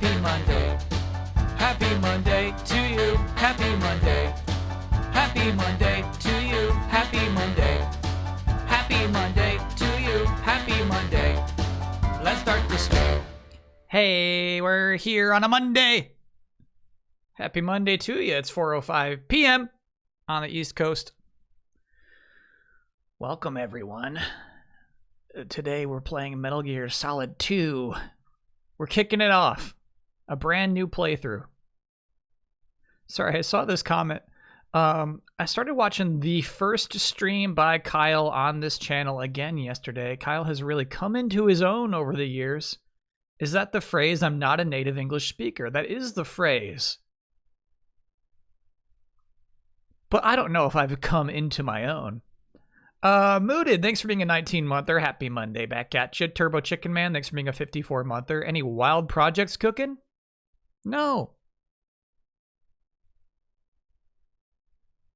Happy Monday. Happy Monday to you. Happy Monday. Happy Monday to you. Happy Monday. Happy Monday to you. Happy Monday. Let's start this day. Hey, we're here on a Monday. Happy Monday to you. It's 4:05 p.m. on the East Coast. Welcome, everyone. Today we're playing Metal Gear Solid 2. We're kicking it off. A brand new playthrough. Sorry, I saw this comment. I started watching the first stream by Kyle on this channel again yesterday. Kyle has really come into his own over the years. Is that the phrase, I'm not a native English speaker? That is the phrase. But I don't know if I've come into my own. Mooted, thanks for being a 19-monther. Happy Monday back at you. Turbo Chicken Man, thanks for being a 54-monther. Any wild projects cooking? No.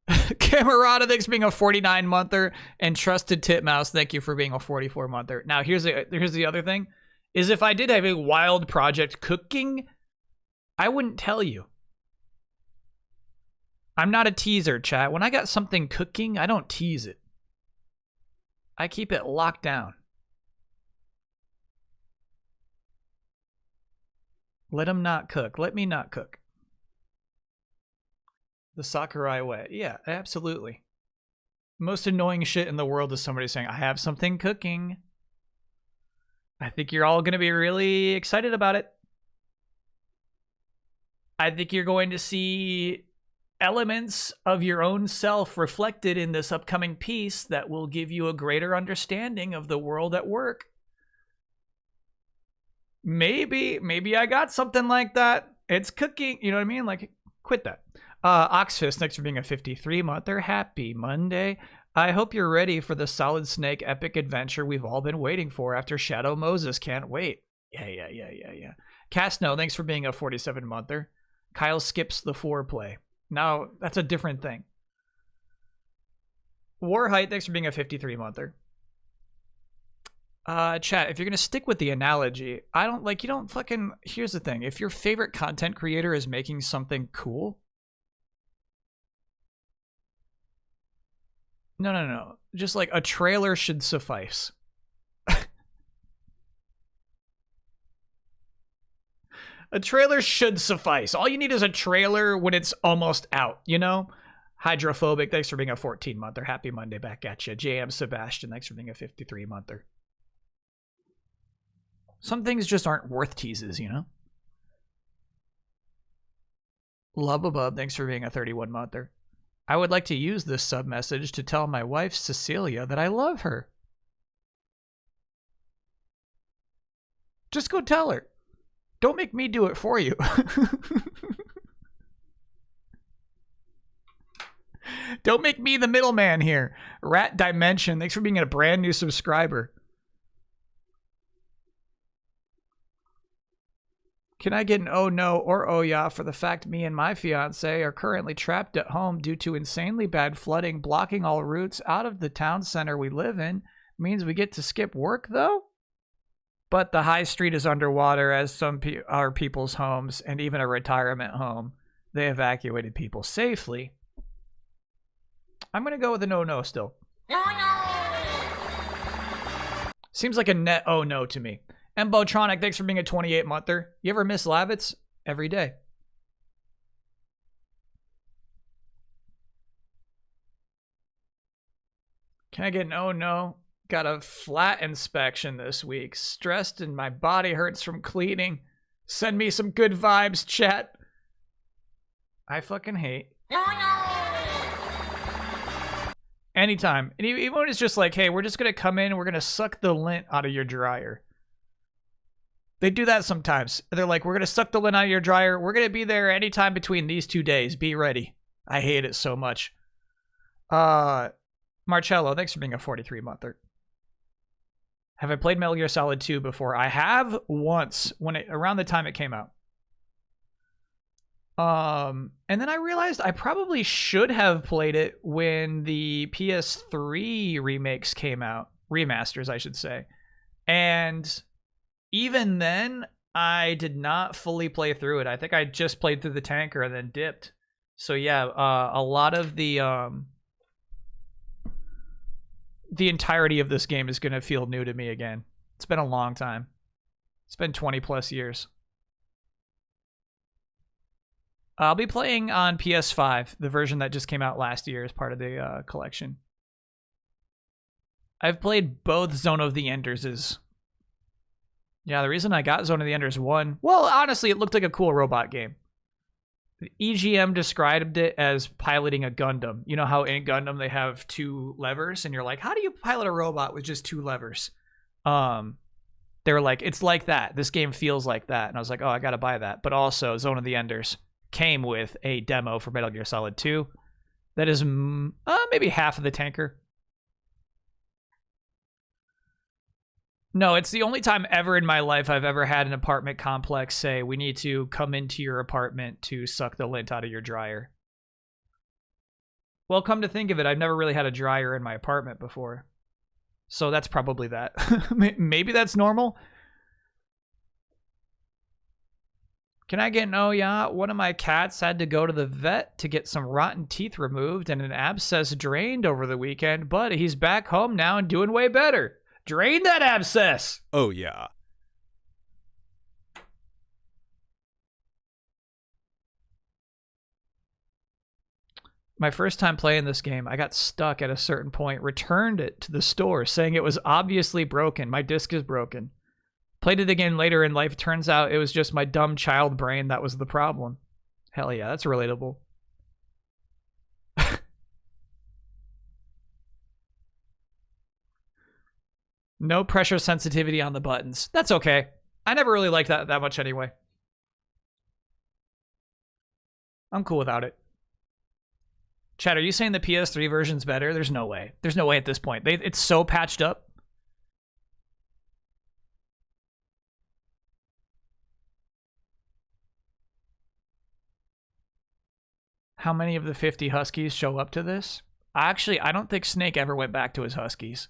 Camerata, thanks for being a 49-monther. And Trusted Titmouse, thank you for being a 44-monther. Now, here's the other thing, is if I did have a wild project cooking, I wouldn't tell you. I'm not a teaser, chat. When I got something cooking, I don't tease it. I keep it locked down. Let him not cook. Let me not cook. The Sakurai way. Yeah, absolutely. Most annoying shit in the world is somebody saying, I have something cooking. I think you're all going to be really excited about it. I think you're going to see elements of your own self reflected in this upcoming piece that will give you a greater understanding of the world at work. Maybe I got something like that. It's cooking, you know what I mean? Like, quit that. Oxfist, thanks for being a 53-monther. Happy Monday. I hope you're ready for the Solid Snake epic adventure we've all been waiting for after Shadow Moses. Can't wait. Yeah. Castno, thanks for being a 47-monther. Kyle skips the foreplay. Now, that's a different thing. Warhite, thanks for being a 53-monther. Chat, if you're going to stick with the analogy, here's the thing. If your favorite content creator is making something cool, no. Just like a trailer should suffice. A trailer should suffice. All you need is a trailer when it's almost out, you know? Hydrophobic, thanks for being a 14-monther. Happy Monday back at you. JM Sebastian, thanks for being a 53-monther. Some things just aren't worth teases, you know? Lubabub, thanks for being a 31-monther. I would like to use this sub-message to tell my wife, Cecilia, that I love her. Just go tell her. Don't make me do it for you. Don't make me the middleman here. Rat Dimension, thanks for being a brand new subscriber. Can I get an oh no or oh yeah for the fact me and my fiance are currently trapped at home due to insanely bad flooding blocking all routes out of the town center we live in? Means we get to skip work though? But the high street is underwater as some are people's homes and even a retirement home. They evacuated people safely. I'm going to go with a no still. No. Seems like a net oh no to me. Embotronic, thanks for being a 28-monther. You ever miss Lavitz? Every day. Can I get an oh no? Got a flat inspection this week. Stressed and my body hurts from cleaning. Send me some good vibes, chat. I fucking hate. No. Anytime. And even when it's just like, hey, we're just going to come in and we're going to suck the lint out of your dryer. They do that sometimes. They're like, we're going to suck the lint out of your dryer. We're going to be there anytime between these 2 days. Be ready. I hate it so much. Marcello, thanks for being a 43-monther. Have I played Metal Gear Solid 2 before? I have once, around the time it came out. And then I realized I probably should have played it when the PS3 remakes came out. Remasters, I should say. And even then, I did not fully play through it. I think I just played through the tanker and then dipped. So yeah, a lot of the entirety of this game is going to feel new to me again. It's been a long time. It's been 20 plus years. I'll be playing on PS5, the version that just came out last year as part of the collection. I've played both Zone of the Enders'. Yeah, the reason I got Zone of the Enders 1, well, honestly, it looked like a cool robot game. The EGM described it as piloting a Gundam. You know how in Gundam they have 2 levers, and you're like, how do you pilot a robot with just 2 levers? They were like, it's like that. This game feels like that. And I was like, oh, I gotta buy that. But also, Zone of the Enders came with a demo for Metal Gear Solid 2 that is maybe half of the tanker. No, it's the only time ever in my life I've ever had an apartment complex say, we need to come into your apartment to suck the lint out of your dryer. Well, come to think of it, I've never really had a dryer in my apartment before. So that's probably that. Maybe that's normal. Can I get no? Yeah, one of my cats had to go to the vet to get some rotten teeth removed and an abscess drained over the weekend, but he's back home now and doing way better. Drain that abscess! Oh, yeah. My first time playing this game, I got stuck at a certain point, returned it to the store, saying it was obviously broken. My disc is broken. Played it again later in life. Turns out it was just my dumb child brain that was the problem. Hell yeah, that's relatable. No pressure sensitivity on the buttons. That's okay. I never really liked that much anyway. I'm cool without it. Chat, are you saying the PS3 version's better? There's no way. There's no way at this point. It's so patched up. How many of the 50 Huskies show up to this? Actually, I don't think Snake ever went back to his Huskies.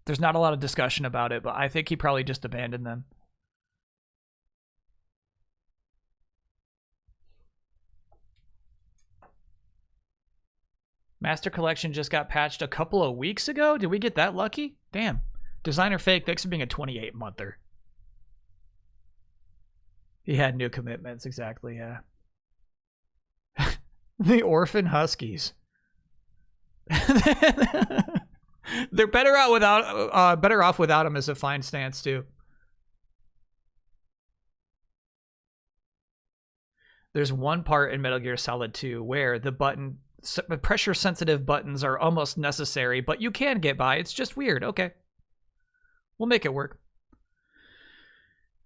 There's not a lot of discussion about it, but I think he probably just abandoned them. Master Collection just got patched a couple of weeks ago? Did we get that lucky? Damn. Designer Fake, thanks for being a 28-monther. He had new commitments, exactly, yeah. The Orphan Huskies. They're better off without him as a fine stance too. There's one part in Metal Gear Solid 2 where the pressure sensitive buttons are almost necessary, but you can get by. It's just weird. Okay. We'll make it work.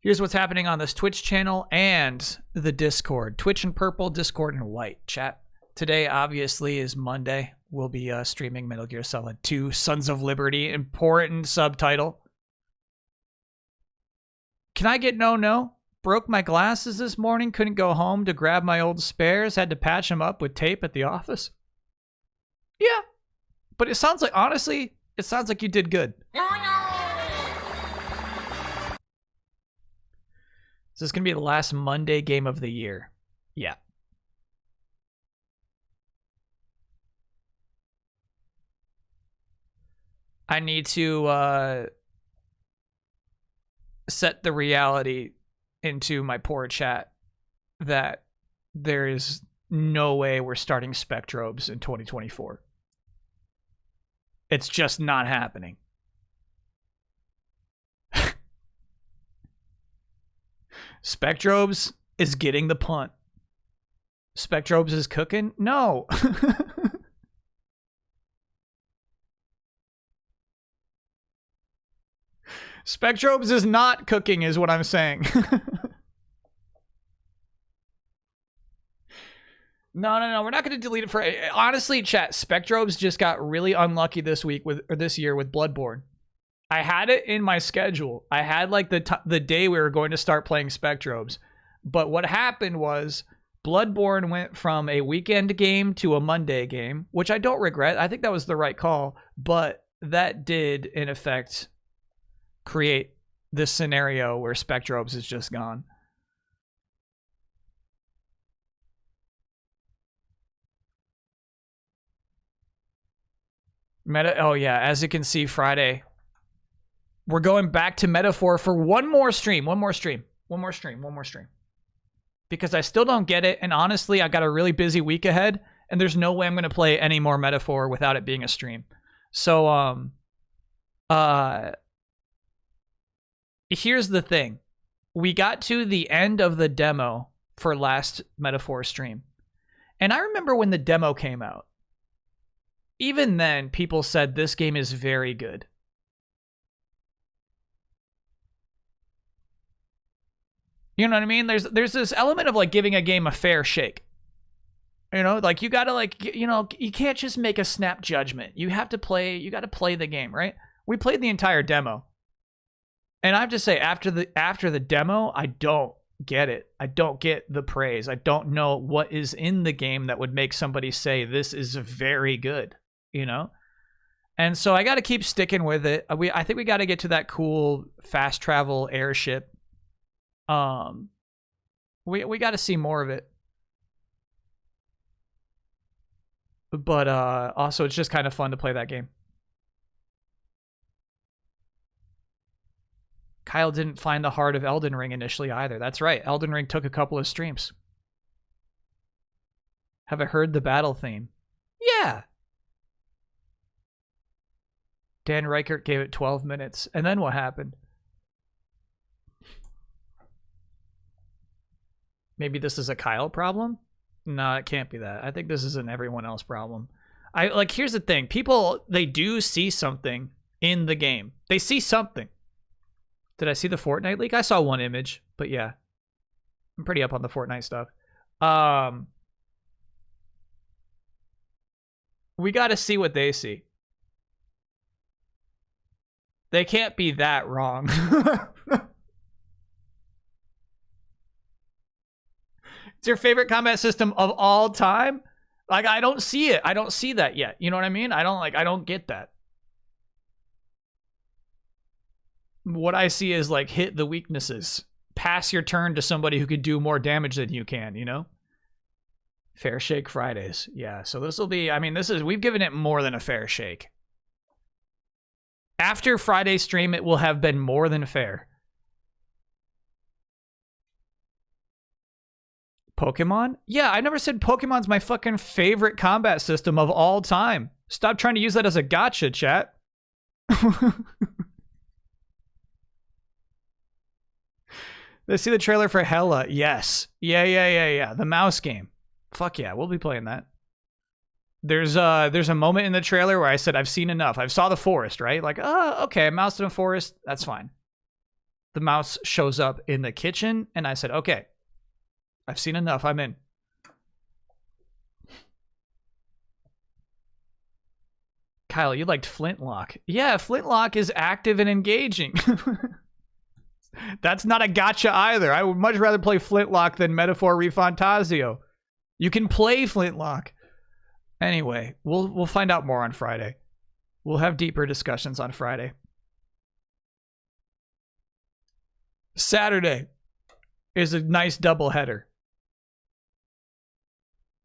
Here's what's happening on this Twitch channel and the Discord. Twitch in purple, Discord in white. Chat. Today, obviously, is Monday. We'll be streaming Metal Gear Solid 2, Sons of Liberty. Important subtitle. Can I get no? Broke my glasses this morning. Couldn't go home to grab my old spares. Had to patch them up with tape at the office. Yeah. But it sounds like, honestly, it sounds like you did good. Is this going to be the last Monday game of the year? Yeah. I need to set the reality into my poor chat that there is no way we're starting Spectrobes in 2024. It's just not happening. Spectrobes is getting the punt. Spectrobes is cooking? No. Spectrobes is not cooking is what I'm saying. No. We're not going to delete it for... Honestly, chat, Spectrobes just got really unlucky this year with Bloodborne. I had it in my schedule. I had like the day we were going to start playing Spectrobes. But what happened was Bloodborne went from a weekend game to a Monday game, which I don't regret. I think that was the right call. But that did, in effect, create this scenario where Spectrobes is just gone. Oh yeah, as you can see, Friday. We're going back to Metaphor for one more stream. Because I still don't get it, and honestly, I got a really busy week ahead, and there's no way I'm going to play any more Metaphor without it being a stream. So, here's the thing. We got to the end of the demo for last Metaphor stream. And I remember when the demo came out. Even then, people said this game is very good. You know what I mean? There's this element of like giving a game a fair shake. You know, like you gotta like, you know, you can't just make a snap judgment. You gotta play the game, right? We played the entire demo. And I have to say, after the demo, I don't get it. I don't get the praise. I don't know what is in the game that would make somebody say this is very good, you know? And so I gotta keep sticking with it. I think we gotta get to that cool fast travel airship. We got to see more of it, but also it's just kind of fun to play that game. Kyle didn't find the heart of Elden Ring initially either. That's right. Elden Ring took a couple of streams. Have I heard the battle theme? Yeah. Dan Reichert gave it 12 minutes, and then what happened? Maybe this is a Kyle problem? No, it can't be that. I think this is an everyone else problem. Here's the thing. People, they do see something in the game. They see something. Did I see the Fortnite leak? I saw one image, but yeah. I'm pretty up on the Fortnite stuff. We got to see what they see. They can't be that wrong. It's your favorite combat system of all time? Like, I don't see it. I don't see that yet. You know what I mean? I don't get that. What I see is, like, hit the weaknesses. Pass your turn to somebody who could do more damage than you can, you know? Fair shake Fridays. Yeah, so this will be, I mean, we've given it more than a fair shake. After Friday's stream, it will have been more than fair. Pokemon? Yeah, I never said Pokemon's my fucking favorite combat system of all time. Stop trying to use that as a gotcha, chat. Let's see the trailer for Hella. Yes. Yeah. The mouse game. Fuck yeah, we'll be playing that. There's a moment in the trailer where I said, I've seen enough. I saw the forest, right? Like, oh, okay, a mouse in a forest. That's fine. The mouse shows up in the kitchen, and I said, okay. I've seen enough. I'm in. Kyle, you liked Flintlock. Yeah, Flintlock is active and engaging. That's not a gotcha either. I would much rather play Flintlock than Metaphor ReFantazio. You can play Flintlock. Anyway, we'll find out more on Friday. We'll have deeper discussions on Friday. Saturday is a nice doubleheader.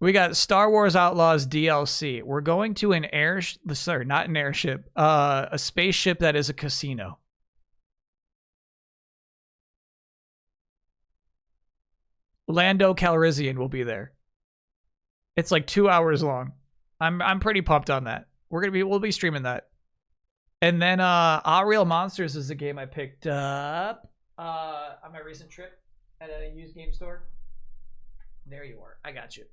We got Star Wars Outlaws DLC. We're going to an not an airship, a spaceship that is a casino. Lando Calrissian will be there. It's like 2 hours long. I'm pretty pumped on that. We'll be streaming that. And then Our Real Monsters is a game I picked up on my recent trip at a used game store. There you are. I got you.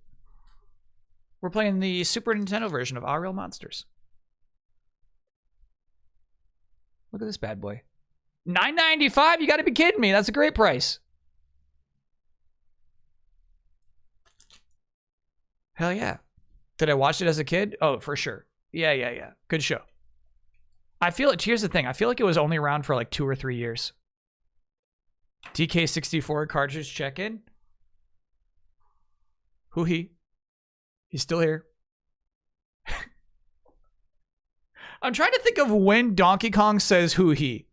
We're playing the Super Nintendo version of Our Real Monsters. Look at this bad boy. $9.95? You gotta be kidding me. That's a great price. Hell yeah. Did I watch it as a kid? Oh, for sure. Yeah. Good show. Here's the thing. I feel like it was only around for like 2 or 3 years. DK64 cartridge check-in. Who he? He's still here. I'm trying to think of when Donkey Kong says who he.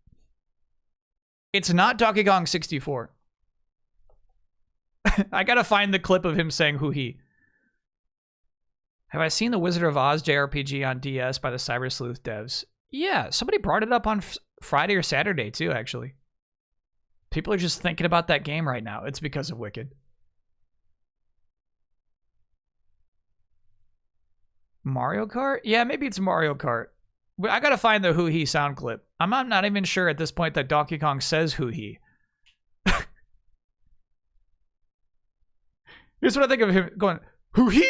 It's not Donkey Kong 64. I gotta find the clip of him saying who he. Have I seen the Wizard of Oz JRPG on DS by the Cyber Sleuth devs? Yeah, somebody brought it up on Friday or Saturday too, actually. People are just thinking about that game right now. It's because of Wicked. Mario Kart? Yeah, maybe it's Mario Kart. But I gotta find the who he sound clip. I'm not even sure at this point that Donkey Kong says who he. Here's what I think of him going, who he,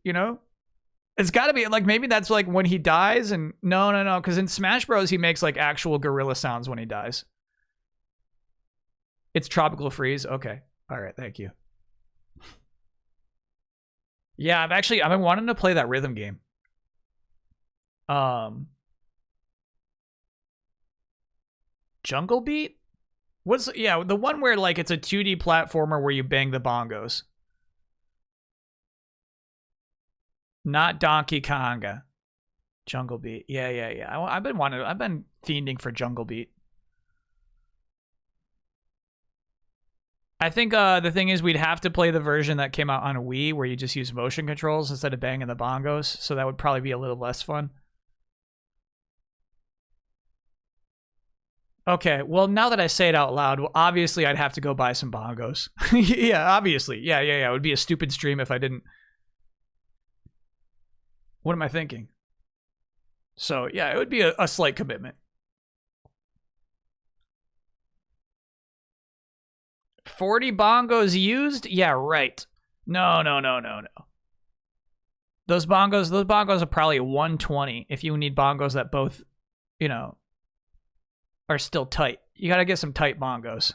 you know? It's gotta be, like, maybe that's like when he dies and, no, because in Smash Bros. He makes like actual gorilla sounds when he dies. It's Tropical Freeze? Okay. All right, thank you. Yeah, I've been wanting to play that rhythm game. Jungle Beat? Yeah, the one where like it's a 2D platformer where you bang the bongos. Not Donkey Konga. Jungle Beat. Yeah. I've been fiending for Jungle Beat. I think the thing is we'd have to play the version that came out on a Wii where you just use motion controls instead of banging the bongos, so that would probably be a little less fun. Okay, well, now that I say it out loud, well, obviously I'd have to go buy some bongos. Yeah, obviously. Yeah. It would be a stupid stream if I didn't. What am I thinking? So, yeah, it would be a slight commitment. 40 bongos used? Yeah, right. No. Those bongos are probably 120 if you need bongos that both, you know, are still tight. You gotta get some tight bongos.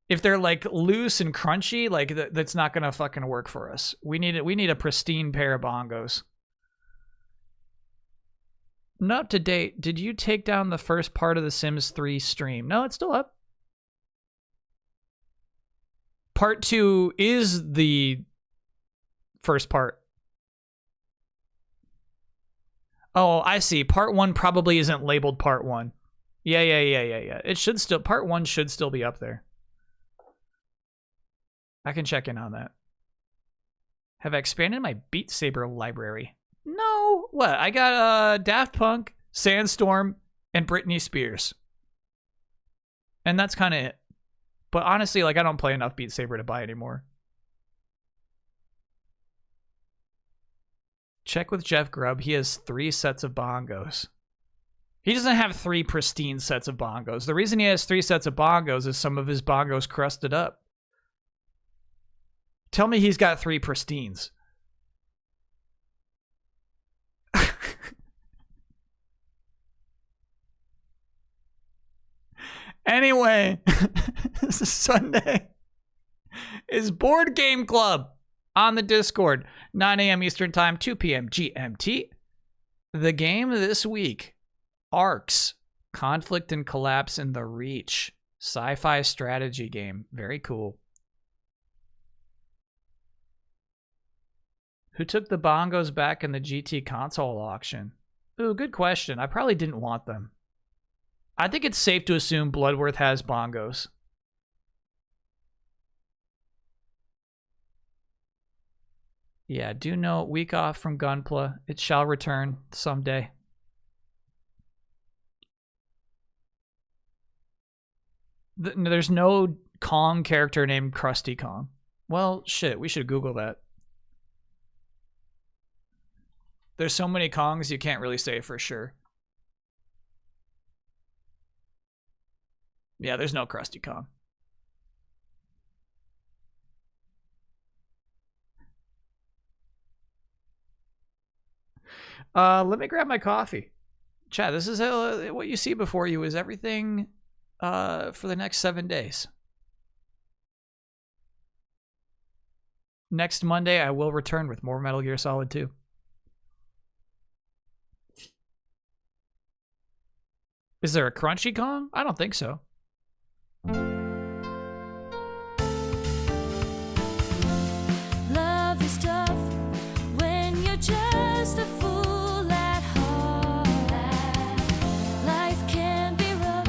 If they're like loose and crunchy, like that's not gonna fucking work for us. We need a pristine pair of bongos. Not up to date. Did you take down the first part of the Sims 3 stream? No, it's still up. Part 2 is the first part. Oh, I see. Part 1 probably isn't labeled Part 1. Yeah. It should still, Part 1 should still be up there. I can check in on that. Have I expanded my Beat Saber library? No. What? I got Daft Punk, Sandstorm, and Britney Spears. And that's kind of it. But honestly, like, I don't play enough Beat Saber to buy anymore. Check with Jeff Grubb. He has 3 sets of bongos. He doesn't have 3 pristine sets of bongos. The reason he has 3 sets of bongos is some of his bongos crusted up. Tell me he's got 3 pristines. Anyway, this is Sunday. Is Board Game Club on the Discord. 9 a.m. Eastern Time, 2 p.m. GMT. The game this week, Arcs, Conflict and Collapse in the Reach. Sci-fi strategy game. Very cool. Who took the bongos back in the GT console auction? Ooh, good question. I probably didn't want them. I think it's safe to assume Bloodworth has bongos. Yeah, do note, week off from Gunpla. It shall return someday. There's no Kong character named Krusty Kong. Well, shit, we should Google that. There's so many Kongs you can't really say for sure. Yeah, there's no Krusty Kong. Let me grab my coffee. Chat, this is what you see before you is everything for the next 7 days. Next Monday, I will return with more Metal Gear Solid 2. Is there a Crunchy Kong? I don't think so. Love is tough when you're just a fool at heart. Life can be rough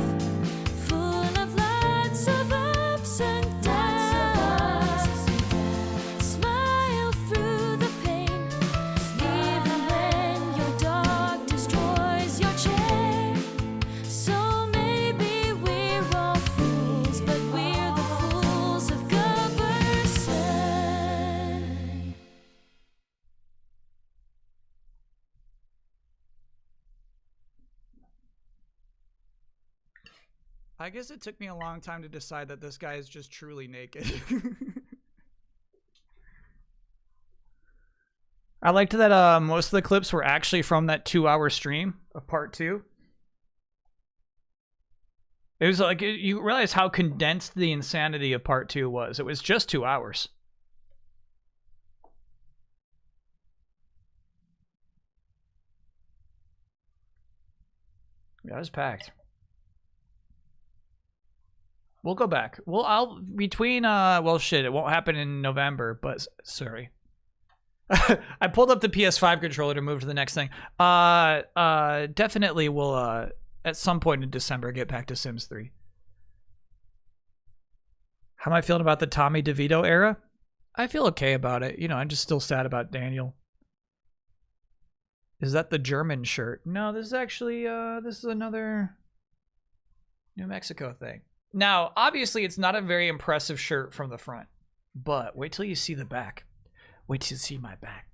I guess it took me a long time to decide that this guy is just truly naked. I liked that most of the clips were actually from that 2-hour stream of part 2. It was like, you realize how condensed the insanity of part 2 was. It was just 2 hours. Yeah, it was packed. We'll go back. Well, shit, it won't happen in November, but sorry. I pulled up the PS5 controller to move to the next thing. Definitely will, at some point in December, get back to Sims 3. How am I feeling about the Tommy DeVito era? I feel okay about it. You know, I'm just still sad about Daniel. Is that the German shirt? No, this is actually, this is another New Mexico thing. Now, obviously, it's not a very impressive shirt from the front, but wait till you see the back. Wait till you see my back.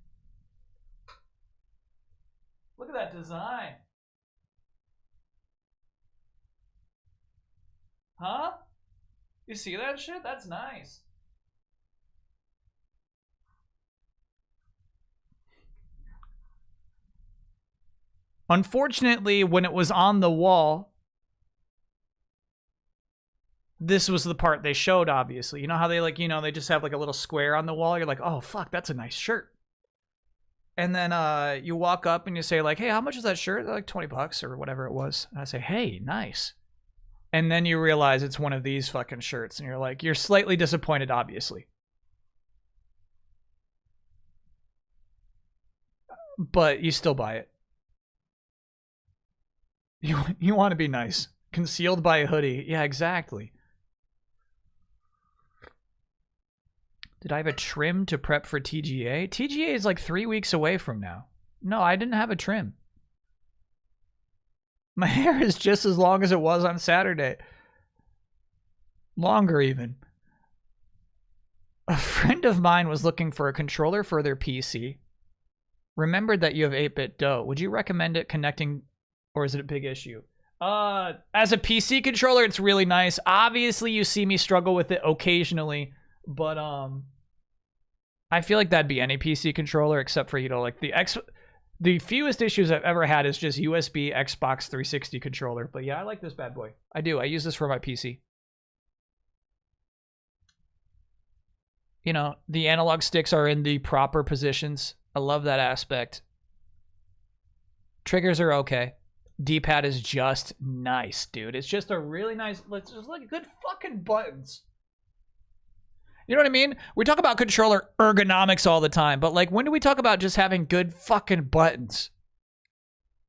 Look at that design. Huh? You see that shit? That's nice. Unfortunately, when it was on the wall, this was the part they showed, obviously. You know how they, like, you know, they just have like a little square on the wall? You're like, oh, fuck, that's a nice shirt. And then you walk up and you say, like, hey, how much is that shirt? They're like $20 or whatever it was. And I say, hey, nice. And then you realize it's one of these fucking shirts. And you're like, you're slightly disappointed, obviously. But you still buy it. You want to be nice. Concealed by a hoodie. Yeah, exactly. Did I have a trim to prep for TGA? TGA is like 3 weeks away from now. No, I didn't have a trim. My hair is just as long as it was on Saturday. Longer, even. A friend of mine was looking for a controller for their PC. Remembered that you have 8BitDo. Would you recommend it connecting, or is it a big issue? As a PC controller, it's really nice. Obviously, you see me struggle with it occasionally, but I feel like that'd be any PC controller except for, you know, like the fewest issues I've ever had is just USB Xbox 360 controller. But yeah, I like this bad boy. I do. I use this for my PC. You know, the analog sticks are in the proper positions. I love that aspect. Triggers are okay. D-pad is just nice, dude. It's just a really nice, let's just look at good fucking buttons. You know what I mean? We talk about controller ergonomics all the time, but like, when do we talk about just having good fucking buttons?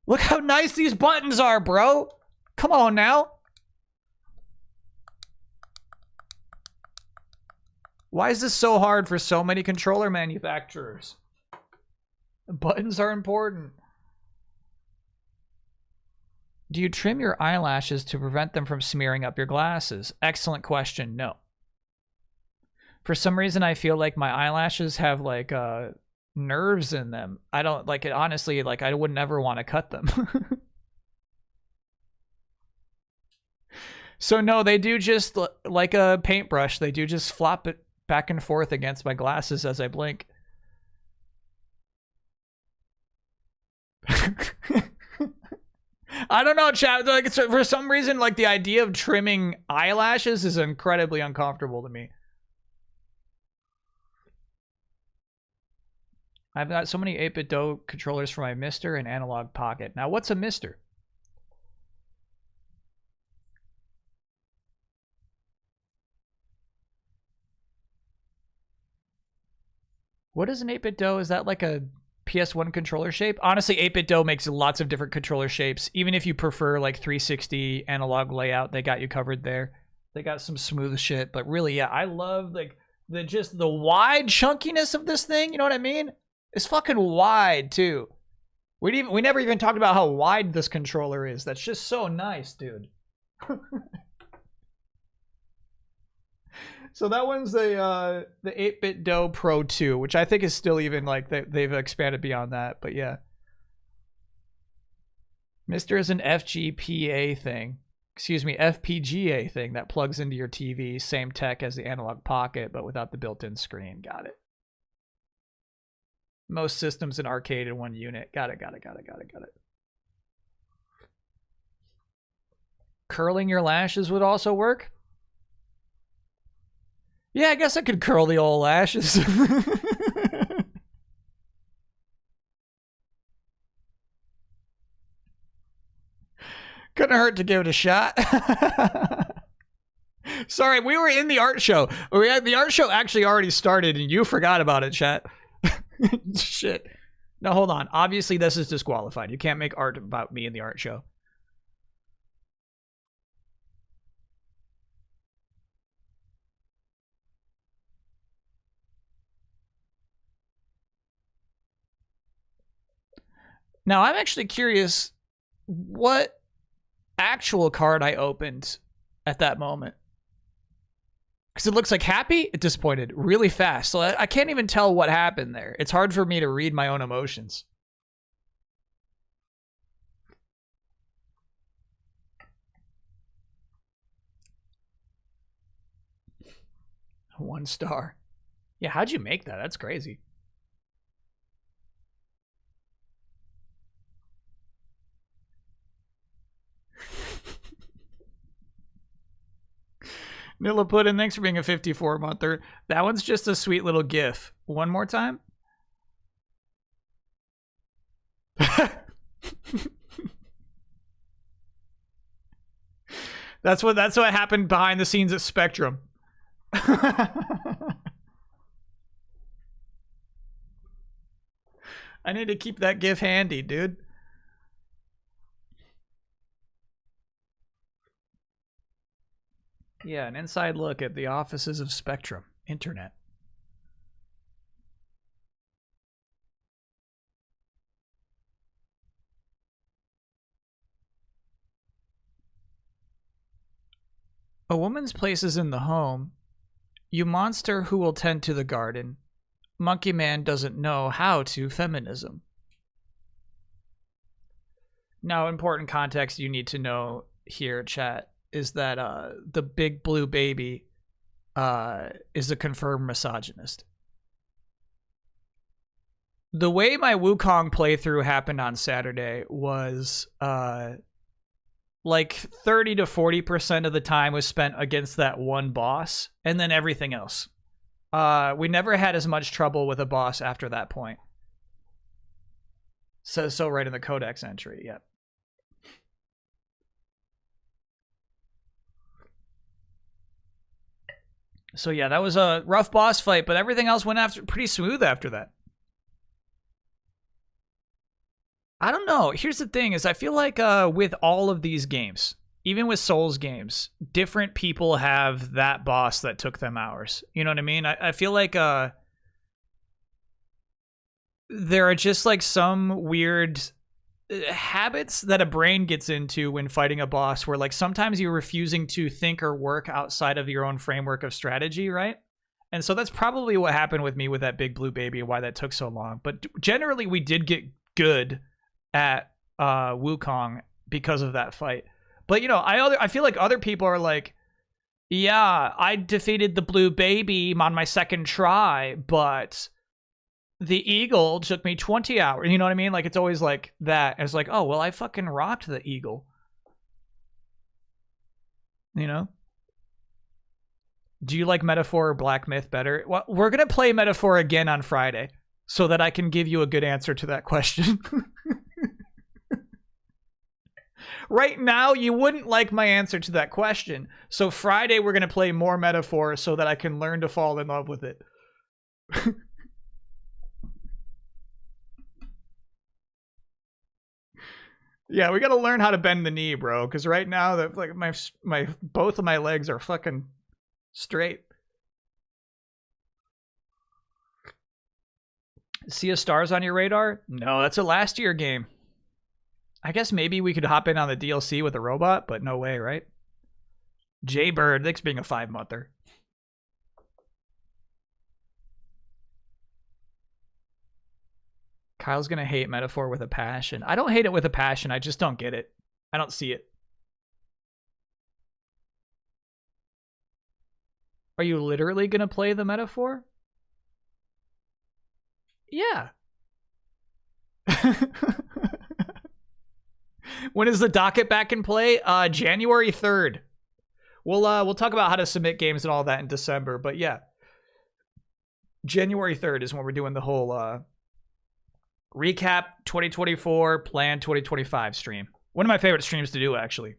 Look how nice these buttons are, bro. Come on now. Why is this so hard for so many controller manufacturers? Buttons are important. Do you trim your eyelashes to prevent them from smearing up your glasses? Excellent question. No. For some reason, I feel like my eyelashes have like nerves in them. I don't like it. Honestly, like I would never want to cut them. So no, they do just like a paintbrush. They do just flop it back and forth against my glasses as I blink. I don't know, chat. Like, for some reason, like the idea of trimming eyelashes is incredibly uncomfortable to me. I've got so many 8BitDo controllers for my Mister and Analog Pocket. Now, what's a Mister? What is an 8BitDo? Is that like a PS1 controller shape? Honestly, 8BitDo makes lots of different controller shapes. Even if you prefer like 360 analog layout, they got you covered there. They got some smooth shit, but really, yeah, I love like the wide chunkiness of this thing. You know what I mean? It's fucking wide too. We never even talked about how wide this controller is. That's just so nice, dude. So that one's the 8BitDo Pro 2, which I think is still even like they've expanded beyond that. But yeah, Mister is an FGPA thing. excuse me, FPGA thing that plugs into your TV, same tech as the Analog Pocket, but without the built-in screen. Got it. Most systems in arcade in one unit. Got it. Curling your lashes would also work? Yeah, I guess I could curl the old lashes. Couldn't hurt to give it a shot. Sorry, we were in the art show. The art show actually already started and you forgot about it, chat. Shit. No, hold on. Obviously, this is disqualified. You can't make art about me in the art show. Now, I'm actually curious what actual card I opened at that moment. Because it looks like happy, disappointed, really fast. So I can't even tell what happened there. It's hard for me to read my own emotions. One star. Yeah, how'd you make that? That's crazy. Nilla Puddin, thanks for being a 54-monther. That one's just a sweet little gif. One more time. That's what happened behind the scenes at Spectrum. I need to keep that gif handy, dude. Yeah, an inside look at the offices of Spectrum Internet. A woman's place is in the home. You monster who will tend to the garden. Monkey Man doesn't know how to feminism. Now, important context you need to know here, chat, is that the big blue baby is a confirmed misogynist. The way my Wukong playthrough happened on Saturday was like 30 to 40% of the time was spent against that one boss, and then everything else. We never had as much trouble with a boss after that point. Says so right in the codex entry, yep. So yeah, that was a rough boss fight, but everything else went after pretty smooth after that. I don't know. Here's the thing is I feel like with all of these games, even with Souls games, different people have that boss that took them hours. You know what I mean? I feel like there are just like some weird habits that a brain gets into when fighting a boss where like sometimes you're refusing to think or work outside of your own framework of strategy, right? And so that's probably what happened with me with that big blue baby and why that took so long. But generally we did get good at Wukong because of that fight. But you know, I feel like other people are like, yeah, I defeated the blue baby on my second try, but the eagle took me 20 hours. You know what I mean? Like, it's always like that. It's like, oh, well, I fucking rocked the eagle. You know? Do you like Metaphor or Black Myth better? Well, we're going to play Metaphor again on Friday so that I can give you a good answer to that question. Right now, you wouldn't like my answer to that question. So Friday, we're going to play more Metaphor so that I can learn to fall in love with it. Yeah, we gotta learn how to bend the knee, bro. Because right now, that like my both of my legs are fucking straight. Sea of Stars on your radar? No, that's a last year game. I guess maybe we could hop in on the DLC with a robot, but no way, right? Jaybird, thanks for being a 5-monther. Kyle's gonna hate Metaphor with a passion. I don't hate it with a passion. I just don't get it. I don't see it. Are you literally going to play the metaphor? Yeah. When is the docket back in play? January 3rd. We'll talk about how to submit games and all that in December, but yeah. January 3rd is when we're doing the whole recap 2024, plan 2025 stream. One of my favorite streams to do, actually.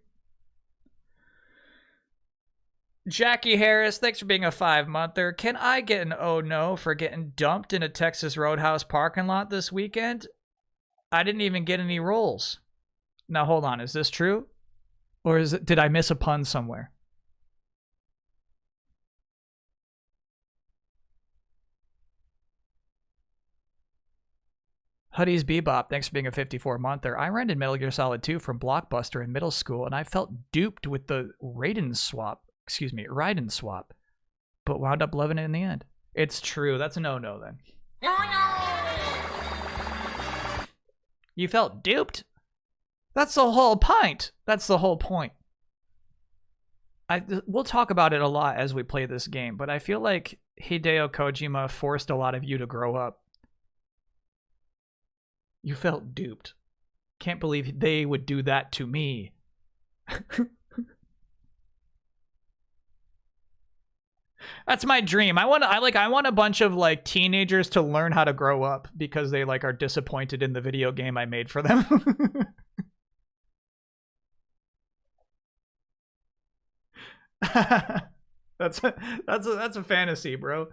Jackie Harris, thanks for being a 5-monther. Can I get an oh no for getting dumped in a Texas Roadhouse parking lot this weekend? I didn't even get any rolls. Now, hold on. Is this true? Or did I miss a pun somewhere? Huddy's Bebop, thanks for being a 54-monther. I rented Metal Gear Solid 2 from Blockbuster in middle school, and I felt duped with the Raiden swap, but wound up loving it in the end. It's true. That's a no-no, then. You felt duped? That's the whole point. That's the whole point. We'll talk about it a lot as we play this game, but I feel like Hideo Kojima forced a lot of you to grow up. You felt duped. Can't believe they would do that to me. That's my dream. I want a bunch of like teenagers to learn how to grow up because they like are disappointed in the video game I made for them. That's a fantasy, bro.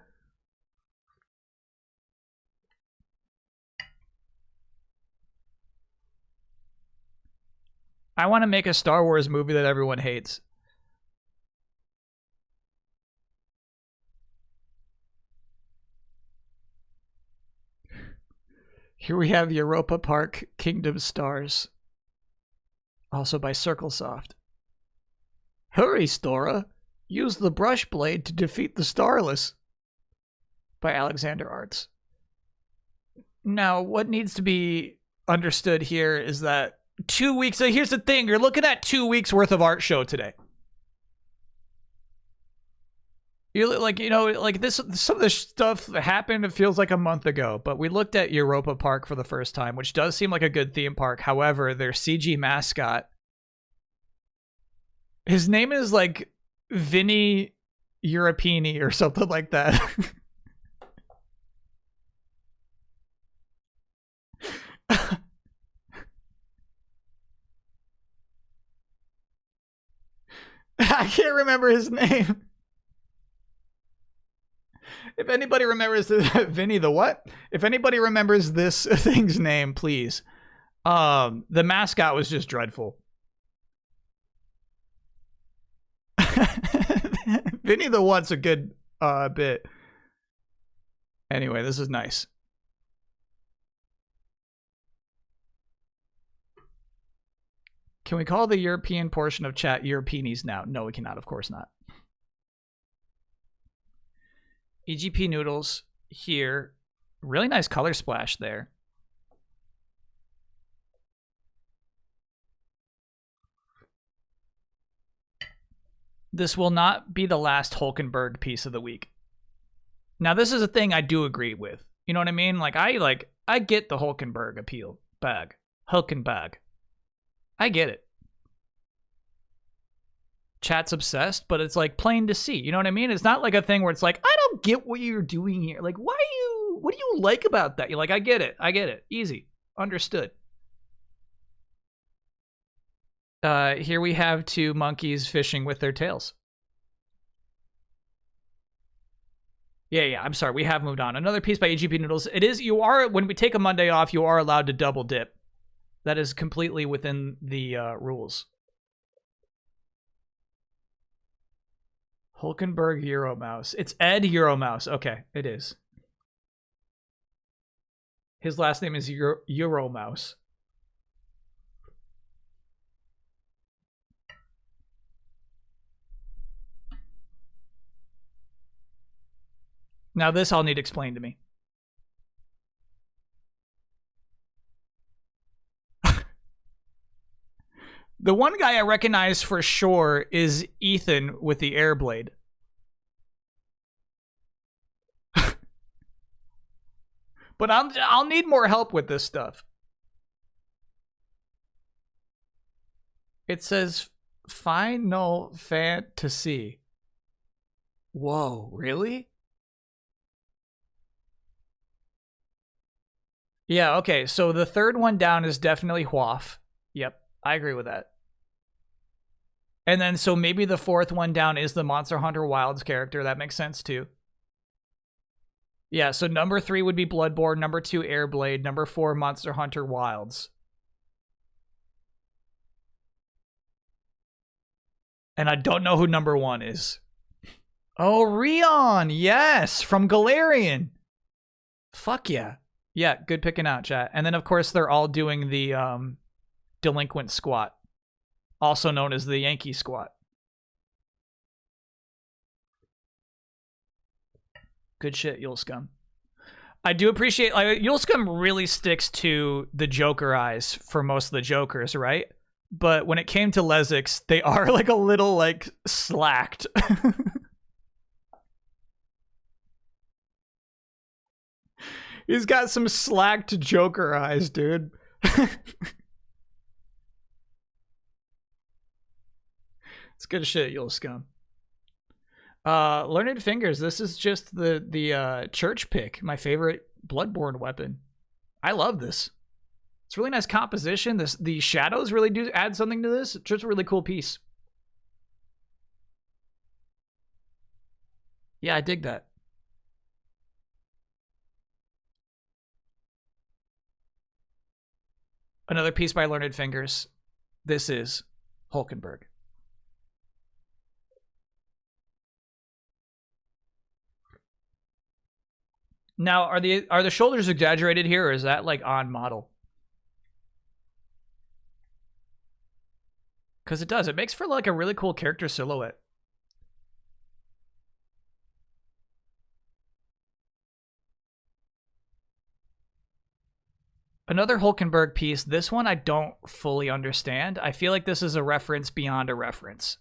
I want to make a Star Wars movie that everyone hates. Here we have Europa Park Kingdom Stars. Also by CircleSoft. Hurry, Stora! Use the brush blade to defeat the Starless. By Alexander Arts. Now, what needs to be understood here is that 2 weeks. So here's the thing. You're looking at 2 weeks worth of art show today. You're like, you know, like this, some of the stuff that happened, it feels like a month ago, but we looked at Europa Park for the first time, which does seem like a good theme park. However, their CG mascot, his name is like Vinny Europini or something like that. I can't remember his name. If anybody remembers Vinny the what? If anybody remembers this thing's name, please. The mascot was just dreadful. Vinny the what's a good bit. Anyway, this is nice. Can we call the European portion of chat Europeanies now? No, we cannot. Of course not. EGP Noodles here. Really nice color splash there. This will not be the last Hulkenberg piece of the week. Now, this is a thing I do agree with. You know what I mean? I get the Hulkenberg appeal. Hulkenberg. I get it. Chat's obsessed, but it's like plain to see. You know what I mean? It's not like a thing where it's like, I don't get what you're doing here. Like, what do you like about that? You're like, I get it. Easy. Understood. Here we have two monkeys fishing with their tails. Yeah, I'm sorry. We have moved on. Another piece by EGP Noodles. When we take a Monday off, you are allowed to double dip. That is completely within the rules. Hulkenberg Euromouse. It's Ed Euromouse. Okay, it is. His last name is Euromouse. Now this I'll need explained to me. The one guy I recognize for sure is Ethan with the air blade. But I'll need more help with this stuff. It says Final Fantasy. Whoa, really? Yeah, okay. So the third one down is definitely Hwaff. Yep, I agree with that. And then so maybe the fourth one down is the Monster Hunter Wilds character. That makes sense too. Yeah, so number 3 would be Bloodborne, number 2 Airblade, number 4 Monster Hunter Wilds. And I don't know who number 1 is. Oh, Rion! Yes! From Galarian! Fuck yeah. Yeah, good picking out, chat. And then, of course, they're all doing the Delinquent Squat. Also known as the Yankee Squat. Good shit, Yulescum. I do appreciate... like, Yulescum really sticks to the Joker eyes for most of the Jokers, right? But when it came to Lesix, they are like a little like slacked. He's got some slacked Joker eyes, dude. It's good shit, Yulescum. Learned Fingers. This is just the church pick, my favorite Bloodborne weapon. I love this. It's really nice composition. The shadows really do add something to this. It's just a really cool piece. Yeah, I dig that. Another piece by Learned Fingers. This is Hulkenberg. Now, are the shoulders exaggerated here, or is that like on model? Because it does. It makes for like a really cool character silhouette. Another Hulkenberg piece. This one I don't fully understand. I feel like this is a reference beyond a reference.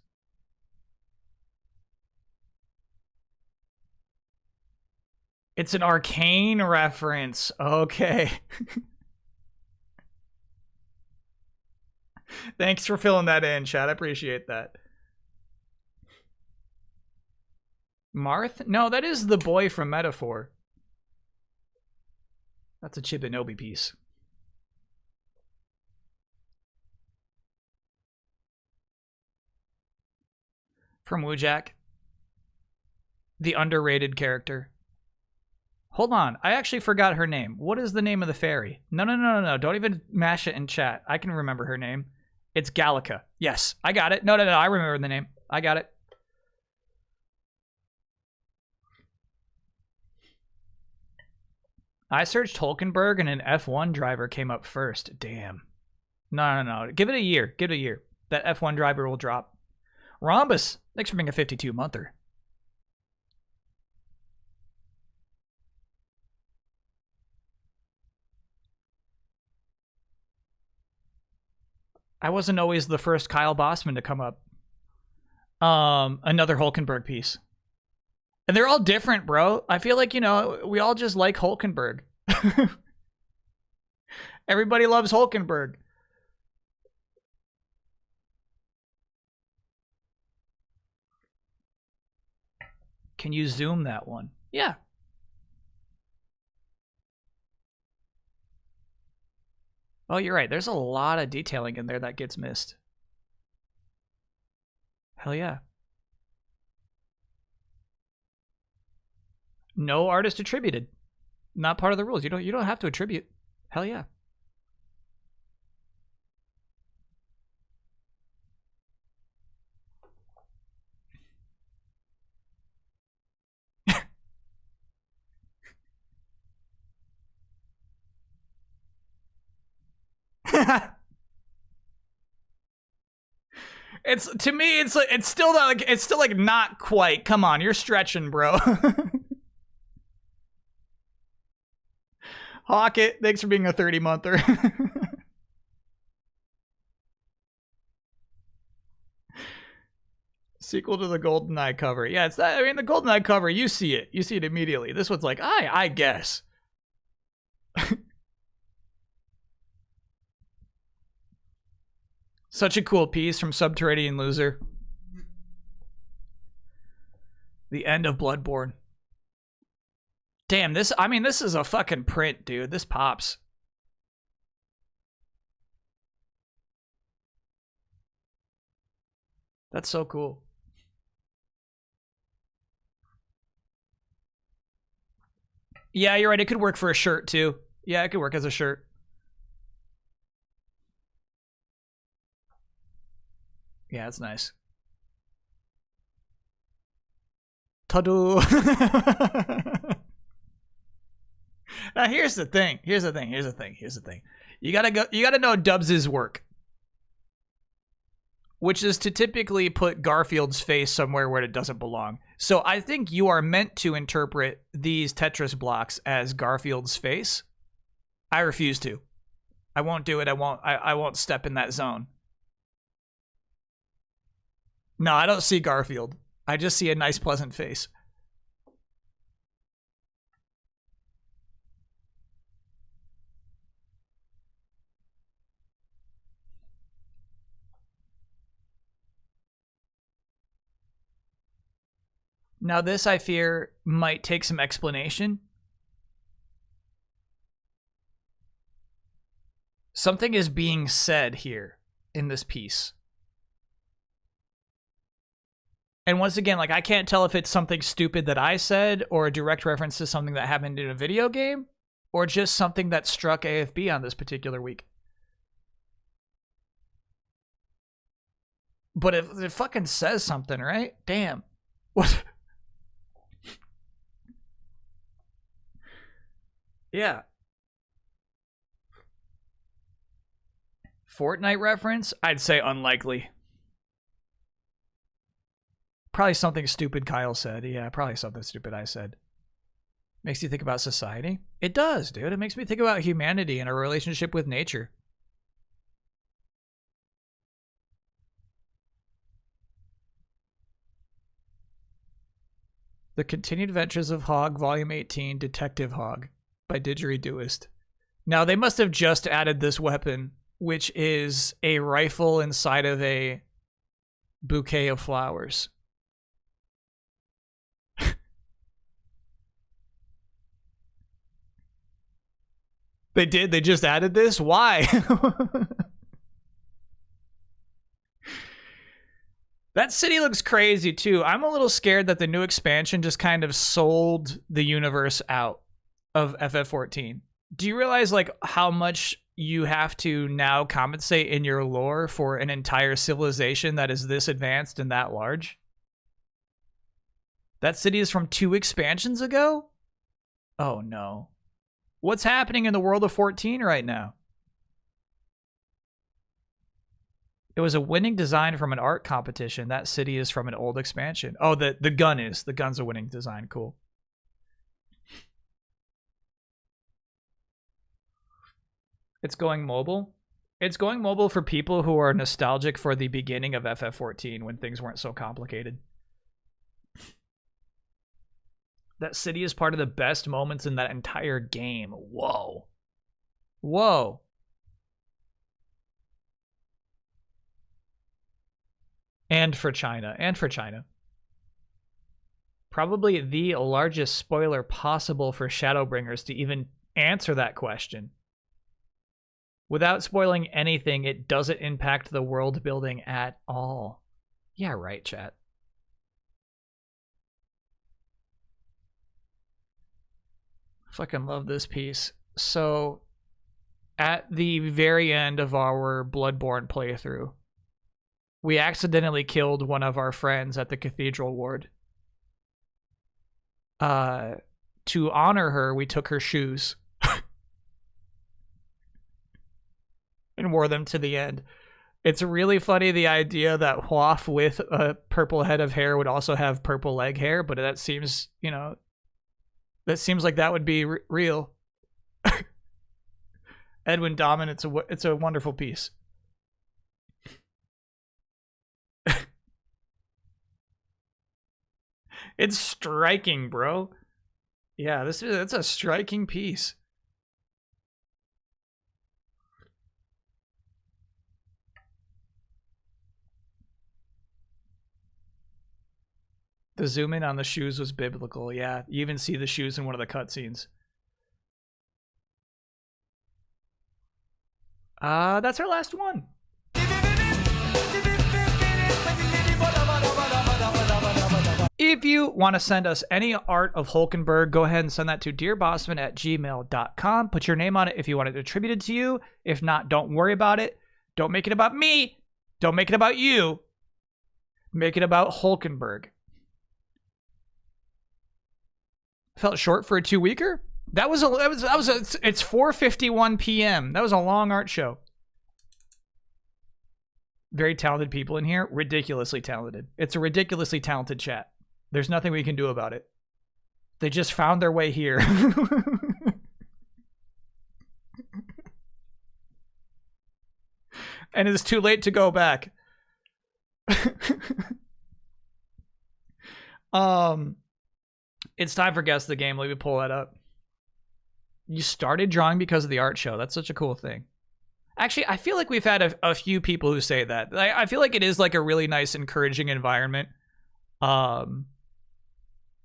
It's an Arcane reference. Okay. Thanks for filling that in, chat. I appreciate that. Marth? No, that is the boy from Metaphor. That's a Chibi-Nobi piece. From Wujak. The underrated character. Hold on. I actually forgot her name. What is the name of the fairy? No. Don't even mash it in chat. I can remember her name. It's Gallica. Yes, I got it. No. I remember the name. I got it. I searched Hulkenberg and an F1 driver came up first. Damn. No. Give it a year. Give it a year. That F1 driver will drop. Rhombus. Thanks for being a 52-monther. I wasn't always the first Kyle Bossman to come up. Another Hulkenberg piece. And they're all different, bro. I feel like, you know, we all just like Hulkenberg. Everybody loves Hulkenberg. Can you zoom that one? Yeah. Oh, you're right. There's a lot of detailing in there that gets missed. Hell yeah. No artist attributed. Not part of the rules. You don't have to attribute. Hell yeah. It's, to me, it's like, it's still like not quite. Come on, you're stretching, bro. Hawkett, thanks for being a 30-monther. Sequel to the GoldenEye cover. Yeah, it's that. I mean, the GoldenEye cover, you see it. You see it immediately. This one's like, I guess. Such a cool piece from Subterranean Loser. The end of Bloodborne. Damn, this is a fucking print, dude. This pops. That's so cool. Yeah, you're right. It could work for a shirt, too. Yeah, it could work as a shirt. Yeah, that's nice. Ta-do! Now, here's the thing. You gotta know Dubs' work. Which is to typically put Garfield's face somewhere where it doesn't belong. So I think you are meant to interpret these Tetris blocks as Garfield's face. I refuse to. I won't do it. I won't step in that zone. No, I don't see Garfield. I just see a nice, pleasant face. Now this, I fear, might take some explanation. Something is being said here in this piece. And once again, like, I can't tell if it's something stupid that I said or a direct reference to something that happened in a video game or just something that struck AFB on this particular week. But if it fucking says something, right? Damn. What? Yeah. Fortnite reference? I'd say unlikely. Probably something stupid Kyle said. Yeah, probably something stupid I said. Makes you think about society? It does, dude. It makes me think about humanity and our relationship with nature. The Continued Adventures of Hog, Volume 18, Detective Hog, by Didgeridooist. Now, they must have just added this weapon, which is a rifle inside of a bouquet of flowers. They did? They just added this? Why? That city looks crazy, too. I'm a little scared that the new expansion just kind of sold the universe out of FF14. Do you realize, like, how much you have to now compensate in your lore for an entire civilization that is this advanced and that large? That city is from 2 expansions ago? Oh, no. What's happening in the world of 14 right now? It was a winning design from an art competition. That city is from an old expansion. Oh, the gun is. The gun's a winning design. Cool. It's going mobile. It's going mobile for people who are nostalgic for the beginning of FF14 when things weren't so complicated. That city is part of the best moments in that entire game. Whoa. Whoa. And for China. And for China. Probably the largest spoiler possible for Shadowbringers to even answer that question. Without spoiling anything, it doesn't impact the world building at all. Yeah, right, chat. Fucking love this piece. So, at the very end of our Bloodborne playthrough, we accidentally killed one of our friends at the Cathedral Ward. To honor her, we took her shoes and wore them to the end. It's really funny, the idea that Hwaf with a purple head of hair would also have purple leg hair, but that seems, you know, that seems like that would be real. Edwin Dahmen, it's a wonderful piece. It's striking, bro. Yeah, it's a striking piece. The zoom in on the shoes was biblical. Yeah, you even see the shoes in one of the cutscenes. That's our last one. If you want to send us any art of Hulkenberg, go ahead and send that to dearbossman@gmail.com. Put your name on it if you want it attributed to you. If not, don't worry about it. Don't make it about me. Don't make it about you. Make it about Hulkenberg. Felt short for a 2-weeker? It's 4:51 p.m. That was a long art show. Very talented people in here. Ridiculously talented. It's a ridiculously talented chat. There's nothing we can do about it. They just found their way here. And it's too late to go back. It's time for Guess the Game. Let me pull that up. You started drawing because of the art show. That's such a cool thing. Actually, I feel like we've had a few people who say that. I feel like it is like a really nice, encouraging environment.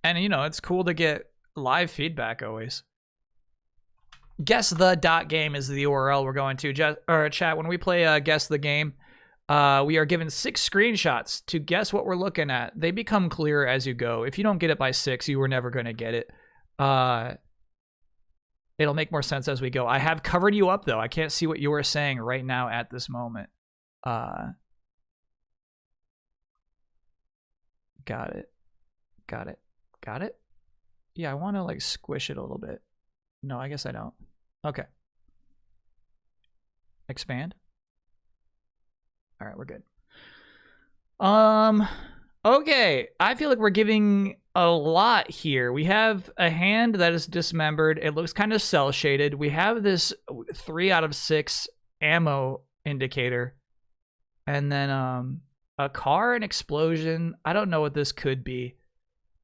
And, you know, it's cool to get live feedback always. Guess.the.game is the URL we're going to. Chat, when we play Guess the Game, we are given 6 screenshots to guess what we're looking at. They become clearer as you go. If you don't get it by 6, you were never going to get it. It'll make more sense as we go. I have covered you up, though. I can't see what you are saying right now at this moment. Got it. Got it. Got it? Yeah, I want to, like, squish it a little bit. No, I guess I don't. Okay. Expand. All right, we're good. Okay. I feel like we're giving a lot here. We have a hand that is dismembered. It looks kind of cell shaded. We have this 3 out of 6 ammo indicator. And then a car, an explosion. I don't know what this could be.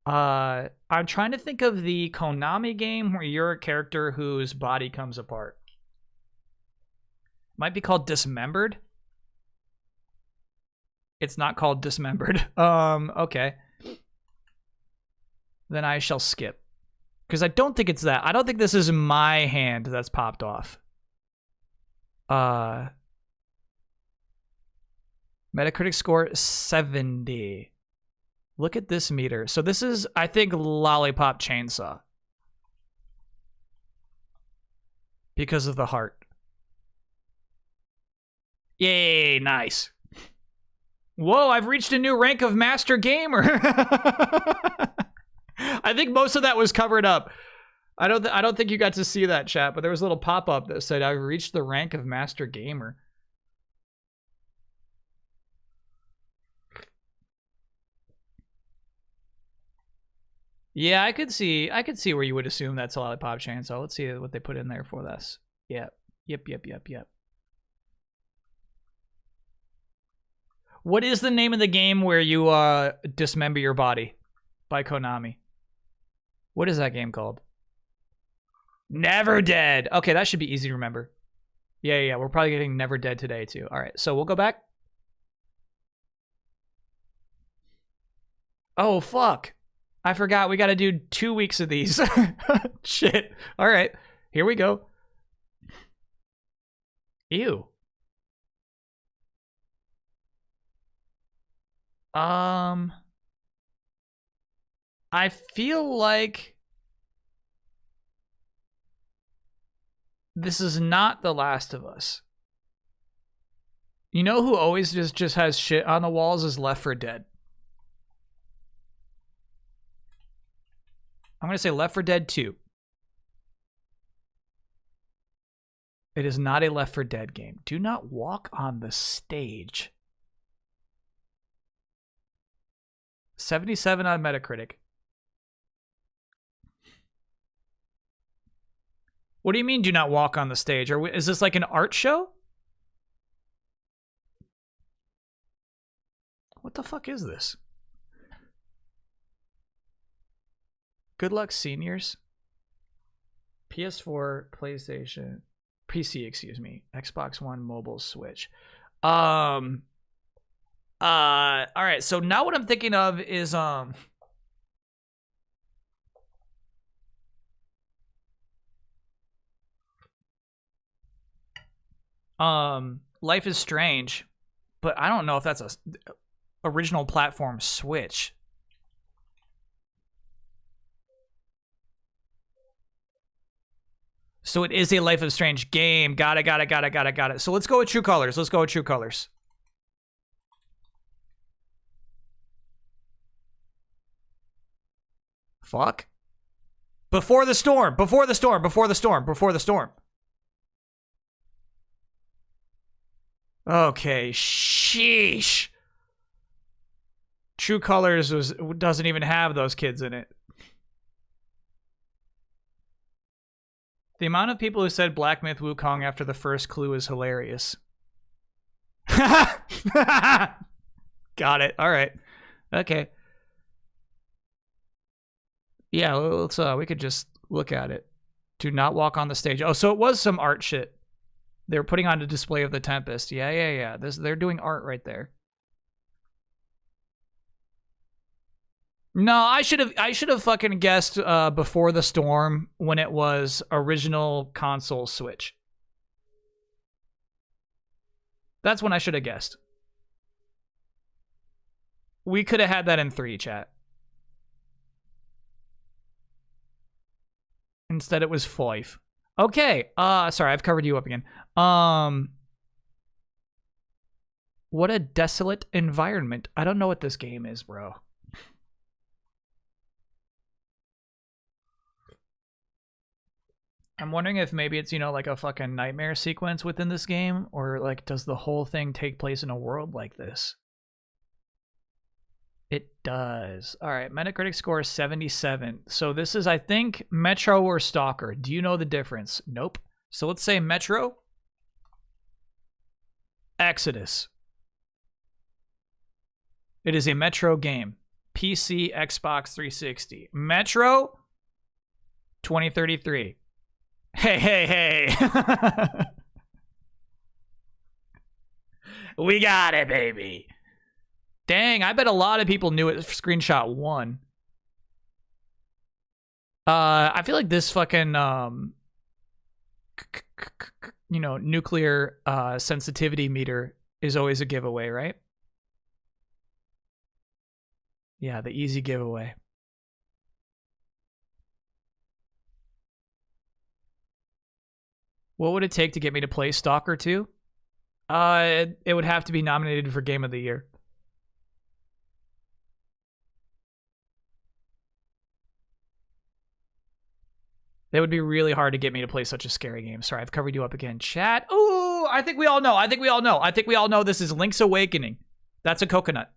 I'm trying to think of the Konami game where you're a character whose body comes apart. Might be called Dismembered. It's not called Dismembered. Okay. Then I shall skip. Because I don't think it's that. I don't think this is my hand that's popped off. Metacritic score 70. Look at this meter. So this is, I think, Lollipop Chainsaw. Because of the heart. Yay, nice. Whoa, I've reached a new rank of Master Gamer. I think most of that was covered up. I don't think you got to see that, chat, but there was a little pop-up that said I've reached the rank of Master Gamer. Yeah, I could see where you would assume that's a Lollipop Chainsaw. Let's see what they put in there for this. Yep. What is the name of the game where you dismember your body by Konami? What is that game called? Never Dead. Okay, that should be easy to remember. Yeah. We're probably getting Never Dead today too. All right, so we'll go back. Oh, fuck. I forgot we got to do 2 weeks of these. Shit. All right, here we go. Ew. I feel like this is not The Last of Us. You know who always just has shit on the walls is Left 4 Dead. I'm going to say Left 4 Dead 2. It is not a Left 4 Dead game. Do not walk on the stage. 77 on Metacritic. What do you mean, do not walk on the stage? Is this like an art show? What the fuck is this? Good luck, seniors. PS4, PlayStation, PC, excuse me, Xbox One, mobile, Switch. All right. So now what I'm thinking of is Life is Strange, but I don't know if that's a original platform Switch. So it is a Life is Strange game. Got it. So let's go with True Colors. Fuck. Before the Storm. Okay, sheesh. True Colors doesn't even have those kids in it. The amount of people who said Black Myth Wukong after the first clue is hilarious. Got it. All right. Okay. Yeah, let's we could just look at it. Do not walk on the stage. Oh, so it was some art shit. They were putting on a display of the Tempest. Yeah. They're doing art right there. No, I should have fucking guessed Before the Storm when it was original console Switch. That's when I should have guessed. We could have had that in 3, chat. Instead it was 5. Okay. Sorry, I've covered you up again. What a desolate environment. I don't know what this game is, bro. I'm wondering if maybe it's, you know, like a fucking nightmare sequence within this game, or like does the whole thing take place in a world like this? It does. All right, Metacritic score is 77. So this is, I think, Metro or Stalker. Do you know the difference? Nope. So let's say Metro. Exodus. It is a Metro game. PC, Xbox 360. Metro 2033. Hey. We got it, baby. Dang, I bet a lot of people knew it. Screenshot 1. I feel like this fucking, you know, nuclear sensitivity meter is always a giveaway, right? Yeah, the easy giveaway. What would it take to get me to play Stalker 2? It would have to be nominated for Game of the Year. It would be really hard to get me to play such a scary game. Sorry, I've covered you up again. Chat. Ooh, I think we all know. I think we all know this is Link's Awakening. That's a coconut.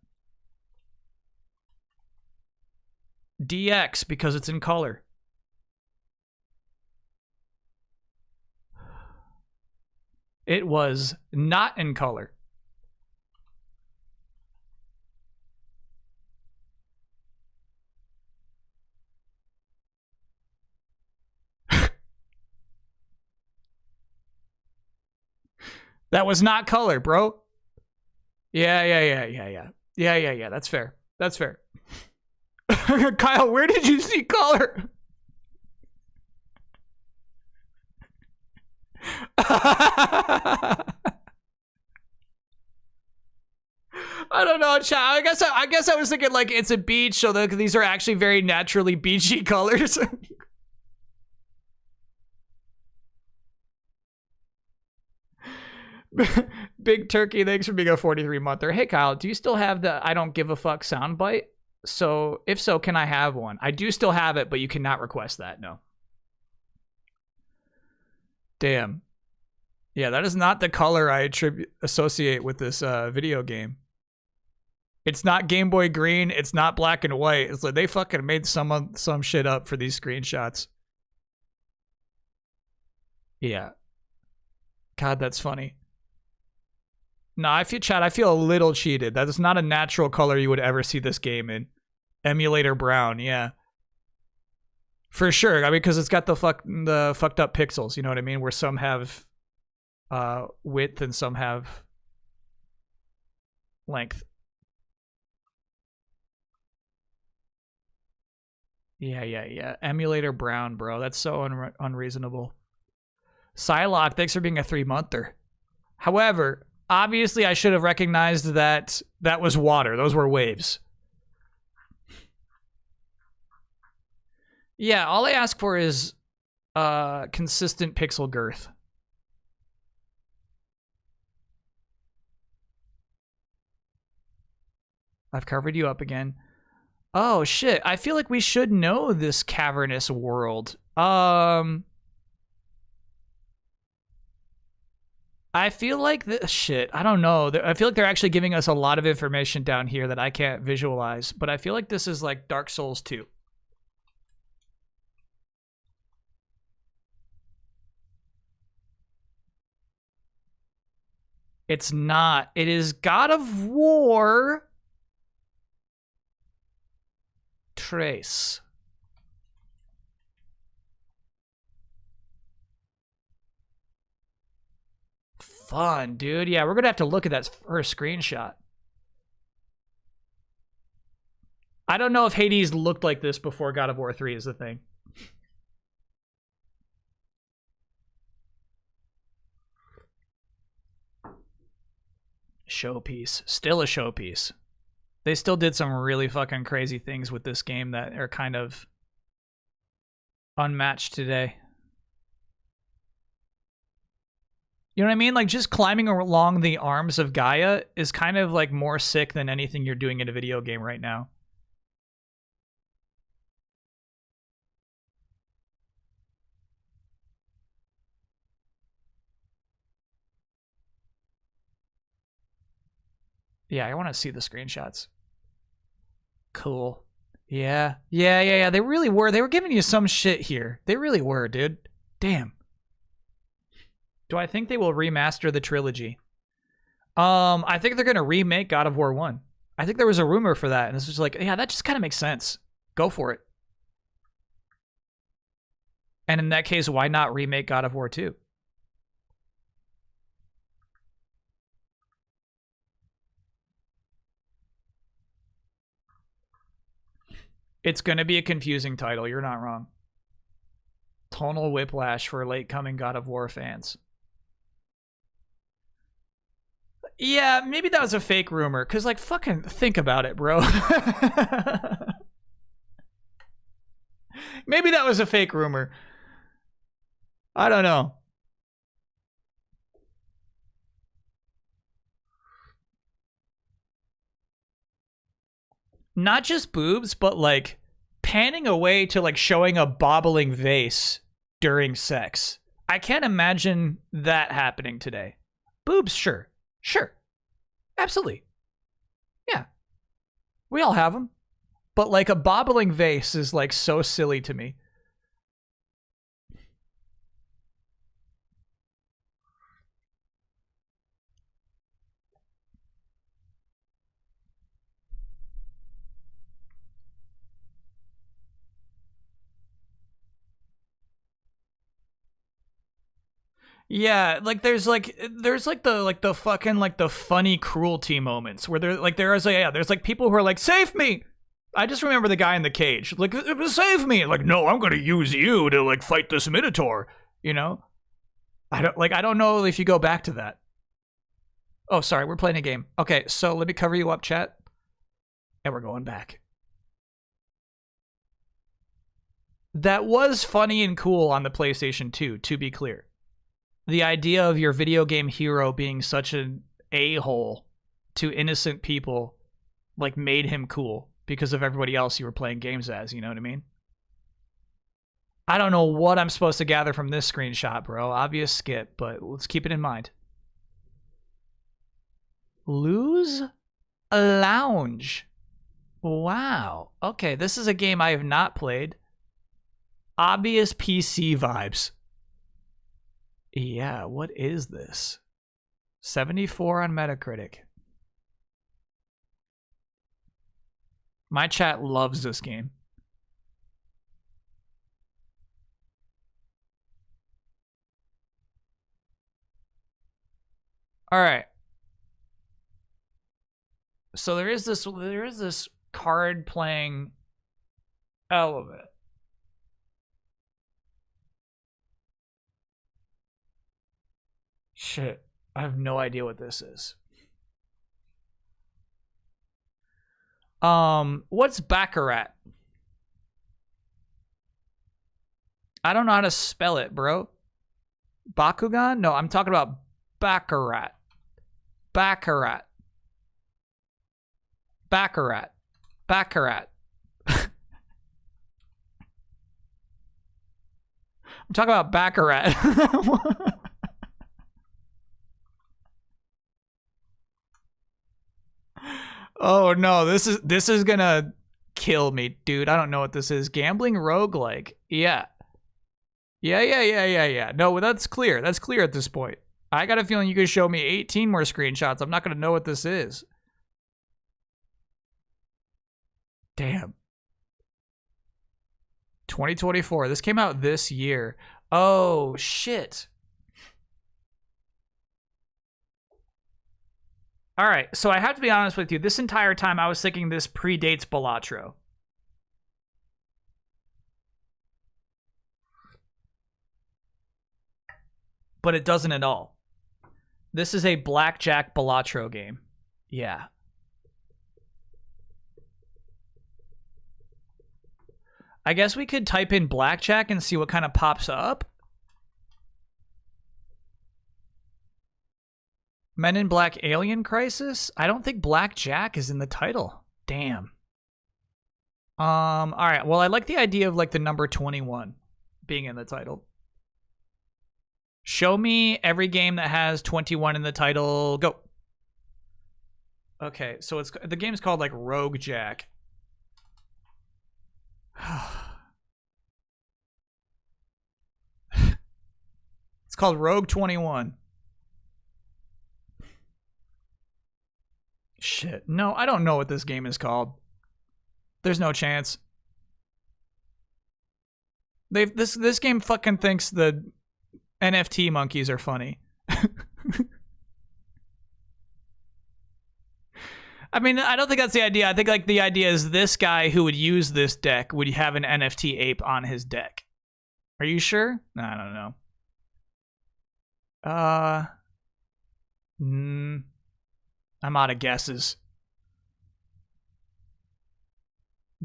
DX, because it's in color. It was not in color. That was not color, bro. Yeah. That's fair. Kyle, where did you see color? I don't know, chat. I guess I was thinking like it's a beach, so these are actually very naturally beachy colors. Big Turkey, thanks for being a 43-monther. Hey Kyle, do you still have the I don't give a fuck soundbite? So if so, can I have one? I do still have it, but you cannot request that. No. Damn. Yeah, that is not the color I associate with this video game. It's not Game Boy Green. It's not black and white. It's like they fucking made some shit up for these screenshots. Yeah. God, that's funny. No, I feel a little cheated. That is not a natural color you would ever see this game in. Emulator brown, yeah. For sure. I mean, because it's got the fucked up pixels, you know what I mean? Where some have width and some have length. Yeah. Emulator brown, bro. That's so unreasonable. Psylocke, thanks for being a 3-monther. However, obviously I should have recognized that that was water. Those were waves. Yeah, all I ask for is consistent pixel girth. I've covered you up again. Oh shit, I feel like we should know this cavernous world. I feel like shit, I don't know. I feel like they're actually giving us a lot of information down here that I can't visualize, but I feel like this is like Dark Souls 2. It's not. It is God of War Trace. Fun, dude. Yeah, we're gonna have to look at that first screenshot. I don't know if Hades looked like this before God of War 3 is the thing. Showpiece. Still a showpiece. They still did some really fucking crazy things with this game that are kind of unmatched today. You know what I mean? Like, just climbing along the arms of Gaia is kind of like more sick than anything you're doing in a video game right now. Yeah, I want to see the screenshots. Cool. Yeah. Yeah. They really were. They were giving you some shit here. They really were, dude. Damn. Do I think they will remaster the trilogy? I think they're gonna remake God of War 1. I think there was a rumor for that, and it's just like, yeah, that just kind of makes sense. Go for it. And in that case, why not remake God of War 2? It's gonna be a confusing title, you're not wrong. Tonal whiplash for late coming God of War fans. Yeah, maybe that was a fake rumor, because, like, fucking think about it, bro. Maybe that was a fake rumor. I don't know. Not just boobs, but, like, panning away to, like, showing a bobbling vase during sex. I can't imagine that happening today. Boobs, sure. Sure. Absolutely. Yeah. We all have them. But, like, a bobbling vase is, like, so silly to me. Yeah, like there's the fucking like the funny cruelty moments where there's like people who are like, save me. I just remember the guy in the cage, like, save me. Like, no, I'm gonna use you to like fight this Minotaur. You know, I don't know if you go back to that. Oh, sorry, we're playing a game. Okay, so let me cover you up, chat, and we're going back. That was funny and cool on the PlayStation 2, to be clear. The idea of your video game hero being such an a-hole to innocent people, like, made him cool because of everybody else you were playing games as, you know what I mean? I don't know what I'm supposed to gather from this screenshot, bro. Obvious skip, but let's keep it in mind. Lose a Lounge. Wow. Okay, this is a game I have not played. Obvious PC vibes. Yeah, what is this? 74 on Metacritic. My chat loves this game. All right. So there is this card playing element. Shit. I have no idea what this is. What's Baccarat? I don't know how to spell it, bro. Bakugan? No, I'm talking about Baccarat. Baccarat. Baccarat. Baccarat. I'm talking about Baccarat. Oh no, this is gonna kill me, dude. I don't know what this is. Gambling roguelike. Yeah. Yeah. No, that's clear. That's clear at this point. I got a feeling you could show me 18 more screenshots. I'm not gonna know what this is. Damn. 2024. This came out this year. Oh, shit. All right, so I have to be honest with you. This entire time, I was thinking this predates Balatro. But it doesn't at all. This is a Blackjack Balatro game. Yeah. I guess we could type in Blackjack and see what kind of pops up. Men in Black Alien Crisis? I don't think Blackjack is in the title. Damn. All right. Well, I like the idea of like the number 21 being in the title. Show me every game that has 21 in the title. Go. Okay, so the game's called like Rogue Jack. It's called Rogue 21. Shit. No, I don't know what this game is called. There's no chance. This game fucking thinks the NFT monkeys are funny. I mean, I don't think that's the idea. I think like the idea is this guy who would use this deck would have an NFT ape on his deck. Are you sure? I don't know. I'm out of guesses.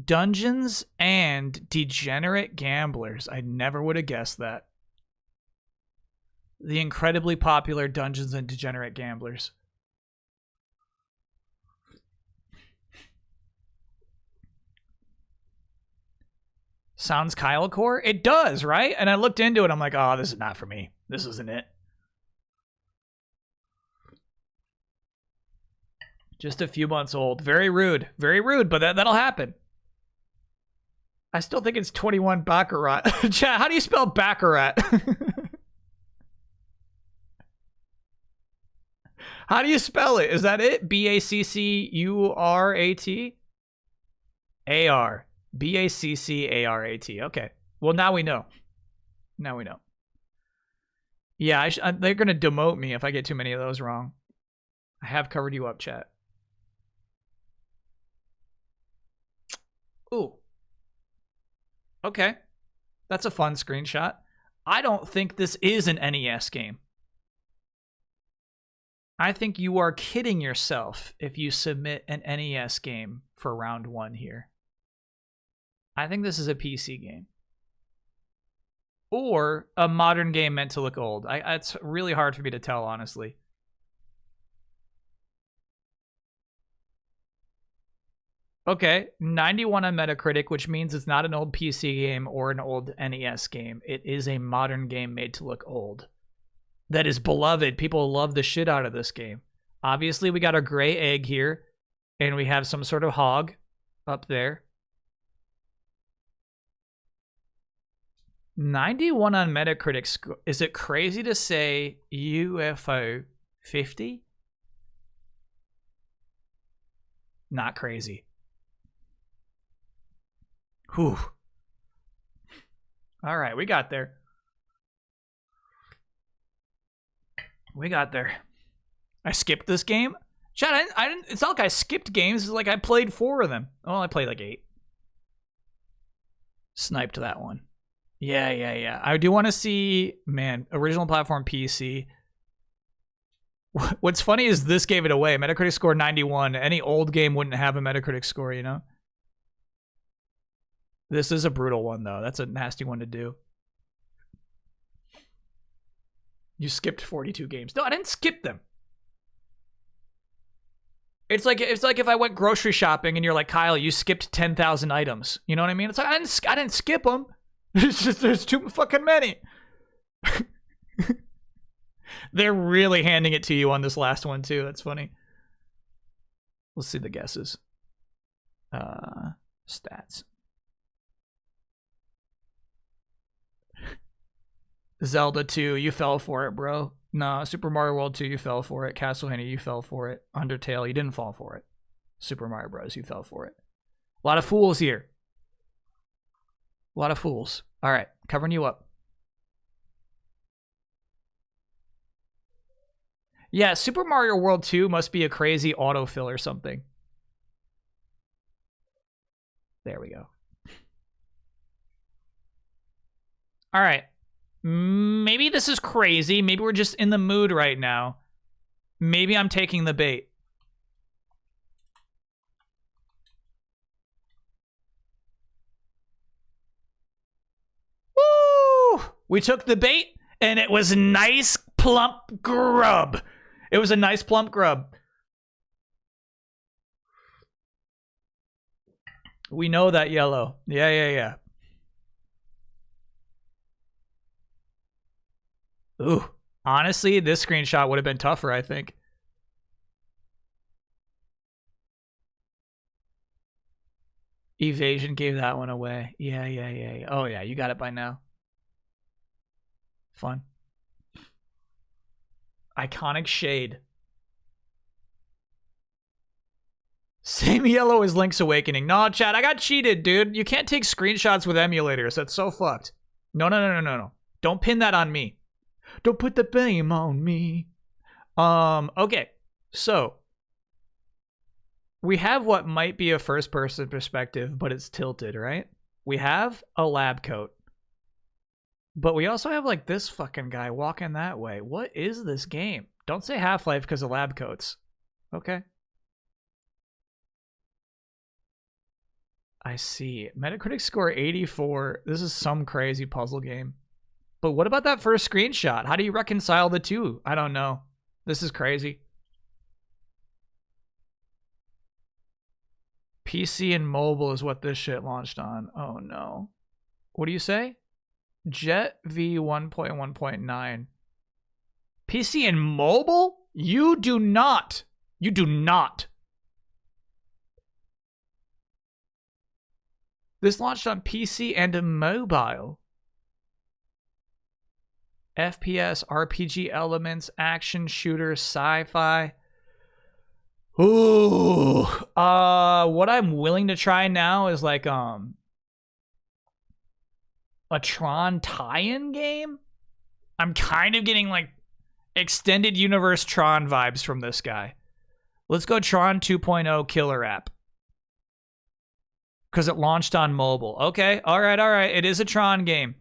Dungeons and Degenerate Gamblers. I never would have guessed that. The incredibly popular Dungeons and Degenerate Gamblers. Sounds Kyle Core? It does, right? And I looked into it. I'm like, oh, this is not for me. This isn't it. Just a few months old. Very rude. Very rude, but that'll happen. I still think it's 21 Baccarat. Chat, how do you spell Baccarat? How do you spell it? Is that it? B-A-C-C-U-R-A-T? A-R. B-A-C-C-A-R-A-T. Okay. Well, now we know. Now we know. Yeah, they're going to demote me if I get too many of those wrong. I have covered you up, chat. Ooh. Okay. That's a fun screenshot. I don't think this is an NES game. I think you are kidding yourself if you submit an NES game for round 1 here. I think this is a PC game. Or a modern game meant to look old. It's really hard for me to tell, honestly. Okay, 91 on Metacritic, which means it's not an old PC game or an old NES game. It is a modern game made to look old. That is beloved. People love the shit out of this game. Obviously, we got our gray egg here, and we have some sort of hog up there. 91 on Metacritic. Is it crazy to say UFO 50? Not crazy. Whew. All right, we got there. We got there. I skipped this game. Chat, I didn't. It's not like I skipped games. It's like I played 4 of them. Well, I played like 8. Sniped that one. Yeah. I do want to see, man, original platform PC. What's funny is this gave it away. Metacritic score 91. Any old game wouldn't have a Metacritic score, you know? This is a brutal one, though. That's a nasty one to do. You skipped 42 games. No, I didn't skip them. It's like if I went grocery shopping and you're like, Kyle, you skipped 10,000 items. You know what I mean? It's like, I didn't skip them. It's just there's too fucking many. They're really handing it to you on this last one, too. That's funny. Let's see the guesses. Stats. Zelda 2, you fell for it, bro. No, Super Mario World 2, you fell for it. Castlevania, you fell for it. Undertale, you didn't fall for it. Super Mario Bros, you fell for it. A lot of fools here. A lot of fools. All right, covering you up. Yeah, Super Mario World 2 must be a crazy autofill or something. There we go. All right. Maybe this is crazy. Maybe we're just in the mood right now. Maybe I'm taking the bait. Woo! We took the bait, and it was nice, plump grub. It was a nice, plump grub. We know that yellow. Yeah. Ooh, honestly, this screenshot would have been tougher, I think. Evasion gave that one away. Yeah. Oh, yeah, you got it by now. Fun. Iconic shade. Same yellow as Link's Awakening. No, chat, I got cheated, dude. You can't take screenshots with emulators. That's so fucked. No. Don't pin that on me. Don't put the blame on me. Okay. So we have what might be a first-person perspective, but it's tilted, right? We have a lab coat. But we also have, like, this fucking guy walking that way. What is this game? Don't say Half-Life because of lab coats. Okay. I see. Metacritic score 84. This is some crazy puzzle game. But what about that first screenshot? How do you reconcile the two? I don't know. This is crazy. PC and mobile is what this shit launched on. Oh no. What do you say? Jet V 1.1.9. PC and mobile? You do not. You do not. This launched on PC and mobile. FPS, RPG elements, action, shooter, sci-fi. Ooh. What I'm willing to try now is like a Tron tie-in game. I'm kind of getting like extended universe Tron vibes from this guy. Let's go Tron 2.0 killer app. Because it launched on mobile. Okay, all right. It is a Tron game.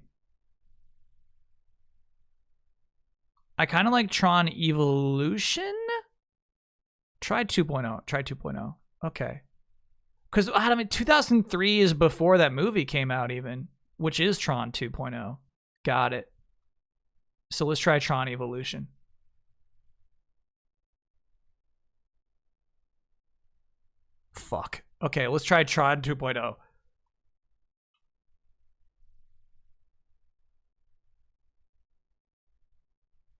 I kind of like Tron Evolution. Try 2.0. Okay. Because, I mean, 2003 is before that movie came out even, which is Tron 2.0. Got it. So let's try Tron Evolution. Fuck. Okay, let's try Tron 2.0.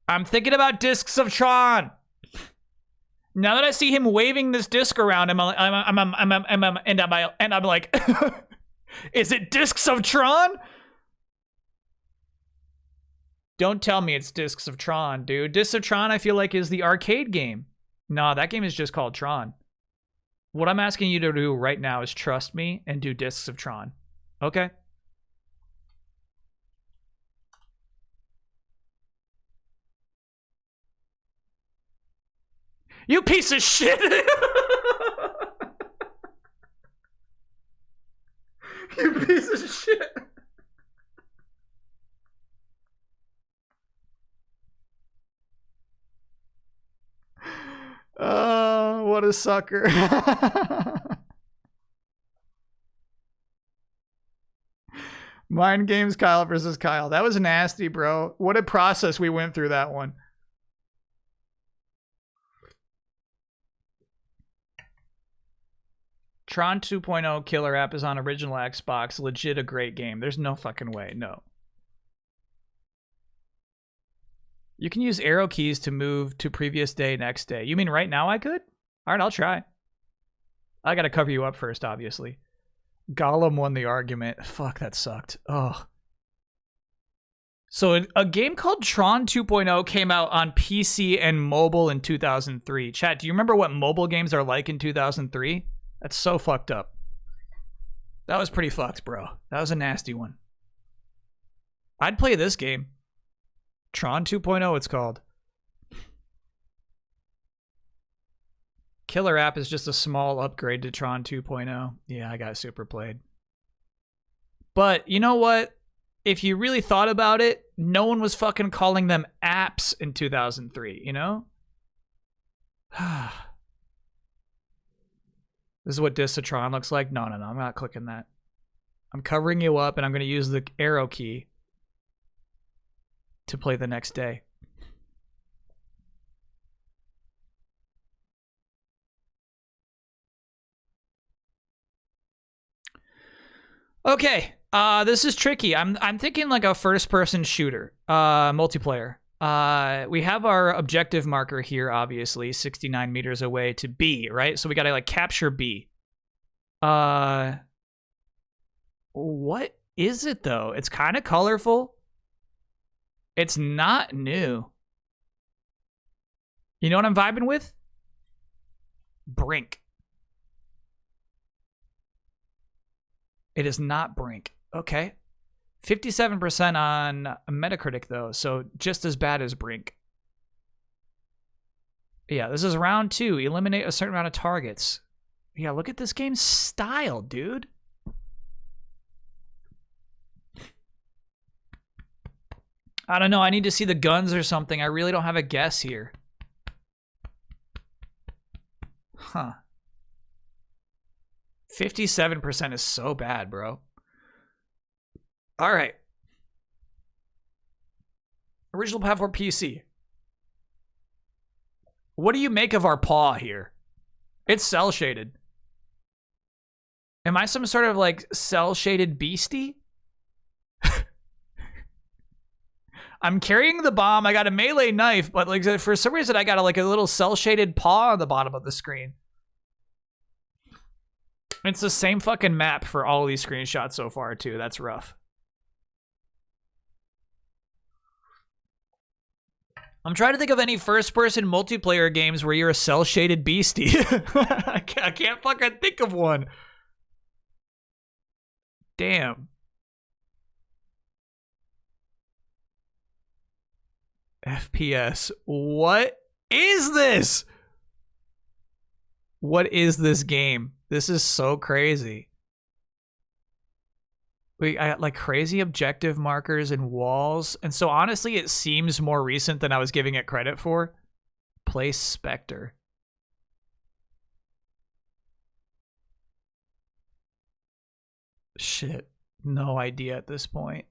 I'm thinking about Discs of Tron. Now that I see him waving this disc around, I'm like, is it Discs of Tron? Don't tell me it's Discs of Tron, dude. Discs of Tron, I feel like, is the arcade game. No, that game is just called Tron. What I'm asking you to do right now is trust me and do Discs of Tron. Okay? You piece of shit! You piece of shit! sucker. Mind games, Kyle versus Kyle. That was nasty, bro. What a process we went through that one. Tron 2.0 killer app is on original Xbox. Legit a great game. There's no fucking way. No. You can use arrow keys to move to previous day, next day. You mean right now I could? All right, I'll try. I got to cover you up first, obviously. Gollum won the argument. Fuck, that sucked. Oh. So a game called Tron 2.0 came out on PC and mobile in 2003. Chat, do you remember what mobile games are like in 2003? That's so fucked up. That was pretty fucked, bro. That was a nasty one. I'd play this game. Tron 2.0 it's called. Killer app is just a small upgrade to Tron 2.0. Yeah, I got super played. But you know what? If you really thought about it, no one was fucking calling them apps in 2003, you know? This is what Disatron looks like. No, I'm not clicking that. I'm covering you up, and I'm going to use the arrow key to play the next day. Okay, this is tricky. I'm thinking like a first-person shooter, multiplayer. We have our objective marker here, obviously, 69 meters away to B, right? So we gotta like capture B. What is it though? It's kind of colorful. It's not new. You know what I'm vibing with? Brink. It is not Brink. Okay. 57% on Metacritic, though, so just as bad as Brink. Yeah, this is round 2. Eliminate a certain amount of targets. Yeah, look at this game's style, dude. I don't know. I need to see the guns or something. I really don't have a guess here. Huh. 57% is so bad, bro. All right. Original platform PC. What do you make of our paw here? It's cell shaded. Am I some sort of like cell shaded beastie? I'm carrying the bomb. I got a melee knife, but like for some reason I got like a little cell shaded paw on the bottom of the screen. It's the same fucking map for all these screenshots so far too. That's rough. I'm trying to think of any first-person multiplayer games where you're a cell-shaded beastie. I can't fucking think of one. Damn. FPS. What is this? What is this game? This is so crazy. I got like crazy objective markers and walls. And so honestly, it seems more recent than I was giving it credit for. Play Spectre. Shit. No idea at this point.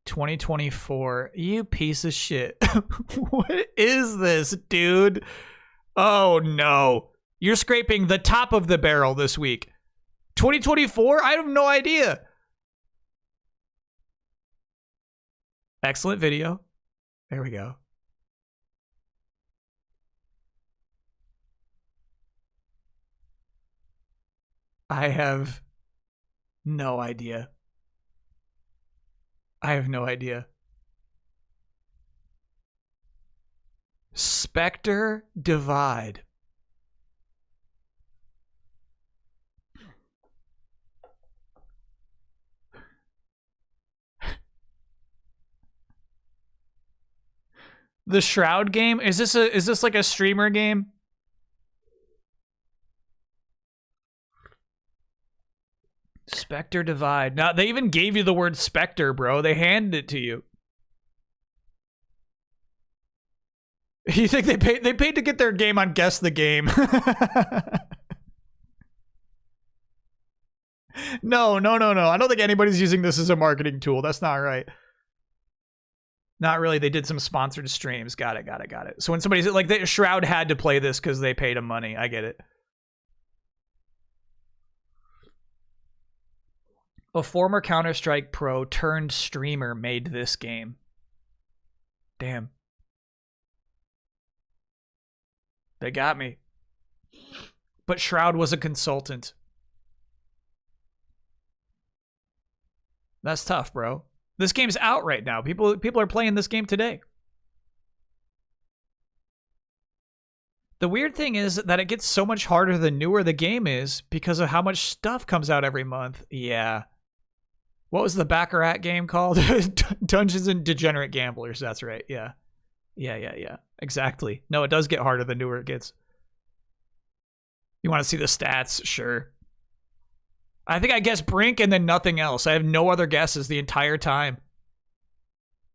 2024. You piece of shit. What is this, dude? Oh no. You're scraping the top of the barrel this week. 2024? I have no idea. Excellent video. There we go. I have no idea. I have no idea. Spectre Divide. The Shroud game? Is this like a streamer game? Spectre Divide. Now they even gave you the word Spectre, bro. They handed it to you. You think they paid to get their game on Guess the Game? No. I don't think anybody's using this as a marketing tool. That's not right. Not really. They did some sponsored streams. Got it. So when somebody's like, Shroud had to play this because they paid him money. I get it. A former Counter-Strike pro turned streamer made this game. Damn. They got me. But Shroud was a consultant. That's tough, bro. This game's out right now. People are playing this game today. The weird thing is that it gets so much harder the newer the game is because of how much stuff comes out every month. Yeah. What was the Baccarat game called? Dungeons and Degenerate Gamblers. That's right. Yeah. Yeah. Exactly. No, it does get harder the newer it gets. You want to see the stats? Sure. I think I guessed Brink and then nothing else. I have no other guesses the entire time.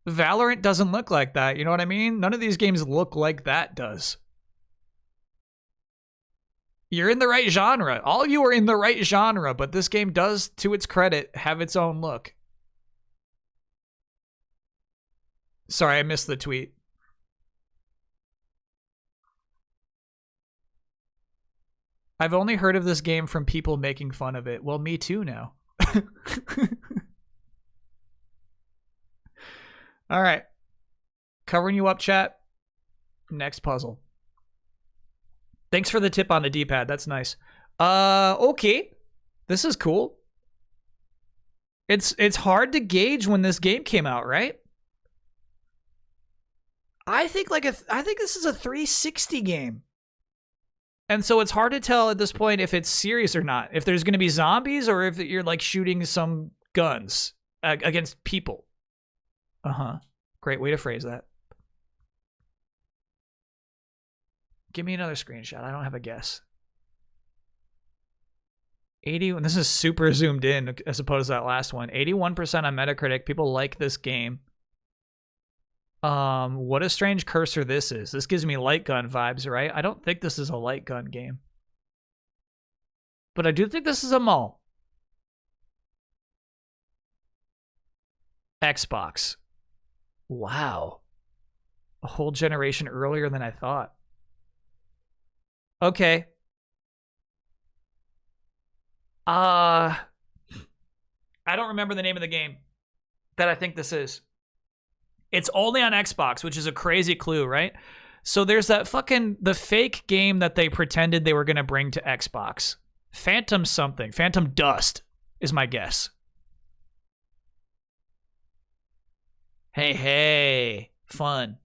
Valorant doesn't look like that. You know what I mean? None of these games look like that does. You're in the right genre. All you are in the right genre, but this game does, to its credit, have its own look. Sorry, I missed the tweet. I've only heard of this game from people making fun of it. Well, me too now. All right. Covering you up, chat. Next puzzle. Thanks for the tip on the D-pad. That's nice. Okay. This is cool. It's hard to gauge when this game came out, right? I think this is a 360 game. And so it's hard to tell at this point if it's serious or not. If there's going to be zombies or if you're like shooting some guns against people. Uh-huh. Great way to phrase that. Give me another screenshot. I don't have a guess. 80, and this is super zoomed in as opposed to that last one. 81% on Metacritic. People like this game. What a strange cursor this is. This gives me light gun vibes, right? I don't think this is a light gun game. But I do think this is a mall. Xbox. Wow. A whole generation earlier than I thought. Okay. I don't remember the name of the game that I think this is. It's only on Xbox, which is a crazy clue, right? So there's that the fake game that they pretended they were going to bring to Xbox. Phantom something. Phantom Dust is my guess. Hey. Fun.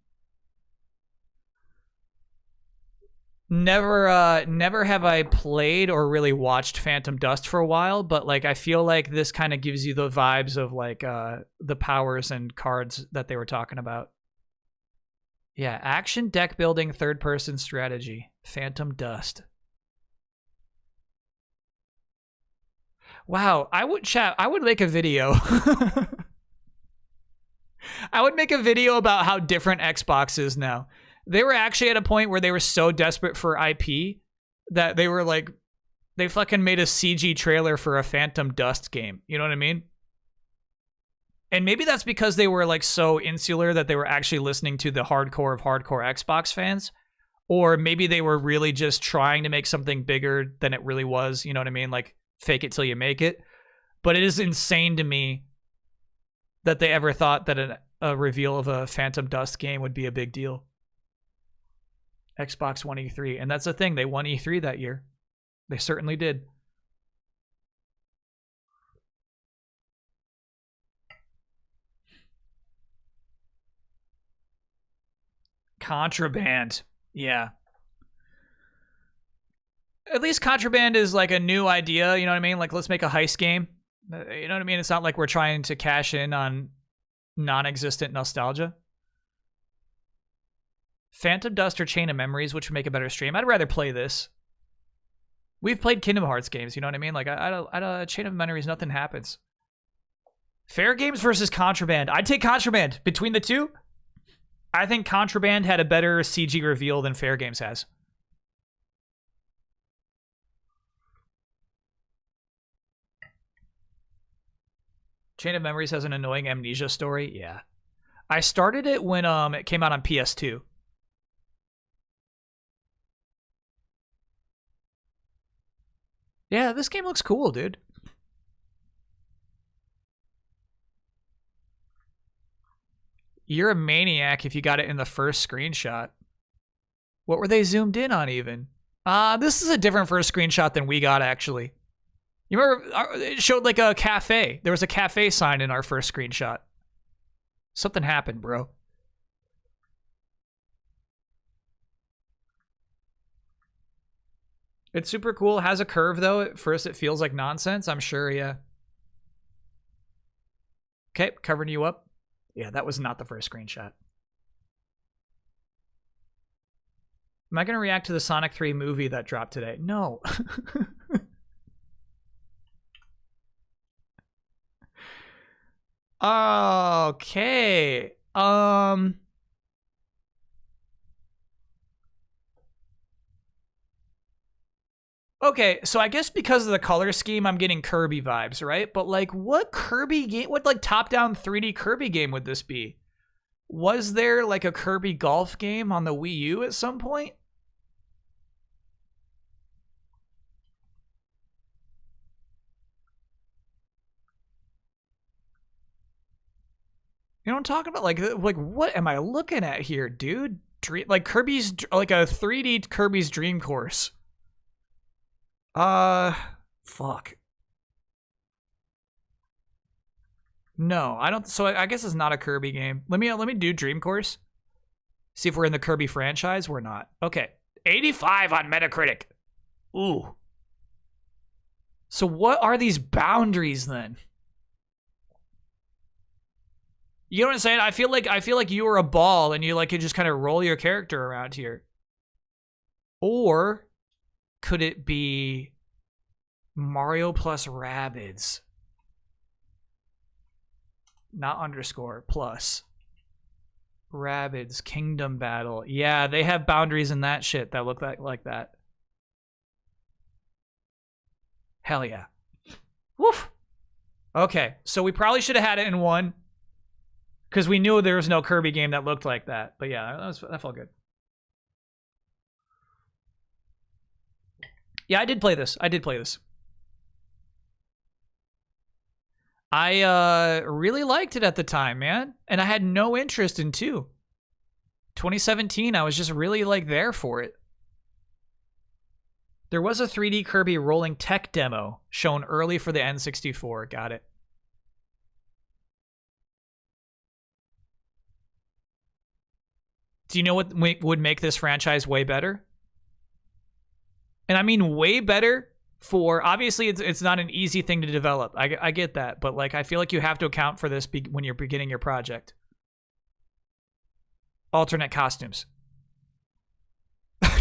Never have I played or really watched Phantom Dust for a while, but like I feel like this kind of gives you the vibes of like the powers and cards that they were talking about. Yeah, action deck building third person strategy. Phantom Dust. Wow, I would make a video. I would make a video about how different Xbox is now. They were actually at a point where they were so desperate for IP that they were like, they fucking made a CG trailer for a Phantom Dust game. You know what I mean? And maybe that's because they were like so insular that they were actually listening to the hardcore of hardcore Xbox fans. Or maybe they were really just trying to make something bigger than it really was. You know what I mean? Like fake it till you make it. But it is insane to me that they ever thought that a reveal of a Phantom Dust game would be a big deal. Xbox won E3, and that's the thing. They won E3 that year. They certainly did. Contraband. Yeah. At least Contraband is like a new idea, you know what I mean? Like, let's make a heist game. You know what I mean? It's not like we're trying to cash in on non-existent nostalgia. Phantom Dust or Chain of Memories, which would make a better stream. I'd rather play this. We've played Kingdom Hearts games, you know what I mean? Like, I Chain of Memories, nothing happens. Fair Games versus Contraband. I'd take Contraband. Between the two, I think Contraband had a better CG reveal than Fair Games has. Chain of Memories has an annoying amnesia story. Yeah. I started it when it came out on PS2. Yeah, this game looks cool, dude. You're a maniac if you got it in the first screenshot. What were they zoomed in on even? This is a different first screenshot than we got, actually. You remember, it showed like a cafe. There was a cafe sign in our first screenshot. Something happened, bro. It's super cool. It has a curve, though. At first, it feels like nonsense. I'm sure, yeah. Okay, covering you up. Yeah, that was not the first screenshot. Am I going to react to the Sonic 3 movie that dropped today? No. Okay. Okay, so I guess because of the color scheme, I'm getting Kirby vibes, right? But like, what Kirby game, what like top-down 3D Kirby game would this be? Was there like a Kirby golf game on the Wii U at some point? You know what I'm talking about? Like what am I looking at here, dude? Like Kirby's, like a 3D Kirby's Dream Course. Fuck. No, I don't. So I guess it's not a Kirby game. Let me do Dream Course. See if we're in the Kirby franchise. We're not. Okay, 85 on Metacritic. Ooh. So what are these boundaries then? You know what I'm saying? I feel like you were a ball and you like could just kind of roll your character around here. Or could it be Mario plus Rabbids? Not underscore, plus. Rabbids Kingdom Battle. Yeah, they have boundaries in that shit that look like that. Hell yeah. Woof. Okay, so we probably should have had it in one. Because we knew there was no Kirby game that looked like that. But yeah, that felt good. Yeah, I did play this. I really liked it at the time, man. And I had no interest in 2. 2017, I was just really like there for it. There was a 3D Kirby rolling tech demo shown early for the N64. Got it. Do you know what would make this franchise way better? And I mean way better for, obviously it's not an easy thing to develop. I get that, but like I feel like you have to account for this when you're beginning your project. Alternate costumes.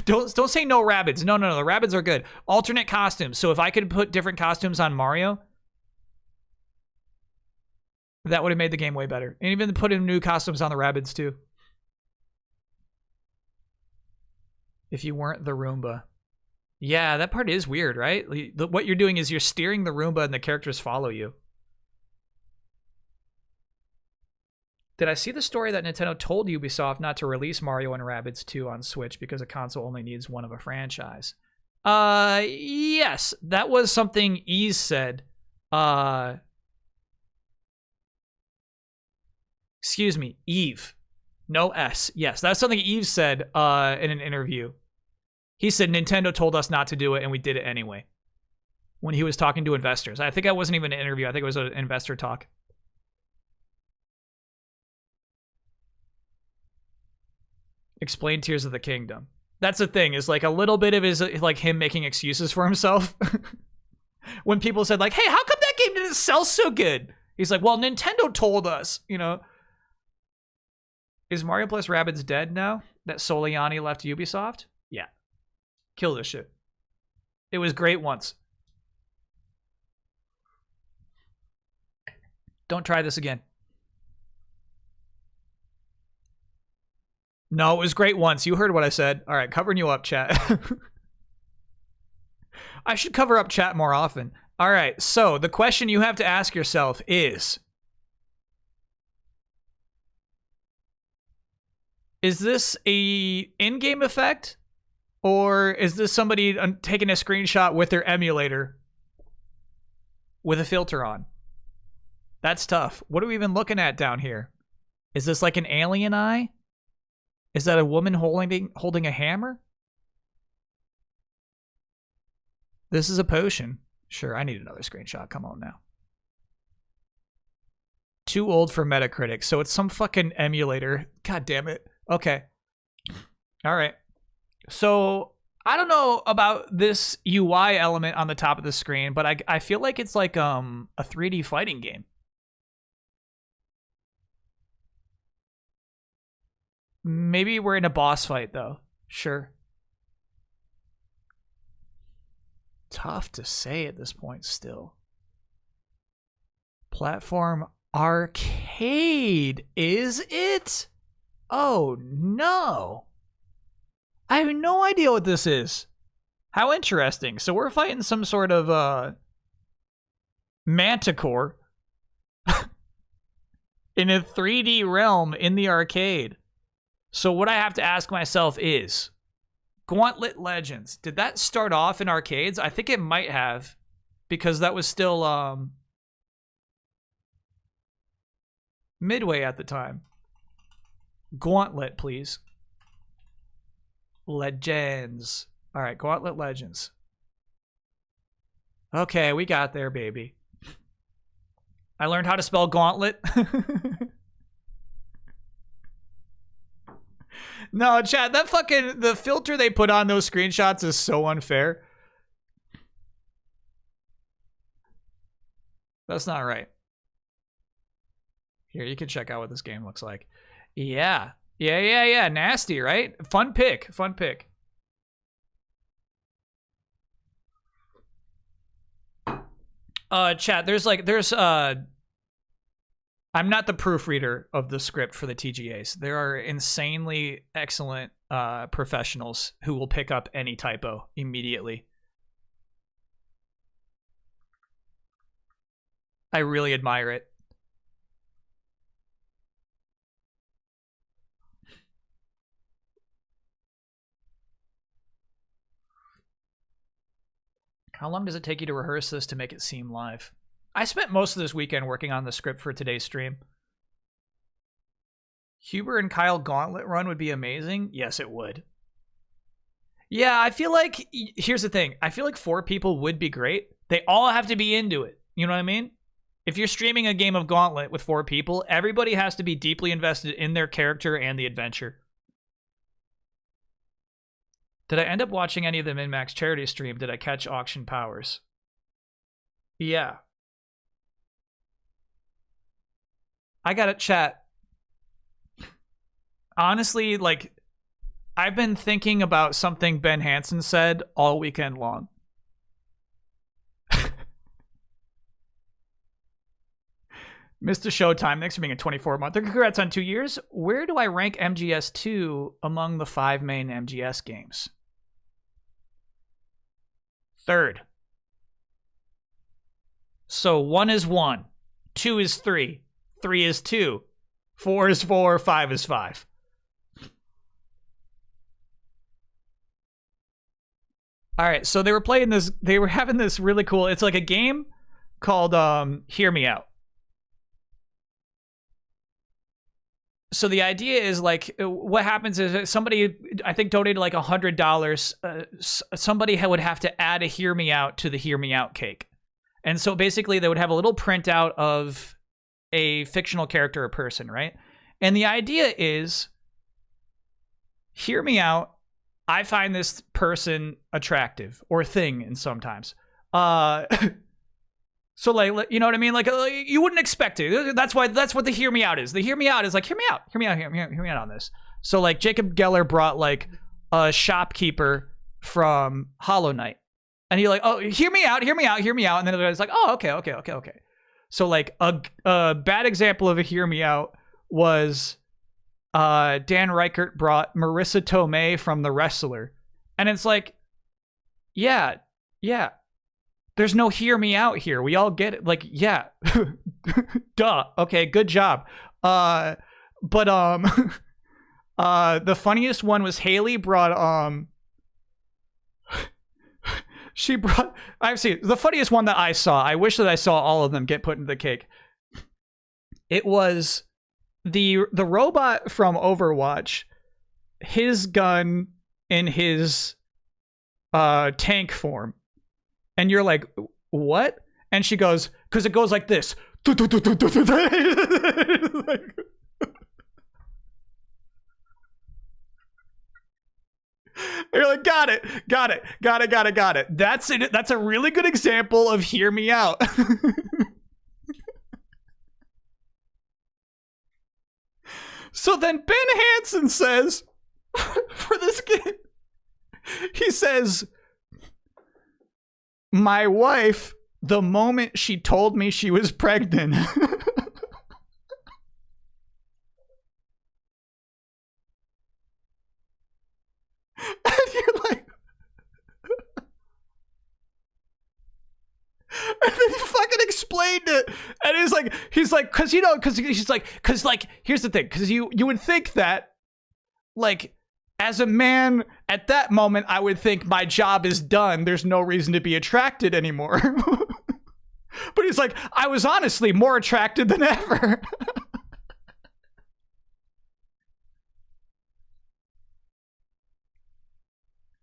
don't say no Rabbids. No, the Rabbids are good. Alternate costumes. So if I could put different costumes on Mario, that would have made the game way better. And even put in new costumes on the Rabbids too. If you weren't the Roomba. Yeah, that part is weird, right? What you're doing is you're steering the Roomba and the characters follow you. Did I see the story that Nintendo told Ubisoft not to release Mario and Rabbids 2 on Switch because a console only needs one of a franchise? Yes, that was something Ease said. Excuse me, Eve. No S. Yes, that's something Eve said in an interview. He said Nintendo told us not to do it and we did it anyway. When he was talking to investors. I think that wasn't even an interview. I think it was an investor talk. Explain Tears of the Kingdom. That's the thing, is like a little bit of his like him making excuses for himself. When people said like, hey, how come that game didn't sell so good? He's like, well, Nintendo told us, you know. Is Mario plus Rabbids dead now that Soliani left Ubisoft? Yeah. Kill this shit. It was great once. Don't try this again. No, it was great once. You heard what I said. All right, covering you up, chat. I should cover up chat more often. All right, so the question you have to ask yourself is this a in-game effect? Or is this somebody taking a screenshot with their emulator with a filter on? That's tough. What are we even looking at down here? Is this like an alien eye? Is that a woman holding a hammer? This is a potion. Sure, I need another screenshot. Come on now. Too old for Metacritic, so it's some fucking emulator. God damn it. Okay. All right. So I don't know about this UI element on the top of the screen, but I feel like it's like a 3D fighting game. Maybe we're in a boss fight though. Sure. Tough to say at this point still. Platform arcade, is it? Oh no. I have no idea what this is. How interesting. So we're fighting some sort of manticore in a 3D realm in the arcade. So what I have to ask myself is, Gauntlet Legends, did that start off in arcades? I think it might have, because that was still Midway at the time. Gauntlet, please. Legends. All right, Gauntlet Legends. Okay, we got there, baby. I learned how to spell gauntlet. No, chat, that fucking, the filter they put on those screenshots is so unfair. That's not right. Here, you can check out what this game looks like. Yeah. Yeah. Nasty, right? Fun pick. Chat, there's I'm not the proofreader of the script for the TGAs. There are insanely excellent professionals who will pick up any typo immediately. I really admire it. How long does it take you to rehearse this to make it seem live? I spent most of this weekend working on the script for today's stream. Huber and Kyle Gauntlet run would be amazing. Yes, it would. Yeah, I feel like, here's the thing. I feel like 4 people would be great. They all have to be into it. You know what I mean? If you're streaming a game of Gauntlet with 4 people, everybody has to be deeply invested in their character and the adventure. Did I end up watching any of the MinMax charity stream? Did I catch Auction Powers? Yeah. I got it, chat. Honestly, like, I've been thinking about something Ben Hansen said all weekend long. Mr. Showtime, thanks for being a 24-month. Congrats on 2 years. Where do I rank MGS2 among the 5 main MGS games? 3rd. So 1 is 1, 2 is 3, 3 is 2, 4 is 4, 5 is 5. All right, so they were playing this, they were having this really cool, it's like a game called Hear Me Out. So the idea is like, what happens is somebody, I think, donated like $100. Somebody would have to add a Hear Me Out to the Hear Me Out cake. And so basically they would have a little printout of a fictional character or person, right? And the idea is, hear me out. I find this person attractive, or thing, and sometimes. So like, you know what I mean? Like, you wouldn't expect it. That's what the hear me out is. The hear me out is like, hear me out on this. So like, Jacob Geller brought like a shopkeeper from Hollow Knight, and he like, oh, hear me out, and then the guy's like, oh, okay. So like a bad example of a hear me out was Dan Reichert brought Marissa Tomei from The Wrestler. And it's like, yeah. There's no hear me out here. We all get it. Like, yeah. Duh. Okay, good job. The funniest one was Haley brought, she brought, I've seen, the funniest one that I saw, I wish that I saw all of them get put into the cake. It was the robot from Overwatch, his gun in his tank form. And you're like, what? And she goes, because it goes like this. You're like, got it. That's it. That's a really good example of hear me out. So then Ben Hansen says, for this game, he says, my wife, the moment she told me she was pregnant. And you're like, and then he fucking explained it. And he's like, here's the thing, because you would think that, like, as a man, at that moment, I would think my job is done. There's no reason to be attracted anymore. But he's like, I was honestly more attracted than ever.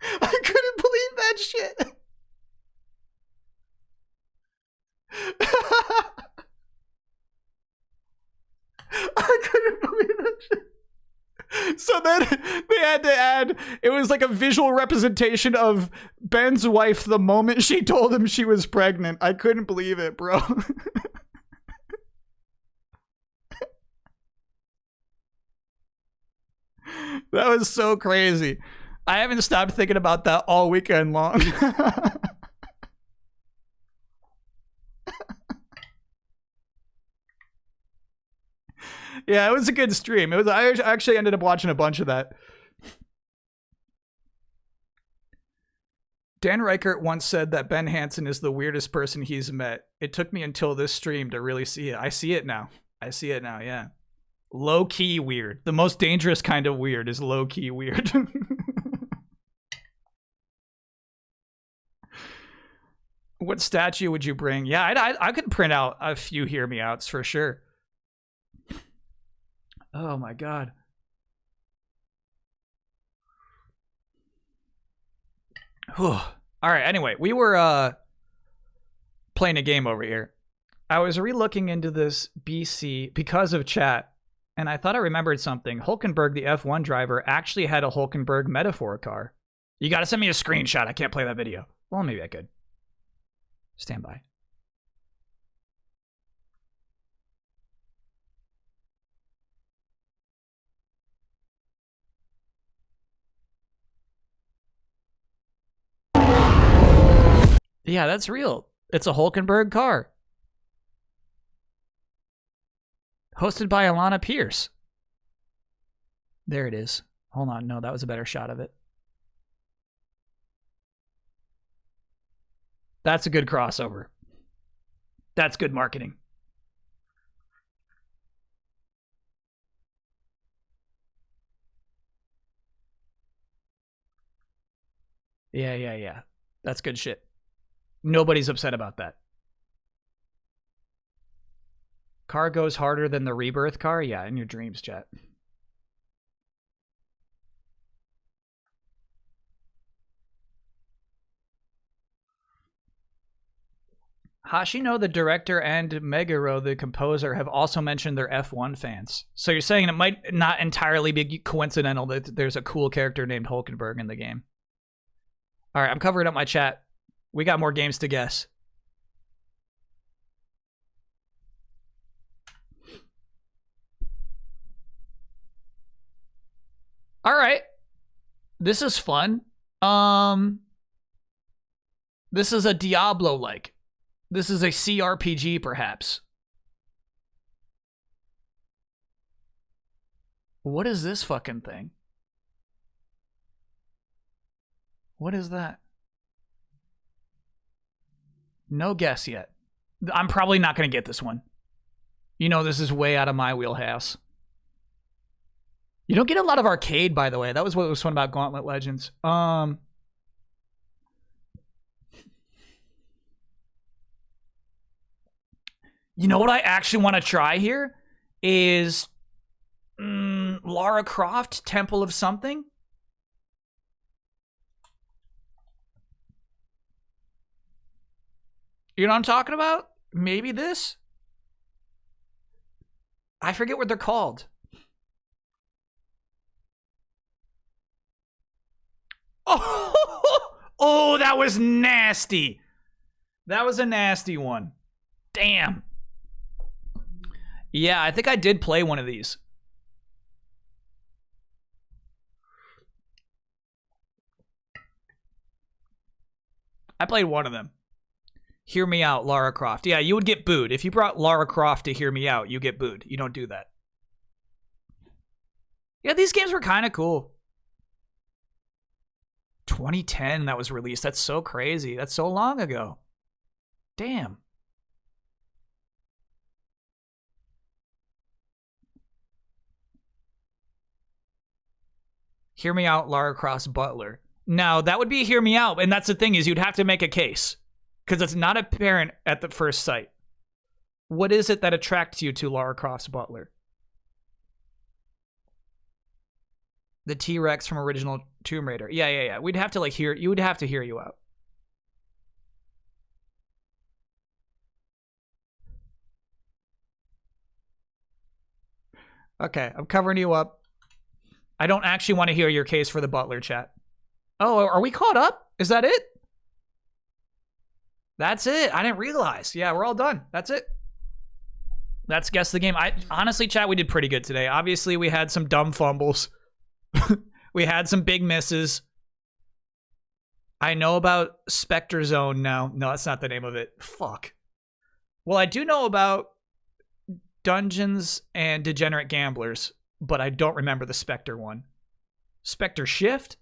I couldn't believe that shit. I couldn't believe that shit. So then they had to add, it was like a visual representation of Ben's wife the moment she told him she was pregnant. I couldn't believe it, bro. That was so crazy. I haven't stopped thinking about that all weekend long. Yeah, it was a good stream. I actually ended up watching a bunch of that. Dan Reichert once said that Ben Hansen is the weirdest person he's met. It took me until this stream to really see it. I see it now, yeah. Low-key weird. The most dangerous kind of weird is low-key weird. What statue would you bring? Yeah, I could print out a few hear me outs for sure. Oh my god. Whew. All right, anyway, we were playing a game over here. I was re-looking into this BC because of chat, and I thought I remembered something. Hulkenberg, the F1 driver, actually had a Hulkenberg metaphor car. You gotta send me a screenshot. I can't play that video. Well, maybe I could. Stand by. Yeah, that's real. It's a Hulkenberg car. Hosted by Alana Pierce. There it is. Hold on. No, that was a better shot of it. That's a good crossover. That's good marketing. Yeah. That's good shit. Nobody's upset about that. Car goes harder than the Rebirth car? Yeah, in your dreams, chat. Hashino, the director, and Meguro, the composer, have also mentioned they're F1 fans. So you're saying it might not entirely be coincidental that there's a cool character named Hulkenberg in the game. All right, I'm covering up my chat. We got more games to guess. All right. This is fun. This is a Diablo-like. This is a CRPG, perhaps. What is this fucking thing? What is that? No guess yet. I'm probably not going to get this one. You know, this is way out of my wheelhouse. You don't get a lot of arcade, by the way. That was what was fun about Gauntlet Legends. You know what I actually want to try here is Lara Croft, Temple of Something. You know what I'm talking about? Maybe this? I forget what they're called. Oh, that was nasty. That was a nasty one. Damn. Yeah, I think I did play one of these. I played one of them. Hear Me Out, Lara Croft. Yeah, you would get booed. If you brought Lara Croft to Hear Me Out, you get booed. You don't do that. Yeah, these games were kind of cool. 2010 that was released. That's so crazy. That's so long ago. Damn. Hear Me Out, Lara Croft's Butler. Now, that would be Hear Me Out, and that's the thing is you'd have to make a case because it's not apparent at the first sight. What is it that attracts you to Lara Croft's Butler? The T-Rex from original Tomb Raider. Yeah. We'd have to like hear. You would have to hear you out. Okay, I'm covering you up. I don't actually want to hear your case for the Butler, chat. Oh, are we caught up? Is that it? That's it. I didn't realize. Yeah, we're all done. That's it. That's Guess the Game. Honestly, chat, we did pretty good today. Obviously, we had some dumb fumbles. We had some big misses. I know about Spectre Zone now. No, that's not the name of it. Fuck. Well, I do know about Dungeons and Degenerate Gamblers, but I don't remember the Spectre one. Spectre Shift?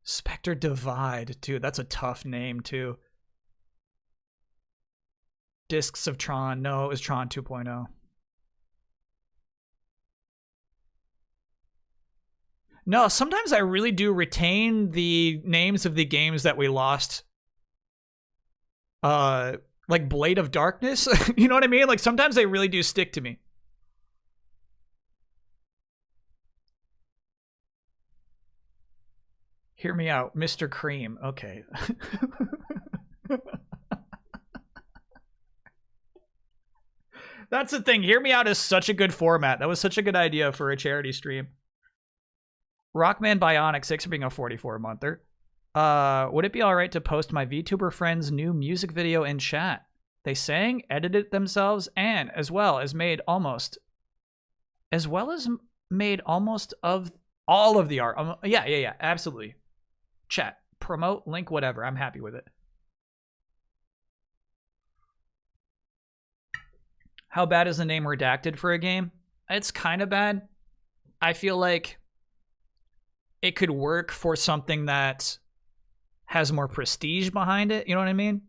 Spectre Divide. Dude, that's a tough name, too. Discs of Tron. No, it was Tron 2.0. No, sometimes I really do retain the names of the games that we lost. Like Blade of Darkness. You know what I mean? Like sometimes they really do stick to me. Hear Me Out, Mr. Cream. Okay. That's the thing. Hear Me Out is such a good format. That was such a good idea for a charity stream. Rockman Bionic 6 for being a 44-monther. Would it be alright to post my VTuber friend's new music video in chat? They sang, edited themselves, and as well as made almost of all of the art. Yeah, absolutely. Chat, promote, link, whatever. I'm happy with it. How bad is the name Redacted for a game? It's kind of bad. I feel like it could work for something that has more prestige behind it. You know what I mean?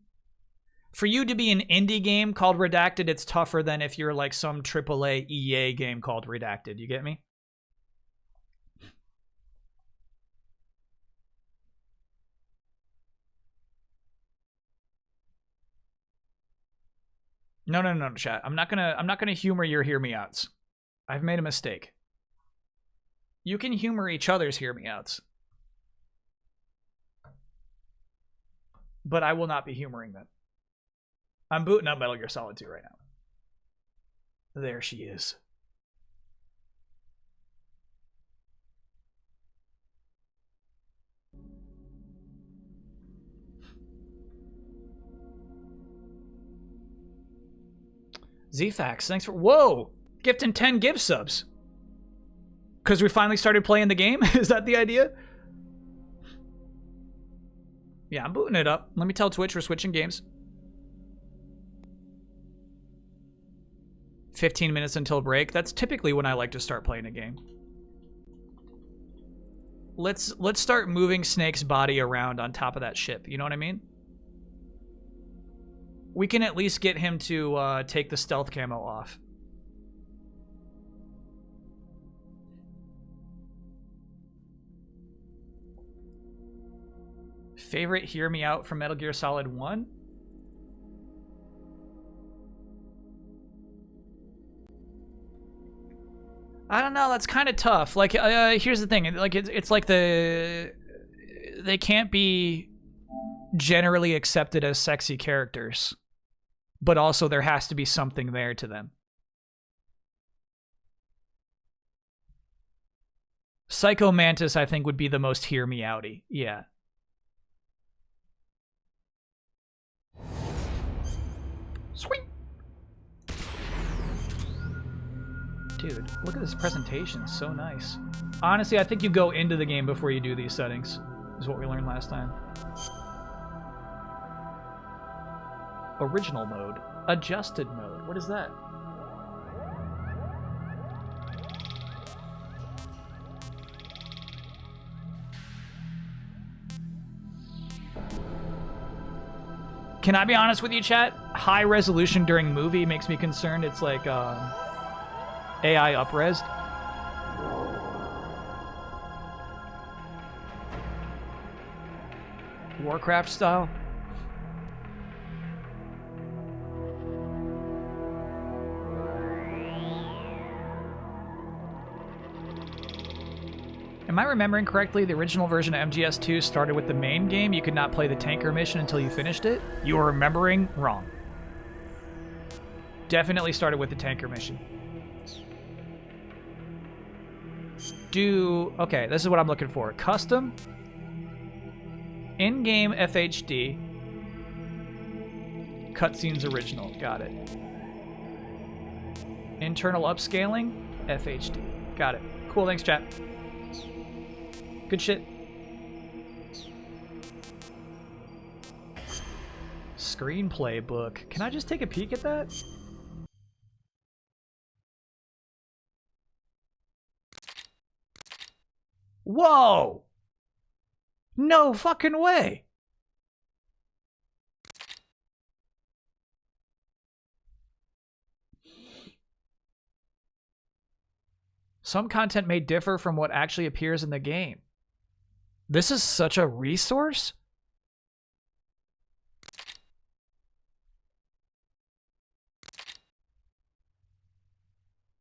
For you to be an indie game called Redacted, it's tougher than if you're like some AAA EA game called Redacted. You get me? No, chat. I'm not gonna humor your hear me outs. I've made a mistake. You can humor each other's hear me outs. But I will not be humoring them. I'm booting up Metal Gear Solid 2 right now. There she is. ZFax, thanks for... Whoa! Gifting 10 gift subs. Because we finally started playing the game? Is that the idea? Yeah, I'm booting it up. Let me tell Twitch we're switching games. 15 minutes until break. That's typically when I like to start playing a game. Let's start moving Snake's body around on top of that ship. You know what I mean? We can at least get him to take the stealth camo off. Favorite Hear Me Out from Metal Gear Solid 1? I don't know. That's kind of tough. Like, here's the thing. Like, it's like they can't be generally accepted as sexy characters, but also there has to be something there to them. Psycho Mantis, I think, would be the most hear me outy. Yeah. Sweet. Dude, look at this presentation. So nice. Honestly, I think you go into the game before you do these settings, is what we learned last time. Original mode. Adjusted mode. What is that? Can I be honest with you, chat? High resolution during movie makes me concerned. It's like AI up-resed. Warcraft style. Am I remembering correctly, the original version of MGS2 started with the main game? You could not play the tanker mission until you finished it? You are remembering wrong. Definitely started with the tanker mission. Okay, this is what I'm looking for. Custom, in-game FHD, cutscenes original. Got it. Internal upscaling, FHD. Got it. Cool, thanks, chat. Good shit. Screenplay book. Can I just take a peek at that? Whoa! No fucking way! Some content may differ from what actually appears in the game. This is such a resource?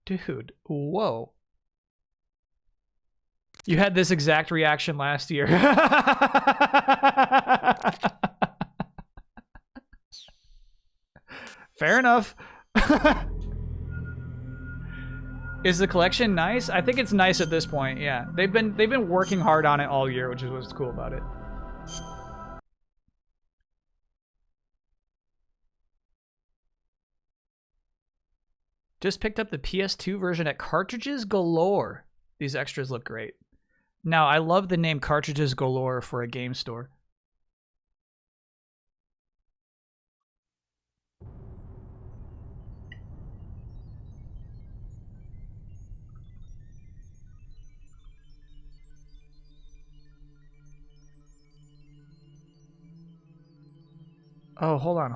Dude, whoa. You had this exact reaction last year. Fair enough. Is the collection nice? I think it's nice at this point, yeah. They've been working hard on it all year, which is what's cool about it. Just picked up the PS2 version at Cartridges Galore. These extras look great. Now, I love the name Cartridges Galore for a game store. Oh, hold on.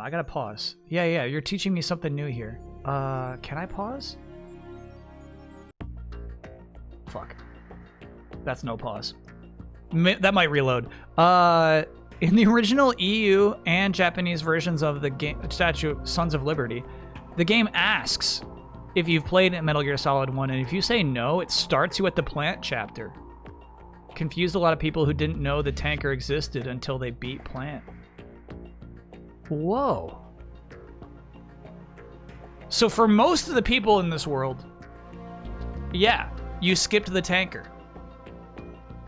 I gotta pause. Yeah, you're teaching me something new here. Can I pause? Fuck. That's no pause. That might reload. In the original EU and Japanese versions of the game, statue Sons of Liberty, the game asks if you've played Metal Gear Solid 1, and if you say no, it starts you at the plant chapter. Confused a lot of people who didn't know the tanker existed until they beat Plant. Whoa. So for most of the people in this world, yeah, you skipped the tanker.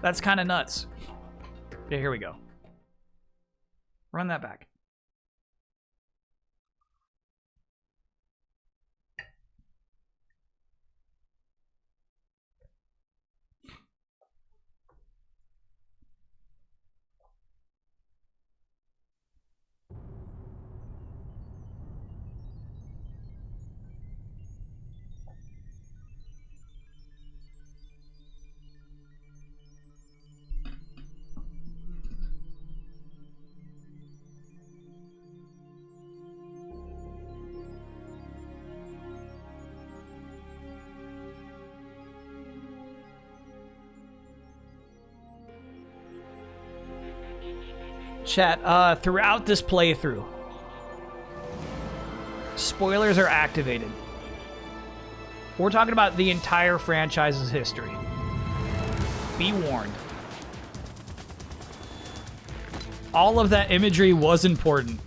That's kind of nuts. Yeah, here we go. Run that back. Chat, throughout this playthrough, spoilers are activated. We're talking about the entire franchise's history. Be warned. All of that imagery was important.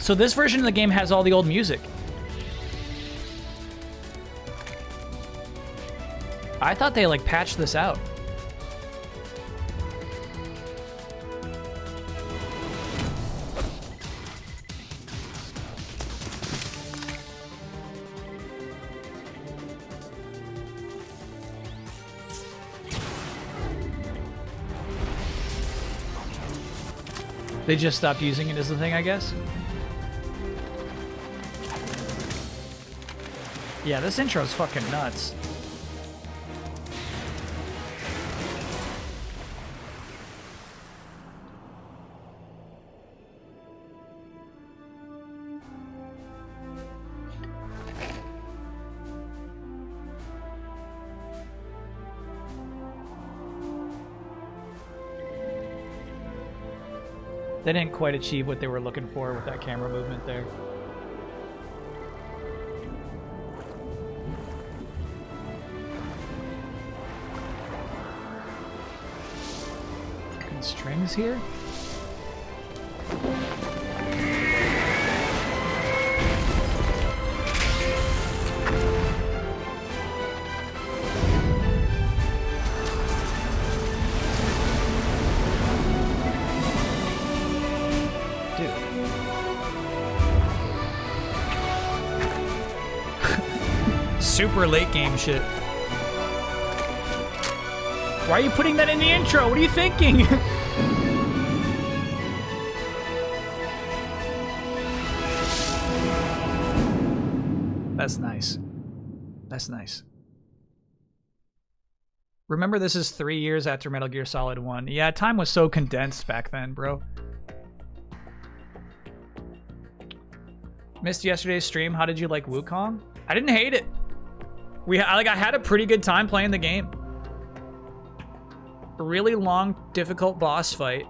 So this version of the game has all the old music. I thought they like patched this out. They just stopped using it as the thing, I guess. Yeah, this intro is fucking nuts. They didn't quite achieve what they were looking for with that camera movement there. Fucking strings here? Super late game shit. Why are you putting that in the intro? What are you thinking? That's nice. That's nice. Remember, this is 3 years after Metal Gear Solid 1. Yeah, time was so condensed back then, bro. Missed yesterday's stream. How did you like Wukong? I didn't hate it. I had a pretty good time playing the game. A really long, difficult boss fight,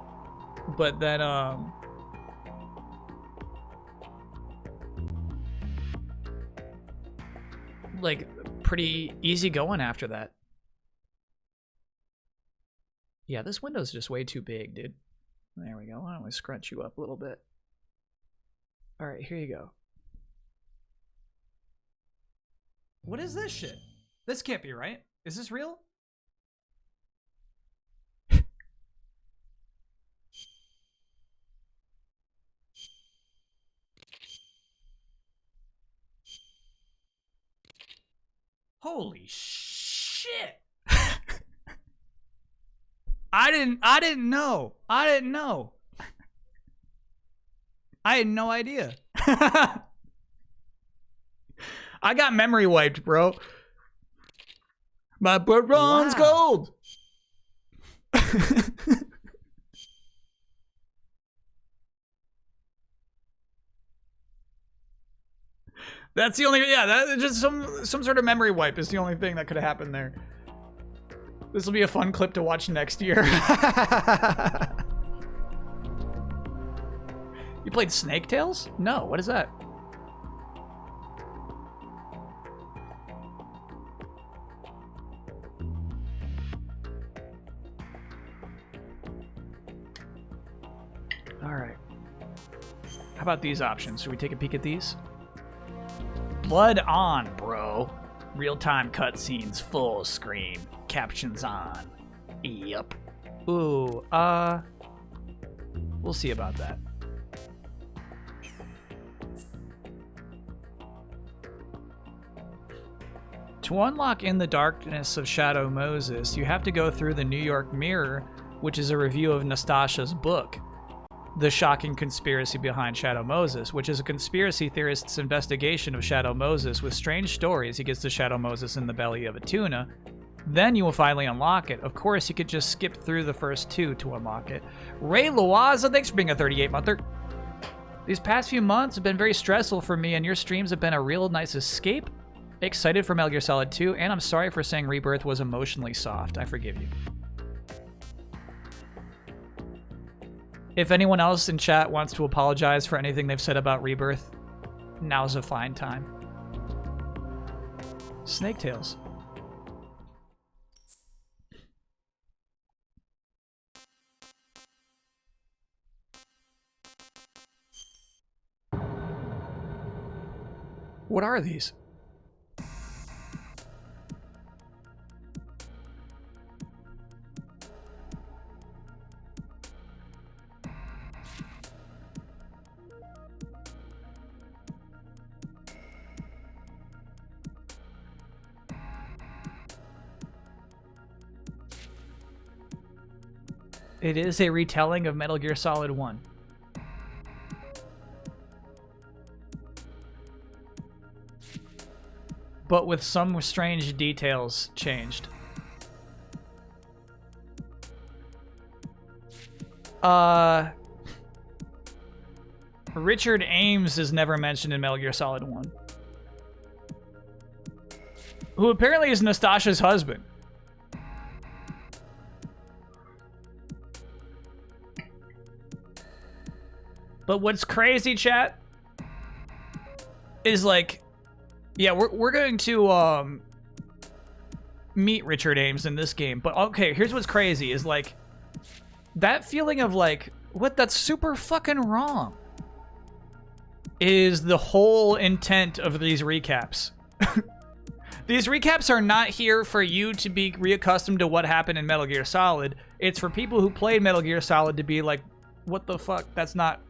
but then like pretty easy going after that. Yeah, this window's just way too big, dude. There we go. Why don't we scrunch you up a little bit? All right, here you go. What is this shit? This can't be right. Is this real? Holy shit. I didn't know. I didn't know. I had no idea. I got memory wiped, bro. My Baron's gold. That's the only, yeah, that just some sort of memory wipe is the only thing that could have happened there. This will be a fun clip to watch next year. You played Snake Tales? No, what is that? All right. How about these options? Should we take a peek at these? Blood on, bro. Real-time cutscenes, full screen, captions on. Yep. Ooh, we'll see about that. To unlock In the Darkness of Shadow Moses, you have to go through the New York Mirror, which is a review of Nastasha's book. the shocking conspiracy behind Shadow Moses, which is a conspiracy theorist's investigation of Shadow Moses with strange stories. He gets to Shadow Moses in the belly of a tuna. Then you will finally unlock it. Of course, you could just skip through the first 2 to unlock it. Ray Loaza, thanks for being a 38-monther. These past few months have been very stressful for me, and your streams have been a real nice escape. Excited for Metal Gear Solid 2, and I'm sorry for saying Rebirth was emotionally soft. I forgive you. If anyone else in chat wants to apologize for anything they've said about Rebirth, now's a fine time. Snake Tales. What are these? It is a retelling of Metal Gear Solid 1. But with some strange details changed. Richard Ames is never mentioned in Metal Gear Solid 1. Who apparently is Nastasha's husband. But what's crazy, chat, is like, yeah, we're going to meet Richard Ames in this game. But okay, here's what's crazy is like that feeling of like, what, that's super fucking wrong, is the whole intent of these recaps. These recaps are not here for you to be reaccustomed to what happened in Metal Gear Solid. It's for people who played Metal Gear Solid to be like, what the fuck? That's not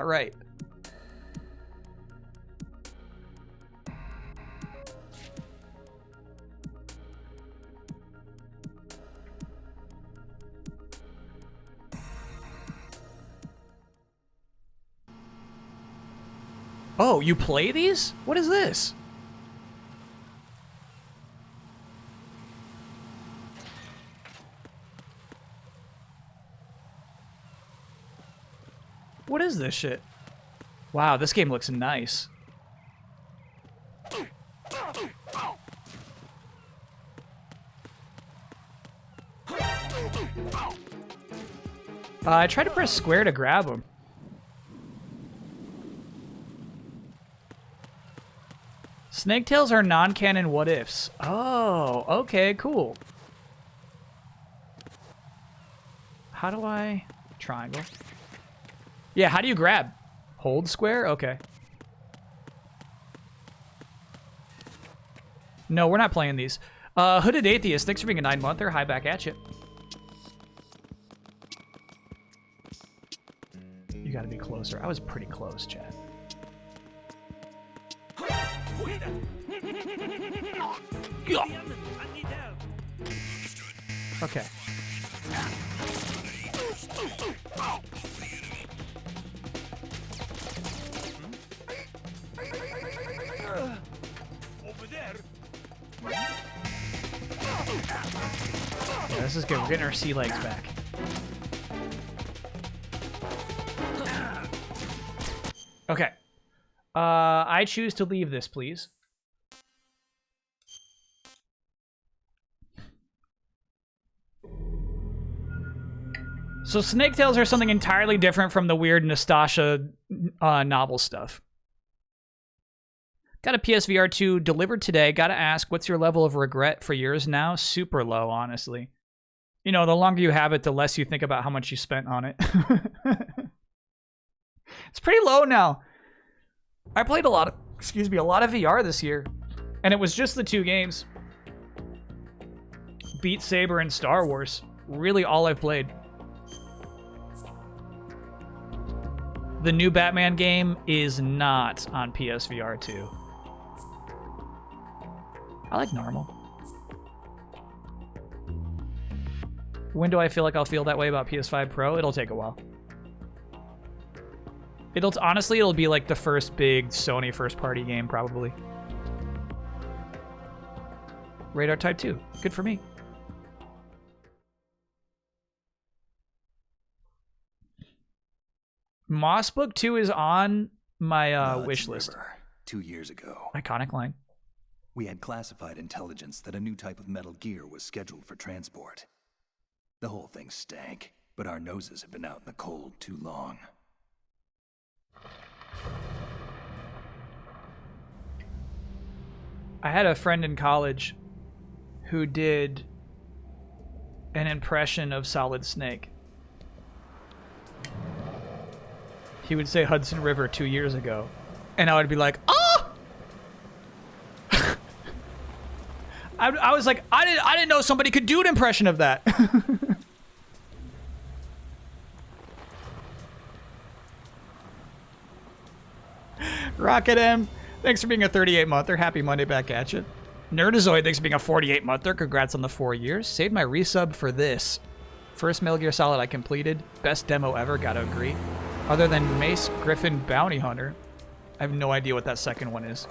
right. Oh, you play these? What is this? What is this shit? Wow, this game looks nice. I tried to press square to grab him. Snake Tails are non-canon what-ifs. Oh, okay, cool. How do I... Triangle. Yeah, how do you grab? Hold square? Okay. No, we're not playing these. Hooded Atheist, thanks for being a 9-monther. Hi, back at you. You gotta be closer. I was pretty close, Chad. Okay. Yeah, this is good. We're getting our sea legs back. Okay. I choose to leave this, please. So Snake Tails are something entirely different from the weird Nastasha novel stuff. Got a PSVR 2 delivered today. Gotta ask, what's your level of regret for yours now? Super low, honestly. You know, the longer you have it, the less you think about how much you spent on it. It's pretty low now. I played a lot of VR this year, and it was just the 2 games. Beat Saber and Star Wars. Really all I've played. The new Batman game is not on PSVR 2. I like normal. When do I feel like I'll feel that way about PS5 Pro? It'll take a while. Honestly, it'll be like the first big Sony first-party game, probably. Radar Type 2. Good for me. Moss Book 2 is on my wish list. River, 2 years ago, Iconic line. we had classified intelligence that a new type of Metal Gear was scheduled for transport. The whole thing stank, but our noses had been out in the cold too long. I had a friend in college who did an impression of Solid Snake. He would say Hudson River 2 years ago, and I would be like, "Oh!" I was like, I didn't know somebody could do an impression of that. Rocket M, thanks for being a 38-monther. Happy Monday back at you. Nerdazoid, thanks for being a 48-monther. Congrats on the 4 years. Saved my resub for this. First Metal Gear Solid I completed. Best demo ever, gotta agree. Other than Mace Griffin Bounty Hunter, I have no idea what that second one is.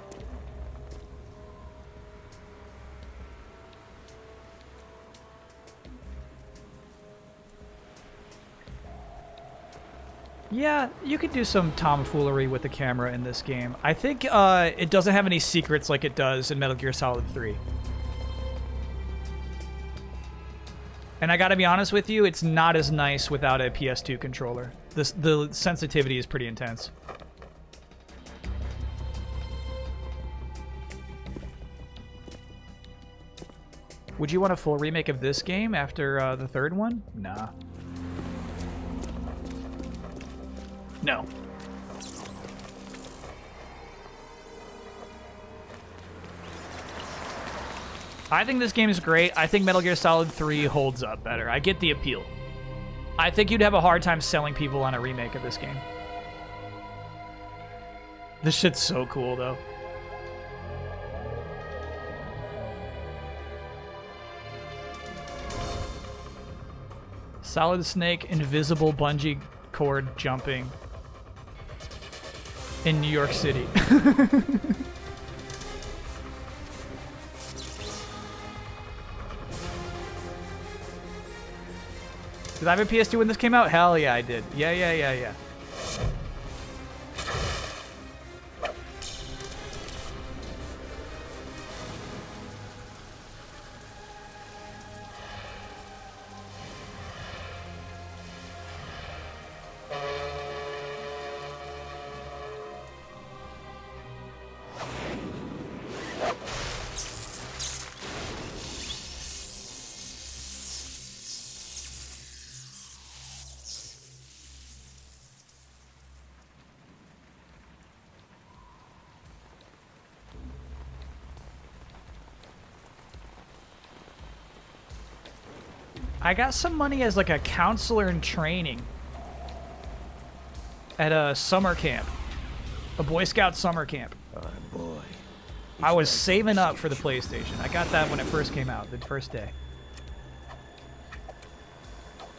Yeah, you could do some tomfoolery with the camera in this game. I think it doesn't have any secrets like it does in Metal Gear Solid 3. And I gotta be honest with you, it's not as nice without a PS2 controller. The sensitivity is pretty intense. Would you want a full remake of this game after the third one? Nah. No. I think this game is great. I think Metal Gear Solid 3 holds up better. I get the appeal. I think you'd have a hard time selling people on a remake of this game. This shit's so cool, though. Solid Snake, invisible bungee cord jumping in New York City. Did I have a PS2 when this came out? Hell yeah, I did. Yeah. I got some money as like a counselor in training at a summer camp, a Boy Scout summer camp. Oh boy. I was saving up for the PlayStation. I got that when it first came out, the first day.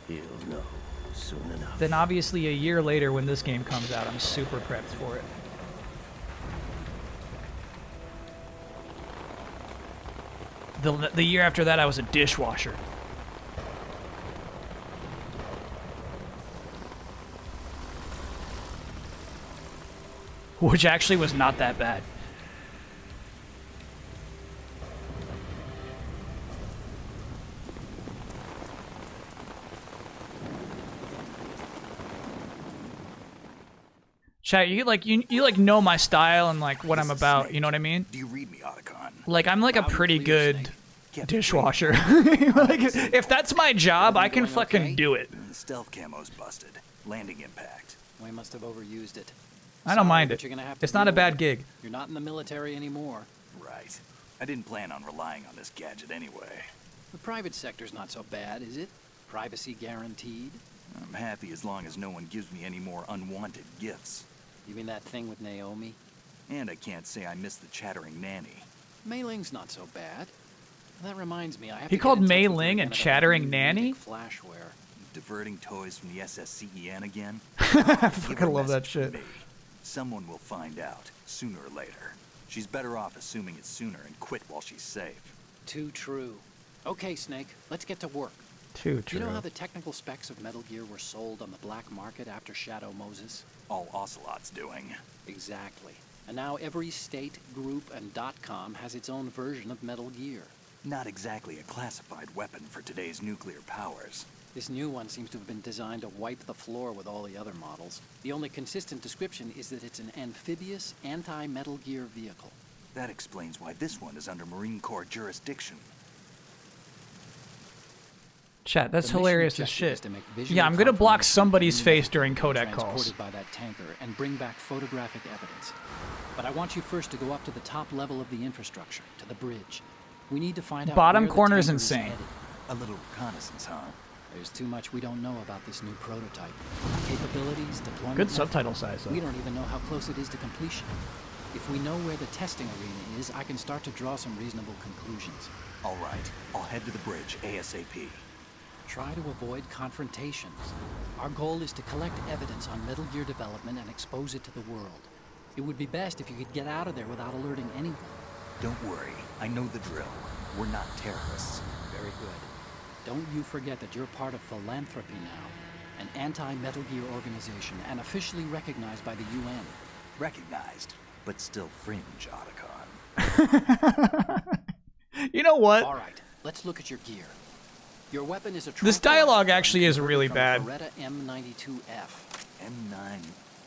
He'll know soon enough. Then obviously a year later when this game comes out, I'm super prepped for it. The year after that, I was a dishwasher. Which actually was not that bad. Chat, you like know my style and like what I'm about, you know what I mean? Do you read me, Otacon? Like I'm like a pretty good dishwasher. Like if that's my job, I can fucking do it. The stealth camo's busted. Landing impact. We must have overused it. I don't mind but it. you're gonna have to It's not a deal bad with gig. it. You're not in the military anymore. Right. I didn't plan on relying on this gadget anyway. The private sector's not so bad, is it? Privacy guaranteed? I'm happy as long as no one gives me any more unwanted gifts. You mean that thing with Naomi? And I can't say I miss the chattering nanny. Mei Ling's not so bad. That reminds me, I have He to called get in touch Mei with her Ling a again about chattering new nanny? music Flashware. diverting toys from the SSCEN again? I Give her fucking a love that message from shit. me. Someone will find out, sooner or later. She's better off assuming it sooner and quit while she's safe. Too true. Okay, Snake, let's get to work. Too true. You know how the technical specs of Metal Gear were sold on the black market after Shadow Moses? All Ocelot's doing. Exactly. And now every state, group, and .com has its own version of Metal Gear. Not exactly a classified weapon for today's nuclear powers. This new one seems to have been designed to wipe the floor with all the other models. The only consistent description is that it's an amphibious, anti-Metal Gear vehicle. That explains why this one is under Marine Corps jurisdiction. Chat, that's The mission hilarious as objective is shit. to make visual Yeah, I'm gonna block confirmation somebody's of the face during codec transported calls. by that tanker and bring back photographic evidence. But I want you first to go up to the top level of the infrastructure, to the bridge. We need to find out Bottom where the corner is tanker insane. headed. A little reconnaissance, huh? There's too much we don't know about this new prototype. Capabilities, deployment. Good method. subtitle size, though. We don't even know how close it is to completion. If we know where the testing arena is, I can start to draw some reasonable conclusions. All right, I'll head to the bridge ASAP. Try to avoid confrontations. Our goal is to collect evidence on Metal Gear development and expose it to the world. It would be best if you could get out of there without alerting anyone. Don't worry, I know the drill. We're not terrorists. Very good. Don't you forget that you're part of Philanthropy now, an anti-Metal Gear organization and officially recognized by the UN. Recognized, but still fringe, Otacon. You know what? All right, let's look at your gear. Your weapon is a This tranquilizer dialogue actually is really from bad. Beretta M92F. M9.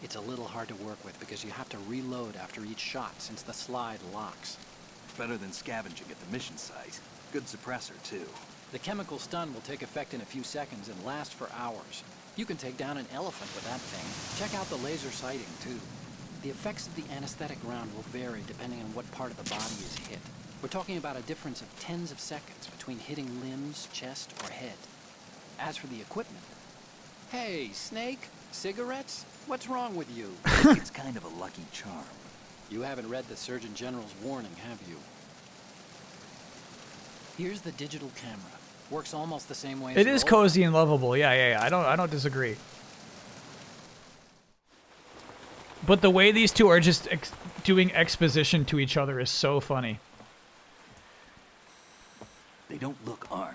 It's a little hard to work with because you have to reload after each shot since the slide locks. Better than scavenging at the mission site. Good suppressor, too. The chemical stun will take effect in a few seconds and last for hours. You can take down an elephant with that thing. Check out the laser sighting, too. The effects of the anesthetic round will vary depending on what part of the body is hit. We're talking about a difference of tens of seconds between hitting limbs, chest, or head. As for the equipment... Hey, Snake? Cigarettes? What's wrong with you? It's kind of a lucky charm. You haven't read the Surgeon General's warning, have you? Here's the digital camera. Works almost the same way as It your is old cozy and lovable. Yeah. I don't disagree. But the way these two are just doing exposition to each other is so funny. They don't look armed.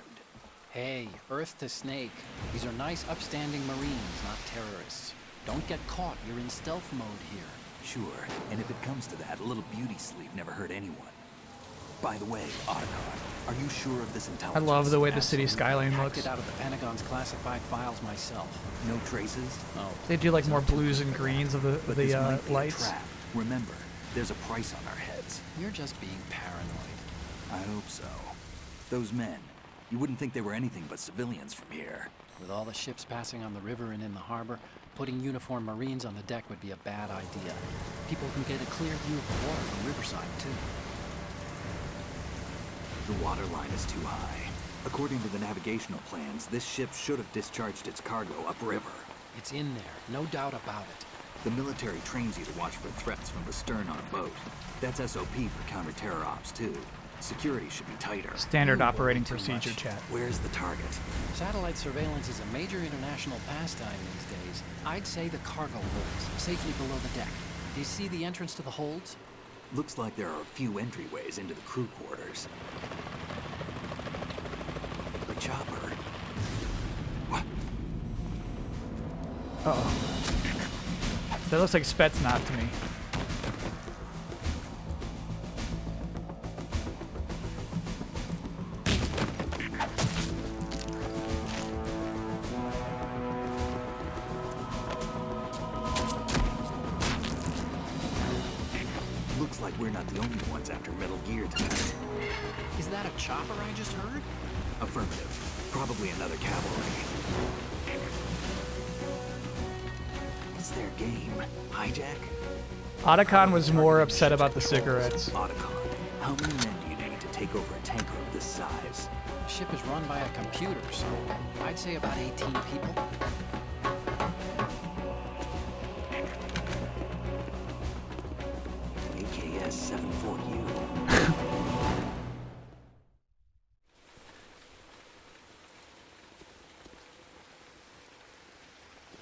Hey, Earth to Snake. These are nice, upstanding Marines, not terrorists. Don't get caught. You're in stealth mode here. Sure, and if it comes to that, a little beauty sleep never hurt anyone. By the way, Otacon, are you sure of this I intelligence? love the way the city Absolutely. skyline Hacked looks. it out of the Pentagon's classified files myself. No traces? Oh, They do like more blues and greens of But this might be a lights. trap. Remember, there's a price on our heads. you're just being paranoid. I hope so. Those men, you wouldn't think they were anything but civilians from here. With all the ships passing on the river and in the harbor, putting uniformed Marines on the deck would be a bad idea. People can get a clear view of the water from Riverside, too. The water line is too high. According to the navigational plans, this ship should have discharged its cargo upriver. It's in there, no doubt about it. The military trains you to watch for threats from the stern on a boat. That's SOP for counter-terror ops, too. Security should be tighter. Standard You operating worry too procedure, much. chat. Where's the target? Satellite surveillance is a major international pastime these days. I'd say the cargo holds, safely below the deck. Do you see the entrance to the holds? Looks like there are a few entryways into the crew quarters. The chopper. What? Uh-oh. That looks like Spetsnaz to me. Looks like we're not the only ones after Metal Gear tonight. Is that a chopper I just heard? Affirmative. Probably another cavalry. What's their game? Hijack? Otacon was more upset about the cigarettes. Otacon, how many men do you need to take over a tanker of this size? The ship is run by a computer, so I'd say about 18 people. AKS 74U.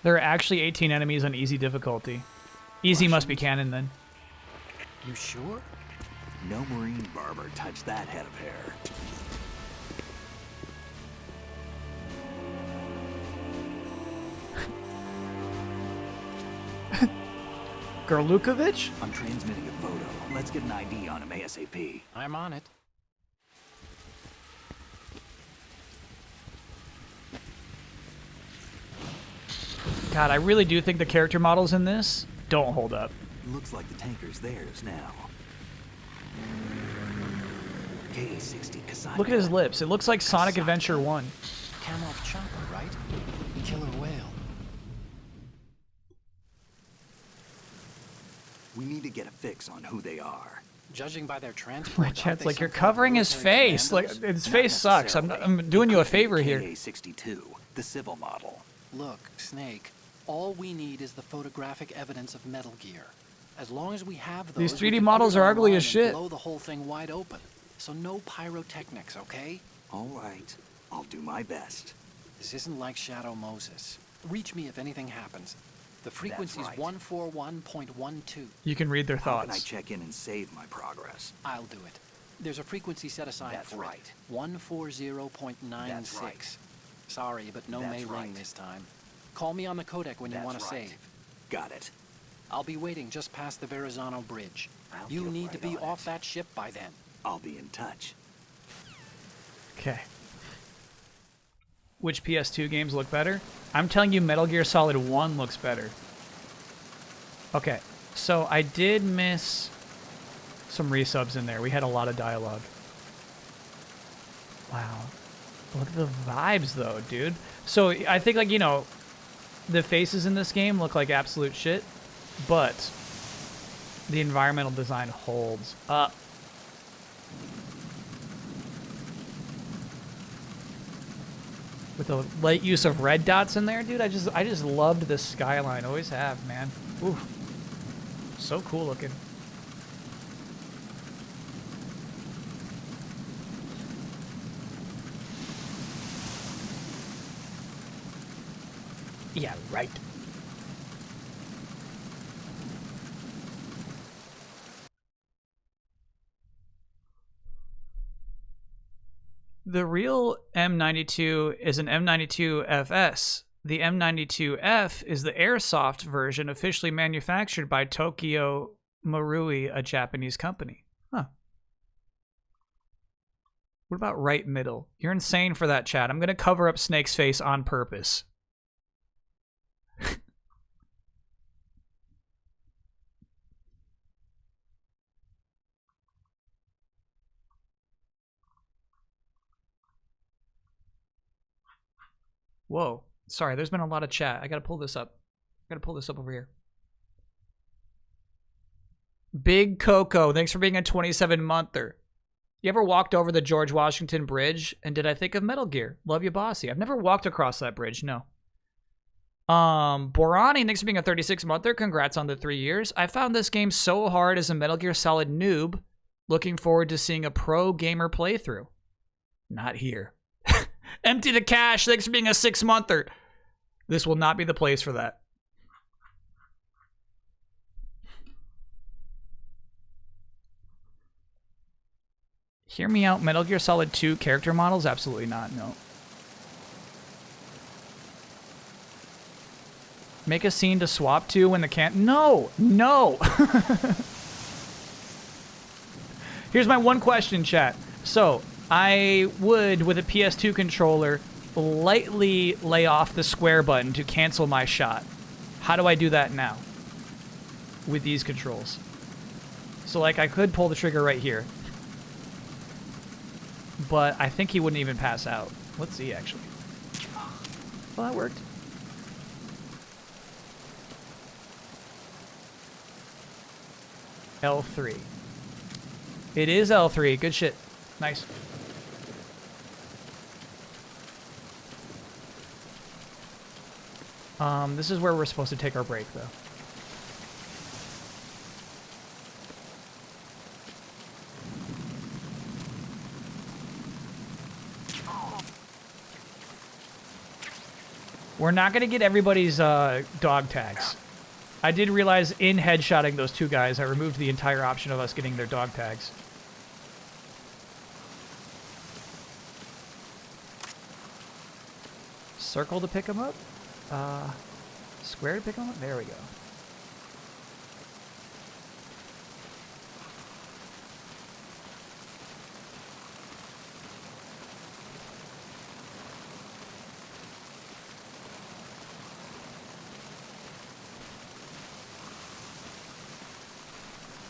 There are actually 18 enemies on easy difficulty. Easy must be canon then. You sure? No marine barber touched that head of hair. Gerlukovich? I'm transmitting a photo. Let's get an ID on him ASAP. I'm on it. God, I really do think the character models in this don't hold up. Looks like the tanker's theirs now. K-60 Kasai. Look at his lips. It looks like Sonic Adventure 1. Kamoff chopper, right? Killer whale. We need to get a fix on who they are. Judging by their transport, My aren't chat's they like, some you're kind of covering his military face. Like, commandos? his Not face sucks. I'm necessarily. doing you a It could be favor here. KA-62, the civil model. Look, Snake, all we need is the photographic evidence of Metal Gear. As long as we have those, These we 3D can models put it are ugly online as and shit. blow the whole thing wide open. So no pyrotechnics, okay? All right, I'll do my best. This isn't like Shadow Moses. Reach me if anything happens. The frequency's right. 141.12. You can read their How can I thoughts. check in and save my progress? I'll do it. There's a frequency set aside That's for right. it. 140.96. That's right. Sorry, but no That's Mei Ling right. this time. Call me on the codec when you That's want to right. save. Got it. I'll be waiting just past the Verrazano Bridge. I'll You get need to right be on off it. that ship by then. I'll be in touch. Okay. Which PS2 games look better? I'm telling you, Metal Gear Solid 1 looks better. Okay, so I did miss some resubs in there. We had a lot of dialogue. Wow. Look at the vibes, though, dude. So I think, like, you know, the faces in this game look like absolute shit, but the environmental design holds up. With the light use of red dots in there, dude, I just loved this skyline. Always have, man. Ooh. So cool looking. Yeah, right. The real M92 is an M92 FS. The M92F is the airsoft version officially manufactured by Tokyo Marui, a Japanese company. Huh. What about right middle? You're insane for that, chat. I'm going to cover up Snake's face on purpose. Whoa. Sorry, there's been a lot of chat. I gotta pull this up. I gotta pull this up over here. Big Coco, thanks for being a 27-monther. You ever walked over the George Washington Bridge? And did I think of Metal Gear? Love you, bossy. I've never walked across that bridge, no. Borani, thanks for being a 36-monther. Congrats on the 3 years. I found this game so hard as a Metal Gear Solid noob. Looking forward to seeing a pro gamer playthrough. Not here. Empty the cache. Thanks for being a 6-monther. This will not be the place for that. Hear me out. Metal Gear Solid 2 character models? Absolutely not. No. Make a scene to swap to when the can. No. No. Here's my one question, chat. So, I would, with a PS2 controller, lightly lay off the square button to cancel my shot. How do I do that now? With these controls. So, like, I could pull the trigger right here. But I think he wouldn't even pass out. Let's see, actually. Well, that worked. L3. It is L3. Good shit. Nice. This is where we're supposed to take our break, though. We're not going to get everybody's dog tags. I did realize in headshotting those two guys, I removed the entire option of us getting their dog tags. Circle to pick them up? Square to pick them up? There we go.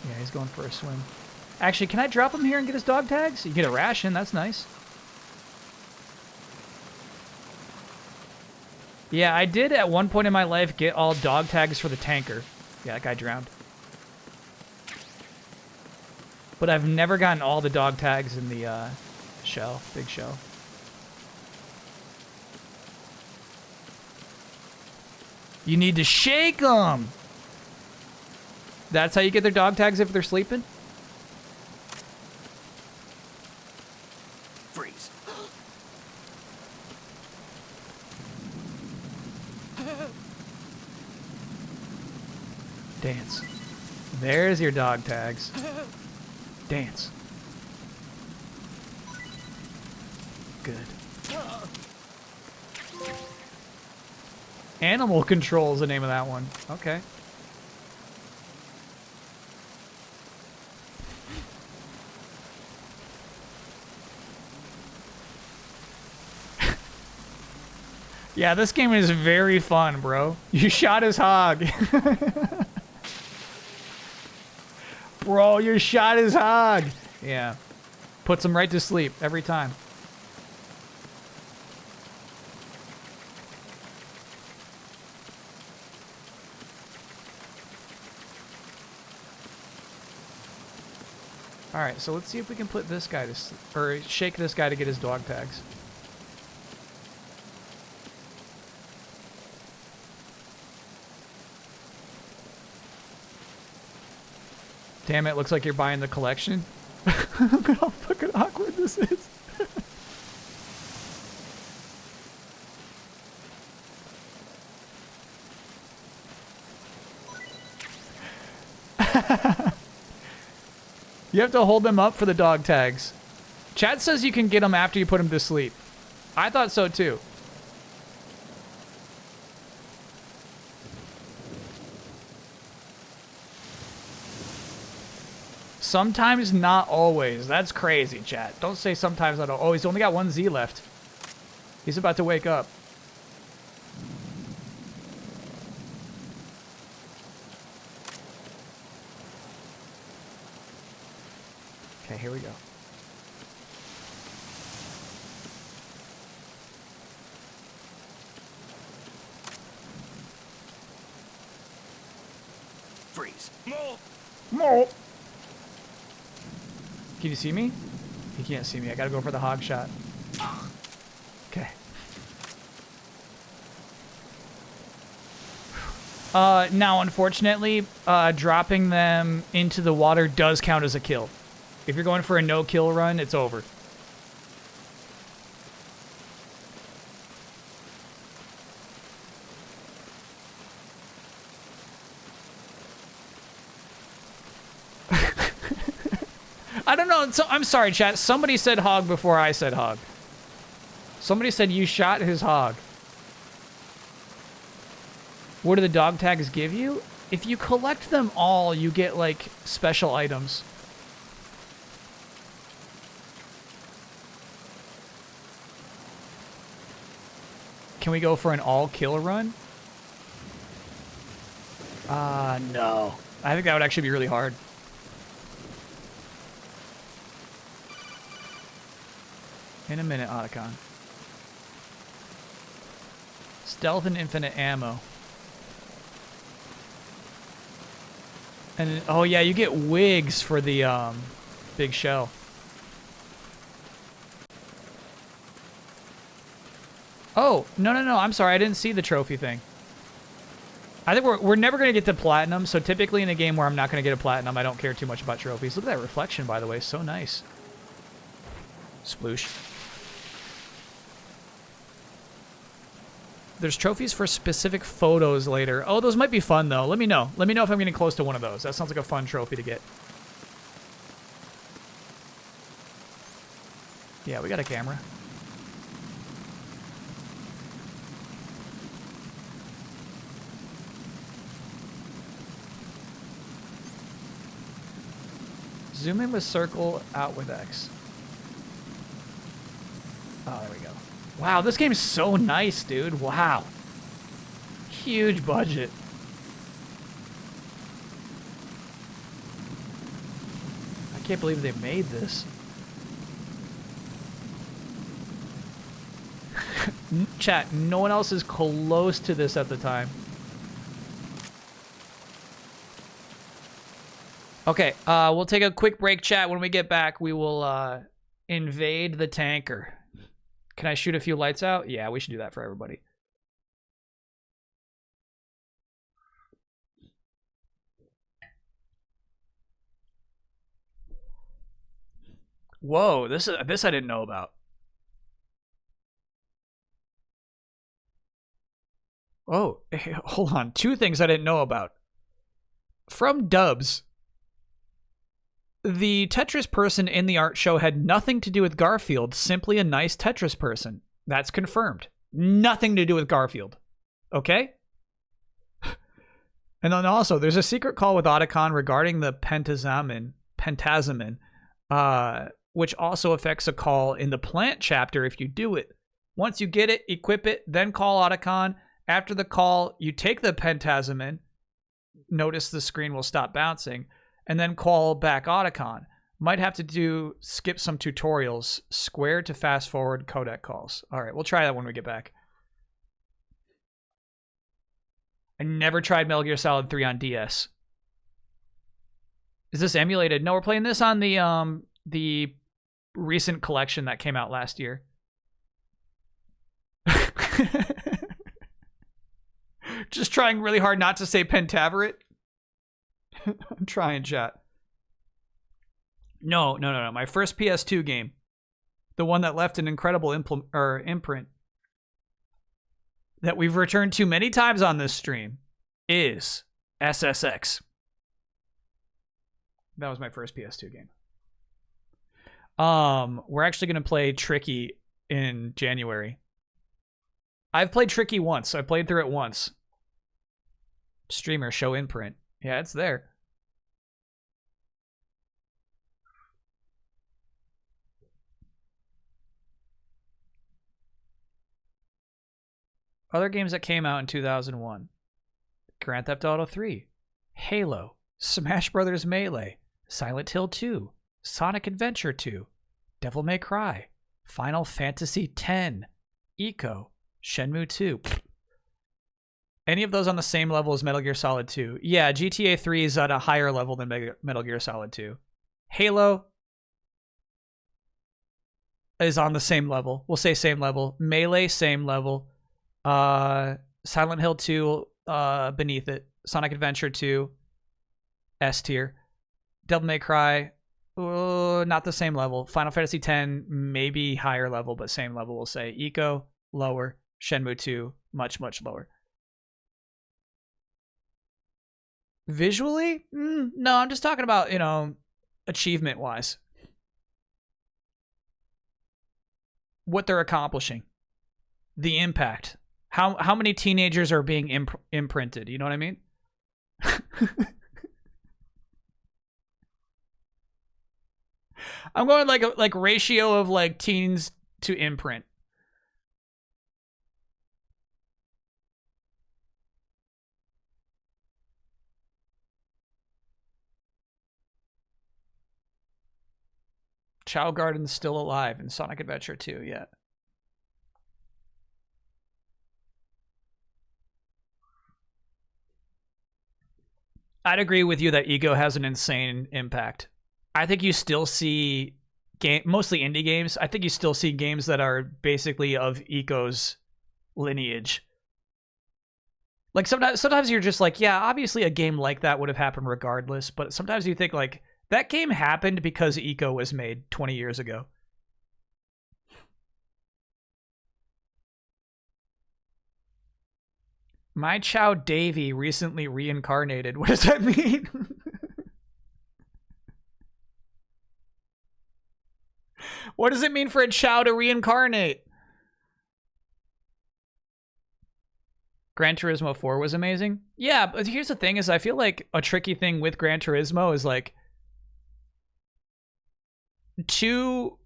Yeah, he's going for a swim. Actually, can I drop him here and get his dog tags? You get a ration, that's nice. Yeah, I did at one point in my life get all dog tags for the tanker. Yeah, that guy drowned. But I've never gotten all the dog tags in the shell, big shell. You need to shake them! That's how you get their dog tags if they're sleeping? Freeze. Dance. There's your dog tags. Dance. Good. Animal Control is the name of that one. Okay. Yeah, this game is very fun, bro. You shot his hog. Bro, you shot his hog. Yeah. Puts him right to sleep every time. Alright, so let's see if we can put this guy to sleep, or shake this guy to get his dog tags. Damn it, looks like you're buying the collection. Look at how fucking awkward this is. You have to hold them up for the dog tags. Chat says you can get them after you put them to sleep. I thought so too. Sometimes, not always. That's crazy, chat. Don't say sometimes, not always. Oh, he's only got one Z left. He's about to wake up. Okay, here we go. Freeze. More. Can you see me? He can't see me. I gotta go for the hog shot. Okay. Now, unfortunately, dropping them into the water does count as a kill. If you're going for a no-kill run, it's over. I don't know. So, I'm sorry, chat. Somebody said hog before I said hog. Somebody said you shot his hog. What do the dog tags give you? If you collect them all, you get, like, special items. Can we go for an all-kill run? No. I think that would actually be really hard. In a minute, Otacon. Stealth and infinite ammo. And, oh yeah, you get wigs for the, big shell. Oh, no, I'm sorry, I didn't see the trophy thing. I think we're never going to get to platinum, so typically in a game where I'm not going to get a platinum, I don't care too much about trophies. Look at that reflection, by the way, so nice. Sploosh. There's trophies for specific photos later. Oh, those might be fun, though. Let me know. Let me know if I'm getting close to one of those. That sounds like a fun trophy to get. Yeah, we got a camera. Zoom in with circle, out with X. Oh, there we go. Wow, this game's so nice, dude. Wow. Huge budget. I can't believe they made this. Chat, no one else is close to this at the time. Okay, we'll take a quick break, chat. When we get back, we will invade the tanker. Can I shoot a few lights out? Yeah, we should do that for everybody. Whoa, this I didn't know about. Oh, hold on. 2 things I didn't know about. From Dubs, the Tetris person in the art show had nothing to do with Garfield, simply a nice Tetris person. That's confirmed. Nothing to do with Garfield. Okay? And then also, there's a secret call with Otacon regarding the Pentazamin, which also affects a call in the plant chapter if you do it. Once you get it, equip it, then call Otacon. After the call, you take the Pentazamin. Notice the screen will stop bouncing. And then call back Otacon. Might have to skip some tutorials. Square to fast forward codec calls. All right, we'll try that when we get back. I never tried Metal Gear Solid 3 on DS. Is this emulated? No, we're playing this on the recent collection that came out last year. Just trying really hard not to say Pentaveret. I'm trying, chat. No. My first PS2 game, the one that left an incredible imprint that we've returned to many times on this stream, is SSX. That was my first PS2 game. We're actually going to play Tricky in January. I've played Tricky once. I played through it once. Streamer show imprint. Yeah, it's there. Other games that came out in 2001. Grand Theft Auto 3. Halo. Smash Bros. Melee. Silent Hill 2. Sonic Adventure 2. Devil May Cry. Final Fantasy X. Eco. Shenmue 2. Any of those on the same level as Metal Gear Solid 2? Yeah, GTA 3 is at a higher level than Metal Gear Solid 2. Halo is on the same level. We'll say same level. Melee, same level. Silent Hill 2, beneath it. Sonic Adventure 2, S tier. Devil May Cry, not the same level. Final Fantasy X, maybe higher level, but same level, we'll say. Eco, lower. Shenmue 2, much, much lower. Visually? No, I'm just talking about, achievement-wise. What they're accomplishing. The impact. How many teenagers are being imprinted? You know what I mean? I'm going like ratio of like teens to imprint. Chow Garden's still alive in Sonic Adventure 2, yeah. I'd agree with you that Ego has an insane impact. I think you still see mostly indie games. I think you still see games that are basically of Eco's lineage. Like sometimes you're just like, yeah, obviously a game like that would have happened regardless, but sometimes you think like that game happened because Eco was made 20 years ago. My Chow Davy recently reincarnated. What does that mean? What does it mean for a Chow to reincarnate? Gran Turismo 4 was amazing. Yeah, but here's the thing is I feel like a tricky thing with Gran Turismo is like 2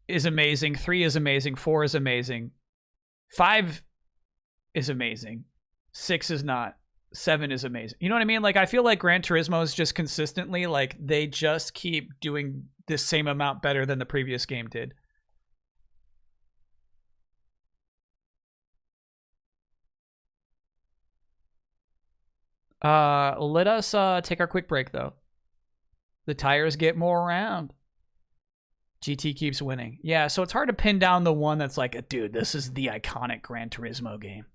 is amazing, 3 is amazing, 4 is amazing, 5 is amazing, 6 is not, 7 is amazing. You know what I mean? Like I feel like Gran Turismo is just consistently like they just keep doing the same amount better than the previous game did. Let us take our quick break though. The tires get more around. GT keeps winning. Yeah, so it's hard to pin down the one that's like, dude, this is the iconic Gran Turismo game.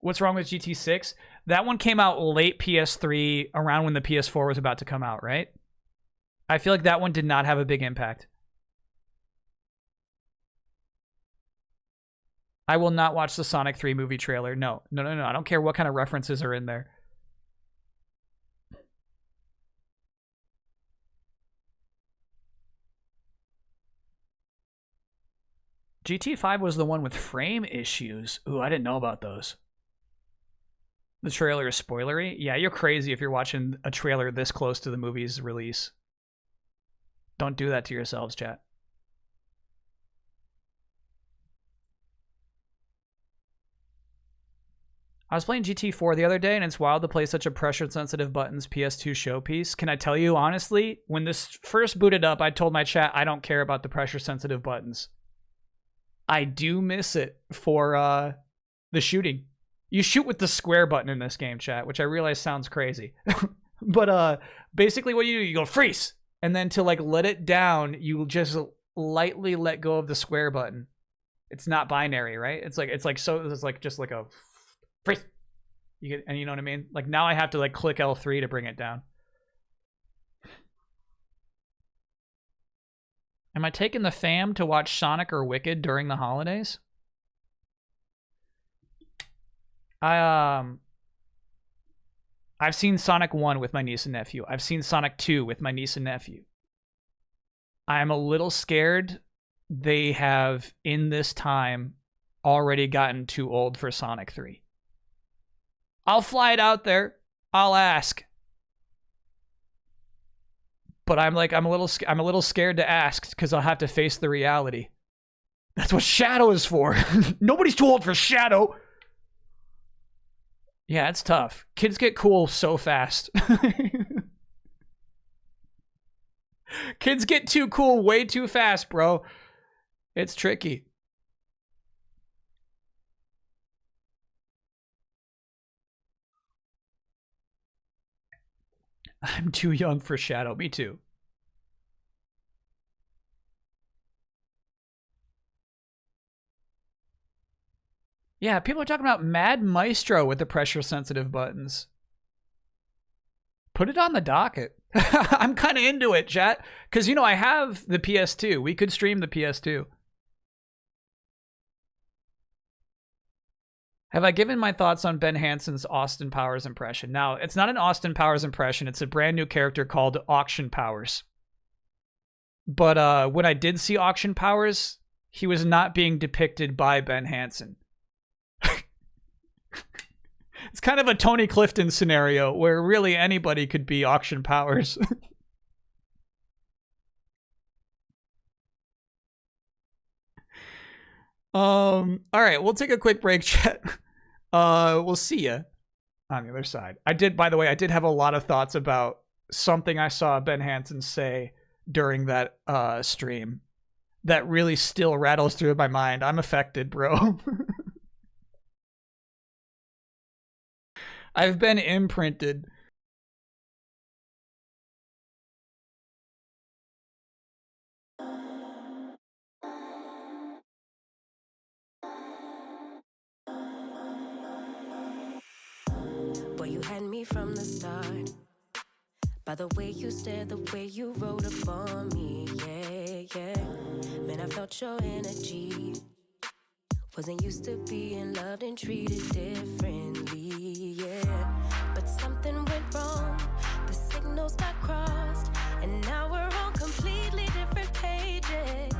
What's wrong with GT6? That one came out late PS3, around when the PS4 was about to come out, right? I feel like that one did not have a big impact. I will not watch the Sonic 3 movie trailer. No. I don't care what kind of references are in there. GT5 was the one with frame issues. Ooh, I didn't know about those. The trailer is spoilery? Yeah, you're crazy if you're watching a trailer this close to the movie's release. Don't do that to yourselves, chat. I was playing GT4 the other day, and it's wild to play such a pressure-sensitive buttons PS2 showpiece. Can I tell you, honestly, when this first booted up, I told my chat I don't care about the pressure-sensitive buttons. I do miss it for the shooting. You shoot with the square button in this game, chat, which I realize sounds crazy. But basically what you do, you go freeze, and then to like let it down, you just lightly let go of the square button. It's not binary, right? It's like just like a freeze. You get, and you know what I mean? Like now I have to like click L3 to bring it down. Am I taking the fam to watch Sonic or Wicked during the holidays? I've seen Sonic 1 with my niece and nephew. I've seen Sonic 2 with my niece and nephew. I'm a little scared they have, in this time, already gotten too old for Sonic 3. I'll fly it out there. I'll ask. But I'm a little scared to ask because I'll have to face the reality. That's what Shadow is for. Nobody's too old for Shadow. Yeah, it's tough. Kids get cool so fast. Kids get too cool way too fast, bro. It's tricky. I'm too young for Shadow. Me too. Yeah, people are talking about Mad Maestro with the pressure-sensitive buttons. Put it on the docket. I'm kind of into it, chat. Because, you know, I have the PS2. We could stream the PS2. Have I given my thoughts on Ben Hansen's Austin Powers impression? Now, it's not an Austin Powers impression. It's a brand new character called Auction Powers. But when I did see Auction Powers, he was not being depicted by Ben Hansen. It's kind of a Tony Clifton scenario where really anybody could be Auction Powers. All right, we'll take a quick break, chat. We'll see ya on the other side. By the way, I did have a lot of thoughts about something I saw Ben Hansen say during that stream that really still rattles through my mind. I'm affected, bro. I've been imprinted. Boy, you had me from the start. By the way you stared, the way you wrote up on me, yeah, yeah. Man, I felt your energy Wasn't used to being loved and treated differently, yeah. But something went wrong, the signals got crossed, and now we're on completely different pages.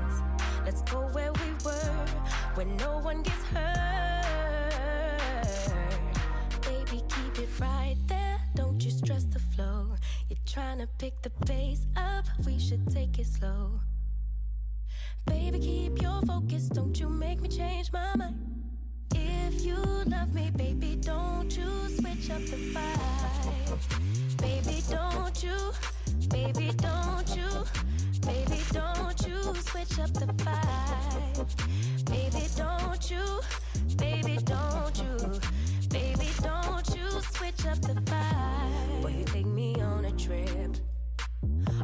Let's go where we were, where no one gets hurt. Baby, keep it right there, don't you stress the flow. You're trying to pick the pace up, we should take it slow. Baby, keep your focus, don't you make me change my mind. If you love me, baby, don't you switch up the vibe. Baby, don't you, baby, don't you, baby, don't you switch up the vibe. Baby, don't you, baby, don't you, baby, don't you switch up the vibe. Boy, you take me on a trip,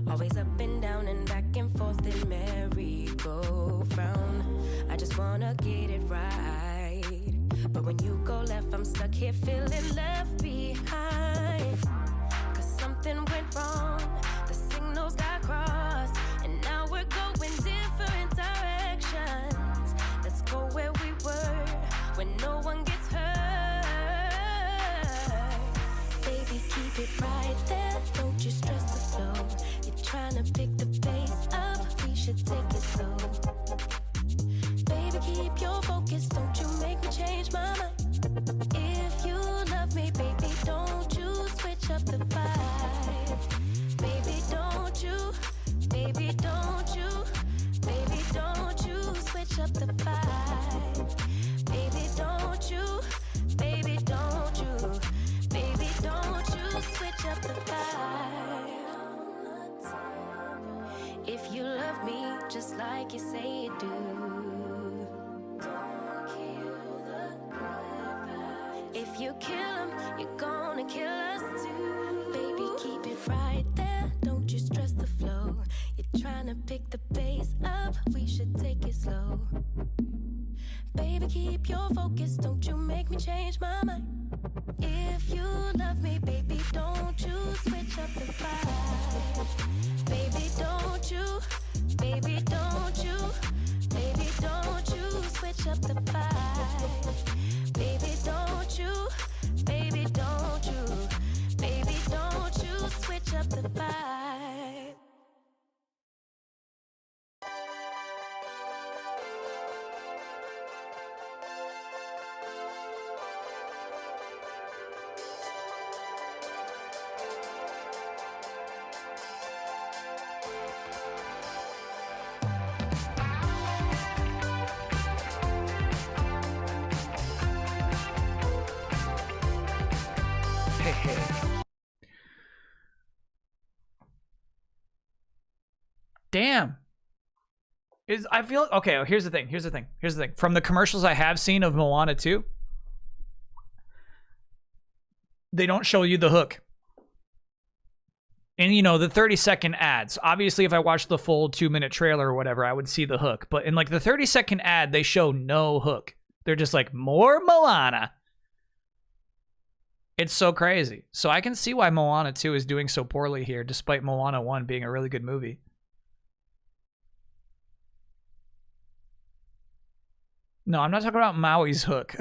always up and down and back and forth in merry-go-round. I just wanna get it right, but when you go left, I'm stuck here feeling left behind. Cause something went wrong, the signals got crossed, and now we're going different directions. Let's go where we were, when no one gets hurt. Baby, keep it right there, don't you stress the flow. You're trying to pick the pace up, we should take it slow. Baby, keep your focus, don't you make me change my mind. If you love me, baby, don't you switch up the vibe. Baby, don't you, baby, don't you, baby, don't you switch up the vibe. Baby, don't you, baby, don't you, baby, don't you switch up the vibe. If you love me just like you say you do, don't kill the good vibes. If you kill him, you're gonna kill us too. Baby, keep it right there, don't you stress the flow. You're trying to pick the pace up, we should take it slow. Baby, keep your focus, don't you make me change my mind. If you love me, baby, don't you switch up the vibe. Baby, don't you, baby, don't you, baby, don't you switch up the vibe. Baby, don't you, baby, don't you, baby, don't you switch up the vibe. Damn. I feel okay. Here's the thing. From the commercials I have seen of Moana 2, they don't show you the hook. And you know, the 30-second ads. Obviously, if I watched the full 2-minute trailer or whatever, I would see the hook. But in like the 30-second ad, they show no hook. They're just like, more Moana. It's so crazy. So I can see why Moana 2 is doing so poorly here, despite Moana 1 being a really good movie. No, I'm not talking about Maui's hook.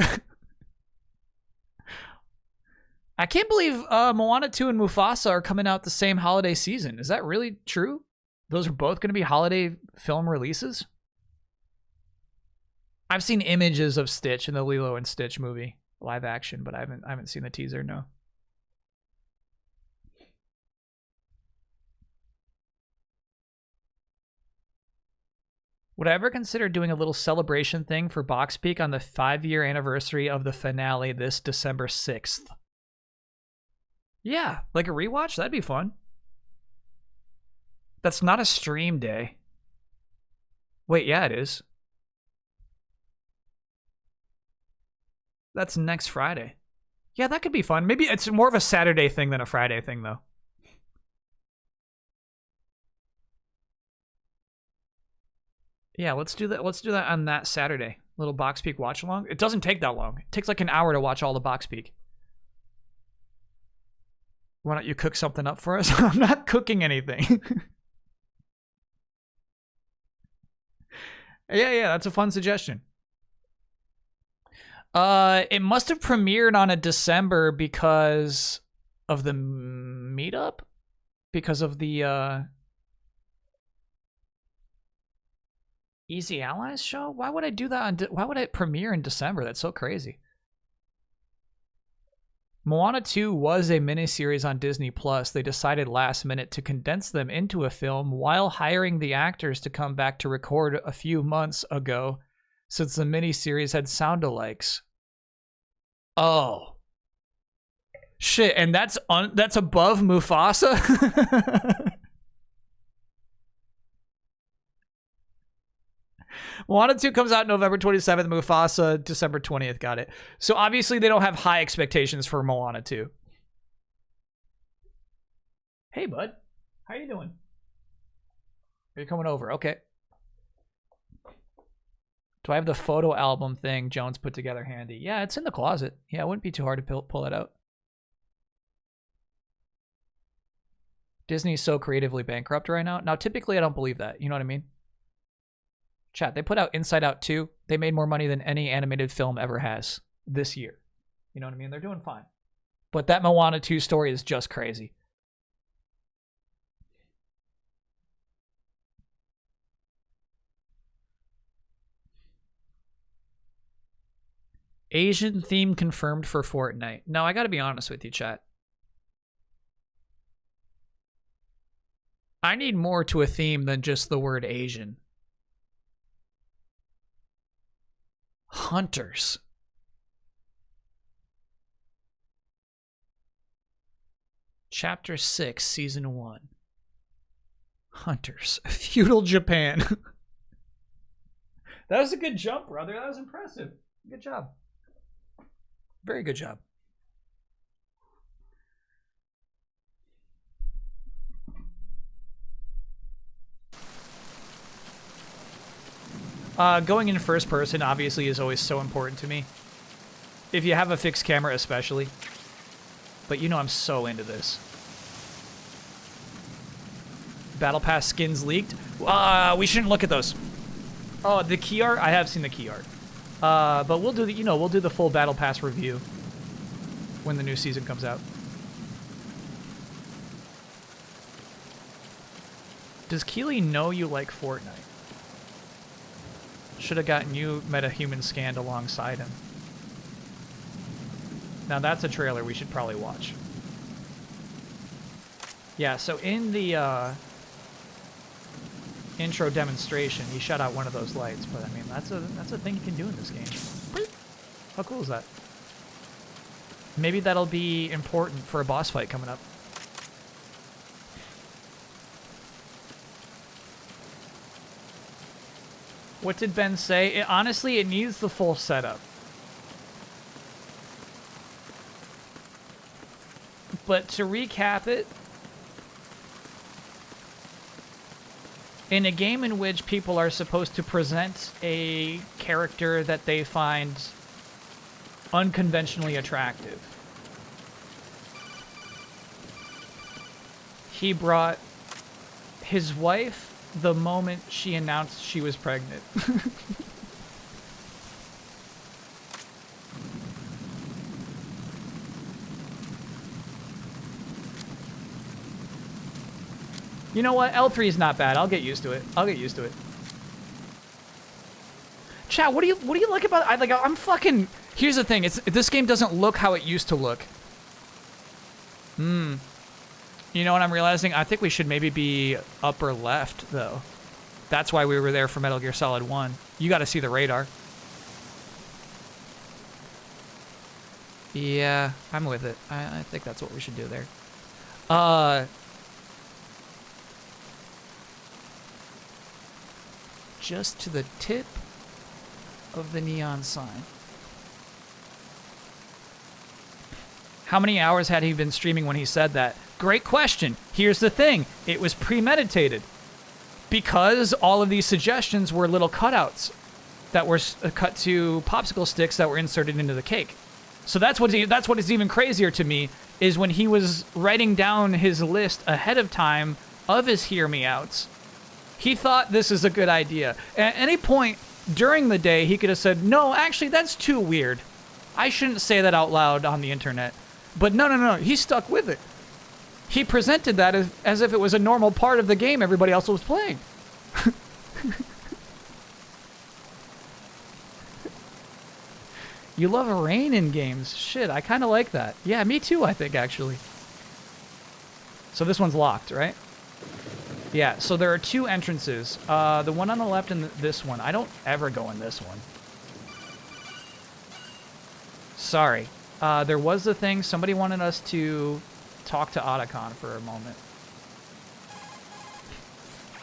I can't believe Moana 2 and Mufasa are coming out the same holiday season. Is that really true? Those are both going to be holiday film releases? I've seen images of Stitch in the Lilo and Stitch movie, live action, but I haven't seen the teaser, no. Would I ever consider doing a little celebration thing for Box Peak on the 5-year anniversary of the finale this December 6th? Yeah, like a rewatch? That'd be fun. That's not a stream day. Wait, yeah, it is. That's next Friday. Yeah, that could be fun. Maybe it's more of a Saturday thing than a Friday thing, though. Yeah, let's do that. Let's do that on that Saturday. Little Box Peak watch along. It doesn't take that long. It takes like an hour to watch all the Box Peak. Why don't you cook something up for us? I'm not cooking anything. Yeah, that's a fun suggestion. It must have premiered on a December because of the meetup? Because of the, Easy Allies show? Why would I do that? Why would it premiere in December? That's so crazy. Moana 2 was a miniseries on Disney Plus. They decided last minute to condense them into a film while hiring the actors to come back to record a few months ago, since the miniseries had sound-alikes. Oh. Shit, and that's above Mufasa? Moana 2 comes out November 27th, Mufasa December 20th, got it. So obviously they don't have high expectations for Moana 2. Hey, bud. How you doing? Are you coming over? Okay. Do I have the photo album thing Jones put together handy? Yeah, it's in the closet. Yeah, it wouldn't be too hard to pull it out. Disney's so creatively bankrupt right now. Now, typically I don't believe that. You know what I mean? Chat, they put out Inside Out 2. They made more money than any animated film ever has this year. You know what I mean? They're doing fine. But that Moana 2 story is just crazy. Asian theme confirmed for Fortnite. No, I gotta be honest with you, chat. I need more to a theme than just the word Asian. Hunters. Chapter 6, Season 1. Hunters. Feudal Japan. That was a good jump, brother. That was impressive. Good job. Very good job. Going in first person obviously is always so important to me. If you have a fixed camera especially. But you know I'm so into this. Battle Pass skins leaked. We shouldn't look at those. Oh, the key art? I have seen the key art. But we'll do the, we'll do the full Battle Pass review when the new season comes out. Does Keely know you like Fortnite? Should have gotten you MetaHuman scanned alongside him. Now that's a trailer we should probably watch. Yeah, so in the intro demonstration, he shut out one of those lights, but I mean that's a thing you can do in this game. How cool is that? Maybe that'll be important for a boss fight coming up. What did Ben say? Honestly, it needs the full setup. But to recap it, in a game in which people are supposed to present a character that they find unconventionally attractive, he brought his wife the moment she announced she was pregnant. You know what? L3 is not bad. I'll get used to it. I'll get used to it. Chat, what do you like about I'm fucking. Here's the thing. This game doesn't look how it used to look. You know what I'm realizing? I think we should maybe be upper left, though. That's why we were there for Metal Gear Solid 1. You got to see the radar. Yeah, I'm with it. I think that's what we should do there. Just to the tip of the neon sign. How many hours had he been streaming when he said that? Great question. Here's the thing. It was premeditated. Because all of these suggestions were little cutouts that were cut to popsicle sticks that were inserted into the cake. So that's what is even crazier to me, is when he was writing down his list ahead of time of his hear me outs, he thought this is a good idea. At any point during the day, he could have said, no, actually, that's too weird. I shouldn't say that out loud on the internet. But no, he stuck with it. He presented that as if it was a normal part of the game everybody else was playing. You love rain in games. Shit, I kind of like that. Yeah, me too, I think, actually. So this one's locked, right? Yeah, so there are two entrances. The one on the left and this one. I don't ever go in this one. Sorry. There was the thing. Somebody wanted us to talk to Otacon for a moment.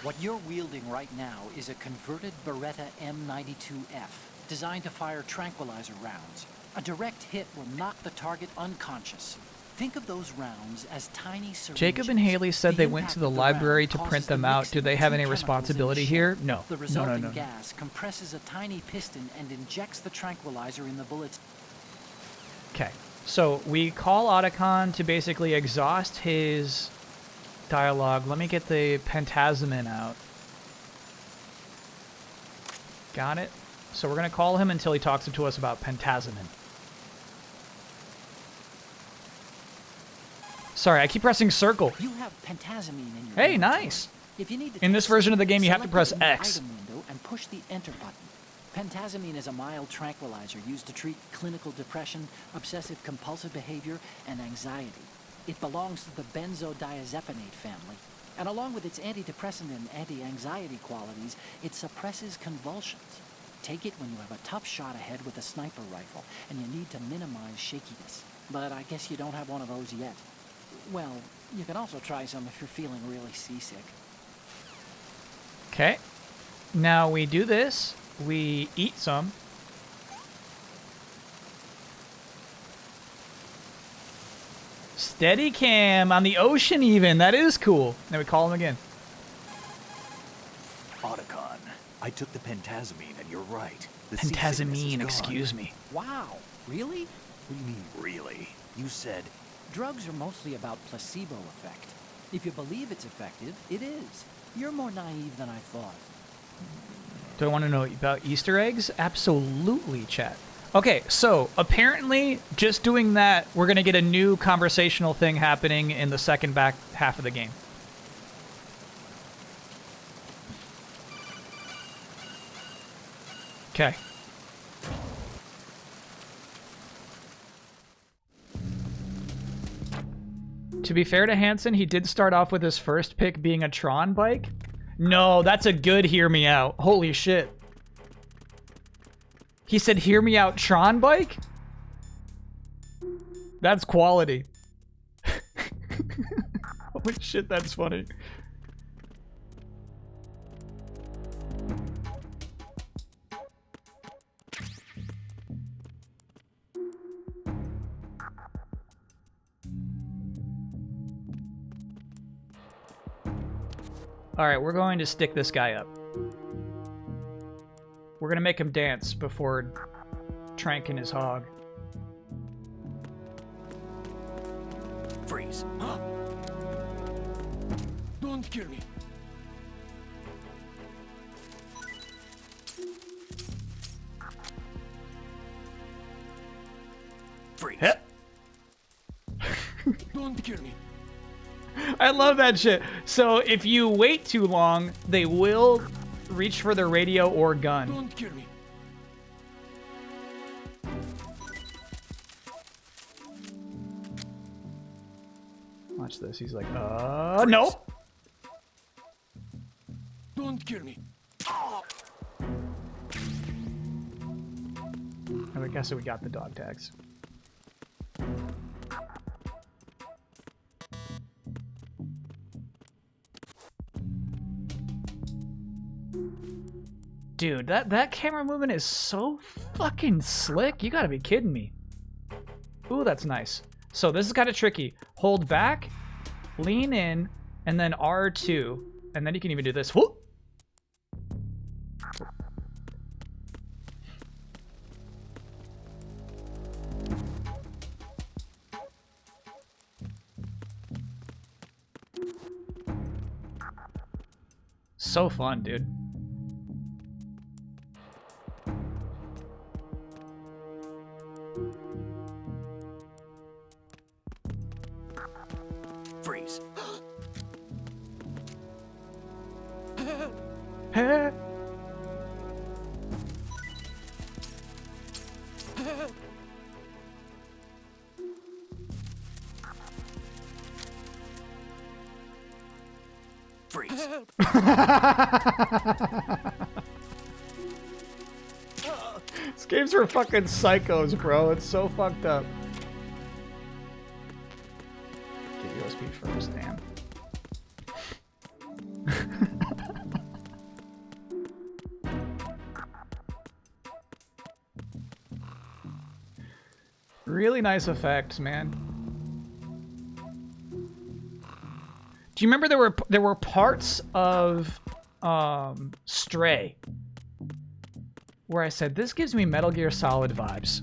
What you're wielding right now is a converted Beretta M92F, designed to fire tranquilizer rounds. A direct hit will knock the target unconscious. Think of those rounds as tiny syringes. Jacob and Haley said they went to the library to print them out. Do they have any responsibility here? No. The resulting gas compresses a tiny piston and injects the tranquilizer in the bullet's... Okay. So we call Otacon to basically exhaust his dialogue. Let me get the Pentazemin out. Got it. So we're going to call him until he talks to us about Pentazemin. Sorry, I keep pressing circle. You have pentazamine in your Hey, inventory. nice. If you need to In this test version of the it, game, you have to press select it in the X. item window and push the enter button. Pentazamine is a mild tranquilizer used to treat clinical depression, obsessive compulsive behavior, and anxiety. It belongs to the benzodiazepinate family, and along with its antidepressant and anti-anxiety qualities, it suppresses convulsions. Take it when you have a tough shot ahead with a sniper rifle, and you need to minimize shakiness. But I guess you don't have one of those yet. Well, you can also try some if you're feeling really seasick. Okay. Now we do this. We eat some. Steadicam on the ocean even. That is cool. Then we call him again. Otacon, I took the pentazamine and you're right. The seasickness is Pentazemin, gone. excuse me. Wow, really? What do you mean, really? You said... Drugs are mostly about placebo effect. If you believe it's effective, it is. You're more naive than I thought. Do I want to know about Easter eggs? Absolutely, chat. Okay, so apparently just doing that, we're going to get a new conversational thing happening in the second back half of the game. Okay. To be fair to Hansen, he did start off with his first pick being a Tron bike. No, that's a good hear me out. Holy shit. He said hear me out Tron bike? That's quality. Holy shit, that's funny. Alright, we're going to stick this guy up. We're gonna make him dance before tranking his hog. Freeze. Don't kill me. Freeze. Heh. Don't kill me. I love that shit. So if you wait too long, they will reach for their radio or gun. Don't kill me. Watch this. He's like, nope. Don't kill me. I guess we got the dog tags. Dude, that camera movement is so fucking slick. You gotta be kidding me. Ooh, that's nice. So this is kind of tricky. Hold back, lean in, and then R2. And then you can even do this. Whoop! So fun, dude. Huh? Freeze. These games are fucking psychos, bro. It's so fucked up. Get USB first, damn. Really nice effects, man. Do you remember there were parts of Stray where I said this gives me Metal Gear Solid vibes?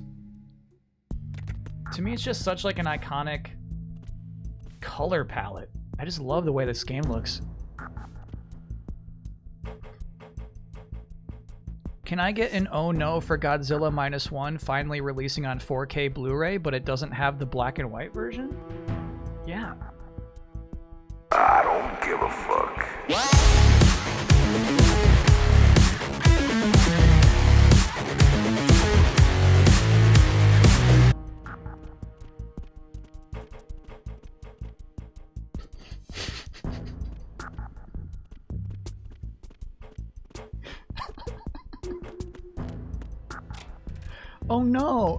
To me, it's just such like an iconic color palette. I just love the way this game looks. Can I get an oh no for Godzilla -1 finally releasing on 4K Blu-ray, but it doesn't have the black and white version? Yeah. I don't give a fuck. Oh no!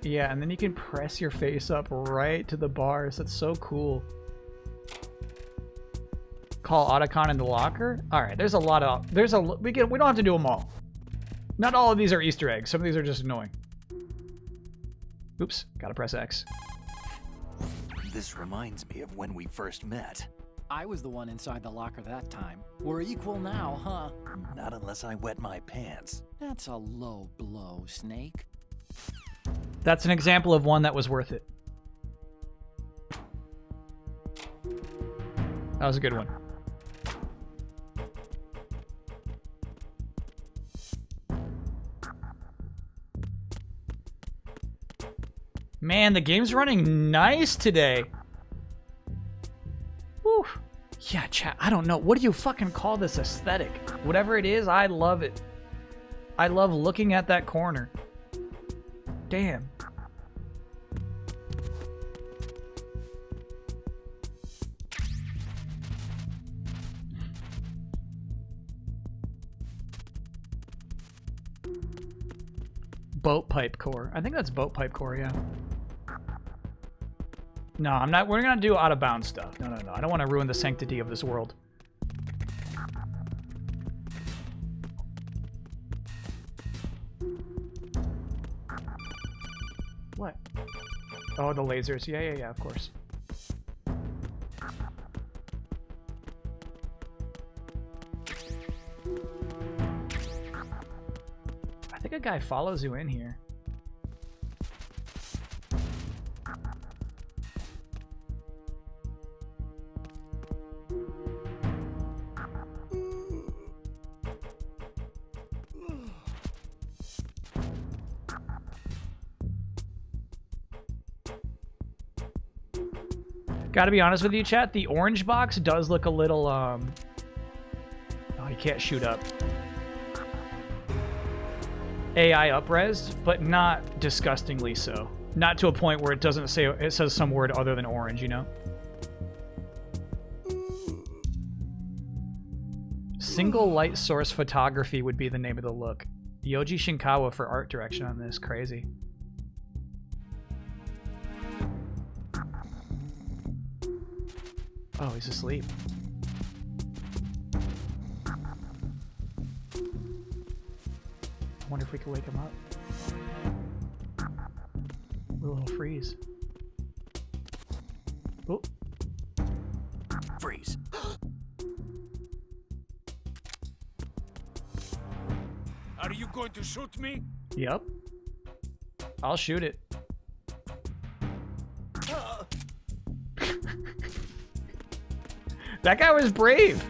Yeah, and then you can press your face up right to the bars. That's so cool. Call Otacon in the locker? Alright, there's a lot of... we don't have to do them all. Not all of these are Easter eggs. Some of these are just annoying. Oops, gotta press X. This reminds me of when we first met. I was the one inside the locker that time. We're equal now, huh? Not unless I wet my pants. That's a low blow, Snake. That's an example of one that was worth it. That was a good one. Man, the game's running nice today. Whew. Yeah, chat, I don't know. What do you fucking call this aesthetic? Whatever it is, I love it. I love looking at that corner. Damn. Boat pipe core. I think that's boat pipe core, yeah. No, I'm not. We're gonna do out of bounds stuff. No, no, no. I don't want to ruin the sanctity of this world. What? Oh, the lasers. Yeah, yeah, yeah, of course. I think a guy follows you in here. Gotta be honest with you, chat, the orange box does look a little, oh, you can't shoot up. AI up-resed, but not disgustingly so. Not to a point where it doesn't say, it says some word other than orange, you know? Single light source photography would be the name of the look. Yoji Shinkawa for art direction on this, crazy. Oh, he's asleep. I wonder if we can wake him up. A little freeze. Oh. Freeze. Are you going to shoot me? Yep. I'll shoot it. That guy was brave.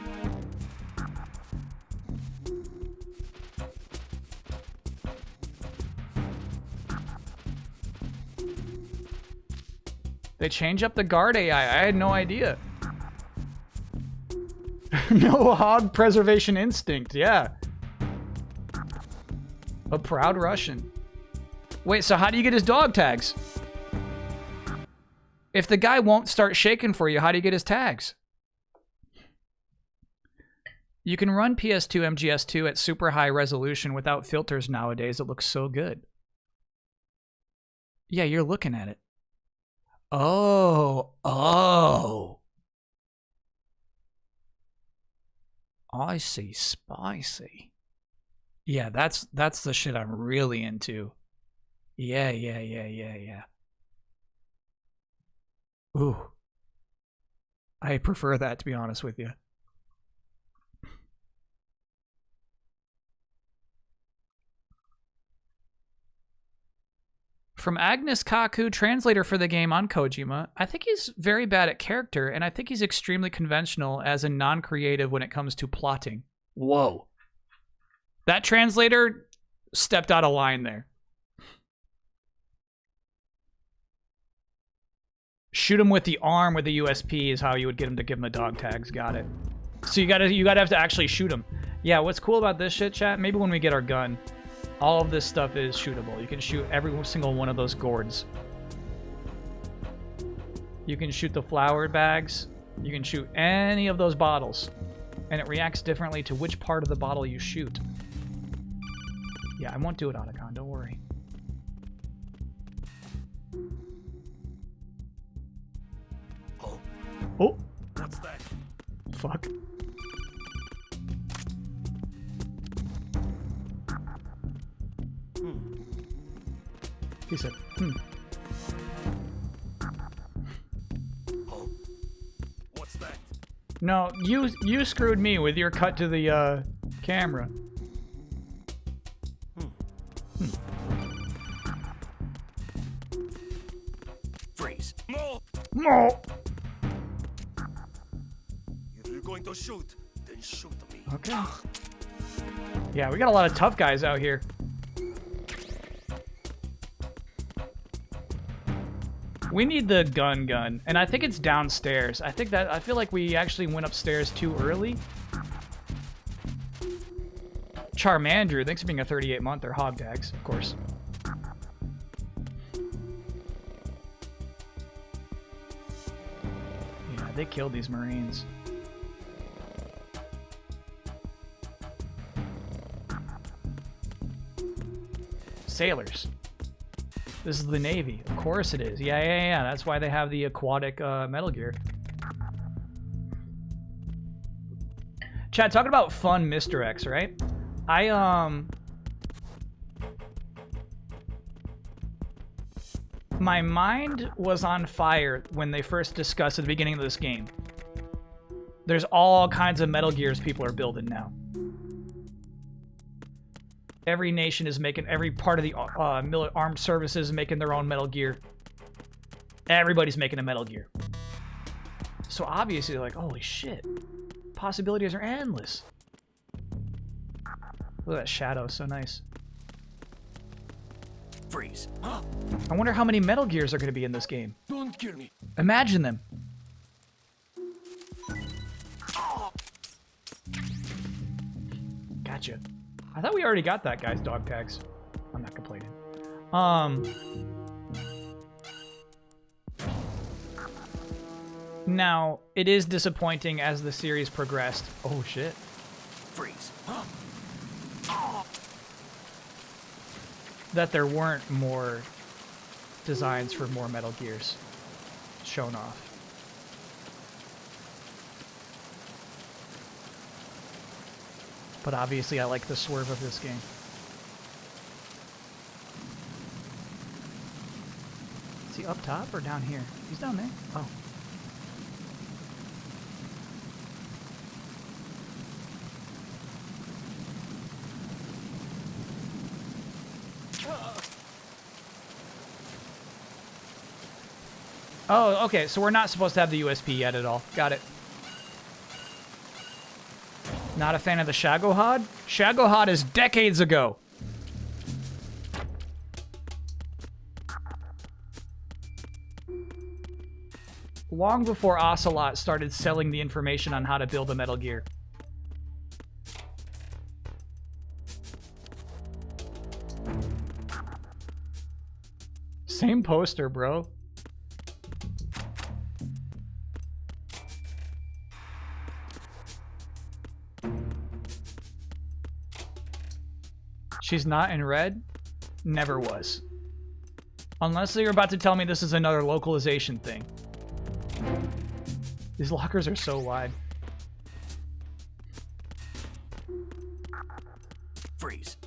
They change up the guard AI. I had no idea. No hog preservation instinct. Yeah. A proud Russian. Wait, so how do you get his dog tags? If the guy won't start shaking for you, how do you get his tags? You can run PS2 MGS2 at super high resolution without filters nowadays. It looks so good. Yeah, you're looking at it. Oh. I see. Spicy. Yeah, that's the shit I'm really into. Yeah. Ooh. I prefer that, to be honest with you. From Agnes Kaku, translator for the game on Kojima. I think he's very bad at character, and I think he's extremely conventional as a non-creative when it comes to plotting. Whoa. That translator stepped out of line there. Shoot him with the arm with the USP is how you would get him to give him the dog tags. Got it. So you gotta have to actually shoot him. Yeah, what's cool about this shit, chat? Maybe when we get our gun, all of this stuff is shootable. You can shoot every single one of those gourds. You can shoot the flour bags. You can shoot any of those bottles. And it reacts differently to which part of the bottle you shoot. Yeah, I won't do it, Otacon. Don't worry. Oh. What's that? Fuck. He said, Oh. What's that? No, you screwed me with your cut to the camera. Freeze. No! No. If you're going to shoot, then shoot me. Okay. Yeah, we got a lot of tough guys out here. We need the gun, and I think it's downstairs. I feel like we actually went upstairs too early. Charmander, thanks for being a 38-month or hog tags, of course. Yeah, they killed these Marines. Sailors. This is the Navy. Of course it is. Yeah. That's why they have the aquatic Metal Gear. Chad, talking about fun Mr. X, right? My mind was on fire when they first discussed at the beginning of this game. There's all kinds of Metal Gears people are building now. Every nation is making, every part of the armed services is making their own Metal Gear. Everybody's making a Metal Gear. So obviously, like, holy shit. Possibilities are endless. Look at that shadow, so nice. Freeze. I wonder how many Metal Gears are going to be in this game. Don't kill me. Imagine them. Gotcha. I thought we already got that guy's dog tags. I'm not complaining. Now, it is disappointing as the series progressed. Oh, shit. Freeze. That there weren't more designs for more Metal Gears shown off. But obviously, I like the swerve of this game. Is he up top or down here? He's down there. Oh. Oh, okay, so we're not supposed to have the USP yet at all. Got it. Not a fan of the Shagohod? Shagohod is decades ago. long before Ocelot started selling the information on how to build a Metal Gear. Same poster, bro. She's not in red? Never was. Unless you're about to tell me this is another localization thing. These lockers are so wide. Freeze.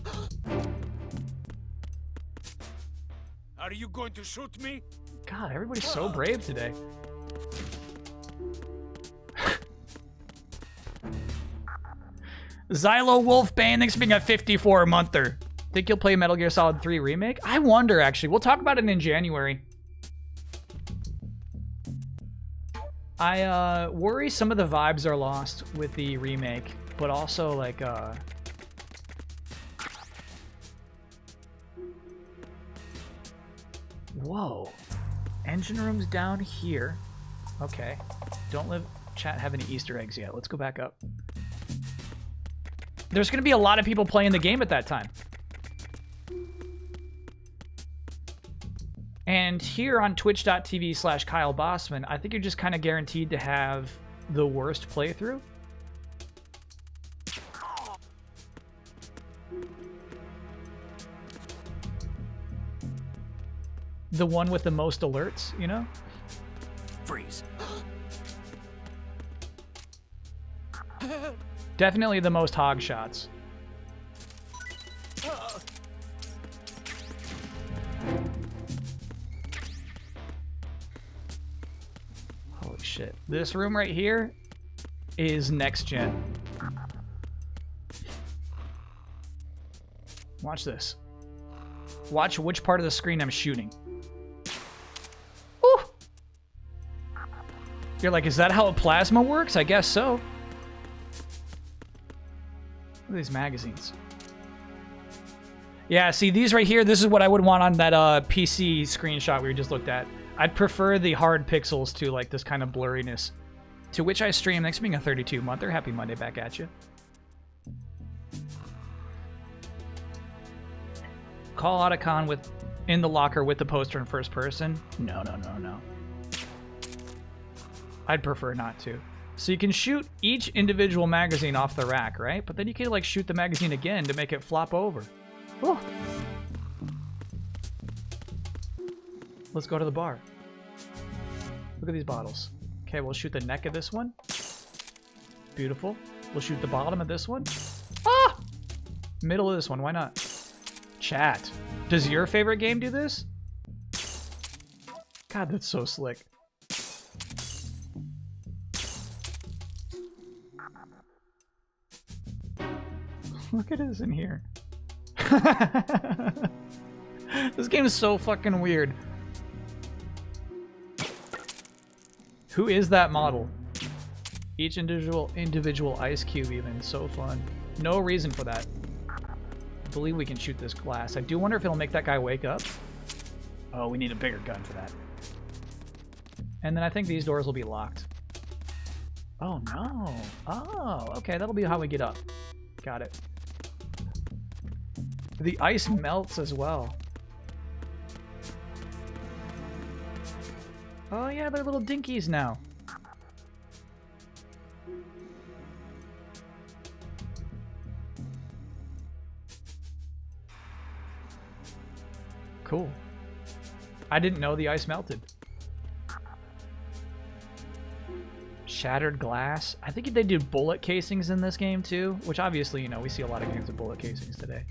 Are you going to shoot me? God, everybody's so brave today. Xylo Wolfbane, thanks for being a 54-monther. Think you'll play Metal Gear Solid 3 Remake? I wonder, actually. We'll talk about it in January. I worry some of the vibes are lost with the remake, but also, like, whoa. Engine room's down here. Okay. Don't let chat have any Easter eggs yet. Let's go back up. There's going to be a lot of people playing the game at that time. And here on twitch.tv/Kyle Bossman, I think you're just kind of guaranteed to have the worst playthrough. The one with the most alerts, you know? Freeze. Definitely the most hog shots. Holy shit. This room right here is next gen. Watch this. Watch which part of the screen I'm shooting. Ooh! You're like, is that how a plasma works? I guess so. Look at these magazines. Yeah, see, these right here, this is what I would want on that PC screenshot we just looked at. I'd prefer the hard pixels to, like, this kind of blurriness. To which I stream. Thanks for being a 32-monther. Happy Monday back at you. Call Otacon with in the locker with the poster in first person. No. I'd prefer not to. So you can shoot each individual magazine off the rack, right? But then you can, like, shoot the magazine again to make it flop over. Ooh. Let's go to the bar. Look at these bottles. Okay, we'll shoot the neck of this one. Beautiful. We'll shoot the bottom of this one. Ah! Middle of this one, why not? Chat. Does your favorite game do this? God, that's so slick. Look at this in here. This game is so fucking weird. Who is that model? Each individual ice cube even. So fun. No reason for that. I believe we can shoot this glass. I do wonder if it'll make that guy wake up. Oh, we need a bigger gun for that. And then I think these doors will be locked. Oh, no. Oh, okay. That'll be how we get up. Got it. The ice melts as well. Oh yeah, they're little dinkies now. Cool. I didn't know the ice melted. Shattered glass. I think they do bullet casings in this game too, which obviously, you know, we see a lot of games with bullet casings today.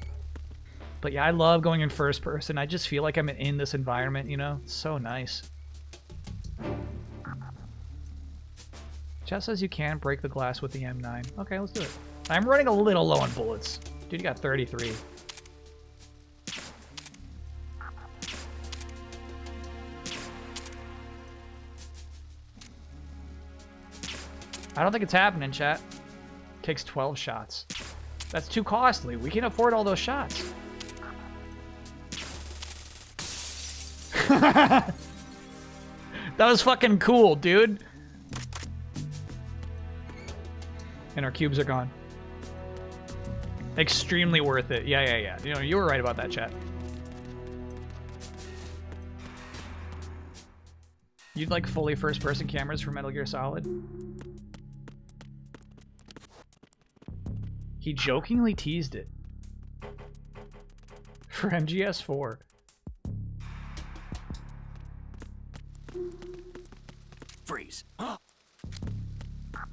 But yeah, I love going in first person. I just feel like I'm in this environment, you know? It's so nice. Chat says you can break the glass with the M9. Okay, let's do it. I'm running a little low on bullets. Dude, you got 33. I don't think it's happening, chat. Takes 12 shots. That's too costly. We can afford all those shots. That was fucking cool, dude. And our cubes are gone. Extremely worth it. Yeah. You know, you were right about that, chat. You'd like fully first-person cameras for Metal Gear Solid? He jokingly teased it. For MGS4. Freeze.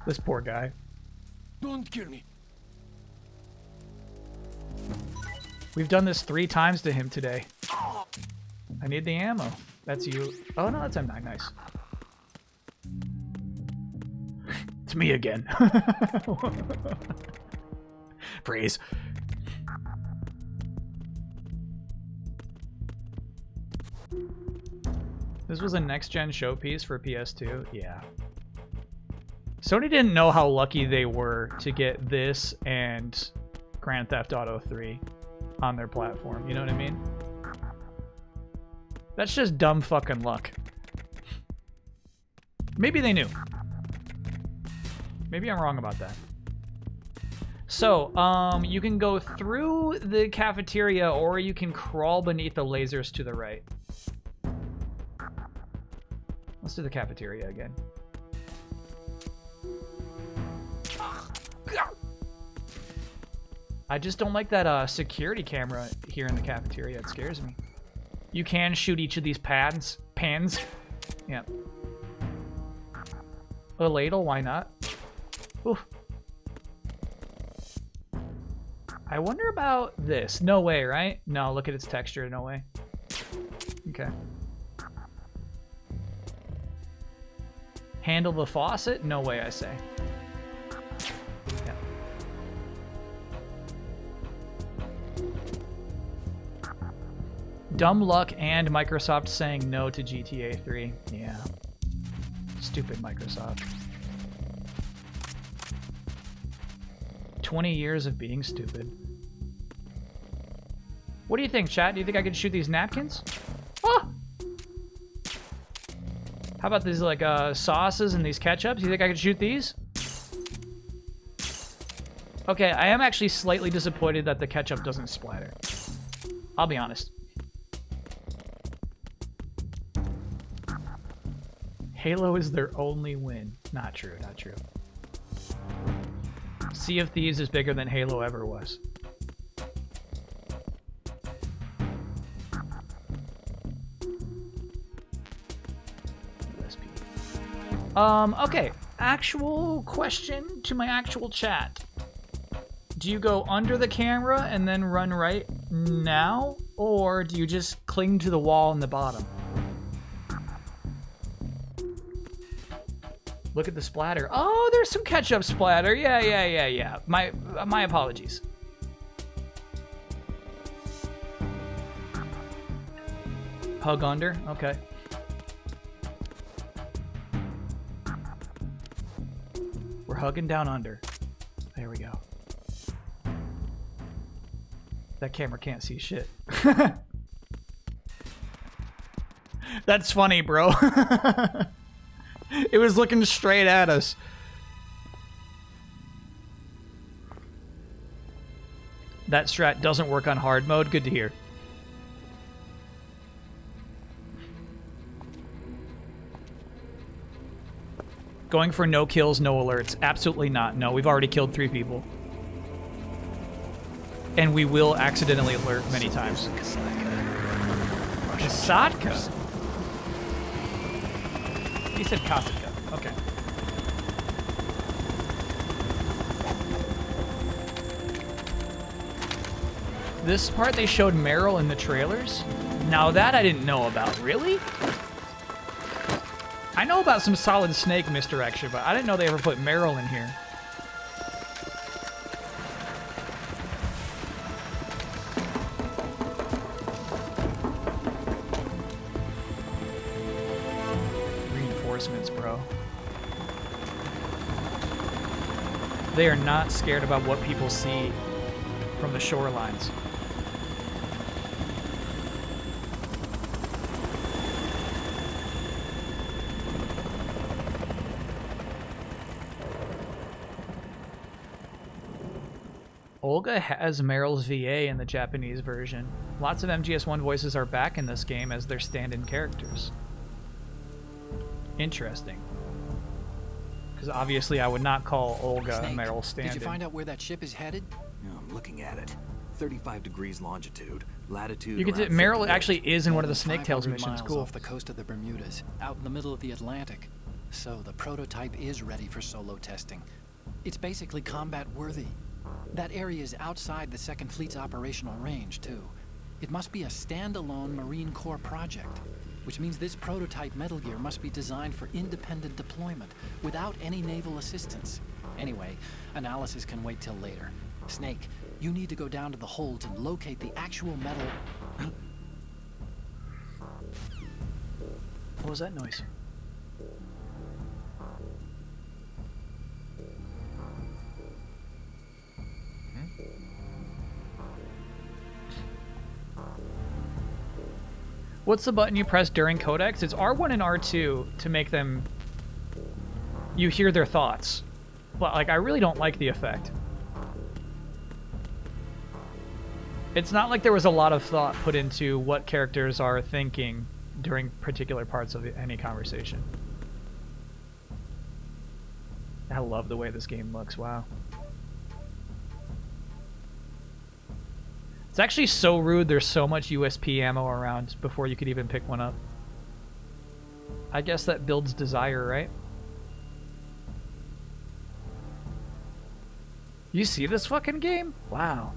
This poor guy. Don't kill me. We've done this 3 times to him today. I need the ammo. That's you. Oh no, that's M9. Nice. It's me again. Freeze. This was a next-gen showpiece for PS2? Yeah. Sony didn't know how lucky they were to get this and Grand Theft Auto 3 on their platform. You know what I mean? That's just dumb fucking luck. Maybe they knew. Maybe I'm wrong about that. So, you can go through the cafeteria or you can crawl beneath the lasers to the right. Let's do the cafeteria again. I just don't like that security camera here in the cafeteria. It scares me. You can shoot each of these pans. Yeah. A ladle, why not? Oof. I wonder about this. No way, right? No, look at its texture. No way. Okay. Handle the faucet? No way, I say. Yeah. Dumb luck and Microsoft saying no to GTA 3. Yeah. Stupid Microsoft. 20 years of being stupid. What do you think, chat? Do you think I could shoot these napkins? Oh! How about these, like, sauces and these ketchups? You think I could shoot these? Okay, I am actually slightly disappointed that the ketchup doesn't splatter. I'll be honest. Halo is their only win. Not true, not true. Sea of Thieves is bigger than Halo ever was. Okay. Actual question to my actual chat. Do you go under the camera and then run right now? Or do you just cling to the wall in the bottom? Look at the splatter. Oh, there's some ketchup splatter. Yeah. My apologies. Hug under. Okay. We're hugging down under. There we go. That camera can't see shit. That's funny, bro. It was looking straight at us. That strat doesn't work on hard mode. Good to hear. Going for no kills, no alerts. Absolutely not. No, we've already killed 3 people. And we will accidentally alert many times. Kasatka? He said Kasatka. Okay. This part they showed Meryl in the trailers? Now that I didn't know about. Really? I know about some Solid Snake misdirection, but I didn't know they ever put Meryl in here. Reinforcements, bro. They are not scared about what people see from the shorelines. Olga has Meryl's VA in the Japanese version. Lots of MGS1 voices are back in this game as their stand-in characters. Interesting. Because obviously I would not call Olga Snake, Meryl stand-in. did you find out where that ship is headed? Yeah, I'm looking at it. 35 degrees longitude, latitude. You can around Meryl 58. actually is in one of the More than Snake Tales 500 missions. miles Cool. off the coast of the Bermudas, out in the middle of the Atlantic. So the prototype is ready for solo testing. It's basically combat worthy. That area is outside the Second Fleet's operational range, too. It must be a standalone Marine Corps project, which means this prototype Metal Gear must be designed for independent deployment, without any naval assistance. Anyway, analysis can wait till later. Snake, you need to go down to the holds and locate the actual metal... What was that noise? What's the button you press during codecs? It's R1 and R2 to make them... You hear their thoughts. But, like, I really don't like the effect. It's not like there was a lot of thought put into what characters are thinking during particular parts of any conversation. I love the way this game looks, wow. It's actually so rude there's so much USP ammo around before you could even pick one up. I guess that builds desire, right? You see this fucking game? Wow.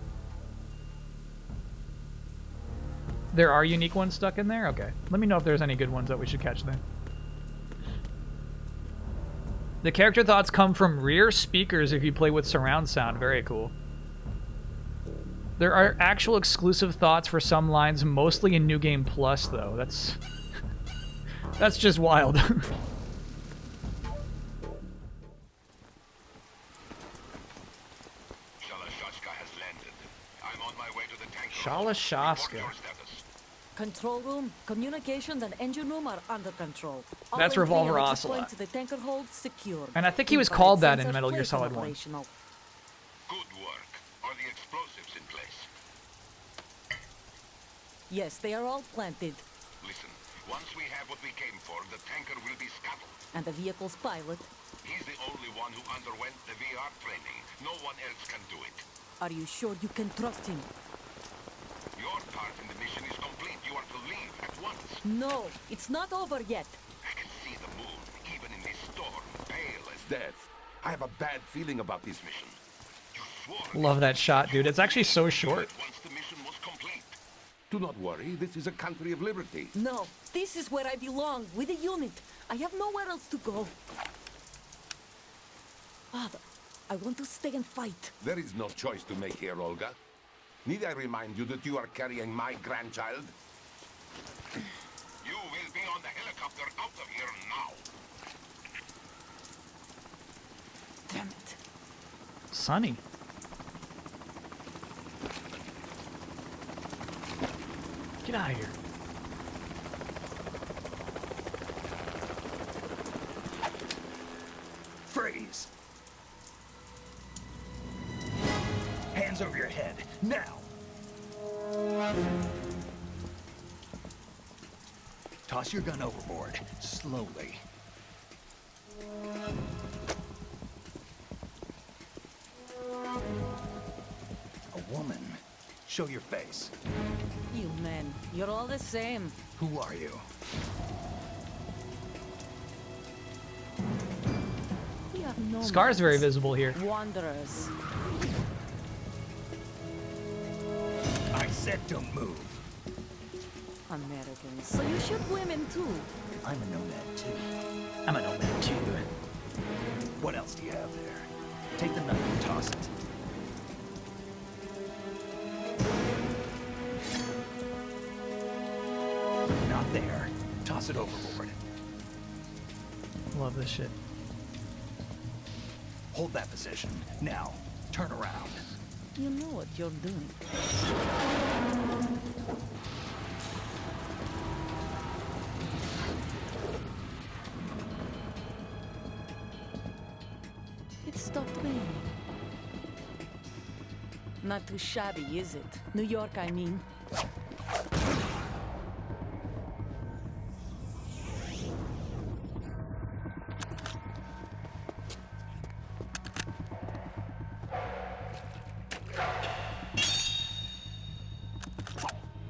There are unique ones stuck in there? Okay. Let me know if there's any good ones that we should catch then. The character thoughts come from rear speakers if you play with surround sound. Very cool. There are actual exclusive thoughts for some lines, mostly in New Game Plus, though. That's... that's just wild. Shalashashka has landed. I'm on my way to the tank. Shalashashka. Report your status. Control room, communications, and engine room are under control. All That's entry Revolver and exit Ocelot. points to the tanker hold secure. And I think he was Infrared called that in sensors Metal Gear placed and Solid 1. operational. Good work. Are the explosives in place? Yes, they are all planted. Listen, once we have what we came for, the tanker will be scuttled. And the vehicle's pilot. He's the only one who underwent the VR training. No one else can do it. Are you sure you can trust him? Your part in the mission is complete. You are to leave at once. No, it's not over yet. I can see the moon, even in this storm, pale as death. I have a bad feeling about this mission. You swore Love that shot, dude. It's actually so short. once the mission was complete. Do not worry, this is a country of liberty. No, this is where I belong, with the unit. I have nowhere else to go. Father, I want to stay and fight. There is no choice to make here, Olga. Need I remind you that you are carrying my grandchild? You will be on the helicopter out of here now. Damn it. Sunny. Get out of here. Freeze! Hands over your head, now! Toss your gun overboard, slowly. A woman. Show your face. You men, you're all the same. Who are you? We are nomads. Scar's very visible here. Wanderers. I said don't move. Americans. So you shoot women too. I'm a nomad too. I'm an old man too. What else do you have there? Take the knife and toss it. Not there. Toss it overboard. Love this shit. Hold that position. Now, turn around. You know what you're doing. It stopped raining. Not too shabby, is it? New York, I mean.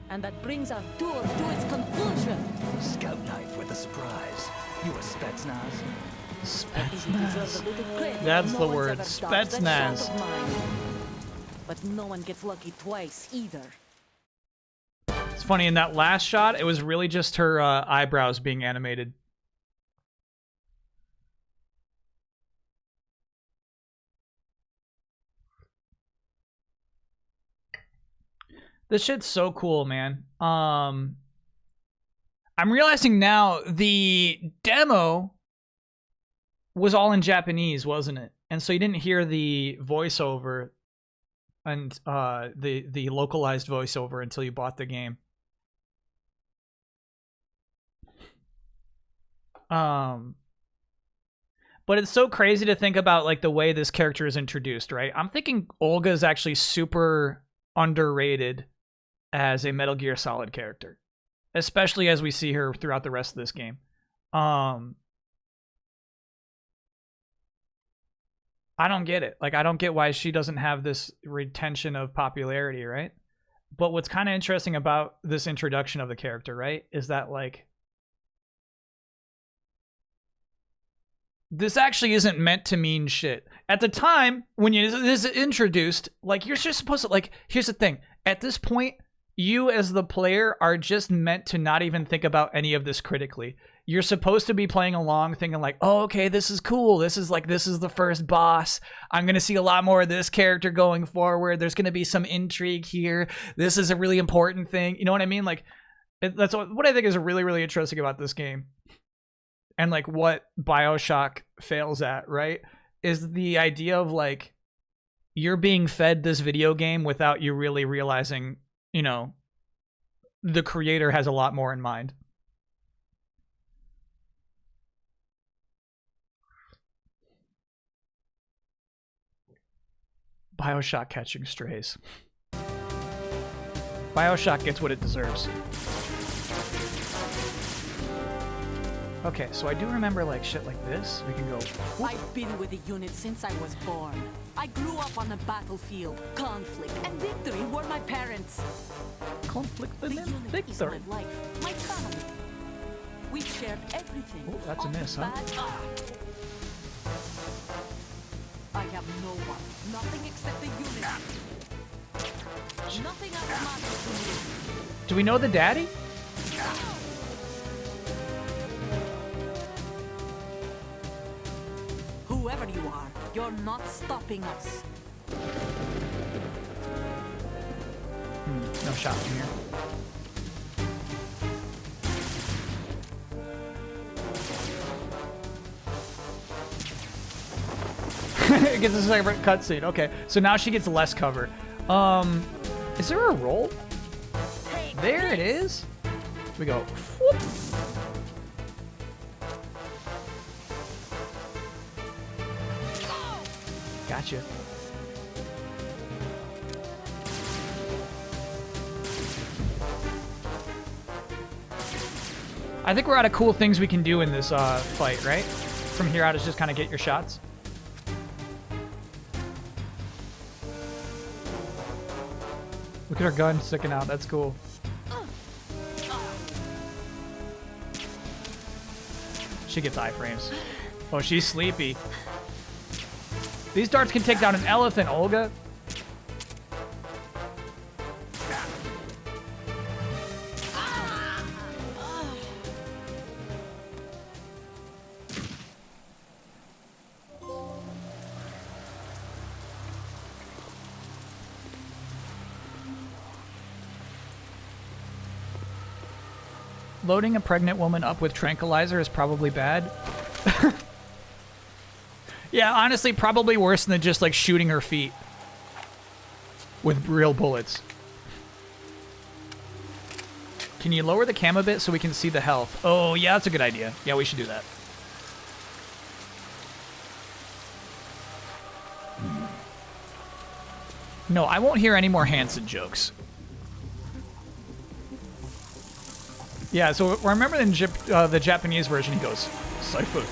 And that brings our tour to its conclusion. Scout knife with a surprise. You a Spetsnaz? I think you deserve a little credit. That's No the one's word, ever dodged that Spetsnaz. shot of mine. But no one gets lucky twice either. It's funny, in that last shot, it was really just her eyebrows being animated. This shit's so cool, man. I'm realizing now the demo was all in Japanese, wasn't it? And so you didn't hear the voiceover and the localized voiceover until you bought the game. But it's so crazy to think about like the way this character is introduced, right? I'm thinking Olga is actually super underrated as a Metal Gear Solid character, especially as we see her throughout the rest of this game. I don't get it. Like, I don't get why she doesn't have this retention of popularity, right? But what's kind of interesting about this introduction of the character, right, is that like this actually isn't meant to mean shit. At the time when this is introduced, like, you're just supposed to, like, here's the thing. At this point, you as the player are just meant to not even think about any of this critically. You're supposed to be playing along thinking like, oh, okay, this is cool. This is the first boss. I'm going to see a lot more of this character going forward. There's going to be some intrigue here. This is a really important thing. You know what I mean? Like, that's what I think is really, really interesting about this game. And like what BioShock fails at, right? Is the idea of like, you're being fed this video game without you really realizing, you know, the creator has a lot more in mind. BioShock catching strays. BioShock gets what it deserves. Okay, so I do remember like shit like this. We can go. Whoop. I've been with the unit since I was born. I grew up on the battlefield. Conflict and victory were my parents. Conflict The and unit is my victory. life, my family. We shared everything. Oh, that's a all miss, the huh? bad- I have no one, nothing except the unit. Nothing else matters to me. Do we know the daddy? Whoever you are, you're not stopping us. No shot from here. It gets a separate cutscene. Okay, so now she gets less cover. Is there a roll? There it is. We go. Whoop. Gotcha. I think we're out of cool things we can do in this fight, right? From here out is just kind of get your shots. Look at her gun sticking out. That's cool. She gets iframes. Oh, she's sleepy. These darts can take down an elephant, Olga. Loading a pregnant woman up with tranquilizer is probably bad. Yeah, honestly, probably worse than just like shooting her feet with real bullets. Can you lower the cam a bit so we can see the health? Oh, yeah, that's a good idea. Yeah, we should do that. No, I won't hear any more Hanson jokes. Yeah, so remember in the Japanese version, he goes, Cypher.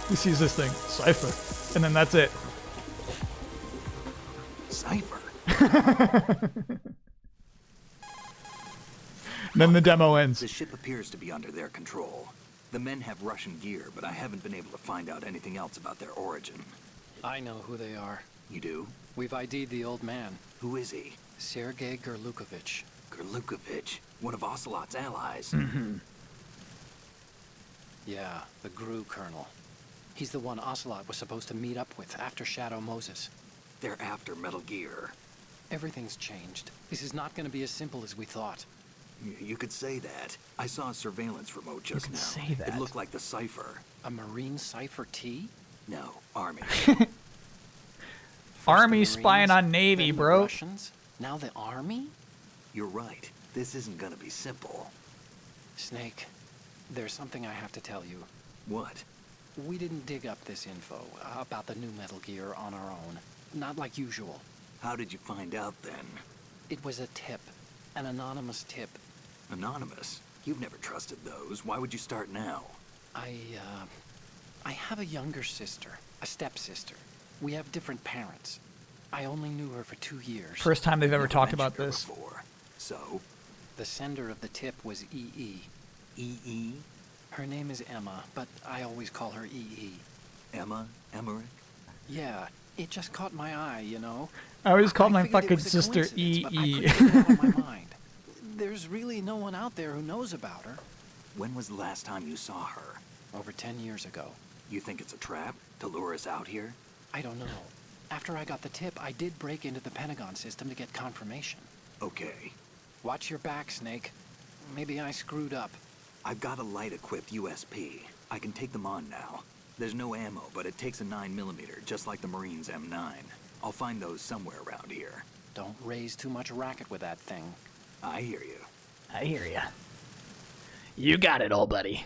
He sees this thing, Cypher. And then that's it. Cypher? Then the demo ends. The ship appears to be under their control. The men have Russian gear, but I haven't been able to find out anything else about their origin. I know who they are. You do? We've ID'd the old man, Who is he? Sergei Gerlukovich. Gerlukovich, one of Ocelot's allies. Yeah, the GRU colonel. He's the one Ocelot was supposed to meet up with after Shadow Moses. They're after Metal Gear. Everything's changed. This is not going to be as simple as we thought. You could say that. I saw a surveillance remote just could now. say that. It looked like the Cypher. A Marine Cipher T? No, Army. First Army the spying Marines, on Navy, then the bro. Russians, now the Army? You're right. This isn't gonna be simple. Snake, there's something I have to tell you. What? We didn't dig up this info about the new Metal Gear on our own. Not like usual. How did you find out then? It was a tip. An anonymous tip. Anonymous? You've never trusted those. Why would you start now? I have a younger sister, a stepsister. We have different parents. I only knew her for 2 years. First time they've ever Never talked about mentioned her this. before. So? The sender of the tip was EE. E.E.? Her name is Emma, but I always call her EE. Emma? Emmerich? Yeah, it just caught my eye, you know? I always called my figured it fucking was a sister coincidence, but I EE. couldn't get it out of my mind. There's really no one out there who knows about her. When was the last time you saw her? Over 10 years ago. You think it's a trap? To lure us out here? I don't know. After I got the tip, I did break into the Pentagon system to get confirmation. Okay. Watch your back, Snake. Maybe I screwed up. I've got a light-equipped USP. I can take them on now. There's no ammo, but it takes a 9mm, just like the Marines' M9. I'll find those somewhere around here. Don't raise too much racket with that thing. I hear you. I hear ya. You got it, old buddy.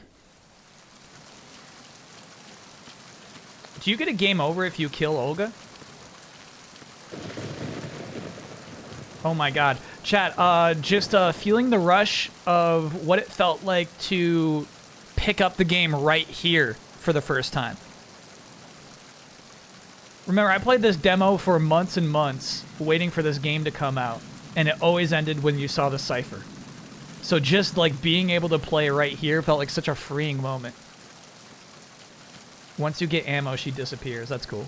Do you get a game over if you kill Olga? Oh my god. Chat, just feeling the rush of what it felt like to pick up the game right here for the first time. Remember, I played this demo for months and months, waiting for this game to come out, and it always ended when you saw the Cypher. So just, like, being able to play right here felt like such a freeing moment. Once you get ammo, she disappears. That's cool.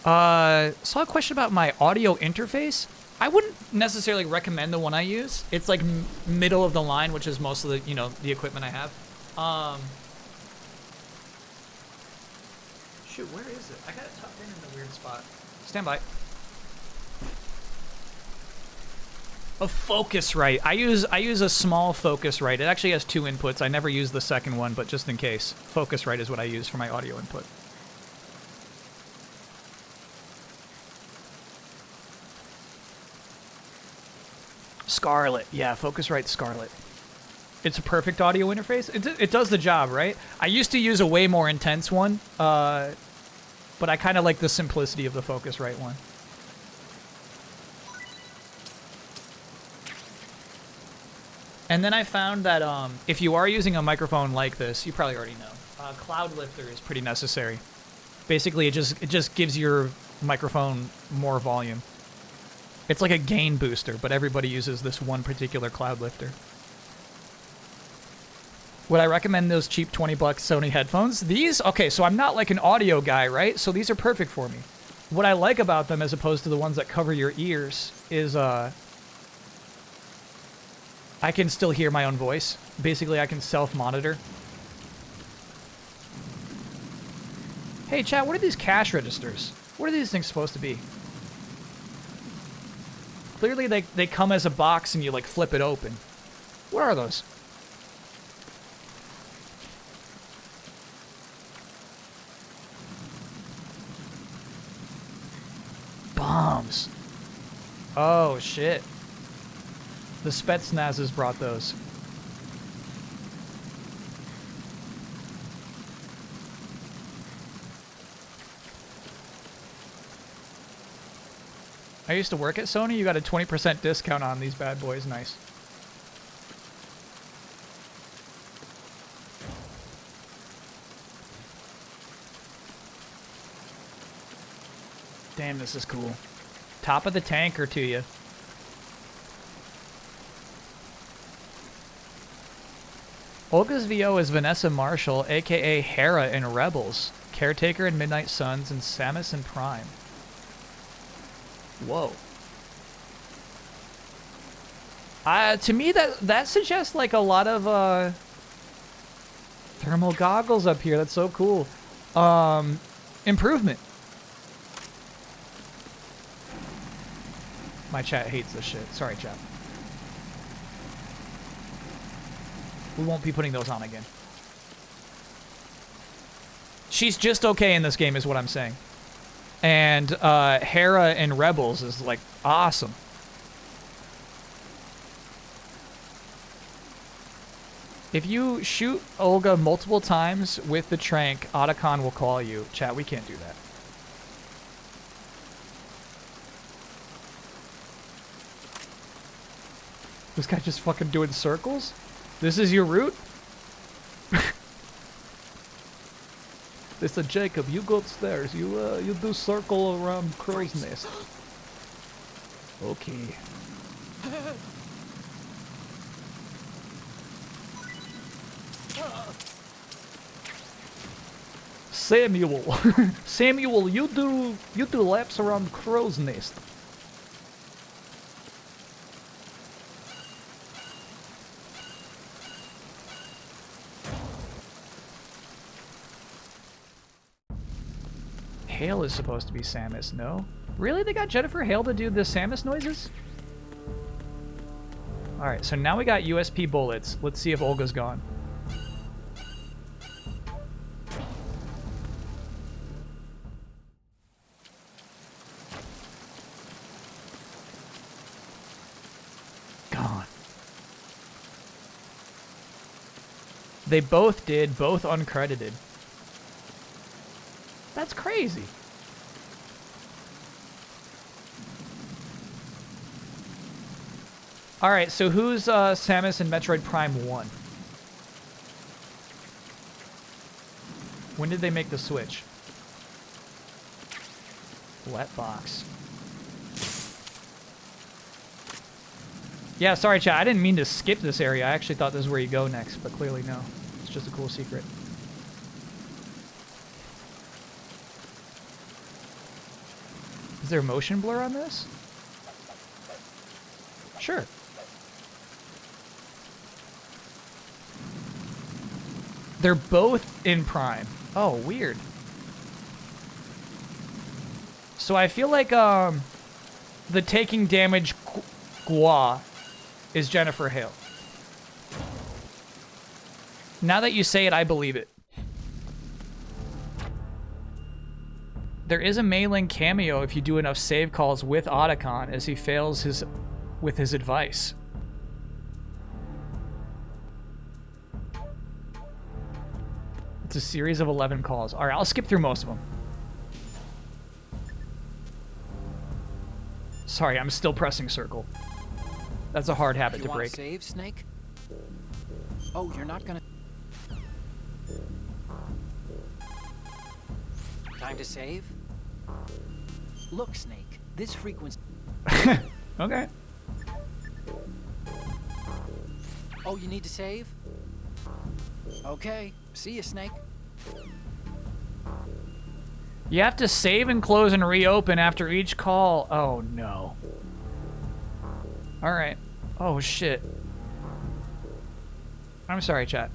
Saw a question about my audio interface. I wouldn't necessarily recommend the one I use. It's like middle of the line, which is most of the, the equipment I have. Shoot, where is it? I got it tucked in a weird spot. Stand by. A Focusrite. I use a small Focusrite. It actually has 2 inputs. I never use the second one, but just in case. Focusrite is what I use for my audio input. Scarlett. Yeah, Focusrite Scarlett. It's a perfect audio interface. It does the job, right? I used to use a way more intense one, but I kind of like the simplicity of the Focusrite one. And then I found that if you are using a microphone like this, you probably already know, Cloud Lifter is pretty necessary. Basically, it just gives your microphone more volume. It's like a gain booster, but everybody uses this one particular Cloud Lifter. Would I recommend those cheap $20 Sony headphones? These? Okay, so I'm not like an audio guy, right? So these are perfect for me. What I like about them as opposed to the ones that cover your ears is I can still hear my own voice. Basically, I can self-monitor. Hey, chat, what are these cash registers? What are these things supposed to be? Clearly, they come as a box and you, like, flip it open. What are those? Bombs. Oh, shit. The Spetsnazes brought those. I used to work at Sony. You got a 20% discount on these bad boys. Nice. Damn, this is cool. Top of the tanker to you. Olga's VO is Vanessa Marshall, aka Hera in Rebels, Caretaker in Midnight Suns, and Samus in Prime. Whoa. To me, that suggests like a lot of thermal goggles up here. That's so cool. Improvement. My chat hates this shit. Sorry, chat. We won't be putting those on again. She's just okay in this game is what I'm saying. And Hera in Rebels is like awesome. If you shoot Olga multiple times with the Trank, Otacon will call you. Chat, we can't do that. This guy just fucking doing circles? This is your route? They said, Jacob, you go upstairs. You do circle around Crow's Nest. Okay. Samuel. Samuel, you do laps around Crow's Nest. Hale is supposed to be Samus, no? Really? They got Jennifer Hale to do the Samus noises? Alright, so now we got USP bullets. Let's see if Olga's gone. Gone. They both did, both uncredited. That's crazy. Alright, so who's Samus in Metroid Prime 1? When did they make the switch? Wet box. Yeah, sorry chat, I didn't mean to skip this area. I actually thought this is where you go next, but clearly no. It's just a cool secret. Is there motion blur on this? Sure. They're both in Prime. Oh, weird. So I feel like the taking damage Gua is Jennifer Hale. Now that you say it, I believe it. There is a Mei Ling cameo if you do enough save calls with Otacon as he fails with his advice. It's a series of 11 calls. All right, I'll skip through most of them. Sorry, I'm still pressing circle. That's a hard habit to break. Save, Snake? Oh, you're not gonna... Time to save? Look, Snake, this frequency... Okay. Oh, you need to save? Okay, see you, Snake. You have to save and close and reopen after each call. Oh, no. Alright. Oh, shit. I'm sorry, chat.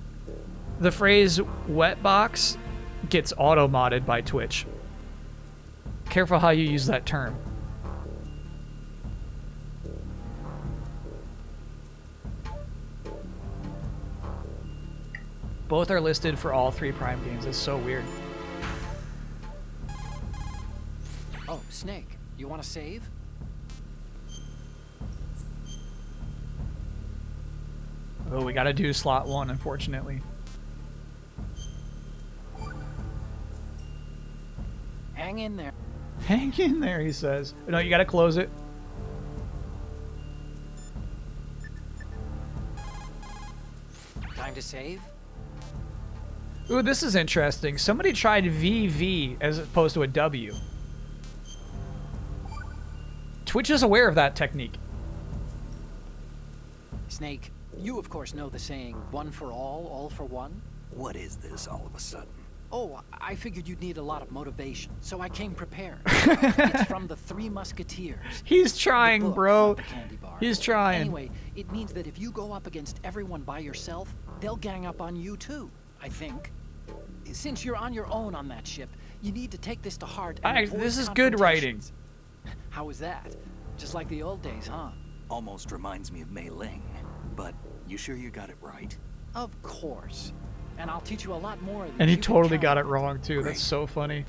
The phrase wet box gets auto-modded by Twitch. Careful how you use that term. Both are listed for all 3 Prime games. It's so weird. Oh, Snake, you want to save? Oh, we gotta do slot 1, unfortunately. Hang in there. Hang in there, he says. No, you gotta close it. Time to save? Ooh, this is interesting. Somebody tried VV as opposed to a W. Twitch is aware of that technique. Snake, you of course know the saying, one for all for one? What is this all of a sudden? Oh, I figured you'd need a lot of motivation, so I came prepared. It's from the Three Musketeers. He's The trying, book, bro. not the candy bar. He's trying. Anyway, it means that if you go up against everyone by yourself, they'll gang up on you too, I think. Since you're on your own on that ship, you need to take this to heart and avoid This is good writing. confrontations. How was that? Just like the old days, huh? Almost reminds me of Mei Ling, but you sure you got it right? Of course. And I'll teach you a lot more than And he you can totally count. got it wrong, too. That's so funny.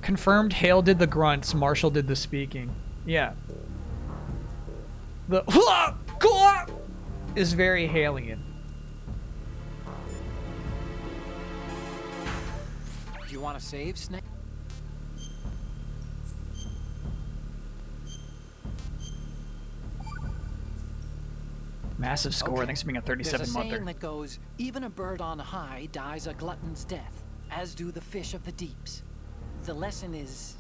Confirmed Hale did the grunts, Marshall did the speaking. Yeah. The is very Halian. Do you want to save, Snake? Massive score, Okay. thanks for being a There's a 37 saying monther. that goes, even a bird on high dies a glutton's death, as do the fish of the deeps. The lesson is,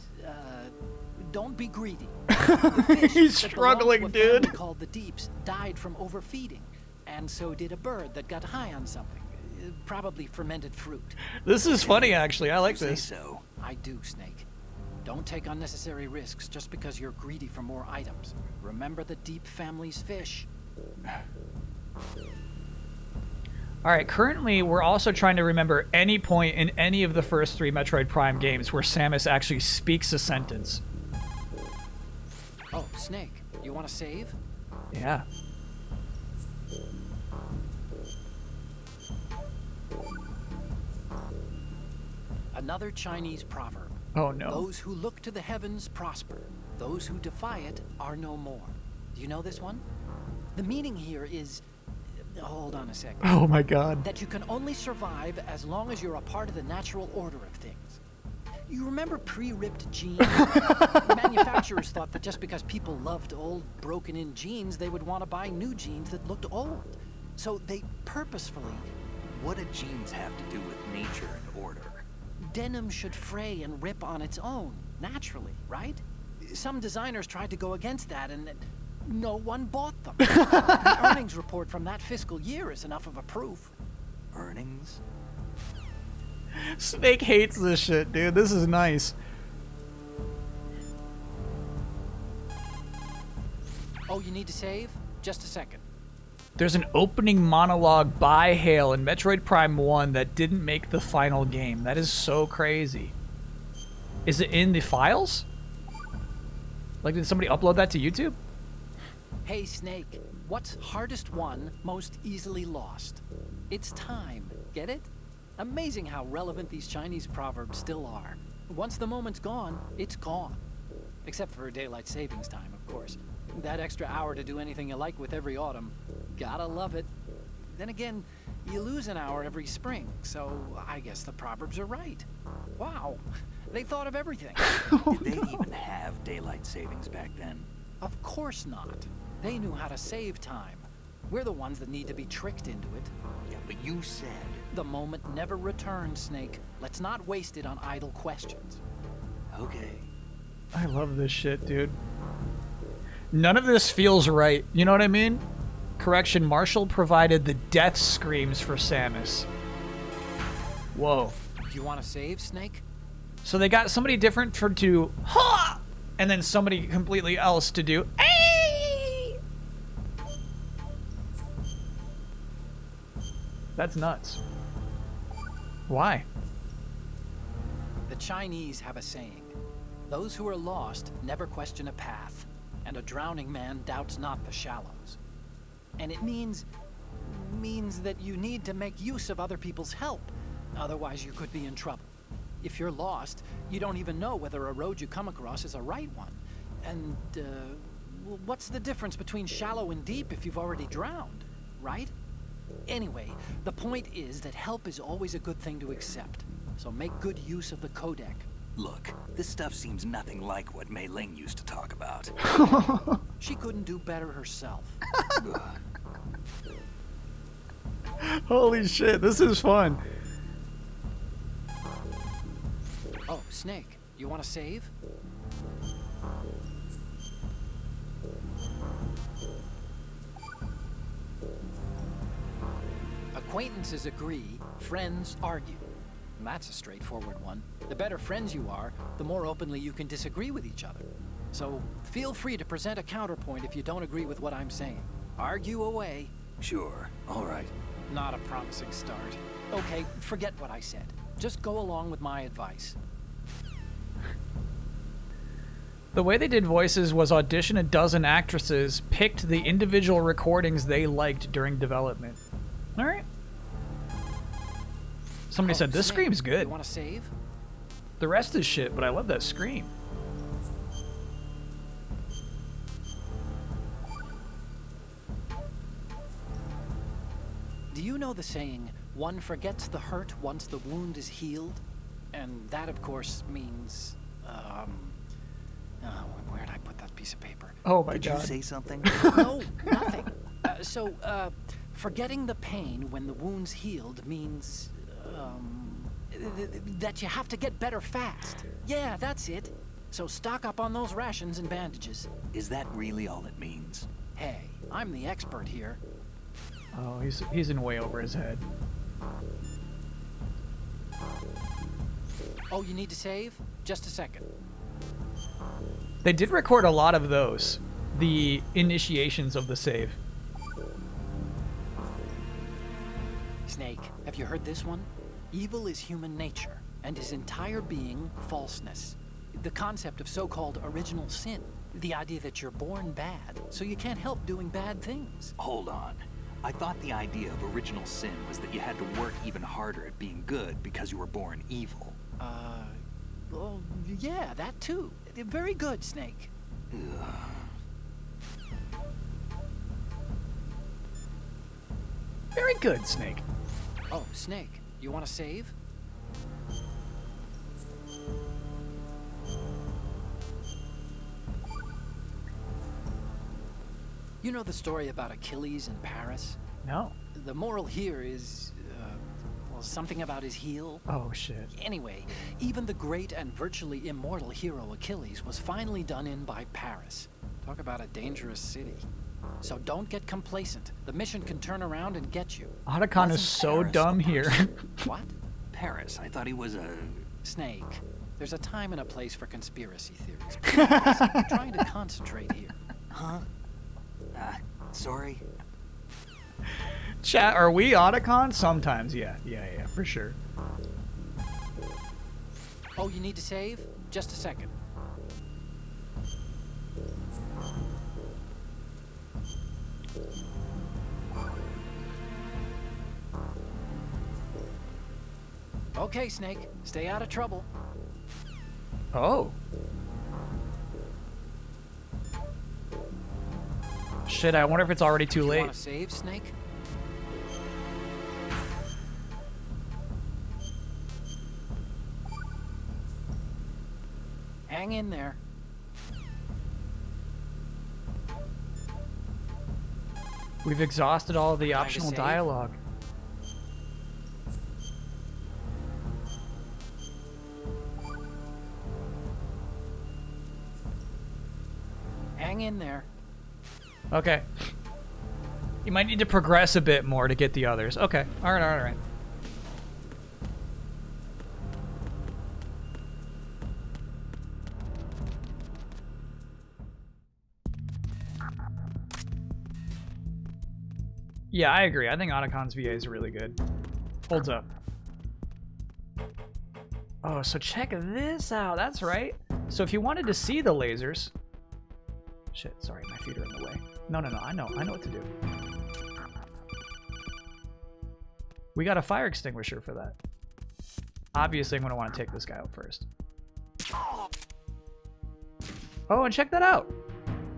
don't be greedy. The fish He's that belonged to struggling, a family dude. called the deeps died from overfeeding, and so did a bird that got high on something, probably fermented fruit. This is funny, actually. I like Say this. so. I do, Snake. Don't take unnecessary risks just because you're greedy for more items. Remember the Deep family's fish. Alright, currently we're also trying to remember any point in any of the first 3 Metroid Prime games where Samus actually speaks a sentence. Oh, Snake, you want to save? Yeah. Another Chinese proverb. Oh no. Those who look to the heavens prosper. Those who defy it are no more. Do you know this one? The meaning here is... Hold on a second. Oh my god. That you can only survive as long as you're a part of the natural order of things. You remember pre-ripped jeans? Manufacturers thought that just because people loved old, broken-in jeans, they would want to buy new jeans that looked old. So they purposefully... What do jeans have to do with nature and order? Denim should fray and rip on its own, naturally, right? Some designers tried to go against that, and no one bought them. The earnings report from that fiscal year is enough of a proof. Earnings? Snake hates this shit, dude. This is nice. Oh, you need to save? Just a second. There's an opening monologue by Hale in Metroid Prime 1 that didn't make the final game. That is so crazy. Is it in the files? Like, did somebody upload that to YouTube? Hey, Snake, what's hardest won, most easily lost? It's time. Get it? Amazing how relevant these Chinese proverbs still are. Once the moment's gone, it's gone. Except for daylight savings time, of course. That extra hour to do anything you like with every autumn. Gotta love it. Then again, you lose an hour every spring, so I guess the proverbs are right. Wow, they thought of everything. Did they even have daylight savings back then? Of course not. They knew how to save time. We're the ones that need to be tricked into it. Yeah, but you said... The moment never returns, Snake. Let's not waste it on idle questions. Okay. I love this shit, dude. None of this feels right. You know what I mean? Correction, Marshall provided the death screams for Samus. Whoa. Do you want to save, Snake? So they got somebody different for to ha, and then somebody completely else to do ay. That's nuts. Why? The Chinese have a saying. Those who are lost never question a path, and a drowning man doubts not the shallows. And it means that you need to make use of other people's help. Otherwise, you could be in trouble. If you're lost, you don't even know whether a road you come across is a right one. And, well, what's the difference between shallow and deep if you've already drowned, right? Anyway, the point is that help is always a good thing to accept. So make good use of the codec. Look, this stuff seems nothing like what Mei Ling used to talk about. She couldn't do better herself. Holy shit, this is fun. Oh, Snake, you want to save? Acquaintances agree, friends argue. And that's a straightforward one. The better friends you are, the more openly you can disagree with each other. So feel free to present a counterpoint if you don't agree with what I'm saying. Argue away. Sure, all right. Not a promising start. Okay, forget what I said. Just go along with my advice. The way they did voices was audition a dozen actresses, picked the individual recordings they liked during development. Alright. Somebody said, this Snake, scream's good. You want to save? The rest is shit, but I love that scream. Do you know the saying, one forgets the hurt once the wound is healed? And that, of course, means, where'd I put that piece of paper? Oh my Did god. you say something? No, nothing. Forgetting the pain when the wound's healed means, that you have to get better fast. Yeah, that's it. So stock up on those rations and bandages. Is that really all it means? Hey, I'm the expert here. Oh, he's in way over his head. Oh, you need to save? Just a second. They did record a lot of those. The initiations of the save. Snake, have you heard this one? Evil is human nature, and his entire being falseness. The concept of so-called original sin. The idea that you're born bad, so you can't help doing bad things. Hold on. I thought the idea of original sin was that you had to work even harder at being good because you were born evil. Well, yeah, that too. Very good, Snake. Very good, Snake. Oh, Snake, you want to save? You know the story about Achilles in Paris? No. The moral here is, well, something about his heel. Oh shit. Anyway, even the great and virtually immortal hero Achilles was finally done in by Paris. Talk about a dangerous city. So don't get complacent. The mission can turn around and get you. Otacon is Wasn't so Paris dumb the here. What? Paris, I thought he was a... Snake, there's a time and a place for conspiracy theories. Please, I'm trying to concentrate here. Huh? Sorry? Chat, are we Otacon? Sometimes, yeah, for sure. Oh, you need to save? Just a second. Okay, Snake, stay out of trouble. Oh. Shit, I wonder if it's already too You late. want to save, Snake? Hang in there. We've exhausted all of the Time to optional save? dialogue. Hang in there. Okay. You might need to progress a bit more to get the others. Okay. Alright. Yeah, I agree. I think Otacon's VA is really good. Holds up. Oh, so check this out. That's right. So if you wanted to see the lasers... Shit, sorry, my feet are in the way. No, I know what to do. We got a fire extinguisher for that. Obviously, I'm going to want to take this guy out first. Oh, and check that out.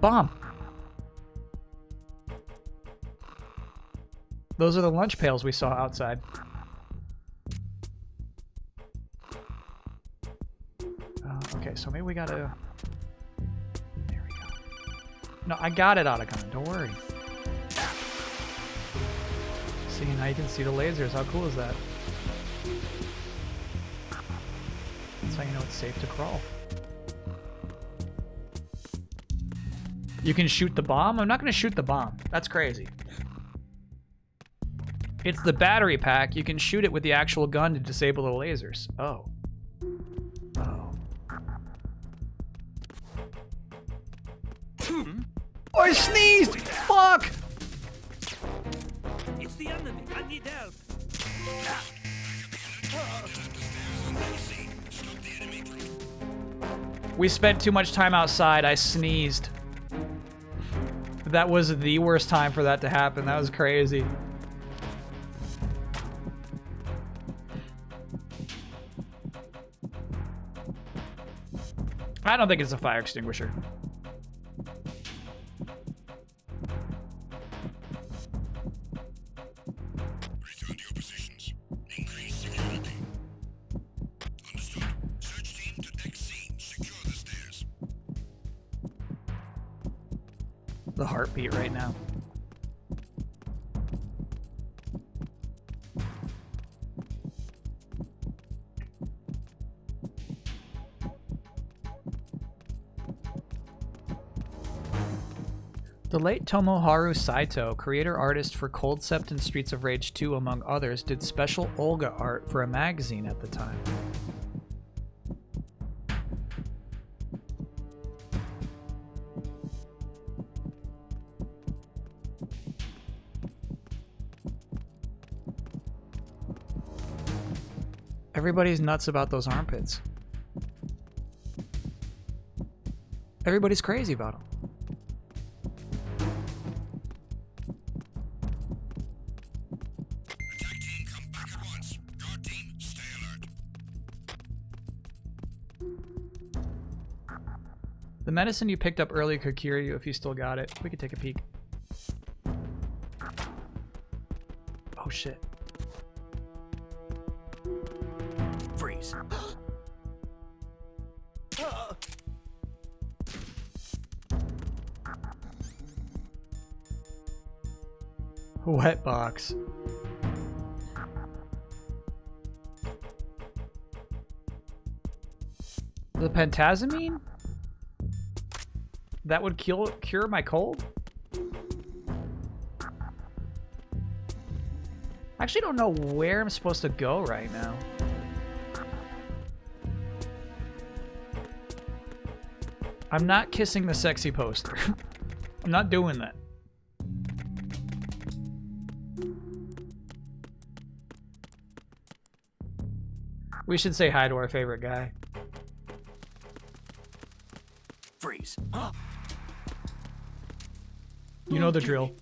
Bomb. Those are the lunch pails we saw outside. Okay, so maybe we gotta... There we go. No, I got it, Otacon. Don't worry. See, now you can see the lasers. How cool is that? That's how you know it's safe to crawl. You can shoot the bomb? I'm not going to shoot the bomb. That's crazy. It's the battery pack. You can shoot it with the actual gun to disable the lasers. Oh. Oh. Oh, I sneezed! Fuck! It's the enemy. I need help. We spent too much time outside. I sneezed. That was the worst time for that to happen. That was crazy. I don't think it's a fire extinguisher. Return to your positions. Increase security. Understood. Search team to deck C. Secure the stairs. The heartbeat right now. The late Tomoharu Saito, creator-artist for Cold Sept and Streets of Rage 2, among others, did special Olga art for a magazine at the time. Everybody's nuts about those armpits. Everybody's crazy about them. Attack team, come back at once. Guard team, stay alert. The medicine you picked up earlier could cure you if you still got it. We could take a peek. Oh shit. Freeze. Wet box. The pentazamine? That would cure my cold? I actually don't know where I'm supposed to go right now. I'm not kissing the sexy poster. I'm not doing that. We should say hi to our favorite guy. Freeze. You know the drill.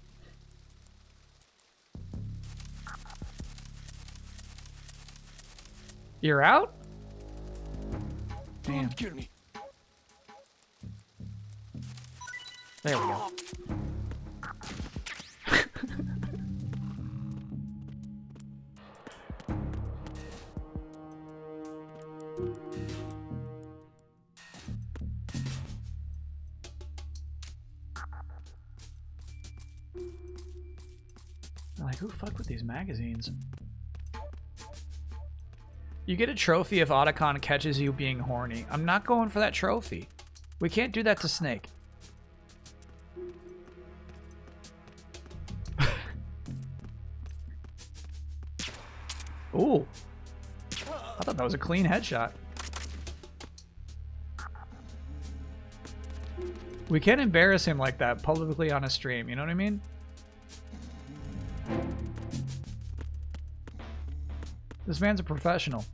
You're out? Damn. Don't kill me. There we go. Like, who fuck with these magazines? You get a trophy if Otacon catches you being horny. I'm not going for that trophy. We can't do that to Snake. Ooh. I thought that was a clean headshot. We can't embarrass him like that publicly on a stream, you know what I mean? This man's a professional.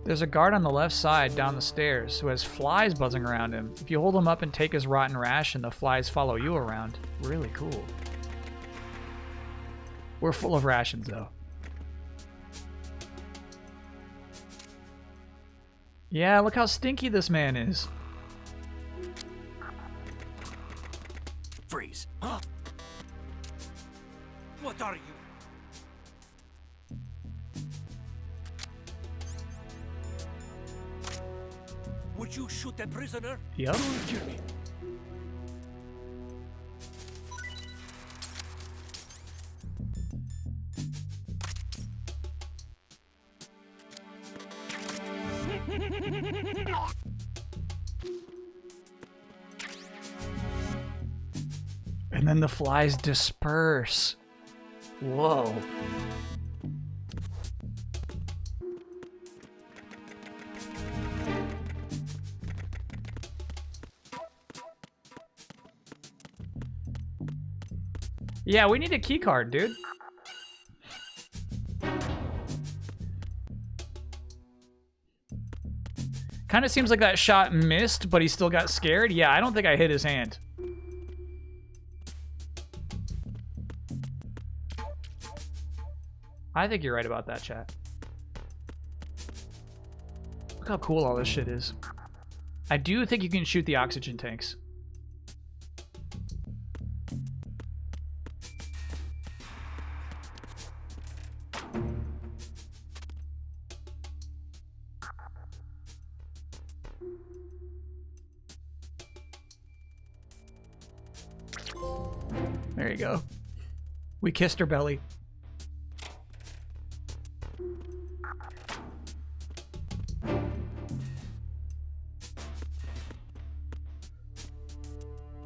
There's a guard on the left side down the stairs who has flies buzzing around him. If you hold him up and take his rotten ration, the flies follow you around. Really cool. We're full of rations, though. Yeah, look how stinky this man is. Freeze. What are you? What Would you shoot a prisoner? Yep. Don't kill me. And then the flies disperse. Whoa. Yeah, we need a key card, dude. Kind of seems like that shot missed, but he still got scared. Yeah, I don't think I hit his hand. I think you're right about that, chat. Look how cool all this shit is. I do think you can shoot the oxygen tanks. There you go. We kissed her belly.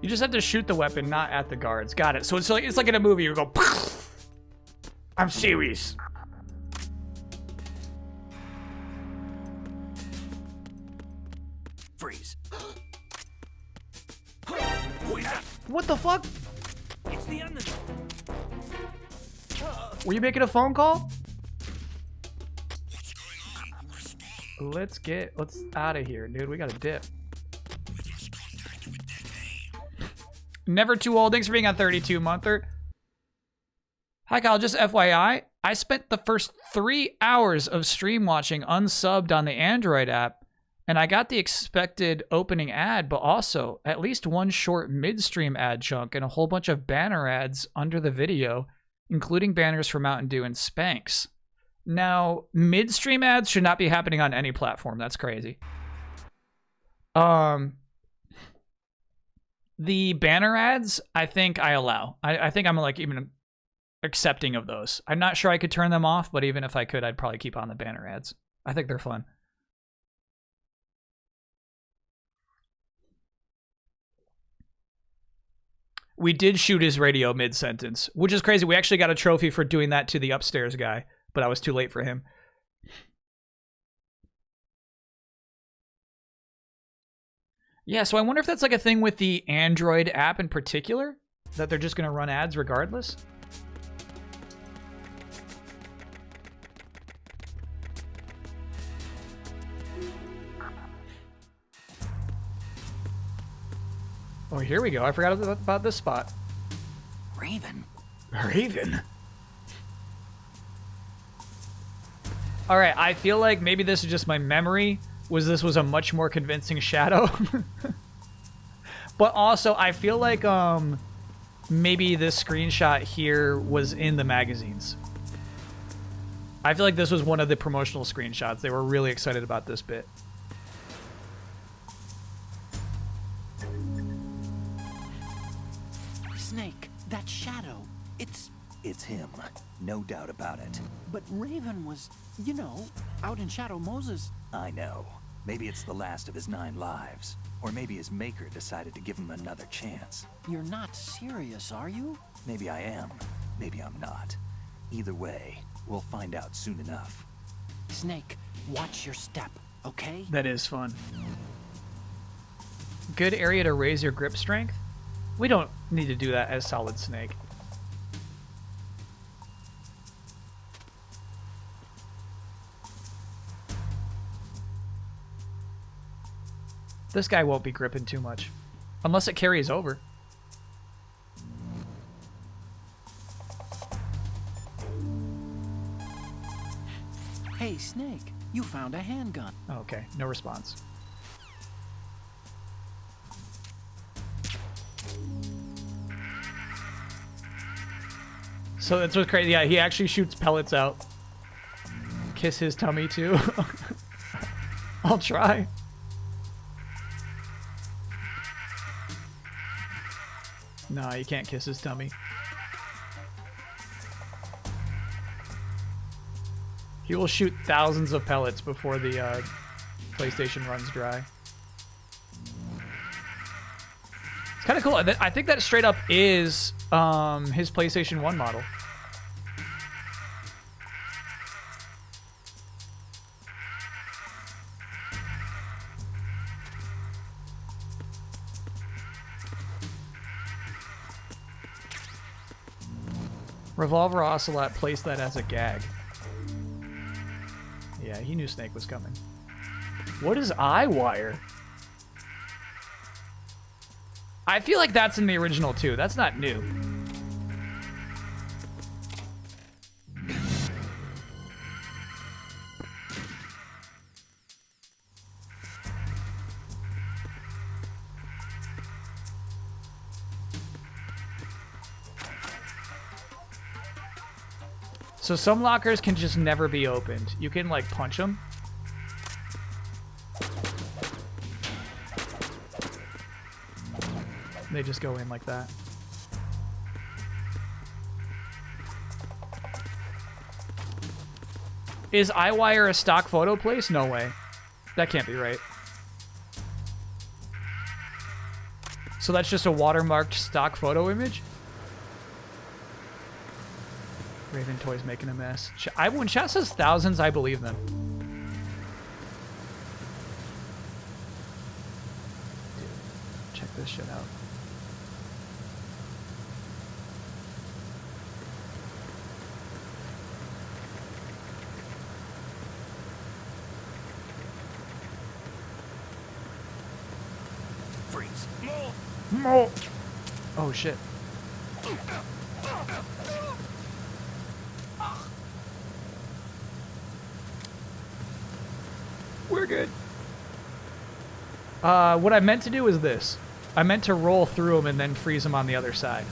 You just have to shoot the weapon, not at the guards. Got it. So it's like in a movie. You go, I'm serious. Freeze. Who is that? What the fuck? It's the enemy. Were you making a phone call? What's going on? Respond. Let's out of here, dude. We got to dip. We've lost contact with Dead A. Never too old. Thanks for being on 32, Monther. Hi, Kyle. Just FYI, I spent the first 3 hours of stream watching unsubbed on the Android app, and I got the expected opening ad, but also at least one short midstream ad chunk and a whole bunch of banner ads under the video, including banners for Mountain Dew and Spanx. Now, midstream ads should not be happening on any platform. That's crazy. The banner ads, I think I allow. I think I'm like even accepting of those. I'm not sure I could turn them off, but even if I could, I'd probably keep on the banner ads. I think they're fun. We did shoot his radio mid-sentence, which is crazy. We actually got a trophy for doing that to the upstairs guy, but I was too late for him. Yeah, so I wonder if that's like a thing with the Android app in particular, that they're just going to run ads regardless. Oh, here we go. I forgot about this spot. Raven. Raven? All right, I feel like maybe this is just my memory. This was a much more convincing shadow. But also, I feel like maybe this screenshot here was in the magazines. I feel like this was one of the promotional screenshots. They were really excited about this bit. Snake, that shadow, It's him, no doubt about it. But Raven was, you know, out in Shadow Moses. I know. Maybe it's the last of his 9 lives. Or maybe his maker decided to give him another chance. You're not serious, are you? Maybe I am. Maybe I'm not. Either way, we'll find out soon enough. Snake, watch your step, okay? That is fun. Good area to raise your grip strength. We don't need to do that as Solid Snake. This guy won't be gripping too much. Unless it carries over. Hey, Snake, you found a handgun. Oh, okay, no response. So that's what's crazy. Yeah, he actually shoots pellets out. Kiss his tummy too. I'll try. Nah, you can't kiss his tummy. He will shoot thousands of pellets before the PlayStation runs dry. It's kind of cool. I think that straight up is his PlayStation 1 model. Revolver Ocelot placed that as a gag. Yeah, he knew Snake was coming. What is Eyewire? I feel like that's in the original too. That's not new. So some lockers can just never be opened. You can like punch them. They just go in like that. Is Eyewire a stock photo place? No way. That can't be right. So that's just a watermarked stock photo image? Raven Toys making a mess. When chat says thousands, I believe them. Dude, check this shit out. Freeze. More. More. Oh shit. We're good. What I meant to do is this. I meant to roll through them and then freeze them on the other side.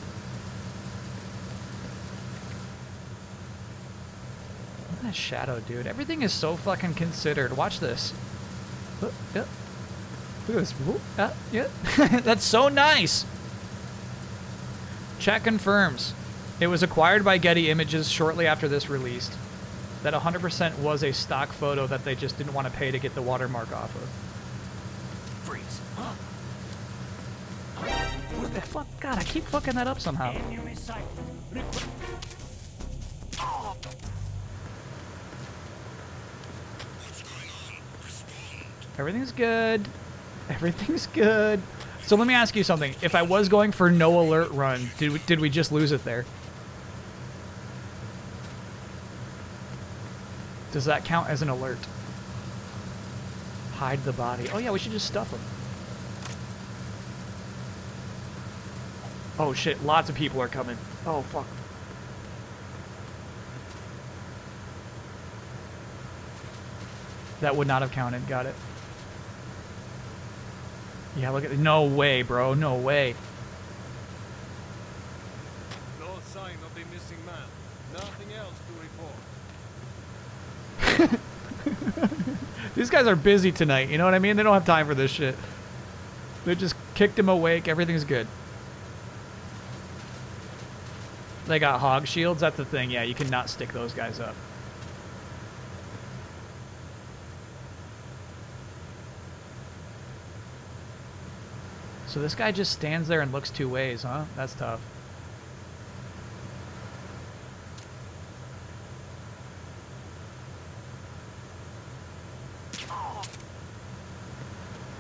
Look at that shadow, dude. Everything is so fucking considered. Watch this. Look at this. Yeah. That's so nice. Chat confirms. It was acquired by Getty Images shortly after this released. That 100% was a stock photo that they just didn't want to pay to get the watermark off of. Freeze. What the fuck? God, I keep fucking that up somehow. Enemy sight. Everything's good. Everything's good. So let me ask you something. If I was going for no alert run, did we just lose it there? Does that count as an alert? Hide the body. Oh yeah, we should just stuff them. Oh shit, lots of people are coming. Oh fuck. That would not have counted, got it. Yeah, look at it. No way, bro, no way. No sign of the missing man. Nothing else to report. These guys are busy tonight, you know what I mean? They don't have time for this shit. They just kicked him awake, everything's good. They got hog shields, that's the thing. Yeah, you cannot stick those guys up. So this guy just stands there and looks two ways, huh? That's tough.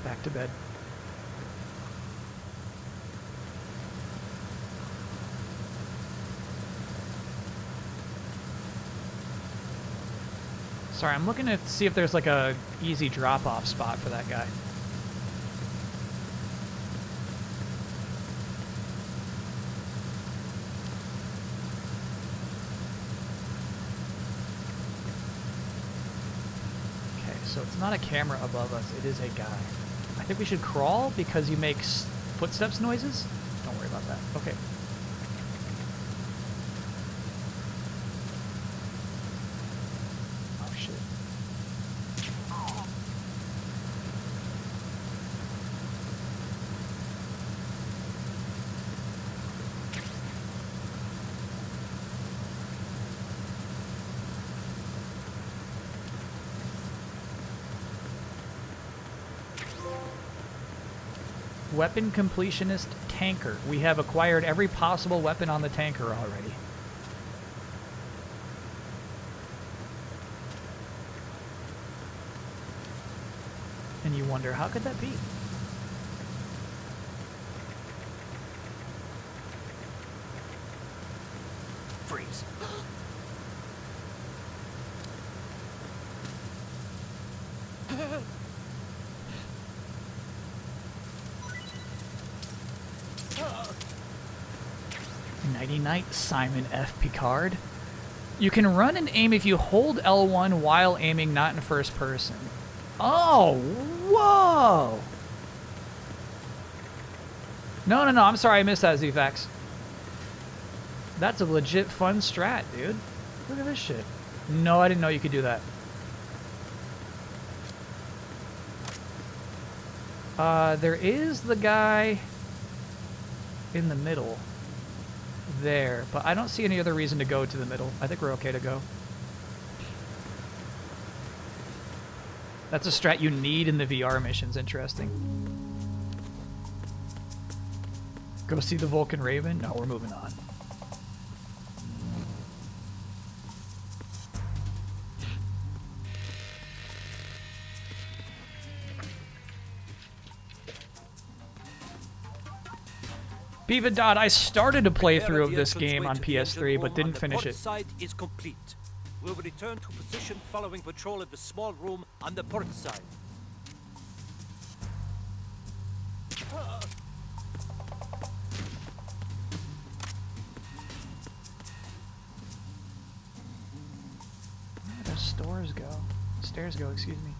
Back to bed. Sorry, I'm looking to see if there's like a easy drop-off spot for that guy. Okay, so it's not a camera above us, it is a guy. I think we should crawl because you make footsteps noises? Don't worry about that. Okay. Oh shit. Weapon completionist tanker. We have acquired every possible weapon on the tanker already. And you wonder, how could that be? Freeze. 99 Simon F. Picard. You can run and aim if you hold L1 while aiming, not in first person. Oh, whoa! No, I'm sorry, I missed that, ZFax. That's a legit fun strat, dude. Look at this shit. No, I didn't know you could do that. There is the guy in the middle there, but I don't see any other reason to go to the middle. I think we're okay to go. That's a strat you need in the VR missions. Interesting. Go see the Vulcan Raven? No, we're moving on. Beaver Dot, I started a playthrough of this game on PS3, but didn't finish it. Side is complete. We will return to position following patrol of the small room on the port side. Where do stores go? Stairs go, excuse me.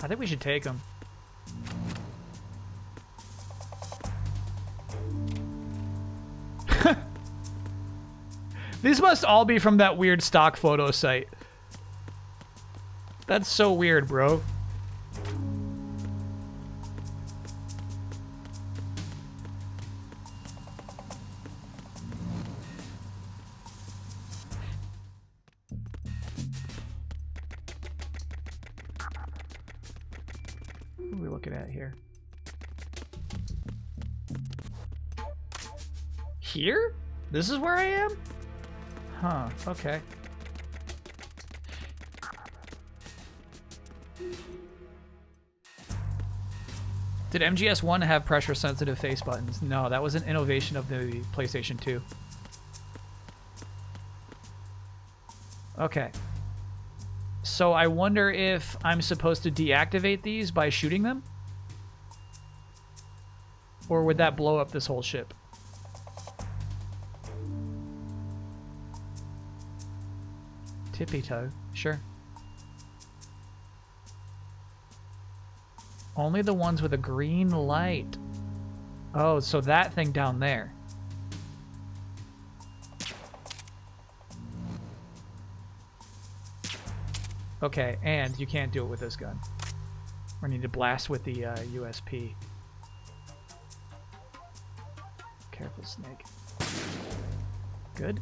I think we should take them. These must all be from that weird stock photo site. That's so weird, bro. What are we looking at here? Here? This is where I am? Huh, okay. Did MGS1 have pressure-sensitive face buttons? No, that was an innovation of the PlayStation 2. Okay. So I wonder if I'm supposed to deactivate these by shooting them? Or would that blow up this whole ship? Tippy toe, sure. Only the ones with a green light. Oh, so that thing down there. Okay, and you can't do it with this gun. We need to blast with the USP. Careful, snake. Good.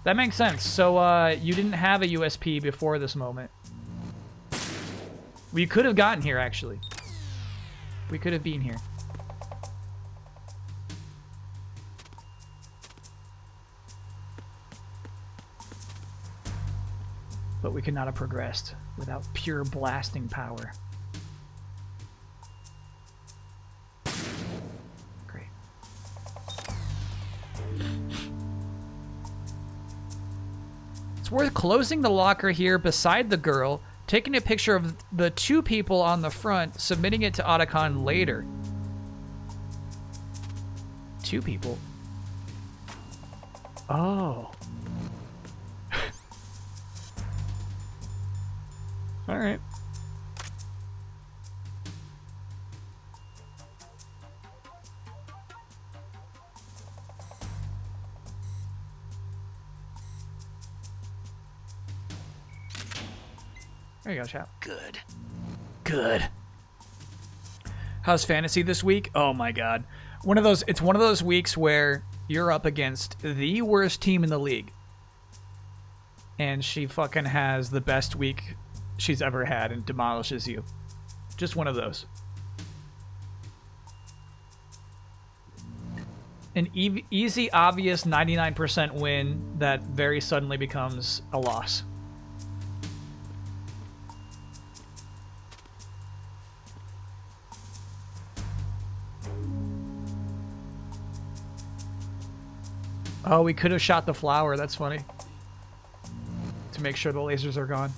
That makes sense. So, you didn't have a USP before this moment. We could have gotten here, actually. We could have been here. But we could not have progressed without pure blasting power. Great. It's worth closing the locker here beside the girl, taking a picture of the two people on the front, submitting it to Otacon later. Two people? Oh. All right. There you go, chap. Good. Good. How's fantasy this week? Oh my god. It's one of those weeks where you're up against the worst team in the league. And she fucking has the best week she's ever had and demolishes you. Just one of those. An easy, obvious 99% win that very suddenly becomes a loss. Oh, we could have shot the flower. That's funny. To make sure the lasers are gone.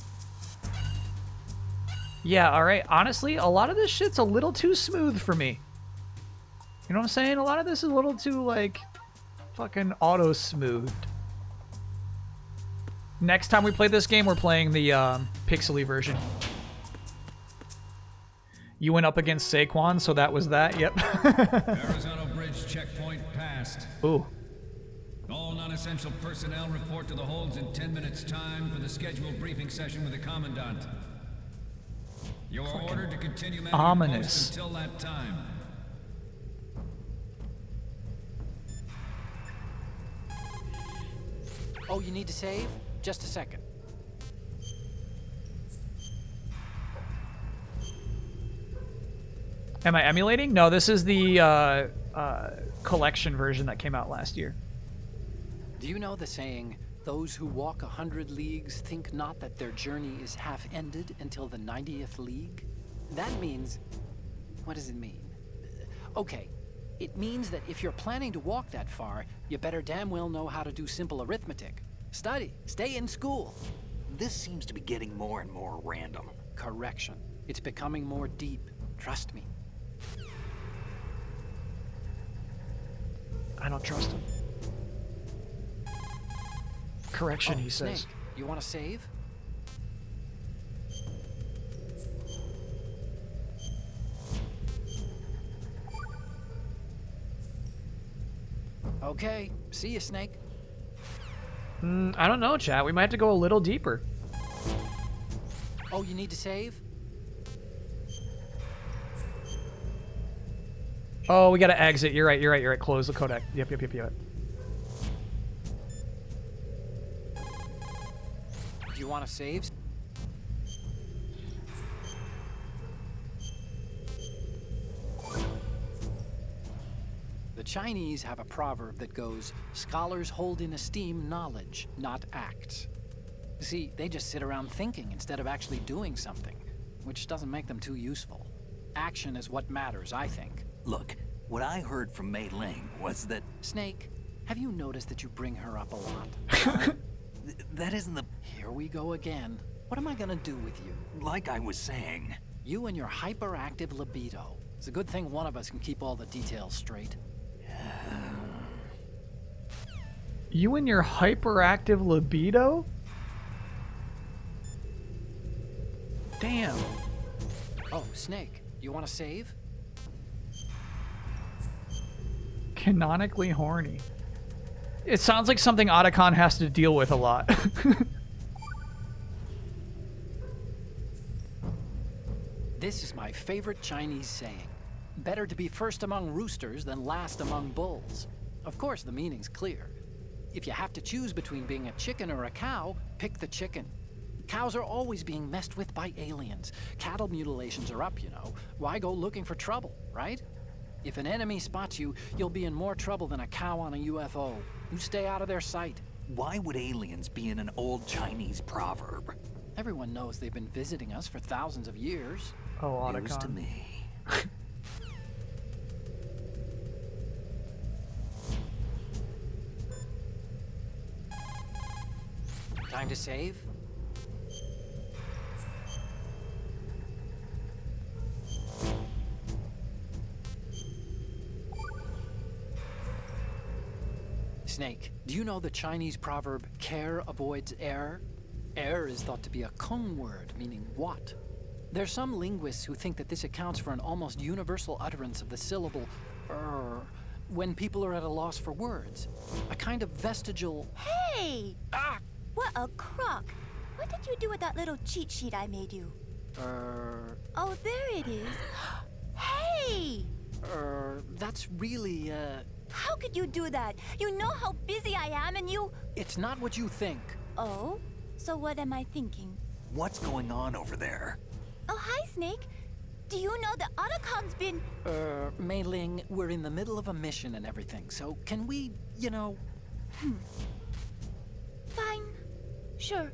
Yeah, alright. Honestly, a lot of this shit's a little too smooth for me. You know what I'm saying? A lot of this is a little too, like, fucking auto-smoothed. Next time we play this game, we're playing the pixely version. You went up against Saquon, so that was that. Yep. Arizona Bridge checkpoint passed. Ooh. All non-essential personnel report to the holds in 10 minutes' time for the scheduled briefing session with the Commandant. You are ordered to continue manning your ominous. post until that time. Oh, you need to save? Just a second. Am I emulating? No, this is the collection version that came out last year. Do you know the saying, those who walk 100 leagues think not that their journey is half ended until the 90th league? That means... what does it mean? Okay, it means that if you're planning to walk that far, you better damn well know how to do simple arithmetic. Study, stay in school. This seems to be getting more and more random. Correction. It's becoming more deep. Trust me. I don't trust him. Correction, he says. Snake, you want to save? Okay, see you, Snake. I don't know, chat. We might have to go a little deeper. Oh, you need to save? Oh, we gotta exit. You're right. Close the codec. Yep. Do you want to save? The Chinese have a proverb that goes, scholars hold in esteem knowledge, not acts. See, they just sit around thinking instead of actually doing something, which doesn't make them too useful. Action is what matters, I think. Look, what I heard from Mei Ling was that... Snake, have you noticed that you bring her up a lot? That isn't the... Here we go again. What am I gonna do with you? Like I was saying... You and your hyperactive libido. It's a good thing one of us can keep all the details straight. You and your hyperactive libido? Damn. Oh, Snake, you want to save? Canonically horny. It sounds like something Otacon has to deal with a lot. This is my favorite Chinese saying. Better to be first among roosters than last among bulls. Of course, the meaning's clear. If you have to choose between being a chicken or a cow, pick the chicken. Cows are always being messed with by aliens. Cattle mutilations are up, you know. Why go looking for trouble, right? If an enemy spots you, you'll be in more trouble than a cow on a UFO. You stay out of their sight. Why would aliens be in an old Chinese proverb? Everyone knows they've been visiting us for thousands of years. Oh, Otacon. News to me. Time to save? Snake, do you know the Chinese proverb, care avoids error? Error is thought to be a Kung word, meaning what? There's some linguists who think that this accounts for an almost universal utterance of the syllable when people are at a loss for words. A kind of vestigial... Hey! Ah! What a crock! What did you do with that little cheat sheet I made you? Oh, there it is. Hey! That's really, How could you do that? You know how busy I am and you... It's not what you think. Oh? So what am I thinking? What's going on over there? Oh, hi, Snake. Do you know that Otacom's been... Mei Ling, we're in the middle of a mission and everything, so can we, you know... Fine. Sure.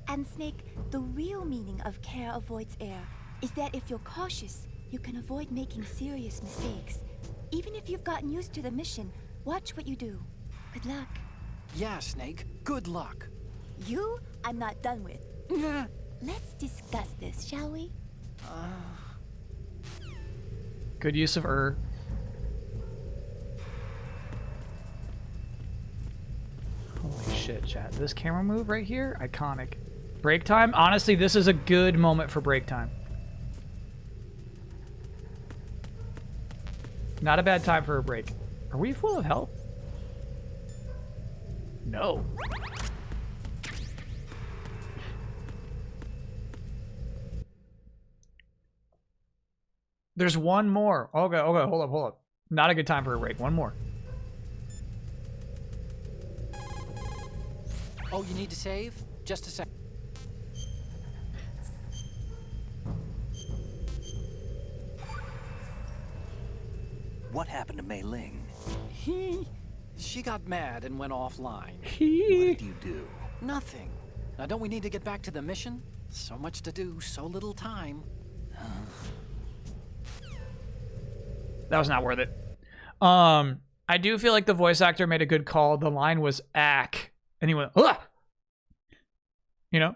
And Snake, the real meaning of care avoids error is that if you're cautious, you can avoid making serious mistakes. Even if you've gotten used to the mission, watch what you do. Good luck. Yeah, Snake, good luck. You, I'm not done with. Let's discuss this, shall we? Good use of Holy shit, chat. This camera move right here, iconic. Break time? Honestly, this is a good moment for break time. Not a bad time for a break. Are we full of health? No. There's one more. Okay, hold up. Not a good time for a break. One more. Oh, you need to save? Just a sec. What happened to Mei Ling? She got mad and went offline. What did you do? Nothing. Now, don't we need to get back to the mission? So much to do, so little time. That was not worth it. I do feel like the voice actor made a good call. The line was "ack," and he went "ugh." You know?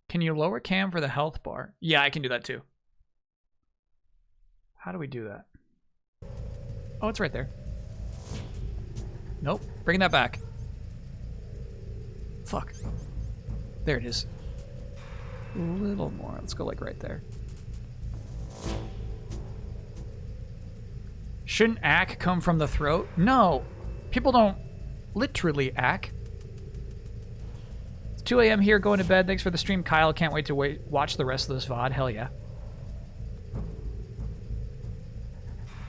Can you lower cam for the health bar? Yeah, I can do that too. How do we do that? Oh, it's right there. Nope. Bring that back. Fuck. There it is. A little more. Let's go like right there. Shouldn't ack come from the throat? No. People don't literally ack. It's 2 a.m. here, going to bed. Thanks for the stream, Kyle. Can't wait to watch the rest of this VOD. Hell yeah.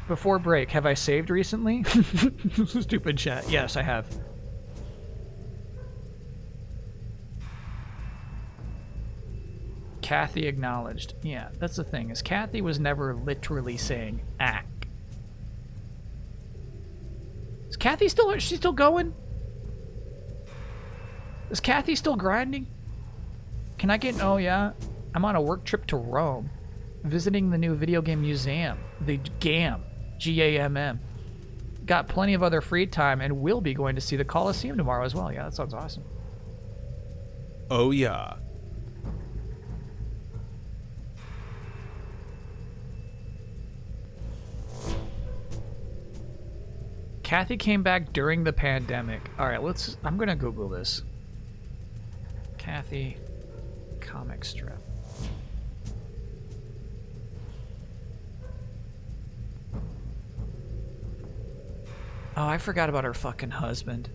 Before break, have I saved recently? Stupid chat. Yes, I have. Kathy acknowledged. Yeah, that's the thing, is Kathy was never literally saying ack. Is Kathy still, is she still going? Is Kathy still grinding? Can I get, oh yeah, I'm on a work trip to Rome, visiting the new video game museum, the GAM, G-A-M-M. Got plenty of other free time and will be going to see the Coliseum tomorrow as well. Yeah, that sounds awesome. Oh yeah. Kathy came back during the pandemic. All right, I'm gonna Google this. Kathy comic strip. Oh, I forgot about her fucking husband.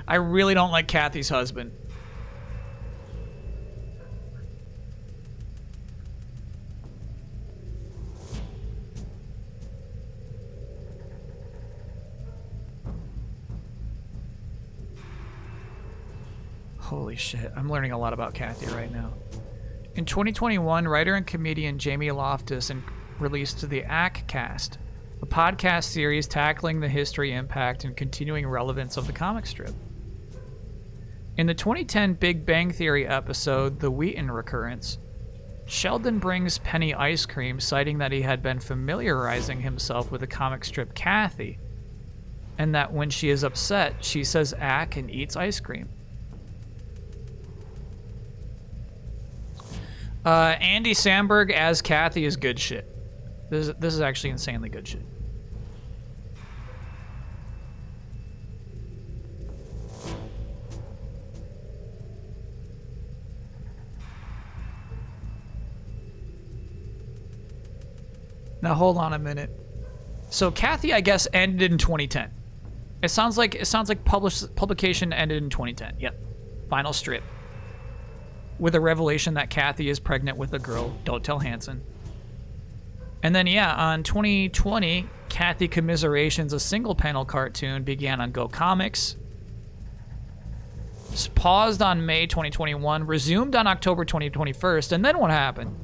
I really don't like Kathy's husband. Holy shit, I'm learning a lot about Kathy right now. In 2021, writer and comedian Jamie Loftus released the ACK-Cast, a podcast series tackling the history, impact, and continuing relevance of the comic strip. In the 2010 Big Bang Theory episode, The Wheaton Recurrence, Sheldon brings Penny ice cream, citing that he had been familiarizing himself with the comic strip Kathy, and that when she is upset, she says ack and eats ice cream. Andy Samberg as Kathy is good shit. This is actually insanely good shit. Now hold on a minute. So Kathy, I guess, ended in 2010. It sounds like publication ended in 2010. Yep. Final strip. With a revelation that Kathy is pregnant with a girl. Don't tell Hanson. And then, yeah, on 2020, Kathy Commiserations, a single panel cartoon, began on Go Comics. paused on May 2021, resumed on October 2021, and then what happened?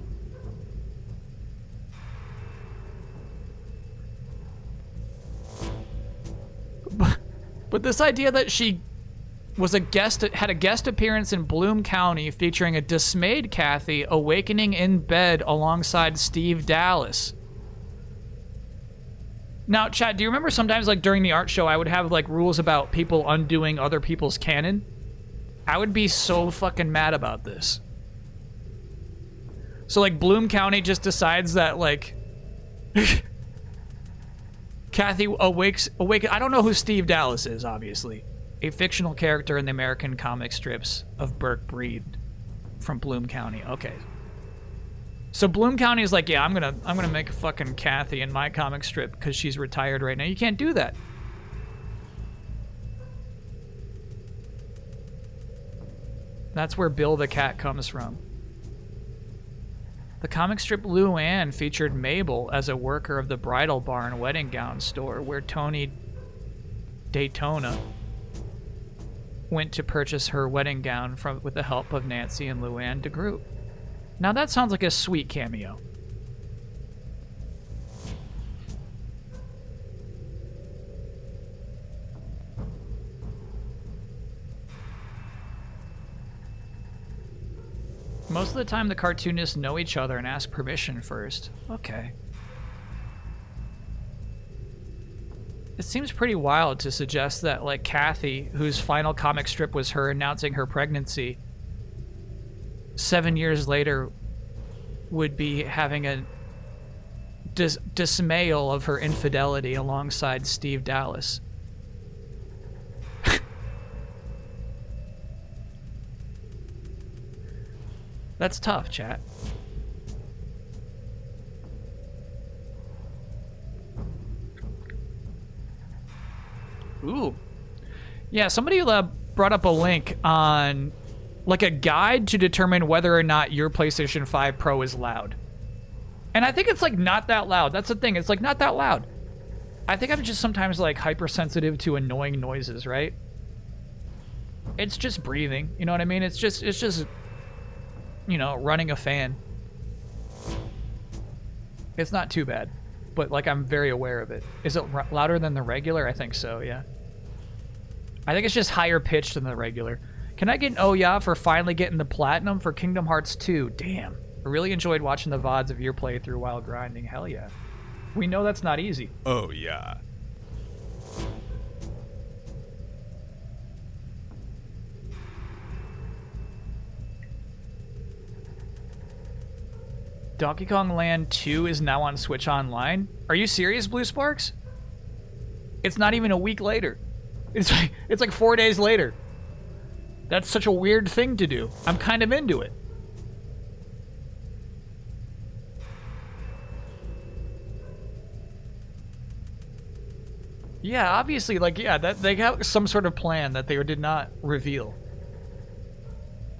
But this idea that she was had a guest appearance in Bloom County featuring a dismayed Kathy awakening in bed alongside Steve Dallas. Now, Chad, do you remember sometimes, like, during the art show, I would have, like, rules about people undoing other people's canon? I would be so fucking mad about this. So, like, Bloom County just decides that, like... Kathy awakes... I don't know who Steve Dallas is, obviously. A fictional character in the American comic strips of Burke Breed from Bloom County. Okay. So Bloom County is like, yeah, I'm gonna make a fucking Kathy in my comic strip because she's retired right now. You can't do that. That's where Bill the Cat comes from. The comic strip Luann featured Mabel as a worker of the Bridal Barn wedding gown store where Tony Daytona went to purchase her wedding gown with the help of Nancy and Luann DeGroot. Now that sounds like a sweet cameo. Most of the time the cartoonists know each other and ask permission first. Okay. It seems pretty wild to suggest that, like, Kathy, whose final comic strip was her announcing her pregnancy, 7 years later would be having a dismayal of her infidelity alongside Steve Dallas. That's tough, chat. Ooh. Yeah, somebody brought up a link on, like, a guide to determine whether or not your PlayStation 5 Pro is loud. And I think it's, like, not that loud. That's the thing. It's, like, not that loud. I think I'm just sometimes, like, hypersensitive to annoying noises, right? It's just breathing. You know what I mean? It's just, you know, running a fan. It's not too bad. But, like, I'm very aware of it. Is it louder than the regular? I think so, yeah. I think it's just higher pitched than the regular. Can I get an oh yeah for finally getting the platinum for Kingdom Hearts 2? Damn. I really enjoyed watching the VODs of your playthrough while grinding. Hell yeah. We know that's not easy. Oh yeah. Donkey Kong Land 2 is now on Switch Online? Are you serious, Blue Sparks? It's not even a week later. It's like 4 days later. That's such a weird thing to do. I'm kind of into it. Yeah, obviously, like, yeah, that they have some sort of plan that they did not reveal.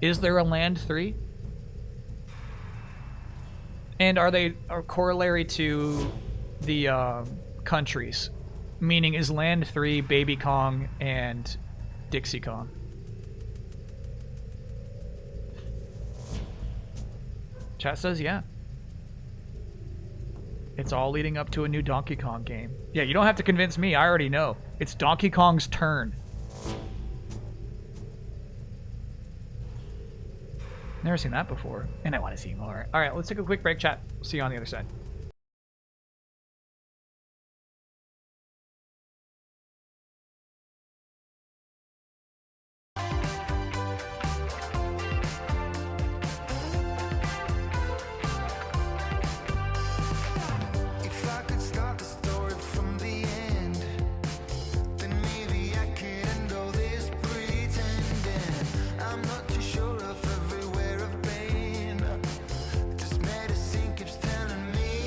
Is there a Land 3? And are they corollary to the countries? Meaning, is Land 3 Baby Kong and Dixie Kong? Chat says yeah. It's all leading up to a new Donkey Kong game. Yeah, you don't have to convince me. I already know. It's Donkey Kong's turn. Never seen that before, and I want to see more. All right, let's take a quick break, chat. See you on the other side. Keeps telling me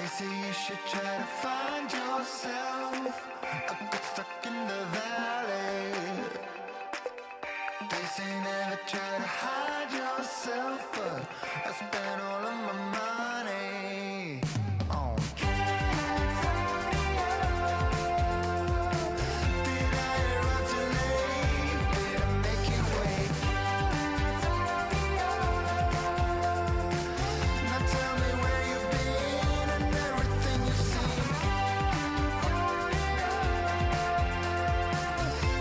They say you should try to find yourself. I got stuck in the valley. They say never try to hide yourself, but I spent all of my money on California. Did I arrive too late? Did I make you wait? California. Now tell me where you've been and everything you've seen. California.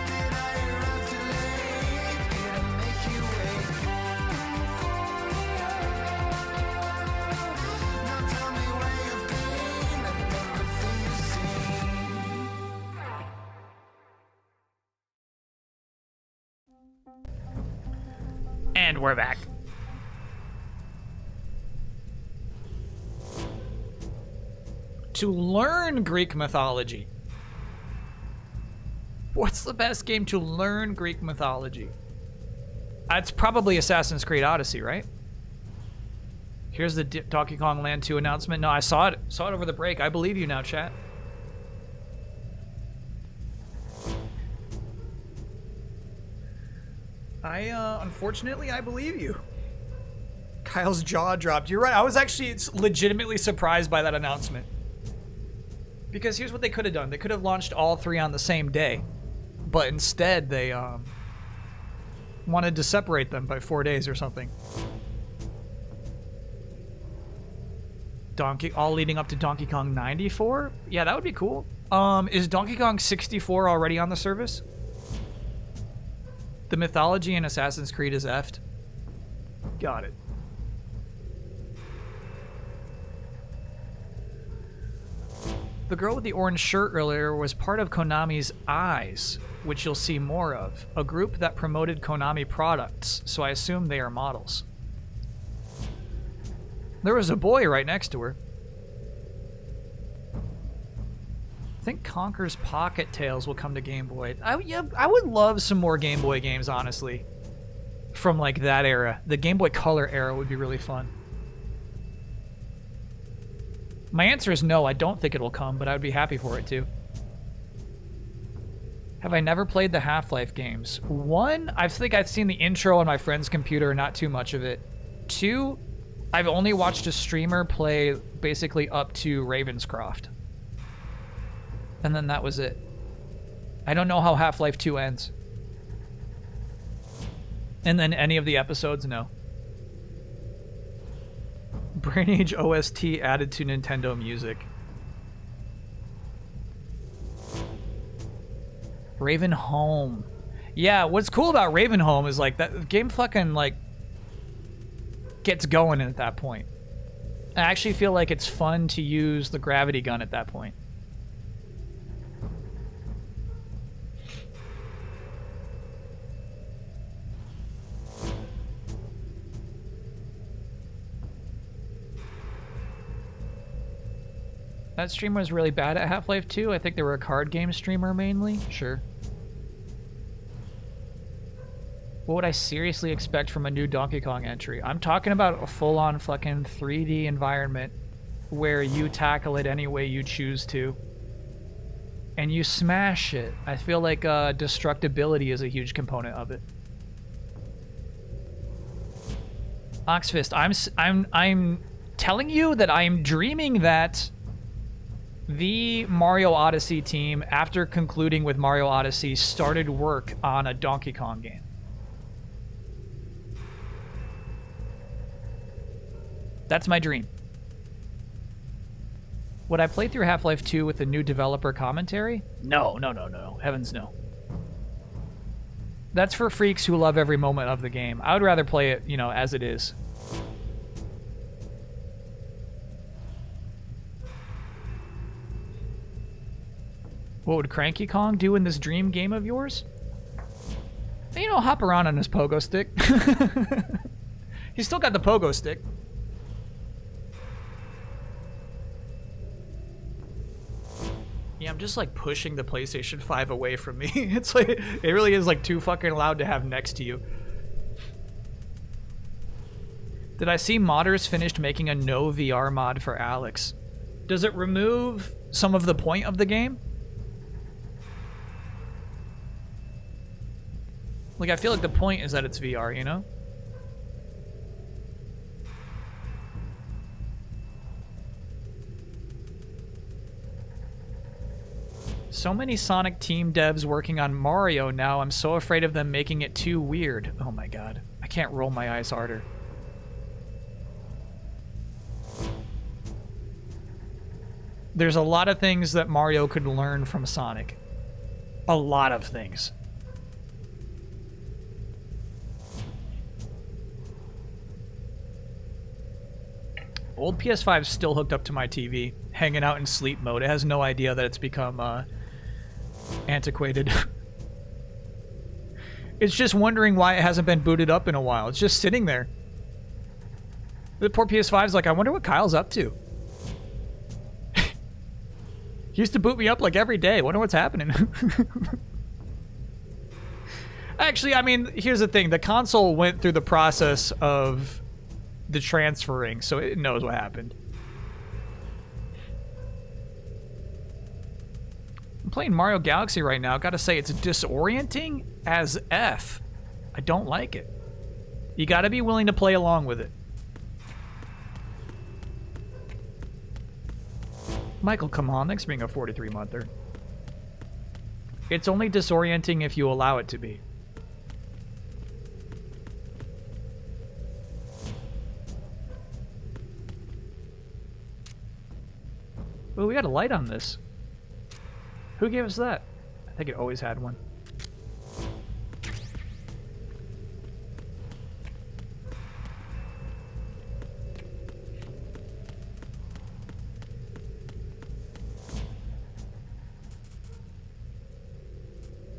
Did I arrive too late? Did I make you wait? California. Now tell me where you've been and everything you've seen. And we're back. To learn Greek mythology. What's the best game to learn Greek mythology? It's probably Assassin's Creed Odyssey, right? Here's the Donkey Kong Land 2 announcement. No, I saw it. Saw it over the break. I believe you now, chat. Unfortunately, I believe you. Kyle's jaw dropped. You're right. I was actually legitimately surprised by that announcement. Because here's what they could have done. They could have launched all three on the same day. But instead, they wanted to separate them by 4 days or something. All leading up to Donkey Kong 94? Yeah, that would be cool. Is Donkey Kong 64 already on the service? The mythology in Assassin's Creed is effed. Got it. The girl with the orange shirt earlier was part of Konami's Eyes, which you'll see more of, a group that promoted Konami products, so I assume they are models. There was a boy right next to her. I think Conker's Pocket Tales will come to Game Boy. I would love some more Game Boy games, honestly. From like that era. The Game Boy Color era would be really fun. My answer is no, I don't think it will come, but I would be happy for it too. Have I never played the Half-Life games? 1, I think I've seen the intro on my friend's computer, not too much of it. 2, I've only watched a streamer play basically up to Ravenscroft. And then that was it. I don't know how Half-Life 2 ends. And then any of the episodes, no. Brain Age OST added to Nintendo Music. Raven Home. Yeah, what's cool about Raven Home is like that game fucking like gets going at that point. I actually feel like it's fun to use the gravity gun at that point. That streamer was really bad at Half-Life 2. I think they were a card game streamer mainly. Sure. What would I seriously expect from a new Donkey Kong entry? I'm talking about a full-on fucking 3D environment where you tackle it any way you choose to. And you smash it. I feel like destructibility is a huge component of it. Oxfist, I'm telling you that I'm dreaming that the Mario Odyssey team, after concluding with Mario Odyssey, started work on a Donkey Kong game. That's my dream. Would I play through Half-Life 2 with a new developer commentary? No. Heavens no. That's for freaks who love every moment of the game. I would rather play it, you know, as it is. What would Cranky Kong do in this dream game of yours? You know, hop around on his pogo stick. He's still got the pogo stick. Yeah, I'm just like pushing the PlayStation 5 away from me. It's like, it really is like too fucking loud to have next to you. Did I see modders finished making a no VR mod for Alex? Does it remove some of the point of the game? Like, I feel like the point is that it's VR, you know? So many Sonic team devs working on Mario now, I'm so afraid of them making it too weird. Oh my god. I can't roll my eyes harder. There's a lot of things that Mario could learn from Sonic. A lot of things. Old PS5's still hooked up to my TV, hanging out in sleep mode. It has no idea that it's become antiquated. It's just wondering why it hasn't been booted up in a while. It's just sitting there. The poor PS5's like, I wonder what Kyle's up to. He used to boot me up like every day. Wonder what's happening. Actually, I mean, here's the thing. The console went through the process of the transferring, so it knows what happened. I'm playing Mario Galaxy right now. Gotta say, it's disorienting as F. I don't like it. You gotta be willing to play along with it. Michael, come on. Thanks for being a 43-monther. It's only disorienting if you allow it to be. Oh, we got a light on this. Who gave us that? I think it always had one.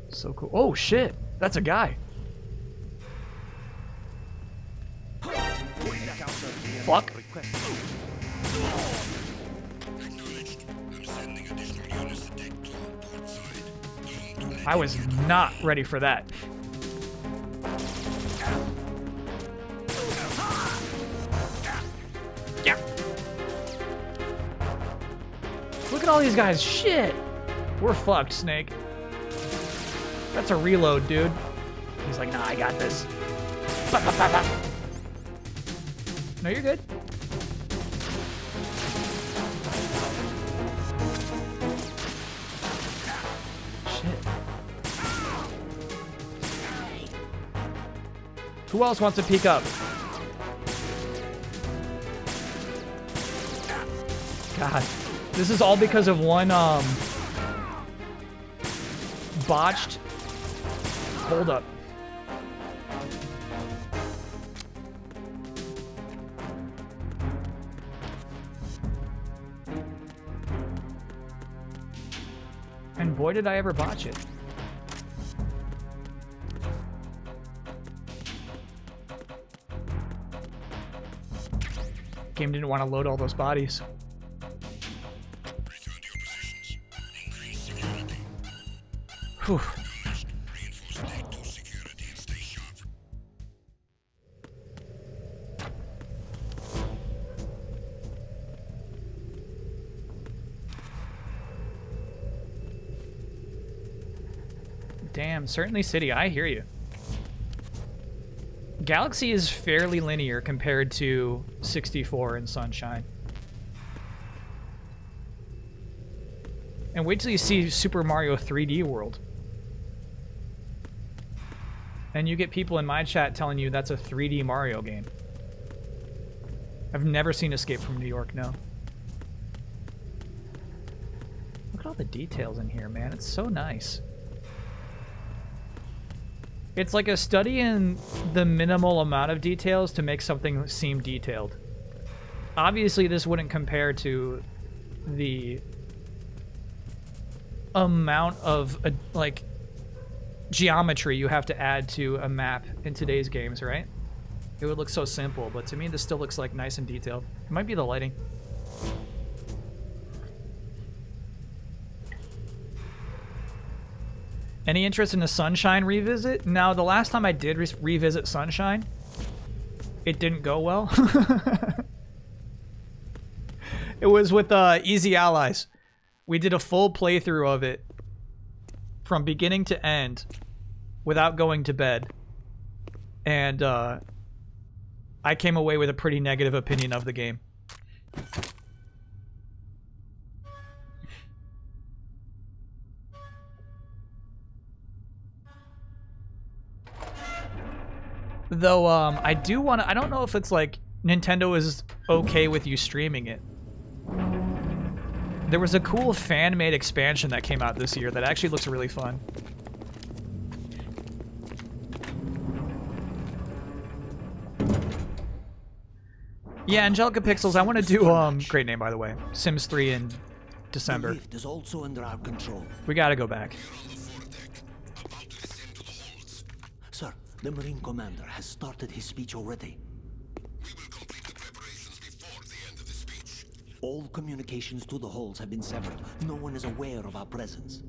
So cool. Oh, shit. That's a guy. Fuck. I was not ready for that. Yeah. Look at all these guys. Shit. We're fucked, Snake. That's a reload, dude. He's like, nah, I got this. Bah, bah, bah, bah. No, you're good. Shit. Who else wants to peek up? God. This is all because of one, botched hold up. And boy, did I ever botch it. Game didn't want to load all those bodies. Whew. Damn, certainly City, I hear you. Galaxy is fairly linear compared to 64 and Sunshine. And wait till you see Super Mario 3D World. And you get people in my chat telling you that's a 3D Mario game. I've never seen Escape from New York, no. Look at all the details in here, man. It's so nice. It's like a study in the minimal amount of details to make something seem detailed. Obviously, this wouldn't compare to the amount of, like, geometry you have to add to a map in today's games, right? It would look so simple, but to me, this still looks like nice and detailed. It might be the lighting. Any interest in a Sunshine revisit? Now, the last time I did revisit Sunshine, it didn't go well. It was with Easy Allies. We did a full playthrough of it from beginning to end without going to bed. And I came away with a pretty negative opinion of the game. Though, I do want to... I don't know if it's like Nintendo is okay with you streaming it. There was a cool fan-made expansion that came out this year that actually looks really fun. Yeah, Angelica Pixels, I want to do, great name by the way, Sims 3 in December. The lift is also under our control. We gotta go back. Sir, the Marine Commander has started his speech already. All communications to the halls have been severed. No one is aware of our presence.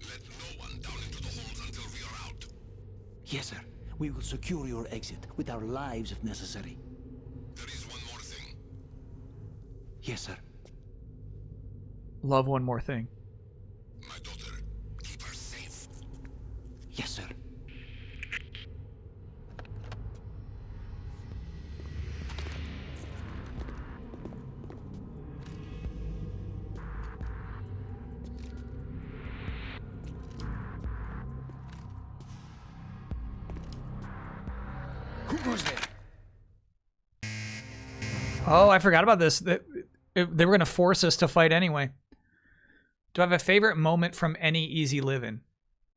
Let no one down into the halls until we are out. Yes, sir. We will secure your exit with our lives if necessary. There is one more thing. Yes, sir. Love one more thing. My daughter, keep her safe. Yes, sir. Who goes there? Oh, I forgot about this. They were going to force us to fight anyway. Do I have a favorite moment from any Easy Livin'?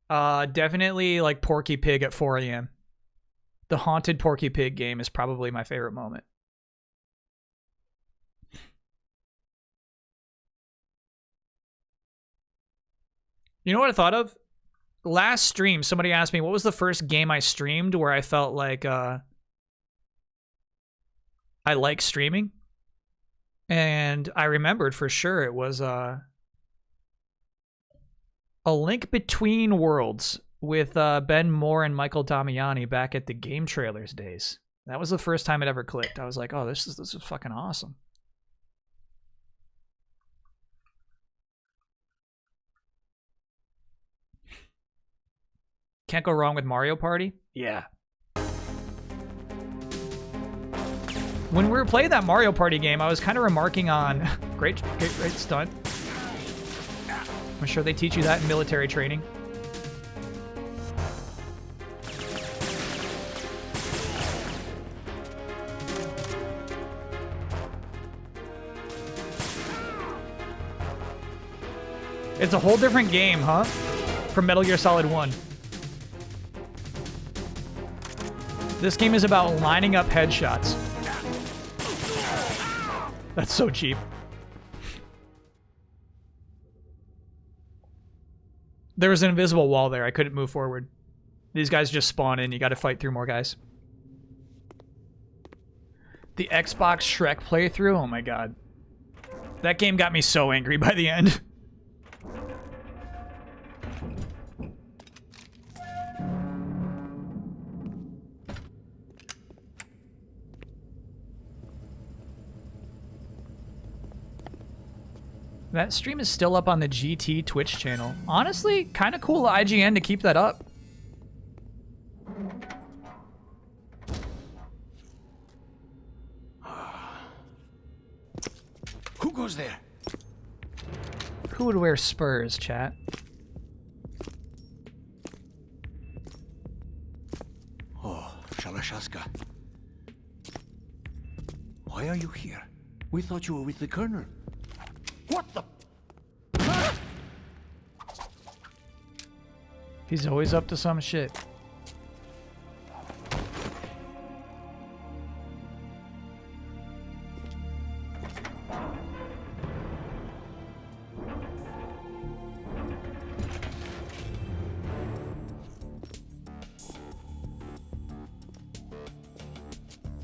Definitely like Porky Pig at 4 a.m. The haunted Porky Pig game is probably my favorite moment. You know what I thought of? Last stream, somebody asked me, what was the first game I streamed where I felt like I like streaming? And I remembered for sure it was A Link Between Worlds with Ben Moore and Michael Damiani back at the Game Trailers days. That was the first time it ever clicked. I was like, oh, this is fucking awesome. Can't go wrong with Mario Party? Yeah. When we were playing that Mario Party game, I was kind of remarking on... great stunt. I'm sure they teach you that in military training. It's a whole different game, huh? From Metal Gear Solid 1. This game is about lining up headshots. That's so cheap. There was an invisible wall there. I couldn't move forward. These guys just spawn in. You got to fight through more guys. The Xbox Shrek playthrough? Oh my god. That game got me so angry by the end. That stream is still up on the GT Twitch channel. Honestly, kind of cool IGN to keep that up. Who goes there? Who would wear spurs, chat? Oh, Shalashaska. Why are you here? We thought you were with the Colonel. What the? He's always up to some shit.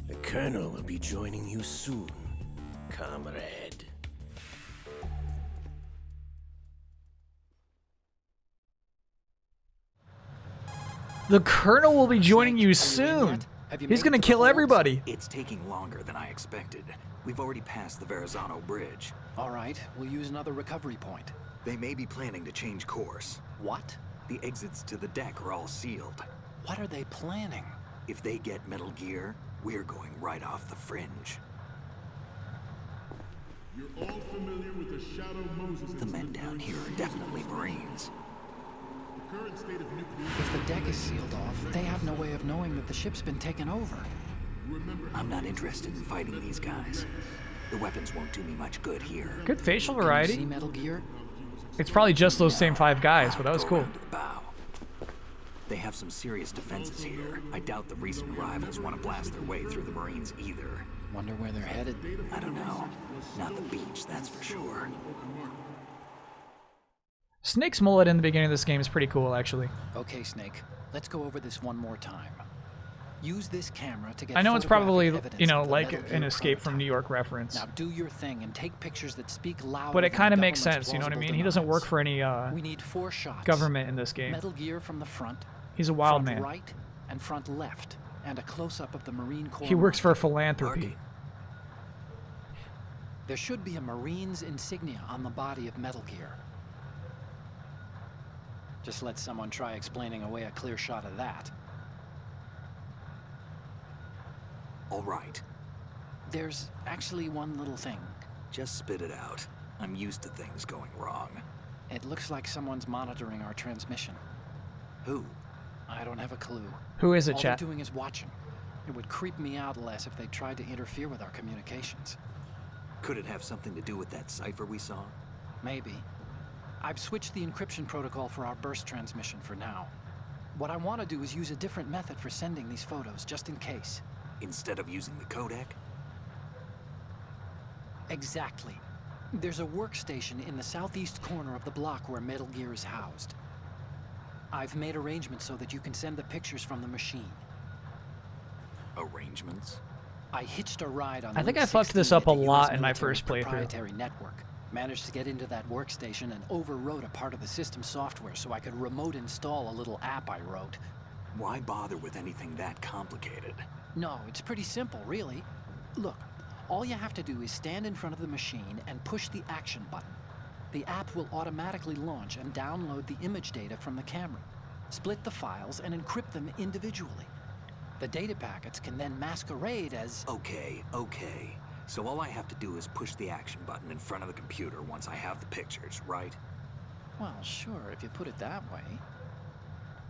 The Colonel will be joining you soon, comrade. The Colonel will be joining you soon. Have you He's made it gonna to the kill holds? everybody. It's taking longer than I expected. We've already passed the Verrazano Bridge. All right, we'll use another recovery point. They may be planning to change course. What? The exits to the deck are all sealed. What are they planning? If they get Metal Gear, we're going right off the fringe. You're all familiar with the Shadow Moses. The men down here are definitely Marines. The current state of nuclear... If the deck is sealed off, they have no way of knowing that the ship's been taken over. I'm not interested in fighting these guys. The weapons won't do me much good here. Good facial Can you variety. see Metal Gear? It's probably just those same 5 guys, but that was cool. They have some serious defenses here. I doubt the recent arrivals want to blast their way through the Marines either. Wonder where they're headed? I don't know. Not the beach, that's for sure. Snake's mullet in the beginning of this game is pretty cool, actually. Okay, Snake. Let's go over this one more time. Use this camera to get I know it's photographic probably, evidence you know, of the like Metal an Gear Escape from prototype. New York reference. Now do your thing and take pictures that speak loud. But it kind of makes sense, you know what I mean? He doesn't work for any We need 4 shots. government in this game. Metal Gear from the front. He's a wild front man. right and front left, and a close-up of the Marine Corps. He works for philanthropy. There should be a Marine's insignia on the body of Metal Gear. Just let someone try explaining away a clear shot of that. All right. There's actually one little thing. Just spit it out. I'm used to things going wrong. It looks like someone's monitoring our transmission. Who? I don't have a clue. Who is it, All chat? they're doing is watching. It would creep me out less if they tried to interfere with our communications. Could it have something to do with that cipher we saw? Maybe. I've switched the encryption protocol for our burst transmission for now. What I want to do is use a different method for sending these photos, just in case. Instead of using the codec? Exactly. There's a workstation in the southeast corner of the block where Metal Gear is housed. I've made arrangements so that you can send the pictures from the machine. Arrangements? I hitched a ride on I think Route I fucked this 16 up a at the lot US in my military's first playthrough. proprietary network. Managed to get into that workstation and overwrote a part of the system software so I could remote install a little app I wrote. Why bother with anything that complicated? No, it's pretty simple, really. Look, all you have to do is stand in front of the machine and push the action button. The app will automatically launch and download the image data from the camera, split the files, and encrypt them individually. The data packets can then masquerade as... Okay. So all I have to do is push the action button in front of the computer once I have the pictures, right? Well, sure, if you put it that way.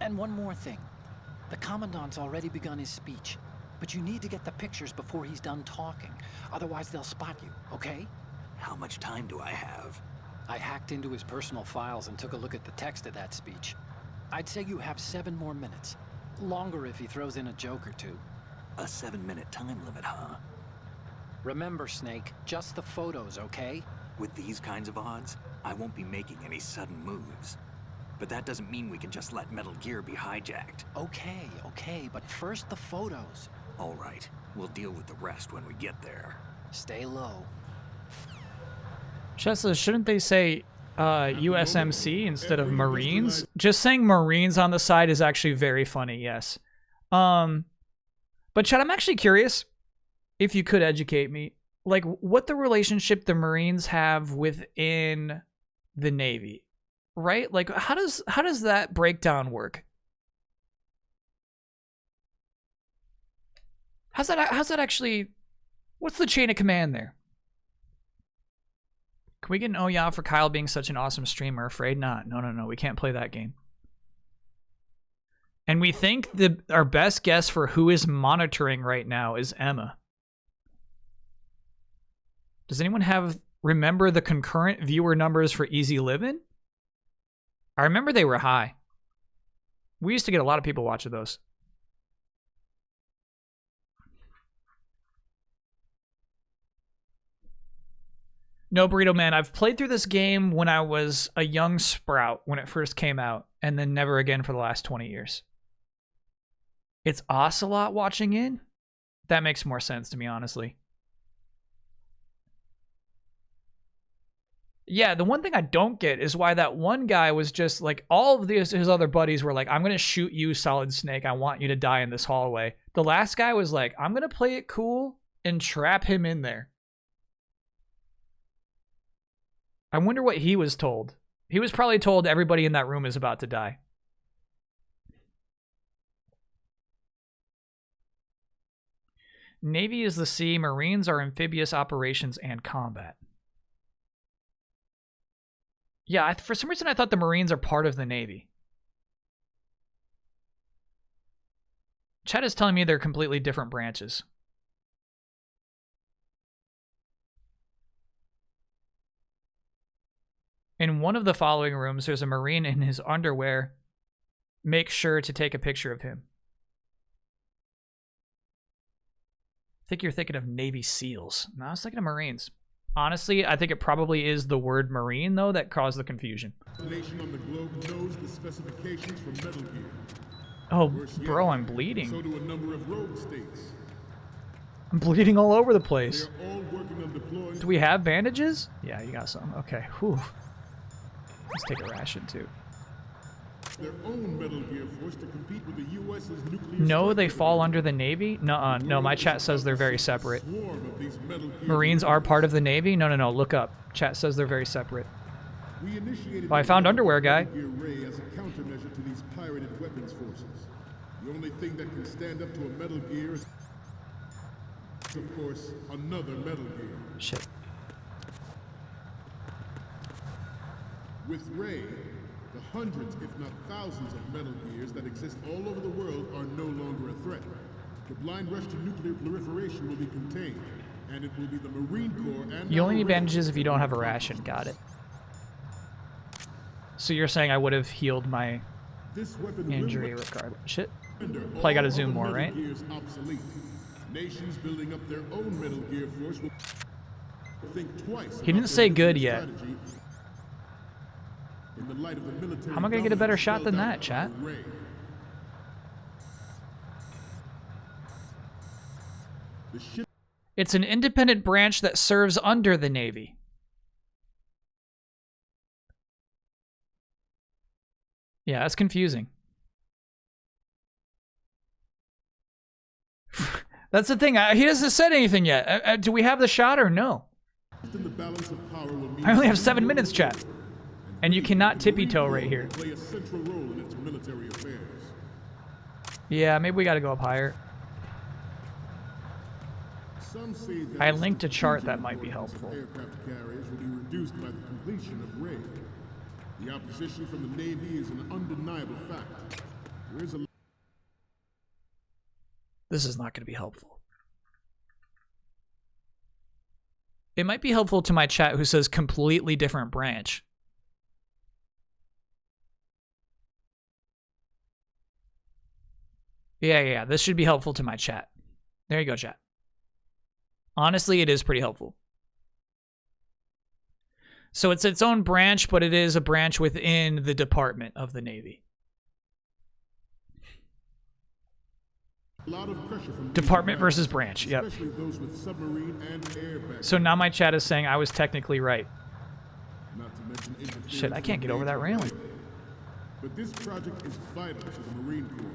And one more thing. The Commandant's already begun his speech, but you need to get the pictures before he's done talking. Otherwise, they'll spot you, okay? How much time do I have? I hacked into his personal files and took a look at the text of that speech. I'd say you have 7 more minutes. Longer if he throws in a joke or two. A 7-minute time limit, huh? Remember, Snake, just the photos, okay? With these kinds of odds, I won't be making any sudden moves. But that doesn't mean we can just let Metal Gear be hijacked. Okay, but first the photos. All right, we'll deal with the rest when we get there. Stay low. Chessa, shouldn't they say USMC instead of Marines? Just saying Marines on the side is actually very funny, yes. But Chad, I'm actually curious if you could educate me, like what the relationship the Marines have within the Navy, right? Like how does that breakdown work? How's that actually, what's the chain of command there? Can we get an oh yeah for Kyle being such an awesome streamer? Afraid not. No, we can't play that game. And we think our best guess for who is monitoring right now is Emma. Does anyone remember the concurrent viewer numbers for Easy Living? I remember they were high. We used to get a lot of people watching those. No, Burrito Man, I've played through this game when I was a young sprout when it first came out, and then never again for the last 20 years. It's Ocelot watching in? That makes more sense to me, honestly. Yeah, the one thing I don't get is why that one guy was just like, all of his other buddies were like, I'm going to shoot you, Solid Snake. I want you to die in this hallway. The last guy was like, I'm going to play it cool and trap him in there. I wonder what he was told. He was probably told everybody in that room is about to die. Navy is the sea. Marines are amphibious operations and combat. Yeah, for some reason I thought the Marines are part of the Navy. Chat is telling me they're completely different branches. In one of the following rooms, there's a Marine in his underwear. Make sure to take a picture of him. I think you're thinking of Navy SEALs. No, I was thinking of Marines. Honestly, I think it probably is the word Marine, though, that caused the confusion. The nation on the globe knows the specifications for Metal Gear. Oh, bro, I'm bleeding. So do a number of rogue states. I'm bleeding all over the place. They're all working on deploying. Do we have bandages? Yeah, you got some. Okay, whew. Let's take a ration, too. Their own Metal Gear force to compete with the US's nuclear. No, they fall under the Navy? Nuh-uh. No, my chat says they're very separate. Marines are part of the Navy? No, no, no. Look up. Chat says they're very separate. Oh, I found underwear, guy. Gear Ray as a countermeasure to these pirated weapons forces. The only thing that can stand up to a Metal Gear is, of course, another Metal Gear. Shit. With Ray, the hundreds, if not thousands, of Metal Gears that exist all over the world are no longer a threat. The blind rush to nuclear proliferation will be contained, and it will be the Marine Corps and... You only need bandages if you don't have a ration. Got it. So you're saying I would have healed my injury regardless. Shit. Probably gotta zoom more, right? Nations building up their own Metal Gear force will think twice. He didn't say good yet. In the light of the military, how am I gonna get a better shot than that, chat? It's an independent branch that serves under the Navy. Yeah, that's confusing. That's the thing. He hasn't said anything yet. Do we have the shot or no? I only have 7 minutes, chat. And you cannot tippy-toe right here. Play a central role in its military affairs. Yeah, maybe we gotta go up higher. Some say that I linked a chart that might be helpful. Aircraft carriers will be reduced by the completion of Ray. The opposition from the Navy is an undeniable fact. There is a... This is not going to be helpful. It might be helpful to my chat who says completely different branch. Yeah, this should be helpful to my chat. There you go, chat. Honestly, it is pretty helpful. So it's its own branch, but it is a branch within the Department of the Navy. A lot of pressure from Department versus branch, yep. especially those with submarine and air background. So now my chat is saying I was technically right. Not to mention interference Shit, I can't get over that railing. But this project is vital to the Marine Corps.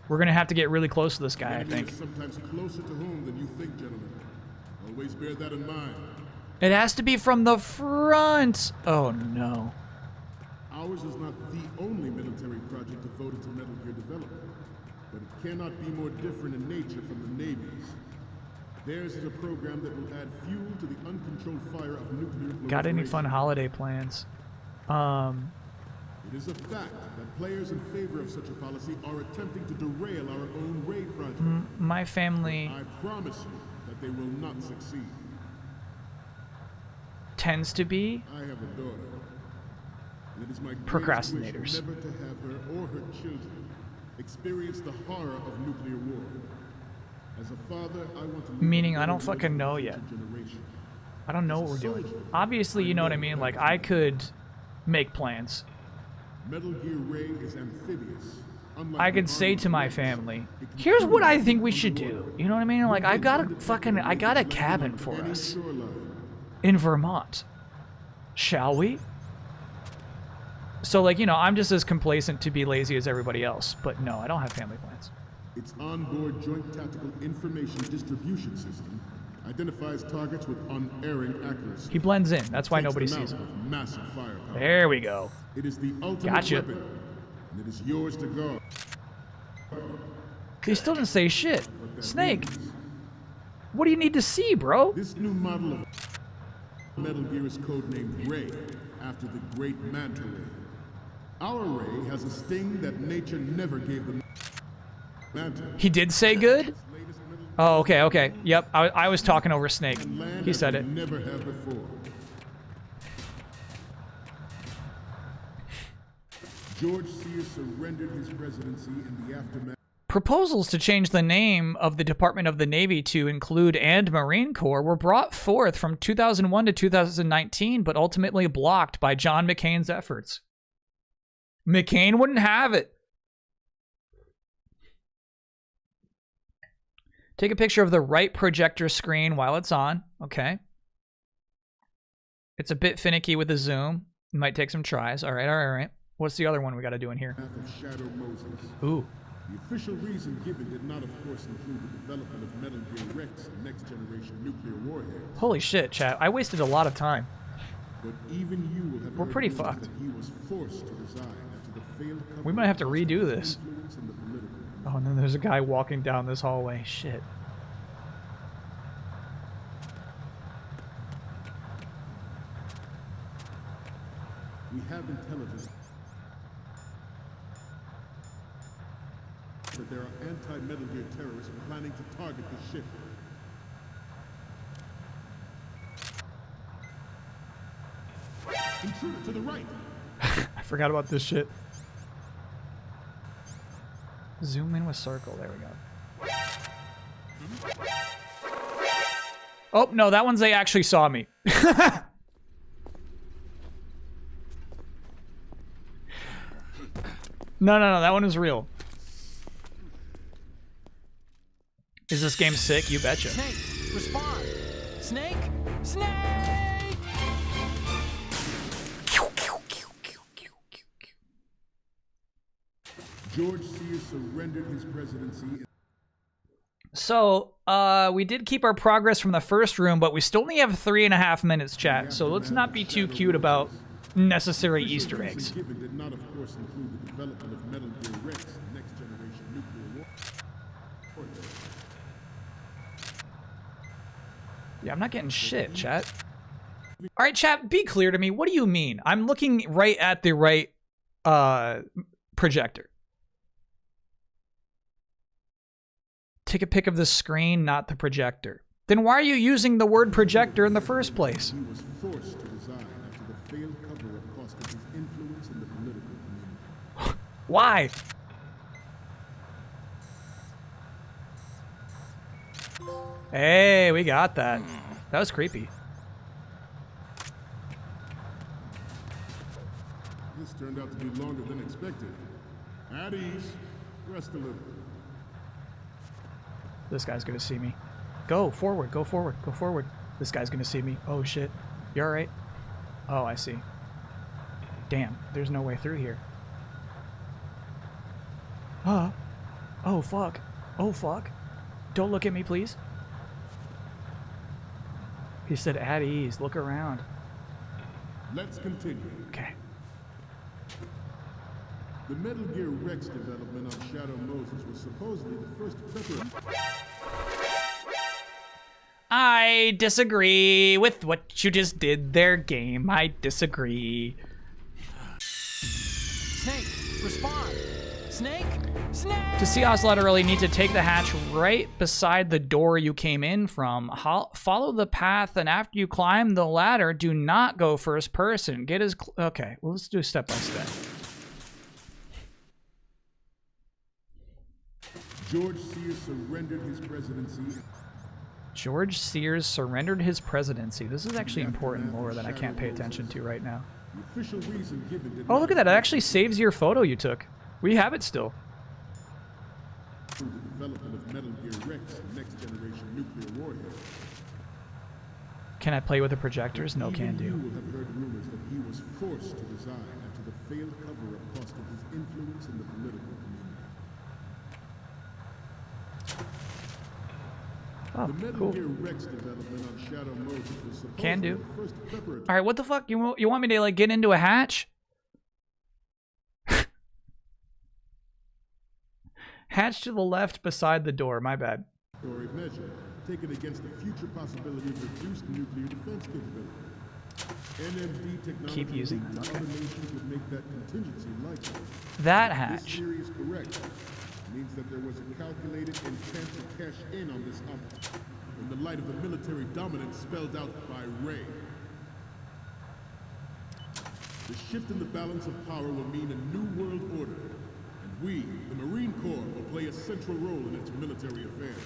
We're going to have to get really close to this guy, I The enemy think. is sometimes closer to home than you think, gentlemen. Always bear that in mind. It has to be from the front. Oh, no. Ours is not the only military project devoted to Metal Gear development, but it cannot be more different in nature from the Navy's. Theirs is a program that will add fuel to the uncontrolled fire of nuclear Got any fun proliferation. holiday plans? It is a fact that players in favor of such a policy are attempting to derail our own Ray project. My family I promise you that they will not succeed. tends to be I have a daughter. And it is my procrastinators. greatest wish never to have her or her children experience the horror of nuclear war. As a father, I want to Meaning I don't fucking know yet. I don't know what we're doing. Obviously, you know what I mean? Like, I could make plans. Metal Gear Ray is amphibious. I could say to my family, here's what I think we should do. You know what I mean? Like, I got a cabin for us in Vermont. Shall we? So, like, you know, I'm just as complacent to be lazy as everybody else. But no, I don't have family plans. Its onboard Joint Tactical Information Distribution System identifies targets with unerring accuracy. He blends in. That's why Takes nobody them sees out him. with massive firepower. There we go. It is the ultimate Gotcha. weapon, and it is yours to guard. He still didn't say shit. Snake, what do you need to see, bro? This new model of Metal Gear is codenamed Ray, after the great Manta Ray. Our Ray has a sting that nature never gave the Manta. He did say good? Oh, okay, okay. Yep, I was talking over Snake. He said it. Never have before. George Sears surrendered his presidency in the aftermath. Proposals to change the name of the Department of the Navy to include and Marine Corps were brought forth from 2001 to 2019, but ultimately blocked by John McCain's efforts. McCain wouldn't have it. Take a picture of the right projector screen while it's on. Okay. It's a bit finicky with the zoom. It might take some tries. All right, all right, all right. What's the other one we got to do in here? Shadow Moses. Ooh. The official reason given did not, of course, include the development of Metal Gear Rex and next-generation nuclear warheads. Holy shit, chat. I wasted a lot of time. But even you will have We're heard pretty rumors fucked. that he was forced to resign after the failed We might have to redo this. influence in the political. Oh, and then there's a guy walking down this hallway. Shit. We have intelligence that there are anti-Metal Gear terrorists planning to target the ship. Intruder to the right! I forgot about this shit. Zoom in with circle. There we go. Oh, no, that one's they actually saw me. No, that one is real. Is this game sick? You betcha. Snake, respond. Snake, Snake! George Sears surrendered his presidency. So, we did keep our progress from the first room, but we still only have 3.5 minutes, chat. So let's not be too cute about necessary Easter eggs. Given did not, of course, include the development of Metal Gear Rex and next-generation nuclear warheads. Yeah, I'm not getting shit, chat. All right, chat, be clear to me. What do you mean? I'm looking right at the right projector. Take a pic of the screen, not the projector. Then why are you using the word projector in the first place? He was forced to resign after the failed cover-up cost of his influence in the political community. Why? Hey, we got that. That was creepy. This turned out to be longer than expected. At ease. Rest a little. This guy's gonna see me. Go forward, go forward, go forward. This guy's gonna see me. Oh shit. You alright? Oh, I see. Damn, there's no way through here. Oh fuck. Oh fuck. Don't look at me, please. He said at ease, look around. Let's continue. Okay. The Metal Gear Rex development on Shadow Moses was supposedly the first preparation. I disagree with what you just did there, game. I disagree. Snake, respond. Snake, Snake! To see Ocelot early, need to take the hatch right beside the door you came in from. Follow the path, and after you climb the ladder, do not go first person. Get as okay. Well, let's do step by step. George Sears surrendered his presidency. George Sears surrendered his presidency. This is actually important lore that I can't pay attention to right now. The official reason given did Oh, look at that. It actually saves your photo you took. We have it still. the development of Metal Gear Rex and next-generation nuclear warheads. Can I play with the projectors? No, can do. You will have heard rumors that he was forced to resign after the failed cover-up cost of his influence in the political community. Oh, the Metal cool. Gear Rex development on Shadow Moses was supposed Can to do. be the first preparatory. All right, what the fuck? You want me to like get into a hatch? Hatch to the left beside the door. My bad. Measure taken against the future possibility of reduced nuclear defense capability. NMD technology Keep using leaked them, to okay. other nations would make that contingency likely. That This hatch. theory is correct. It means that there was a calculated intent to cash in on this object in the light of the military dominance spelled out by Ray. The shift in the balance of power will mean a new world order, and we, the Marine Corps, will play a central role in its military affairs.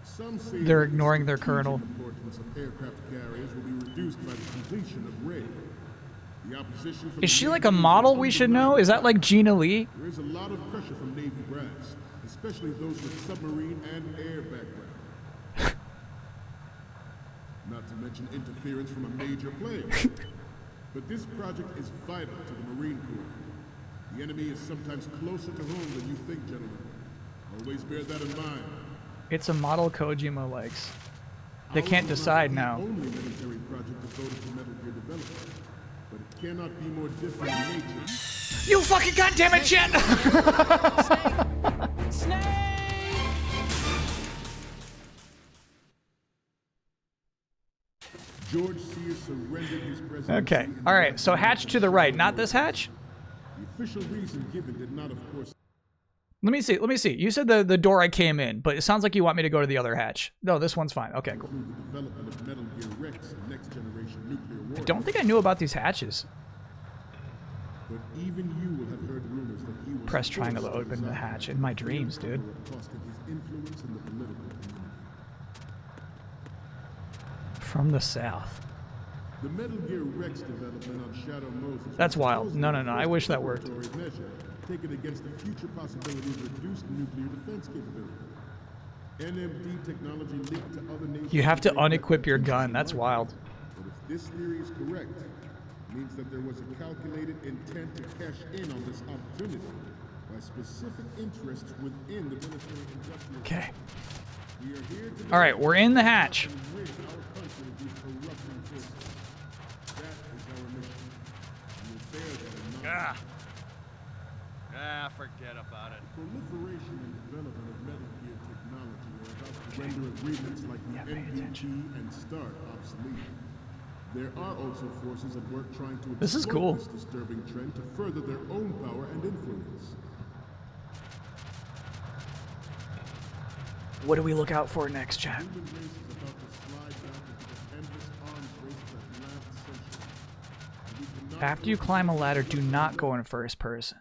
Some say They're that the ignoring their strategic colonel. importance of aircraft carriers will be reduced by the completion of Ray. The opposition from Is the she like Navy a is model we should know? Is that like Gina Lee? There is a lot of pressure from Navy brass, especially those with submarine and air background. Not to mention interference from a major player. But this project is vital to the Marine Corps. The enemy is sometimes closer to home than you think, gentlemen. Always bear that in mind. It's a model Kojima likes. They Ours can't is decide not now. the only military project devoted to Metal Gear development, but it cannot be more different in nature. You fucking goddammit, Jet! George Sears surrendered his presidency. Okay, alright, so hatch to the right, not this hatch? The official reason given did not, of course. Let me see. You said the door I came in, but it sounds like you want me to go to the other hatch. No, this one's fine. Okay, cool. include the development of Metal Gear Rex and next-generation nuclear I warfare. don't think I knew about these hatches. But even you will have heard rumors that he was Press triangle to forced open the resign hatch in my to dreams, dude. cover up costing his influence in the political community. From the south. The Metal Gear Rex development on Shadow Moses. That's was wild. supposedly No, the I first wish that worked. preparatory measure taken against the future possibility of reduced nuclear defense capability. NMD technology leaked to other nations. You have to make that unequip your gun. contingency That's likely. wild. But if this theory is correct, it means that there was a calculated intent to cash in on this opportunity by specific interests within the military industrial. Okay. We are here to All right, we're in the hatch. and rid our country of these corrupting forces. That is our mission. We will bear that in mind. Forget about it. Proliferation and development of Metal Gear technology are about to render agreements like the NPT and START obsolete. There are also forces at work trying to This is exploit cool. this disturbing trend to further their own power and influence. What do we look out for next, chat? Human race is about to slide back into the endless arms race that last century. And we cannot After you climb a ladder, do not go in first person.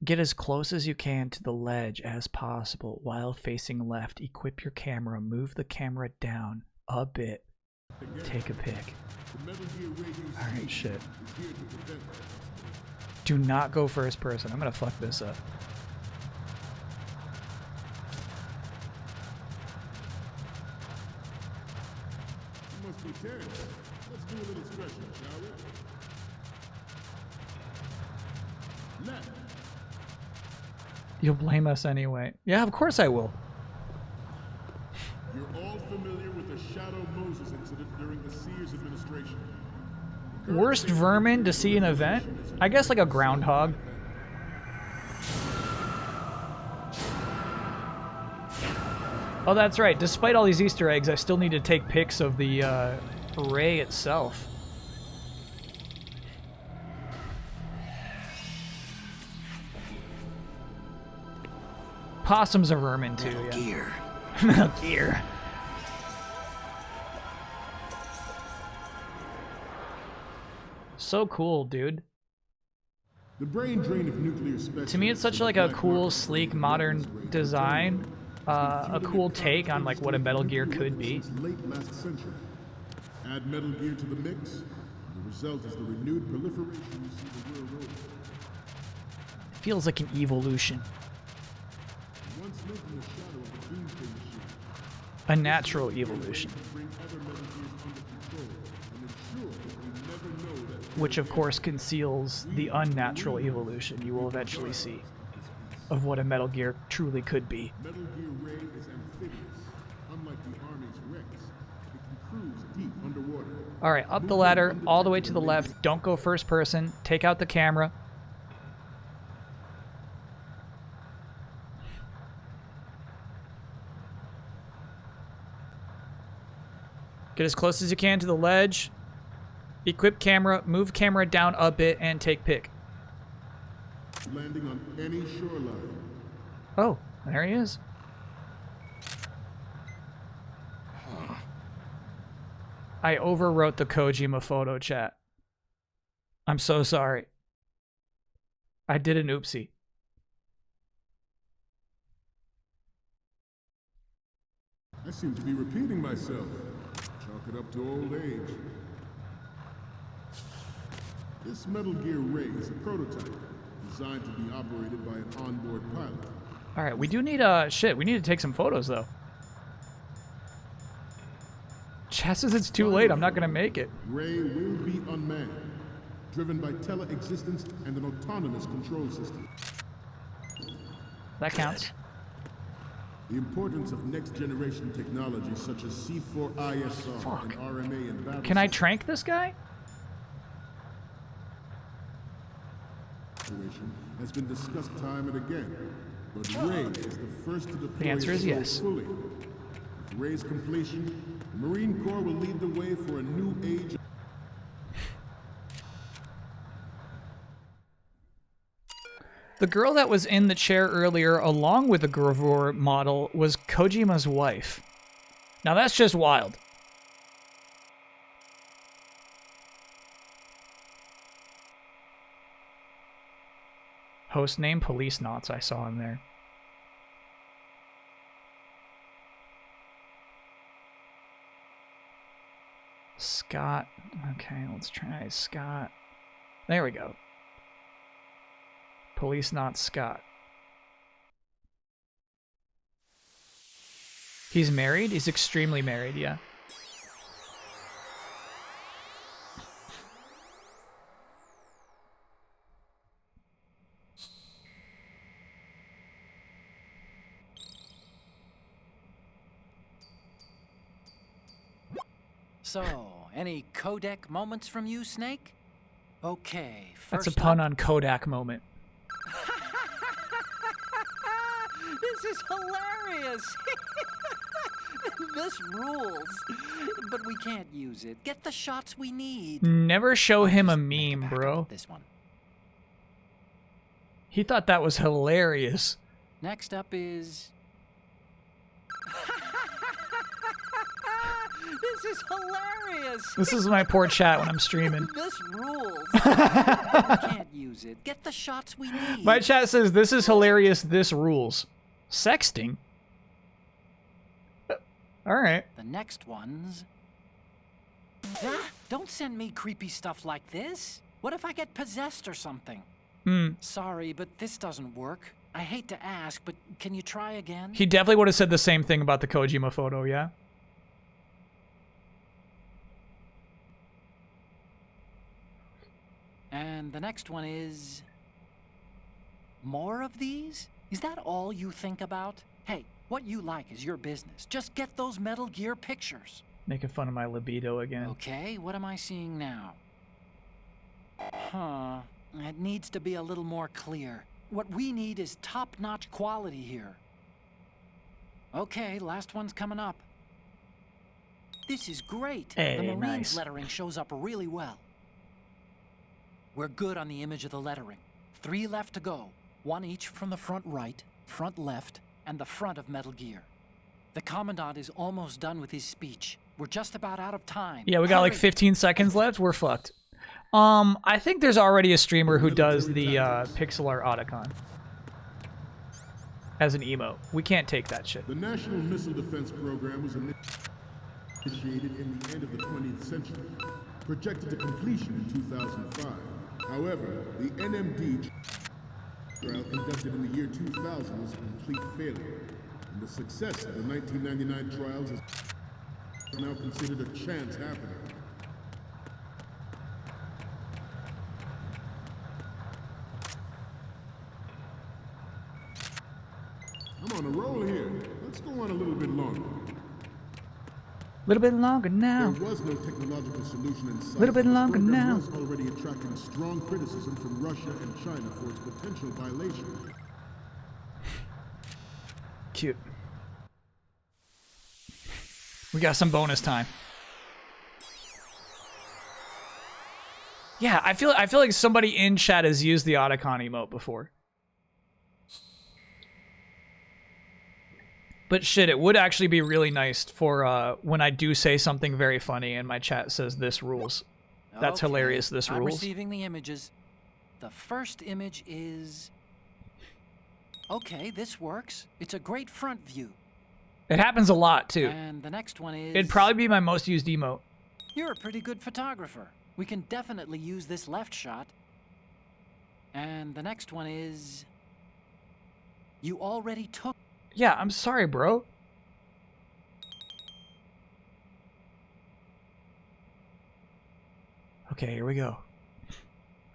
Get as close as you can to the ledge as possible while facing left. Equip your camera. Move the camera down a bit. Take a pic. The Metal Gear Radio Alright, shit. is here to prevent that. Do not go first person. I'm gonna fuck this up. You must be Terrence. Let's do a little stretching, shall we? Left. You'll blame us anyway. Yeah, of course I will. You're all familiar with the Shadow Moses incident during the Sears administration. Worst vermin to see an event? I guess like a groundhog. Oh, that's right. Despite all these Easter eggs, I still need to take pics of the array itself. Possums are vermin too. Metal Yeah. Gear. Metal Gear. So cool, dude. The brain drain of nuclear specialists. To me, it's such like a cool, sleek, modern design. A cool take on like what a Metal Gear could be. Late last century. Add Metal Gear to the mix, and the result is the renewed proliferation you see the world over. Feels like an evolution. Once lived in the shadow of the Doomsday Machine. A natural evolution. Bring other Metal Gears under control and ensure that we never know that Which of course conceals the unnatural evolution you will eventually see. is peace. of what a Metal Gear truly could be. Metal Gear Ray is amphibious. Unlike the Army's Rex, it can cruise deep underwater. All right, up the ladder, all the way to the left. Don't go first person. Take out the camera. Get as close as you can to the ledge. Equip camera, move camera down a bit, and take pic. Landing on any shoreline. Oh, there he is. I overwrote the Kojima photo chat. I'm so sorry. I did an oopsie. I seem to be repeating myself. Chalk it up to old age. This Metal Gear Ray is a prototype, designed to be operated by an onboard pilot. Alright, we do need, shit, we need to take some photos, though. Chat says it's too late, I'm not gonna make it. Ray will be unmanned, driven by tele-existence and an autonomous control system. That counts. The importance of next-generation technology such as C4ISR and RMA in battle. Can I trank this guy? Has been discussed time and again, but Ray is the first to deploy The answer is it yes. fully. With Ray's completion, the Marine Corps will lead the way for a new age. The girl that was in the chair earlier, along with the Gravor model, was Kojima's wife. Now that's just wild. Host name, Police Knots, I saw in there. Scott. Okay, let's try Scott. There we go. Police Not Scott. He's married? He's extremely married, yeah. So, any codec moments from you, Snake? Okay, That's a first pun up- on Kodak moment. This is hilarious! This rules. But we can't use it. Get the shots we need. Never show him a meme, bro. This one. He thought that was hilarious. Next up is... This is hilarious! This is my poor chat when I'm streaming. This rules. We can't use it. Get the shots we need. My chat says, this is hilarious, this rules. Sexting? Alright. The next one's... Don't send me creepy stuff like this. What if I get possessed or something? Sorry, but this doesn't work. I hate to ask, but can you try again? He definitely would have said the same thing about the Kojima photo, yeah? And the next one is... More of these? Is that all you think about? Hey, what you like is your business. Just get those Metal Gear pictures. Making fun of my libido again. Okay, what am I seeing now? Huh. It needs to be a little more clear. What we need is top-notch quality here. Okay, last one's coming up. This is great. Hey, the Marines nice. lettering shows up really well. We're good on the image of the lettering. 3 left to go. 1 each from the front right, front left, and the front of Metal Gear. The Commandant is almost done with his speech. We're just about out of time. Yeah, we got like 15 seconds left. We're fucked. I think there's already a streamer who does the pixel art Otacon as an emote. We can't take that shit. The National Missile Defense Program was initiated in the end of the 20th century, projected to completion in 2005. However, the NMD trial conducted in the year 2000 was a complete failure, and the success of the 1999 trials is now considered a chance happening. I'm on a roll here. Let's go on a little bit longer. A little bit longer now. There was no technological solution in sight. A little bit longer the program now. was already attracting strong criticism from Russia and China for its potential violation. Cute. We got some bonus time. Yeah, I feel like somebody in chat has used the Otacon emote before. But shit, it would actually be really nice for when I do say something very funny and my chat says this rules. That's Okay, hilarious, this I'm rules. receiving the images. The first image is... Okay, this works. It's a great front view. It happens a lot too. And the next one is... It'd probably be my most used emote. You're a pretty good photographer. We can definitely use this left shot. And the next one is... You already took... Yeah, I'm sorry, bro. Okay, here we go.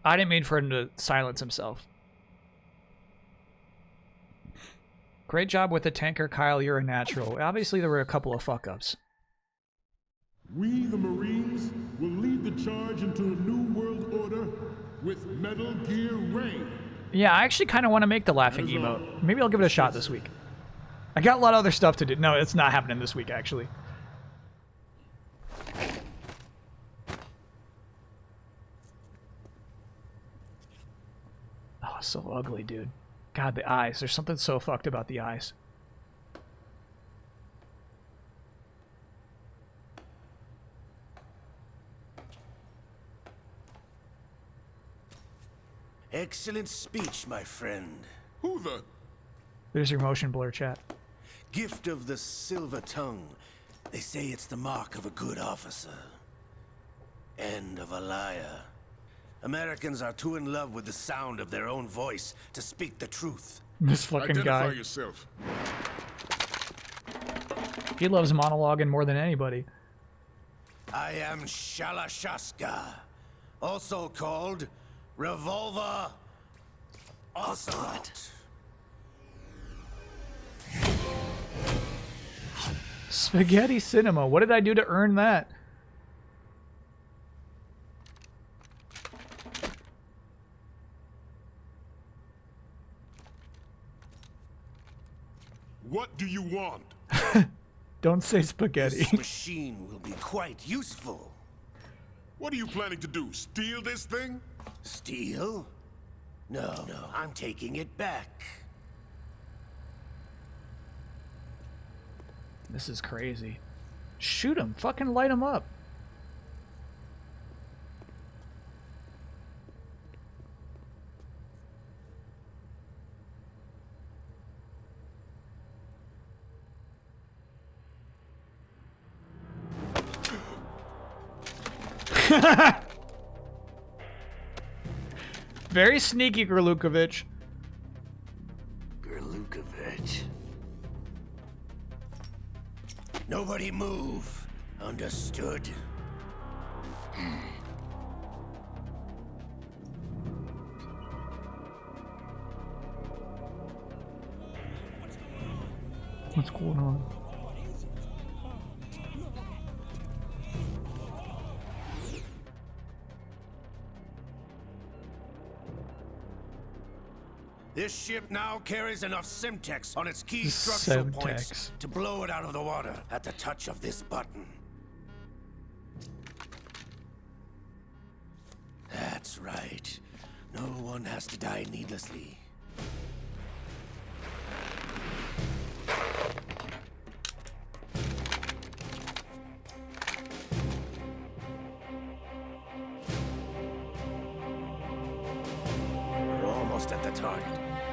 I didn't mean for him to silence himself. Great job with the tanker, Kyle. You're a natural. Obviously, there were a couple of fuck-ups. We, the Marines, will lead the charge into a new world order with Metal Gear Ray. Yeah, I actually kind of want to make the laughing emote. Maybe I'll give it a shot this week. I got a lot of other stuff to do. No, it's not happening this week, actually. Oh, so ugly, dude. God, the eyes. There's something so fucked about the eyes. Excellent speech, my friend. Who the? There's your motion blur, chat. Gift of the silver tongue. They say it's the mark of a good officer. End of a liar. Americans are too in love with the sound of their own voice to speak the truth. This fucking Identify guy. yourself. He loves monologuing more than anybody. I am Shalashaska, also called Revolver Ocelot. Spaghetti Cinema. What did I do to earn that? What do you want? Don't say spaghetti. This machine will be quite useful. What are you planning to do? Steal this thing? Steal? No, I'm taking it back. This is crazy. Shoot him. Fucking light him up. Very sneaky, Gerlukovich. Gerlukovich. Nobody move. Understood? What's going on? This ship now carries enough Semtex on its key structural points to blow it out of the water at the touch of this button. That's right. No one has to die needlessly. We're almost at the target.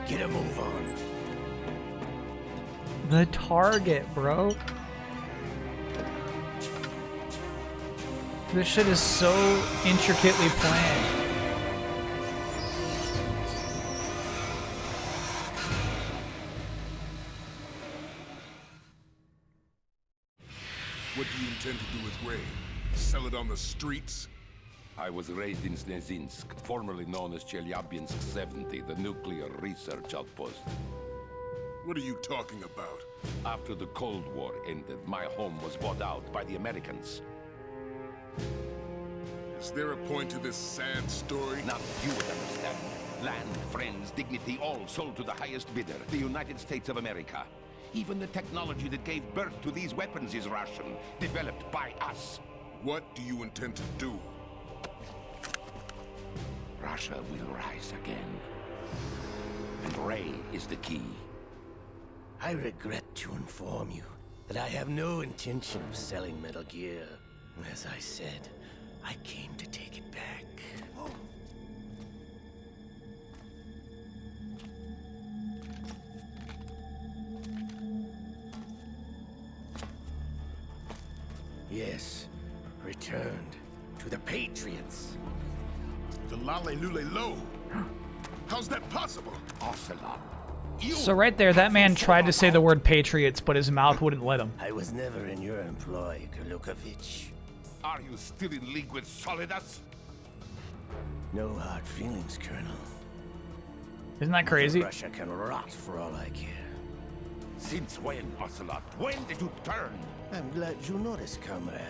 Get a move on. The target, bro. This shit is so intricately planned. What do you intend to do with Ray? Sell it on the streets? I was raised in Snezinsk, formerly known as Chelyabinsk 70, the nuclear research outpost. What are you talking about? After the Cold War ended, my home was bought out by the Americans. Is there a point to this sad story? Now you would understand. Land, friends, dignity, all sold to the highest bidder, the United States of America. Even the technology that gave birth to these weapons is Russian, developed by us. What do you intend to do? Russia will rise again. And Ray is the key. I regret to inform you that I have no intention of selling Metal Gear. As I said, I came to take it back. Yes, returned to the Patriots. The Lale Lule Lo? How's that possible? Ocelot. So right there, that man tried to say the word Patriots, but his mouth wouldn't let him. I was never in your employ, Gurlukovich. Are you still in league with Solidas? No hard feelings, Colonel. Isn't that crazy? Russia can rot for all I care. Since when, Ocelot? When did you turn? I'm glad you noticed, comrade.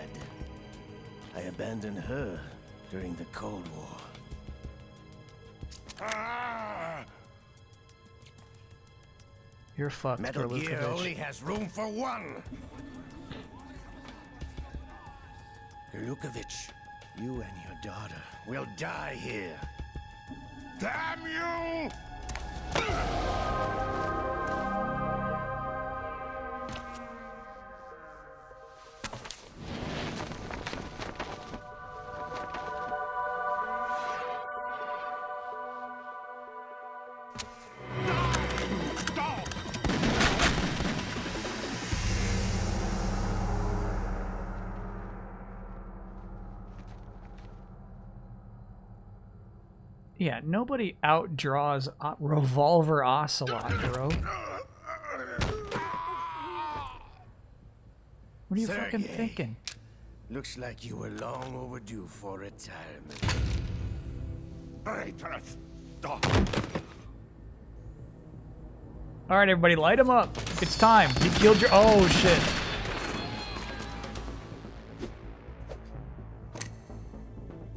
I abandoned her during the Cold War. You're fucked, Metal Gear Gurlukovich. only has room for one. Gurlukovich, you and your daughter will die here. Damn you! Yeah, nobody outdraws Revolver Ocelot, bro. What are you fucking Sergei, thinking? Looks like you were long overdue for retirement. Stop. All right, everybody, light him up. It's time. You killed your. Oh shit.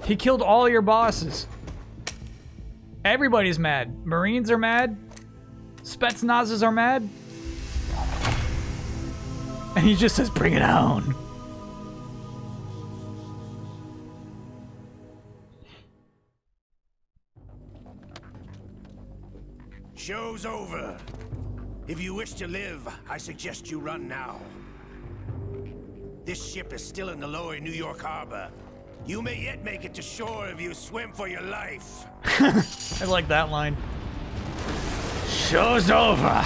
He killed all your bosses. Everybody's mad. Marines are mad. Spetsnazes are mad. And he just says, bring it on. Show's over. If you wish to live, I suggest you run now. This ship is still in the lower New York harbor. You may yet make it to shore if you swim for your life. I like that line. Show's over.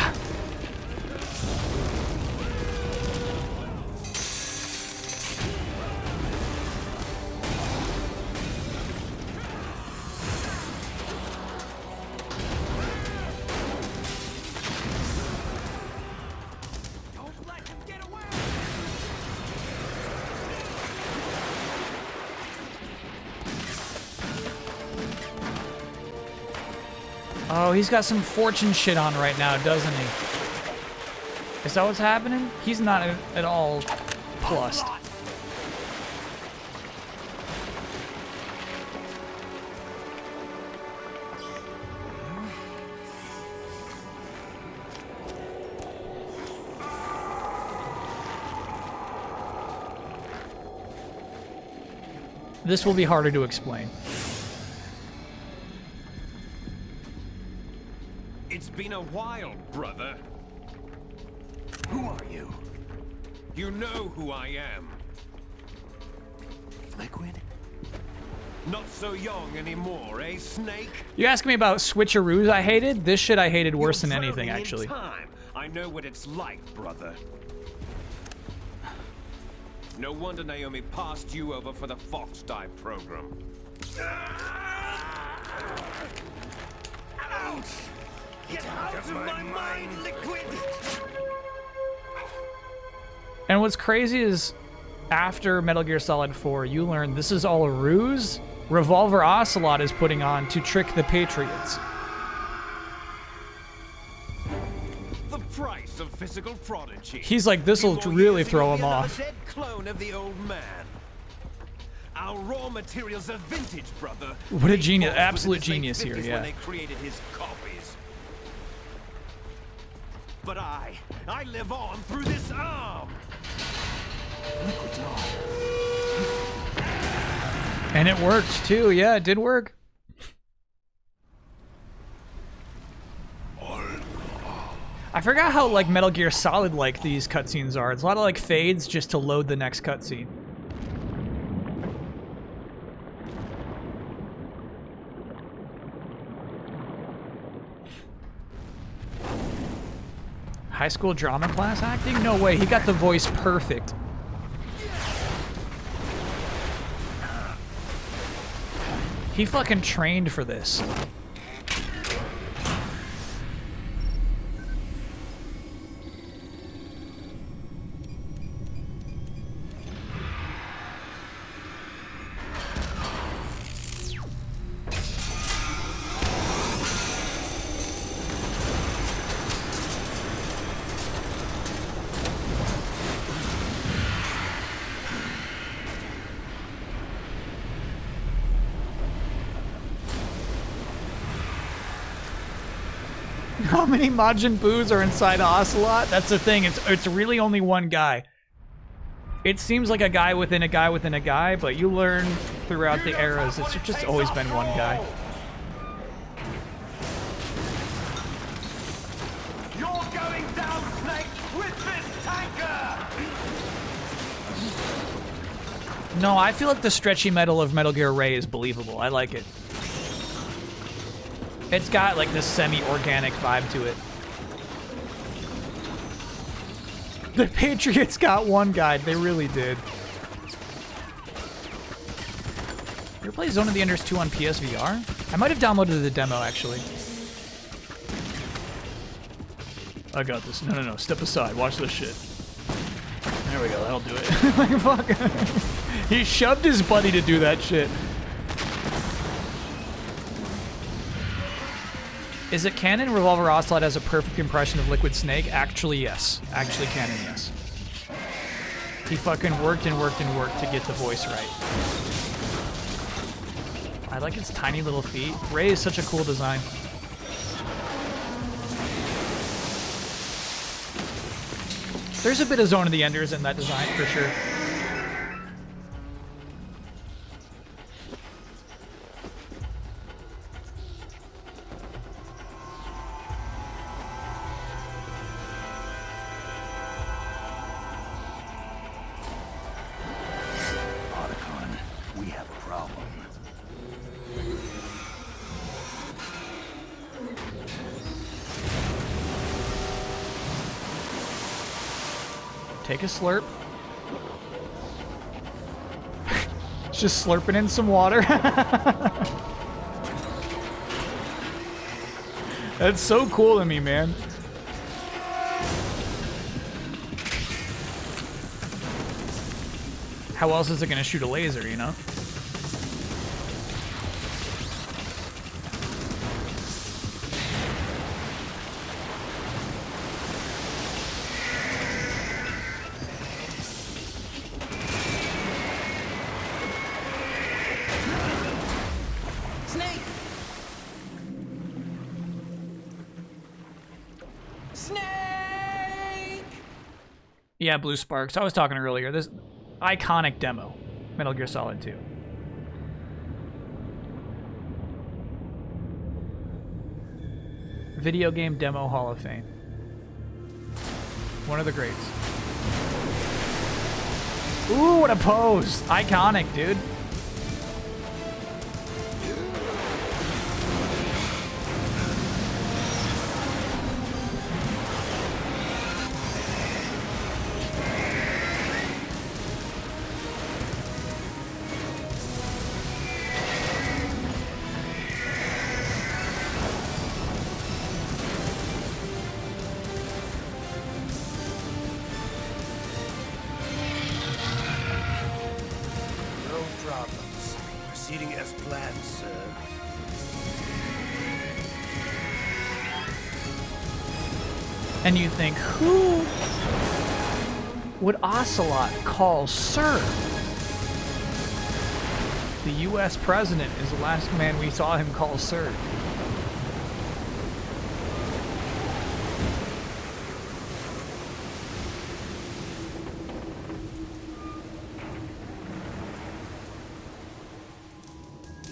Oh, he's got some fortune shit on right now, doesn't he? Is that what's happening? He's not at all plussed. This will be harder to explain. It's been a while, brother. Who are you? You know who I am. Liquid? Not so young anymore, eh, Snake? You asking me about switcheroos I hated? This shit I hated worse than You're anything, traveling in actually. time. I know what it's like, brother. No wonder Naomi passed you over for the Fox Dive program. Ouch! Get out of my mind, Liquid! And what's crazy is, after Metal Gear Solid 4, you learn this is all a ruse Revolver Ocelot is putting on to trick the Patriots. The physical prodigy. He's like, this'll really throw him off. Dead clone of the old man. Our raw materials are vintage, brother. What a genius, Balls absolute within the genius here, late 50s yeah. When they created his copies. But I live on through this arm. Liquid's on. And it worked too, yeah, it did work. I forgot how like Metal Gear Solid like these cutscenes are. It's a lot of like fades just to load the next cutscene. High school drama class acting? No way, he got the voice perfect. He fucking trained for this. How many Majin Boos are inside Ocelot? That's the thing, it's really only one guy. It seems like a guy within a guy within a guy, but you learn throughout the eras, it's just always been one guy. You're going down, Snake, with this tanker! No, I feel like the stretchy metal of Metal Gear Ray is believable. I like it. It's got like this semi-organic vibe to it. The Patriots got one guide. They really did. You ever play Zone of the Enders 2 on PSVR? I might have downloaded the demo, actually. I got this. No, no, no. Step aside. Watch this shit. There we go. That'll do it. Like, fuck. He shoved his buddy to do that shit. Is it canon Revolver Ocelot has a perfect impression of Liquid Snake? Actually, yes. Actually canon, yes. He fucking worked and worked and worked to get the voice right. I like his tiny little feet. Ray is such a cool design. There's a bit of Zone of the Enders in that design, for sure. Take a slurp. Just slurping in some water. That's so cool to me, man. How else is it gonna shoot a laser, you know? Yeah, Blue Sparks. I was talking earlier. This iconic demo, Metal Gear Solid 2. Video Game Demo Hall of Fame. One of the greats. Ooh, what a pose! Iconic, dude. And you think, who would Ocelot call Sir? The US president is the last man we saw him call Sir.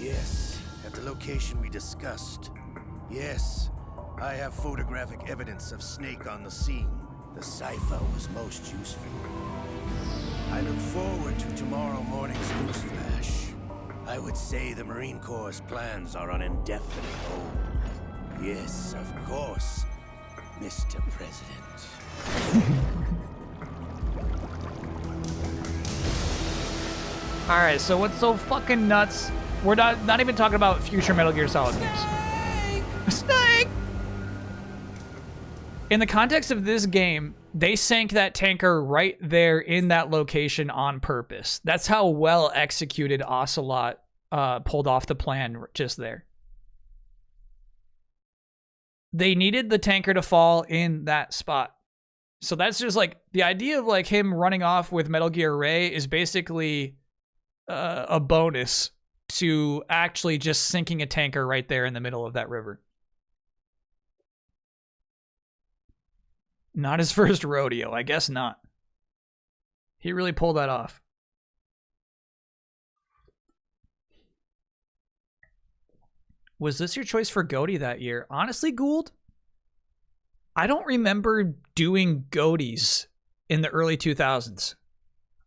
Yes, at the location we discussed. Yes, I have photographic evidence of Snake on the scene. The cipher was most useful. I look forward to tomorrow morning's newsflash. I would say the Marine Corps' plans are on indefinite hold. Yes, of course, Mr. President. Alright, so what's so fucking nuts? We're not even talking about future Metal Gear Solid games. Snake! In the context of this game, they sank that tanker right there in that location on purpose. That's how well executed Ocelot pulled off the plan just there. They needed the tanker to fall in that spot. So that's just like, the idea of like him running off with Metal Gear Ray is basically a bonus to actually just sinking a tanker right there in the middle of that river. Not his first rodeo, I guess not. He really pulled that off. Was this your choice for Goaty that year? Honestly, Gould, I don't remember doing Goaties in the early 2000s.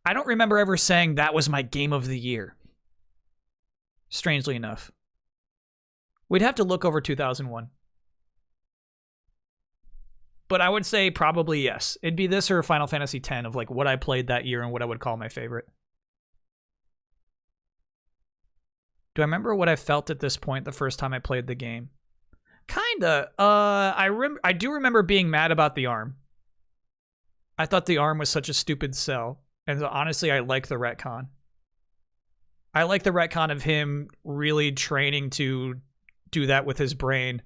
I don't remember ever saying that was my game of the year. Strangely enough. We'd have to look over 2001. But I would say probably yes. It'd be this or Final Fantasy X of like what I played that year and what I would call my favorite. Do I remember what I felt at this point the first time I played the game? Kinda. I do remember being mad about the arm. I thought the arm was such a stupid sell. And honestly, I like the retcon. I like the retcon of him really training to do that with his brain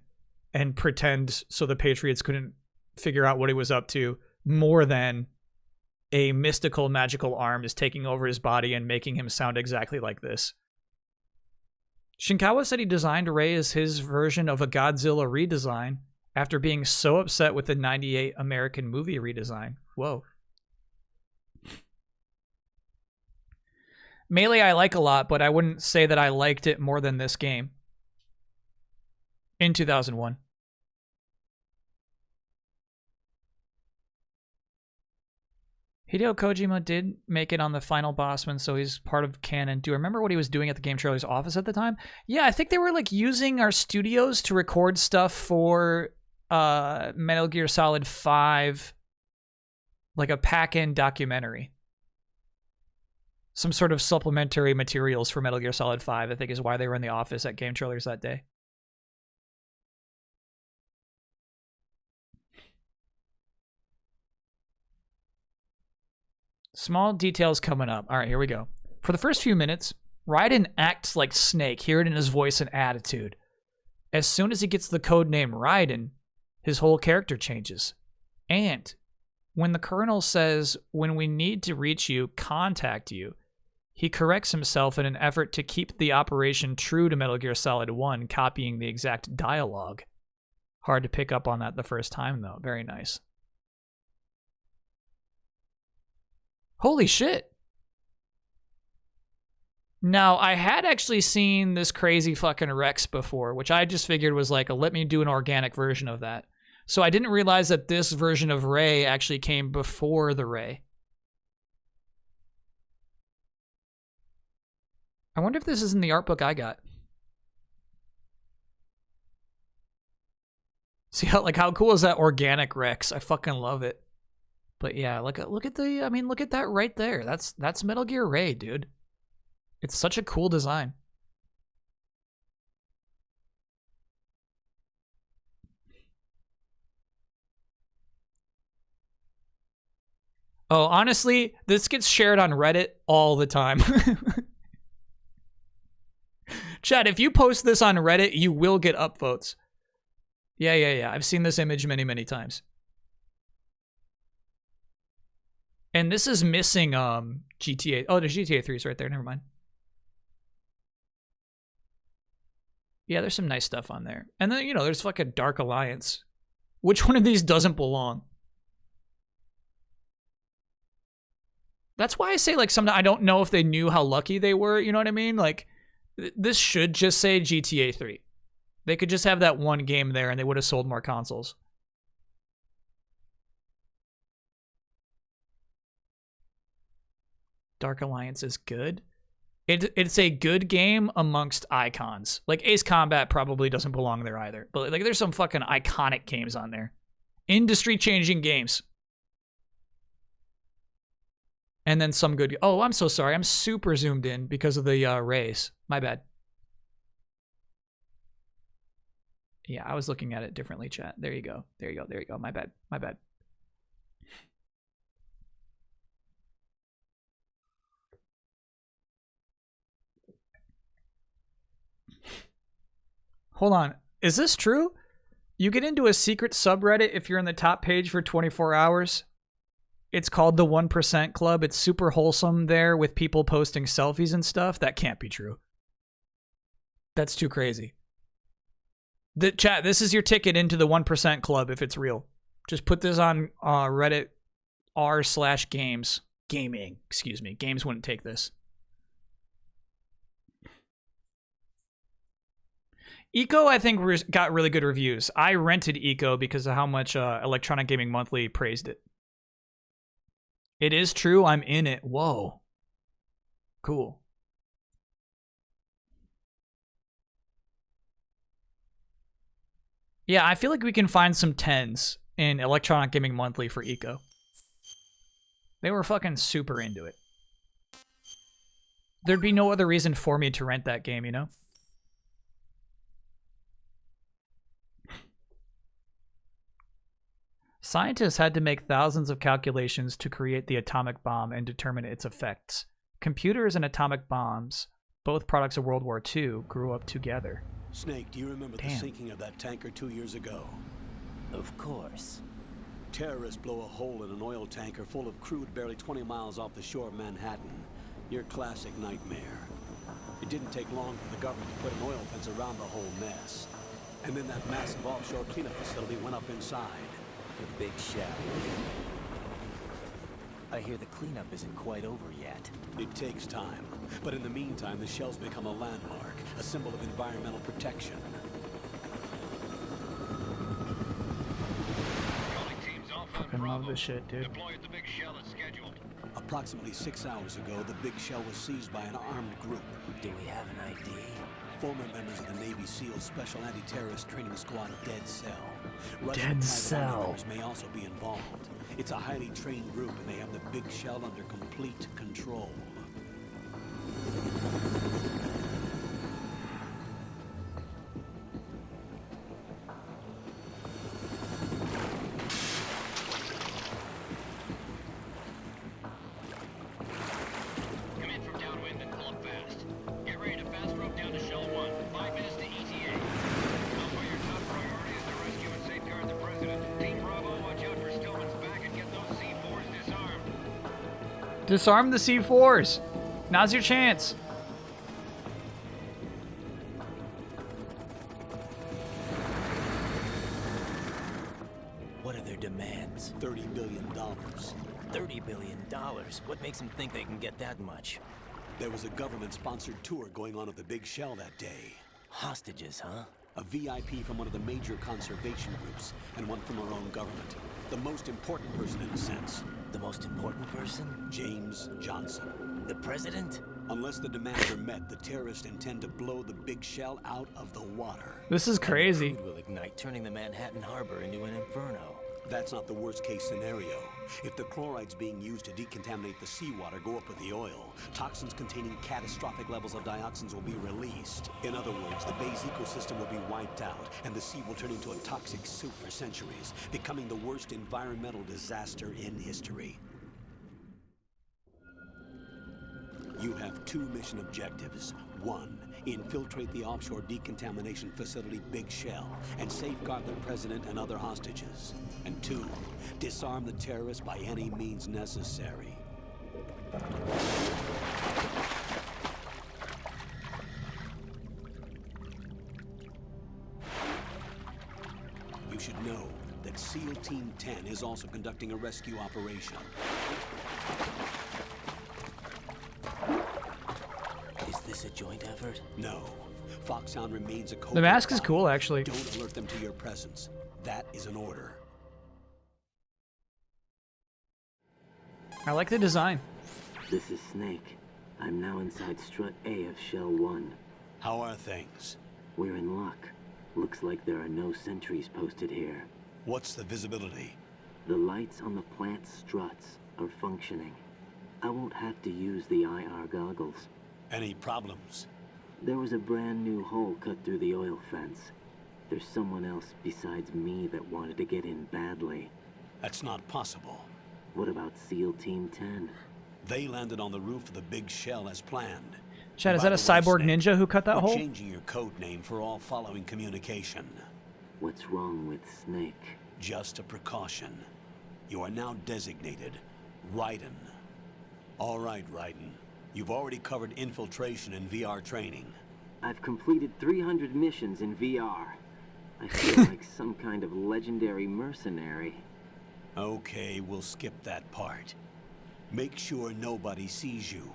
and pretend so the Patriots couldn't figure out what he was up to, more than a mystical, magical arm is taking over his body and making him sound exactly like this. Shinkawa said he designed Ray as his version of a Godzilla redesign after being so upset with the 98 American movie redesign. Whoa. Melee I like a lot, but I wouldn't say that I liked it more than this game. In 2001. Hideo Kojima did make it on the final Bossman, so he's part of canon. Do you remember what he was doing at the Game Trailer's office at the time? Yeah, I think they were like using our studios to record stuff for Metal Gear Solid 5, like a pack-in documentary. Some sort of supplementary materials for Metal Gear Solid 5, I think is why they were in the office at Game Trailers that day. Small details coming up. All right, here we go. For the first few minutes, Raiden acts like Snake. Hear it in his voice and attitude. As soon as he gets the codename Raiden, his whole character changes. And when the Colonel says, "When we need to reach you, contact you," he corrects himself in an effort to keep the operation true to Metal Gear Solid 1, copying the exact dialogue. Hard to pick up on that the first time, though. Very nice. Holy shit. Now, I had actually seen this crazy fucking Rex before, which I just figured was like, let me do an organic version of that. So I didn't realize that this version of Ray actually came before the Ray. I wonder if this is in the art book I got. See how cool is that organic Rex? I fucking love it. But yeah, look at that right there. That's Metal Gear Ray, dude. It's such a cool design. Oh, honestly, this gets shared on Reddit all the time. Chad, if you post this on Reddit, you will get upvotes. Yeah. I've seen this image many, many times. And this is missing GTA. Oh, there's GTA 3 is right there. Never mind. Yeah, there's some nice stuff on there. And then, you know, there's fucking Dark Alliance. Which one of these doesn't belong? That's why I say, like, sometimes I don't know if they knew how lucky they were. You know what I mean? Like, this should just say GTA 3. They could just have that one game there and they would have sold more consoles. Dark Alliance is good. It's a good game amongst icons. Like, Ace Combat probably doesn't belong there either. But, like, there's some fucking iconic games on there. Industry-changing games. And then some good... Oh, I'm so sorry. I'm super zoomed in because of the rays. My bad. Yeah, I was looking at it differently, chat. There you go. There you go. There you go. My bad. My bad. Hold on. Is this true? You get into a secret subreddit if you're in the top page for 24 hours. It's called the 1% Club. It's super wholesome there with people posting selfies and stuff. That can't be true. That's too crazy. The chat, this is your ticket into the 1% Club if it's real. Just put this on Reddit r/games. Gaming, excuse me. Games wouldn't take this. Eco, I think, got really good reviews. I rented Eco because of how much Electronic Gaming Monthly praised it. It is true. I'm in it. Whoa. Cool. Yeah, I feel like we can find some 10s in Electronic Gaming Monthly for Eco. They were fucking super into it. There'd be no other reason for me to rent that game, you know? Scientists had to make thousands of calculations to create the atomic bomb and determine its effects. Computers and atomic bombs, both products of World War II, grew up together. Snake, do you remember the sinking of that tanker 2 years ago? Of course. Terrorists blow a hole in an oil tanker full of crude barely 20 miles off the shore of Manhattan. Your classic nightmare. It didn't take long for the government to put an oil fence around the whole mess. And then that massive offshore cleanup facility went up inside. The big shell. I hear the cleanup isn't quite over yet. It takes time. But in the meantime, the shell's become a landmark, a symbol of environmental protection. Fucking love this shit, dude. Approximately 6 hours ago, the big shell was seized by an armed group. Do we have an ID? Former members of the Navy SEAL Special Anti-Terrorist Training Squad, Dead Cell. Russian Dead private Cell. members may also be involved. It's a highly trained group, and they have the big shell under complete control. Come in from downwind and pull up fast. Get ready to fast rope down to Shell 1. 5 minutes to ETA. Alpha, your top priority is to rescue and safeguard the president. Team Bravo, watch out for Stillman's back and get those C4s disarmed. Disarm the C4s. Now's your chance. What are their demands? $30 billion. $30 billion? What makes them think they can get that much? There was a government-sponsored tour going on at the big shell that day. Hostages, huh? A VIP from one of the major conservation groups, and one from our own government. The most important person in a sense. The most important person? James Johnson. The president? Unless the demands are met, the terrorists intend to blow the big shell out of the water. This is crazy. The crude will ignite, turning the Manhattan Harbor into an inferno. That's not the worst-case scenario. If the chlorides being used to decontaminate the seawater go up with the oil, toxins containing catastrophic levels of dioxins will be released. In other words, the bay's ecosystem will be wiped out, and the sea will turn into a toxic soup for centuries, becoming the worst environmental disaster in history. You have 2 mission objectives. 1, Infiltrate the offshore decontamination facility Big Shell and safeguard the president and other hostages. And 2, disarm the terrorists by any means necessary. You should know that SEAL Team 10 is also conducting a rescue operation. Is this a joint effort? No. Foxhound remains a covert The mask is body. cool, actually. Don't alert them to your presence. That is an order. I like the design. This is Snake. I'm now inside Strut A of Shell 1. How are things? We're in luck. Looks like there are no sentries posted here. What's the visibility? The lights on the plant struts are functioning. I won't have to use the IR goggles. Any problems? There was a brand new hole cut through the oil fence. There's someone else besides me that wanted to get in badly. That's not possible. What about SEAL Team 10? They landed on the roof of the Big Shell as planned. Chad, is By that a the way, cyborg Snake, ninja who cut that we're hole? changing your code name for all following communication. What's wrong with Snake? Just a precaution. You are now designated Raiden. All right, Raiden. You've already covered infiltration and VR training. I've completed 300 missions in VR. I feel like some kind of legendary mercenary. Okay, we'll skip that part. Make sure nobody sees you.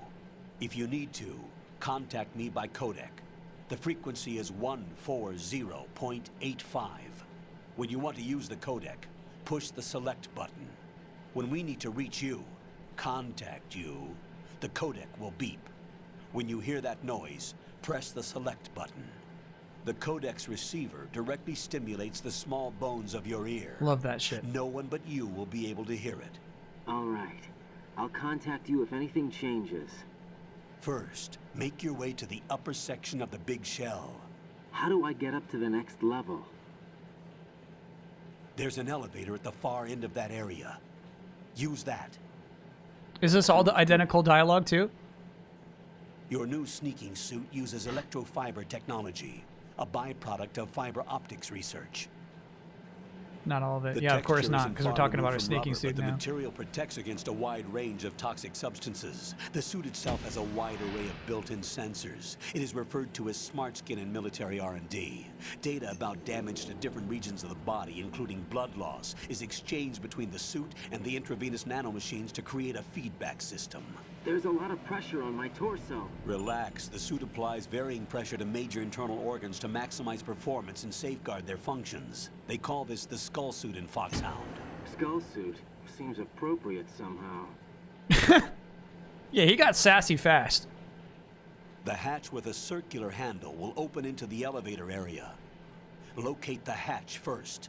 If you need to, contact me by codec. The frequency is 140.85. When you want to use the codec, push the select button. When we need to reach you, contact you, the codec will beep. When you hear that noise, press the select button. The codec's receiver directly stimulates the small bones of your ear. Love that shit. No one but you will be able to hear it. All right. I'll contact you if anything changes. First, make your way to the upper section of the Big Shell. How do I get up to the next level? There's an elevator at the far end of that area. Use that. Is this all the identical dialogue too? Your new sneaking suit uses electrofiber technology, a byproduct of fiber optics research. Not all of it. The Yeah, of course texture not, isn't because we're far talking about removed a from sneaking rubber, suit but now. the material protects against a wide range of toxic substances. The suit itself has a wide array of built-in sensors. It is referred to as smart skin in military R&D. Data about damage to different regions of the body, including blood loss, is exchanged between the suit and the intravenous nanomachines to create a feedback system. There's a lot of pressure on my torso. Relax. The suit applies varying pressure to major internal organs to maximize performance and safeguard their functions. They call this the skull suit in Foxhound. Skull suit seems appropriate somehow. Yeah, he got sassy fast. The hatch with a circular handle will open into the elevator area. Locate the hatch first.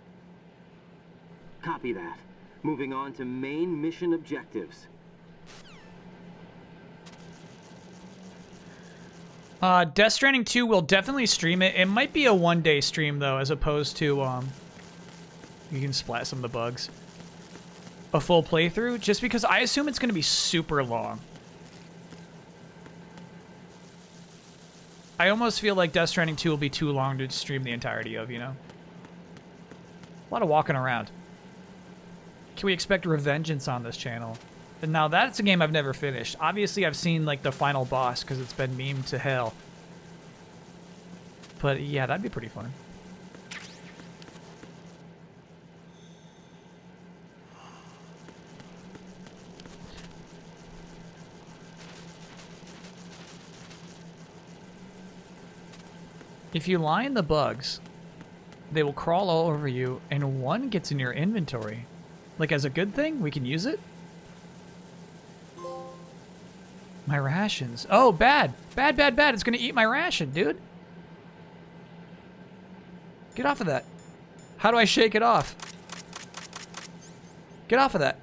Copy that. Moving on to main mission objectives. Death Stranding 2 will definitely stream it. It might be a one-day stream though, as opposed to you can splat some of the bugs. A full playthrough, just because I assume it's going to be super long. I almost feel like Death Stranding 2 will be too long to stream the entirety of, you know? A lot of walking around. Can we expect Revengeance on this channel? And now that's a game I've never finished. Obviously I've seen like the final boss because it's been memed to hell. But yeah, that'd be pretty fun. If you line the bugs, they will crawl all over you and one gets in your inventory. Like as a good thing, we can use it. My rations. Oh, bad. Bad, bad, bad. It's going to eat my ration, dude. Get off of that. How do I shake it off? Get off of that.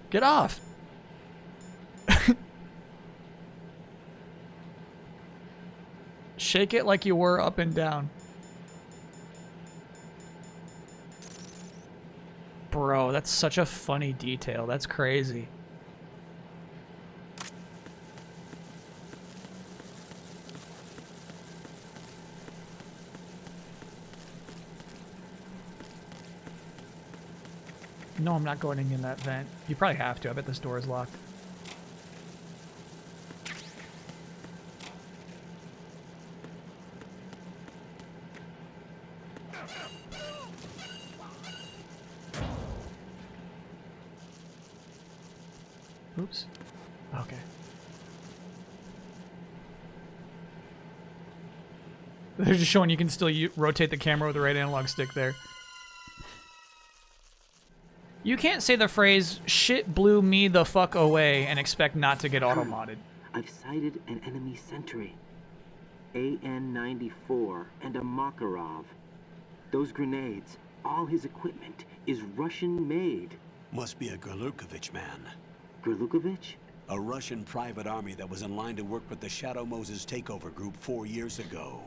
Get off. Shake it like you were up and down. Bro, that's such a funny detail. That's crazy. No, I'm not going in that vent. You probably have to. I bet this door is locked. Oops. Okay. They're just showing you can still rotate the camera with the right analog stick there. You can't say the phrase, shit blew me the fuck away, and expect not to get auto-modded. I've sighted an enemy sentry. AN-94 and a Makarov. Those grenades, all his equipment, is Russian-made. Must be a Gerlukovich man. Gerlukovich? A Russian private army that was in line to work with the Shadow Moses takeover group 4 years ago.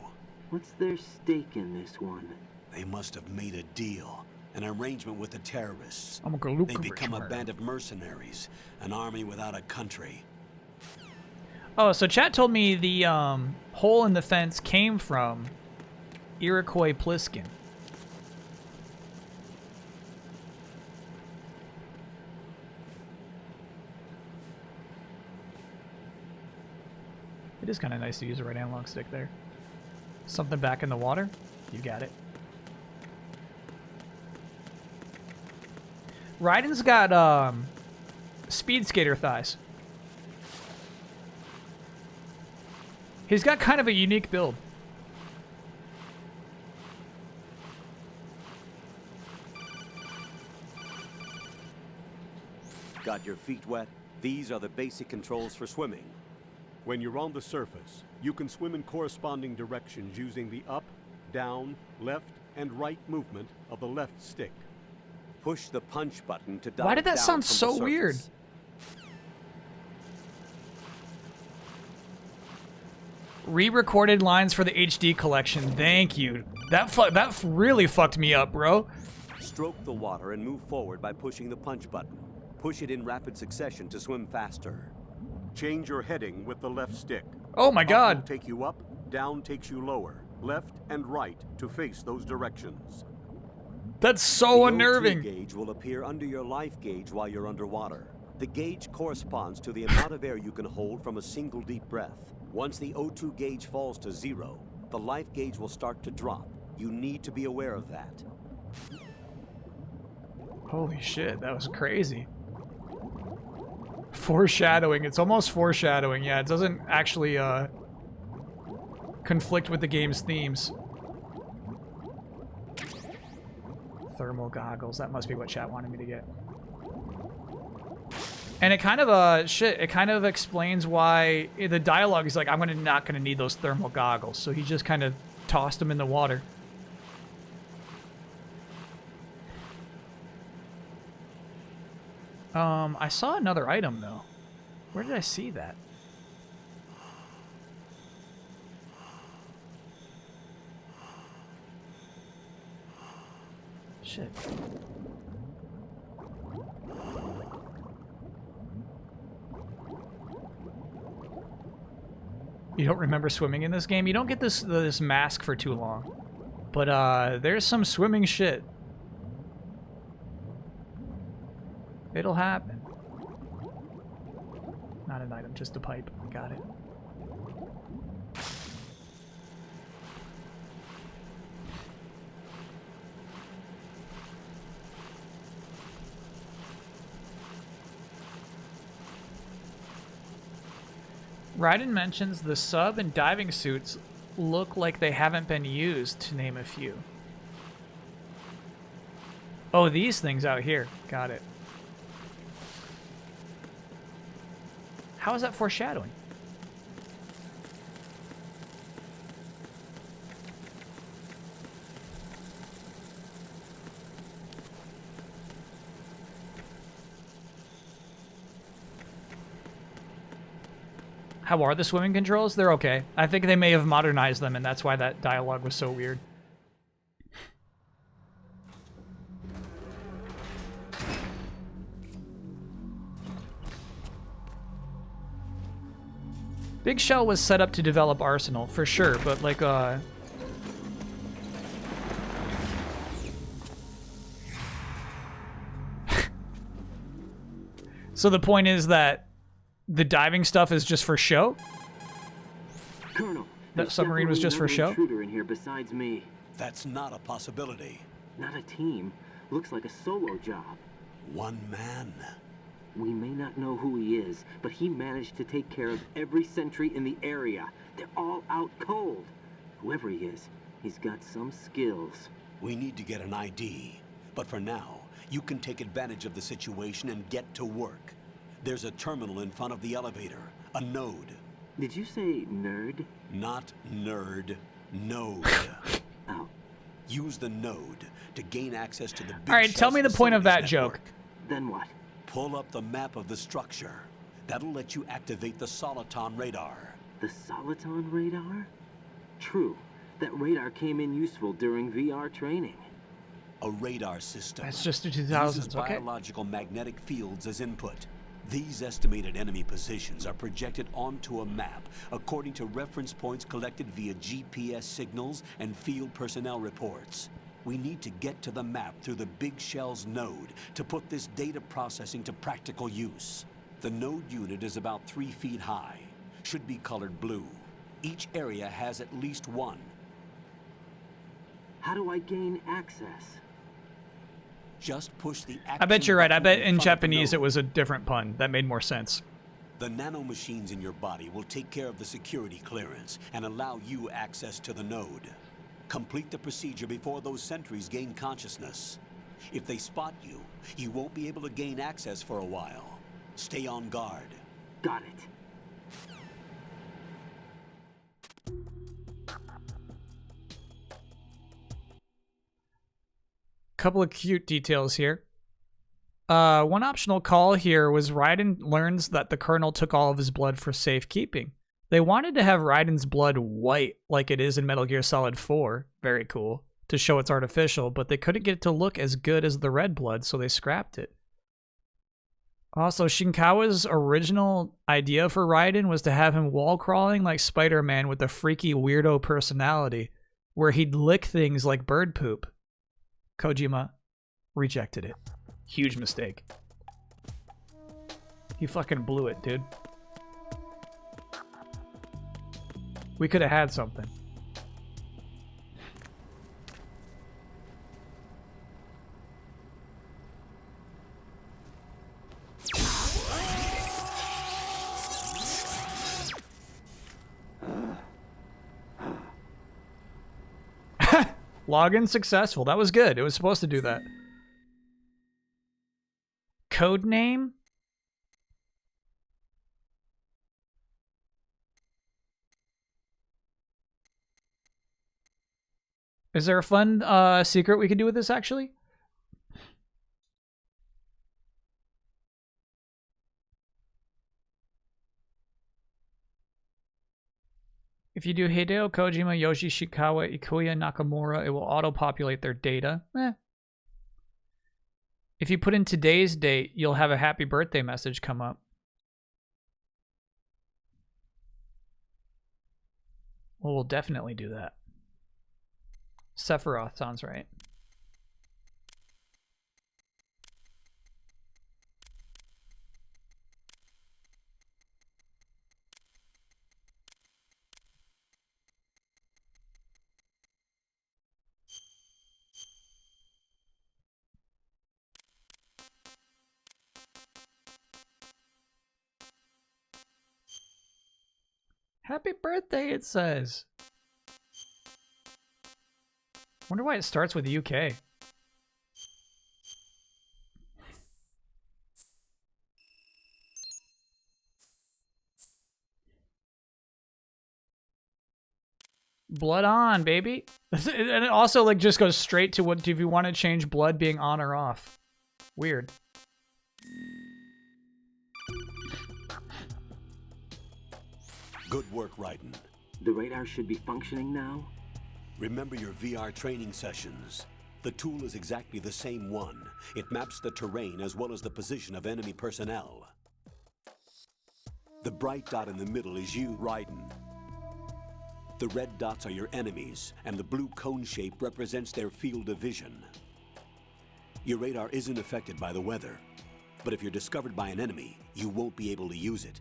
What's their stake in this one? They must have made a deal. An arrangement with the terrorists. I'm a Gerlukovich They become a murder. band of mercenaries. An army without a country. Oh, so chat told me the hole in the fence came from Iroquois Pliskin. It is kind of nice to use a right analog stick there. Something back in the water? You got it. Raiden's got speed skater thighs. He's got kind of a unique build. Got your feet wet? These are the basic controls for swimming. When you're on the surface, you can swim in corresponding directions using the up, down, left, and right movement of the left stick. Push the punch button to dive Why did that down sound from so the weird? surface. Re-recorded lines for the HD collection. Thank you. That really fucked me up, bro. Stroke the water and move forward by pushing the punch button. Push it in rapid succession to swim faster. Change your heading with the left stick. Oh my God. Up will take you up, down takes you lower, left and right to face those directions. That's so The unnerving. O2 gauge will appear under your life gauge while you're underwater. The gauge corresponds to the amount of air you can hold from a single deep breath. Once the O2 gauge falls to 0, the life gauge will start to drop. You need to be aware of that. Holy shit, that was crazy. Foreshadowing. It's almost foreshadowing. Yeah, it doesn't actually conflict with the game's themes. Thermal goggles. That must be what chat wanted me to get. And it kind of it kind of explains why the dialogue is like, I'm not gonna need those thermal goggles. So he just kind of tossed them in the water. I saw another item though. Where did I see that? Shit. You don't remember swimming in this game? You don't get this mask for too long. But there's some swimming shit. It'll happen. Not an item, just a pipe. Got it. Raiden mentions the sub and diving suits look like they haven't been used, to name a few. Oh, these things out here. Got it. How is that foreshadowing? How are the swimming controls? They're okay. I think they may have modernized them, and that's why that dialogue was so weird. Big Shell was set up to develop Arsenal, for sure, but like, So the point is that the diving stuff is just for show? Colonel, That submarine was just for show? Intruder in here besides me. That's not a possibility. Not a team. Looks like a solo job. One man. We may not know who he is, but he managed to take care of every sentry in the area. They're all out cold. Whoever he is, he's got some skills. We need to get an ID. But for now, you can take advantage of the situation and get to work. There's a terminal in front of the elevator. A node. Did you say nerd? Not nerd. Node. Oh. Use the node to gain access to the big All right, tell me the point of that facilities joke. network. Then what? Pull up the map of the structure. That'll let you activate the Soliton radar. The Soliton radar? True. That radar came in useful during VR training. A radar system. That's just the 2000s, uses okay. biological magnetic fields as input. These estimated enemy positions are projected onto a map according to reference points collected via GPS signals and field personnel reports. We need to get to the map through the Big Shell's node to put this data processing to practical use. The node unit is about 3 feet high. Should be colored blue. Each area has at least one. How do I gain access? Just push the I bet you're right. I bet in front of the Japanese node. it was a different pun. That made more sense. The nanomachines in your body will take care of the security clearance and allow you access to the node. Complete the procedure before those sentries gain consciousness. If they spot you, you won't be able to gain access for a while. Stay on guard. Got it. Couple of cute details here. One optional call here was Raiden learns that the Colonel took all of his blood for safekeeping. They wanted to have Raiden's blood white like it is in Metal Gear Solid 4. Very cool. To show it's artificial, but they couldn't get it to look as good as the red blood, so they scrapped it. Also, Shinkawa's original idea for Raiden was to have him wall crawling like Spider-Man with a freaky weirdo personality, where he'd lick things like bird poop. Kojima rejected it. Huge mistake. He fucking blew it, dude. We could have had something. Login successful. That was good. It was supposed to do that. Code name? Is there a fun secret we could do with this, actually? If you do Hideo Kojima, Yoshi Shikawa, Ikuya, Nakamura, it will auto-populate their data. If you put in today's date, you'll have a happy birthday message come up. Well, we'll definitely do that. Sephiroth sounds right. Happy birthday, it says. Wonder why it starts with UK. Blood on, baby. And it also like just goes straight to what if you want to change blood being on or off. Weird. Good work, Raiden. The radar should be functioning now? Remember your VR training sessions. The tool is exactly the same one. It maps the terrain as well as the position of enemy personnel. The bright dot in the middle is you, Raiden. The red dots are your enemies, and the blue cone shape represents their field of vision. Your radar isn't affected by the weather. But if you're discovered by an enemy, you won't be able to use it.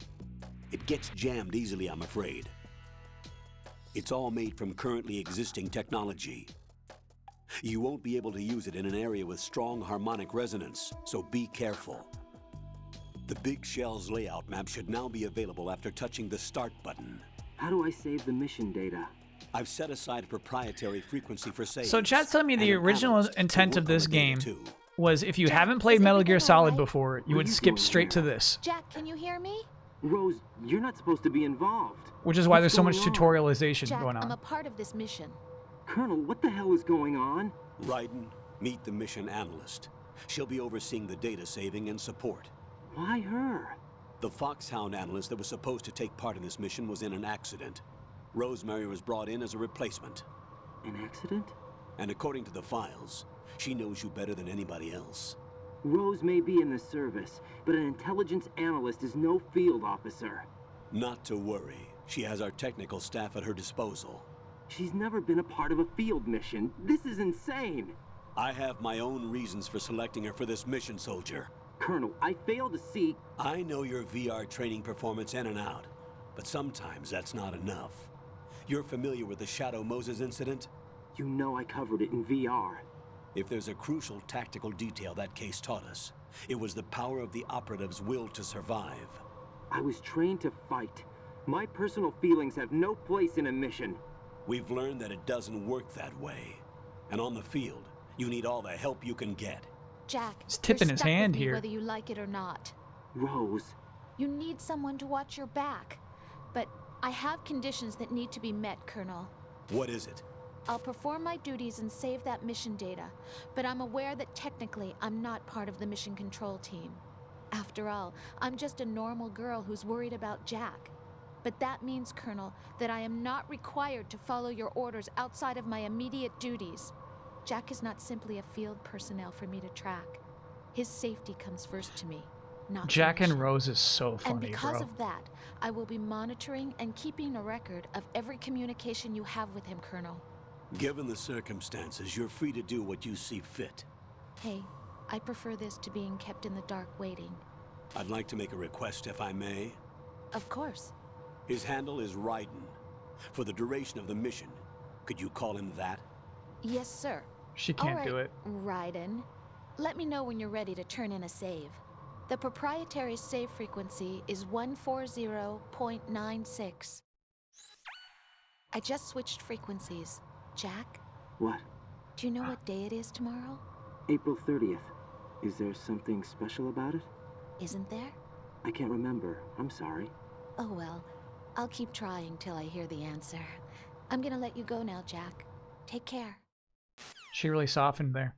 It gets jammed easily, I'm afraid. It's all made from currently existing technology. You won't be able to use it in an area with strong harmonic resonance, so be careful. The Big Shell's layout map should now be available after touching the Start button. How do I save the mission data? I've set aside a proprietary frequency for saving. So chat's telling me the original intent of this game was if you haven't played Metal Gear Solid before, you would skip straight to this. Jack, can you hear me? Rose, you're not supposed to be involved. Which is why there's so much What's going on? tutorialization Jack, going I'm a on. part of this mission. Colonel, what the hell is going on? Raiden, meet the mission analyst. She'll be overseeing the data saving and support. Why her? The Foxhound analyst that was supposed to take part in this mission was in an accident. Rosemary was brought in as a replacement. An accident? And according to the files, she knows you better than anybody else. Rose may be in the service, but an intelligence analyst is no field officer. Not to worry. She has our technical staff at her disposal. She's never been a part of a field mission. This is insane. I have my own reasons for selecting her for this mission, soldier. Colonel, I fail to see... I know your VR training performance in and out, but sometimes that's not enough. You're familiar with the Shadow Moses incident? You know I covered it in VR. If there's a crucial tactical detail that case taught us, it was the power of the operative's will to survive. I was trained to fight. My personal feelings have no place in a mission. We've learned that it doesn't work that way. And on the field, you need all the help you can get. Jack, He's tipping you're his stuck with hand me here. whether you like it or not. Rose. You need someone to watch your back. But I have conditions that need to be met, Colonel. What is it? I'll perform my duties and save that mission data, but I'm aware that technically I'm not part of the mission control team. After all, I'm just a normal girl who's worried about Jack. But that means, Colonel, that I am not required to follow your orders outside of my immediate duties. Jack is not simply a field personnel for me to track. His safety comes first to me, not Jack the and mission. Rose is so And funny, because bro. of that, I will be monitoring and keeping a record of every communication you have with him, Colonel. Given the circumstances, you're free to do what you see fit. Hey, I prefer this to being kept in the dark waiting. I'd like to make a request, if I may. Of course. His handle is Raiden. For the duration of the mission, could you call him that? Yes, sir. She can't do it. Raiden. Let me know when you're ready to turn in a save. The proprietary save frequency is 140.96. I just switched frequencies. Jack, What? do you know what day it is tomorrow? April 30th. Is there something special about it? Isn't there? I can't remember. I'm sorry. Oh well, I'll keep trying till I hear the answer. I'm gonna let you go now, Jack. Take care. She really softened there.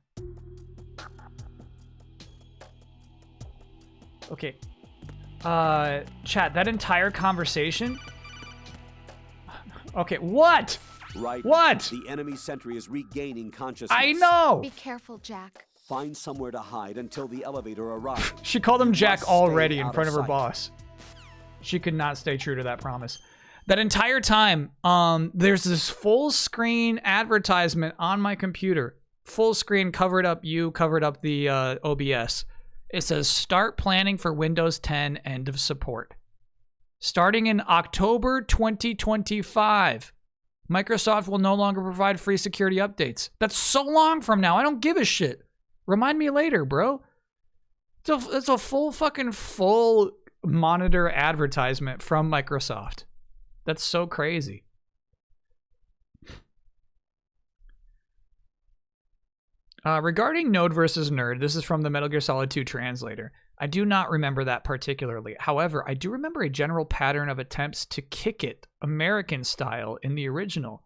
Okay. Chat, that entire conversation... Okay, what? Right. What? The enemy sentry is regaining consciousness. I know! Be careful, Jack. Find somewhere to hide until the elevator arrives. She called him Jack Must already stay in out front of her sight. boss. She could not stay true to that promise. That entire time, there's this full screen advertisement on my computer. Full screen, covered up the OBS. It says, start planning for Windows 10 end of support. Starting in October 2025, Microsoft will no longer provide free security updates. That's so long from now. I don't give a shit. Remind me later, bro. It's a full monitor advertisement from Microsoft. That's so crazy. Regarding Node versus Nerd, this is from the Metal Gear Solid 2 translator. I do not remember that particularly. However, I do remember a general pattern of attempts to kick it American style in the original.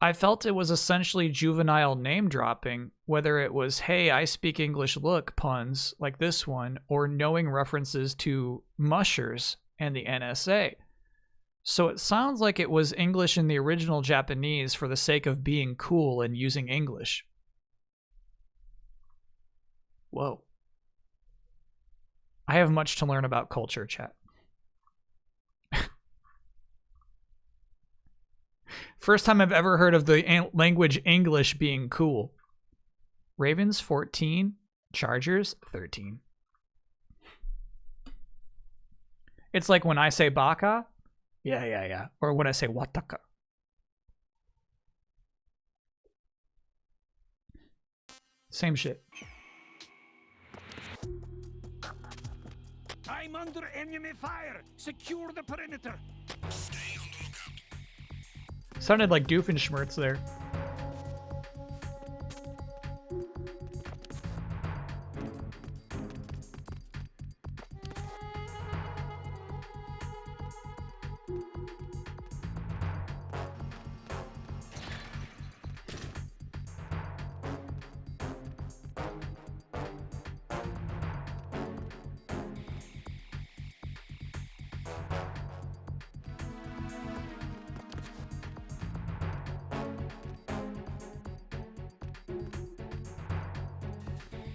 I felt it was essentially juvenile name dropping, whether it was, hey, I speak English, look, puns like this one, or knowing references to mushers and the NSA. So it sounds like it was English in the original Japanese for the sake of being cool and using English. Whoa. I have much to learn about culture, chat. First time I've ever heard of the language English being cool. Ravens 14, Chargers 13. It's like when I say baka. Yeah. Or when I say wataka. Same shit. I'm under enemy fire. Secure the perimeter. Sounded like Doofenshmirtz there.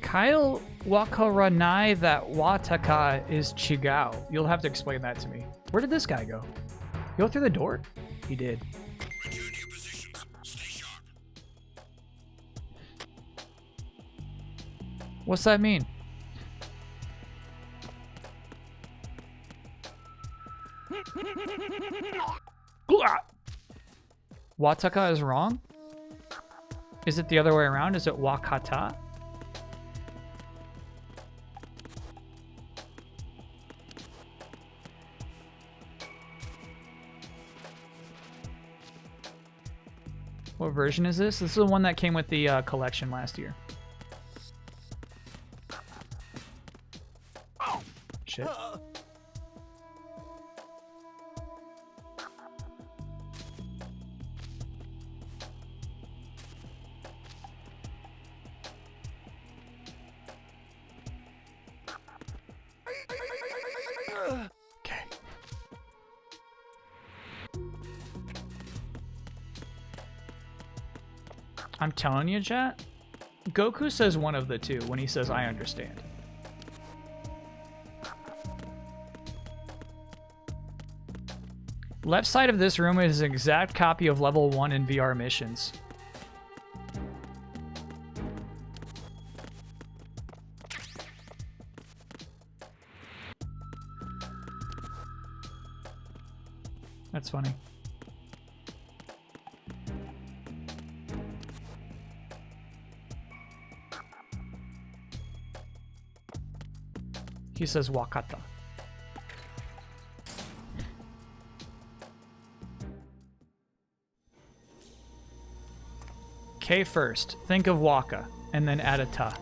Kyle Wakaranai that Wataka is Chigao. You'll have to explain that to me. Where did this guy go? Go through the door? He did. Return to your positions. Stay sharp. What's that mean? Wataka is wrong? Is it the other way around? Is it Wakata? What version is this? This is the one that came with the collection last year. Shit. Okay. I'm telling you, chat. Goku says one of the two when he says, I understand. Left side of this room is an exact copy of level 1 in VR missions. That's funny. He says Wakata. K first. Think of Waka, and then add a ta.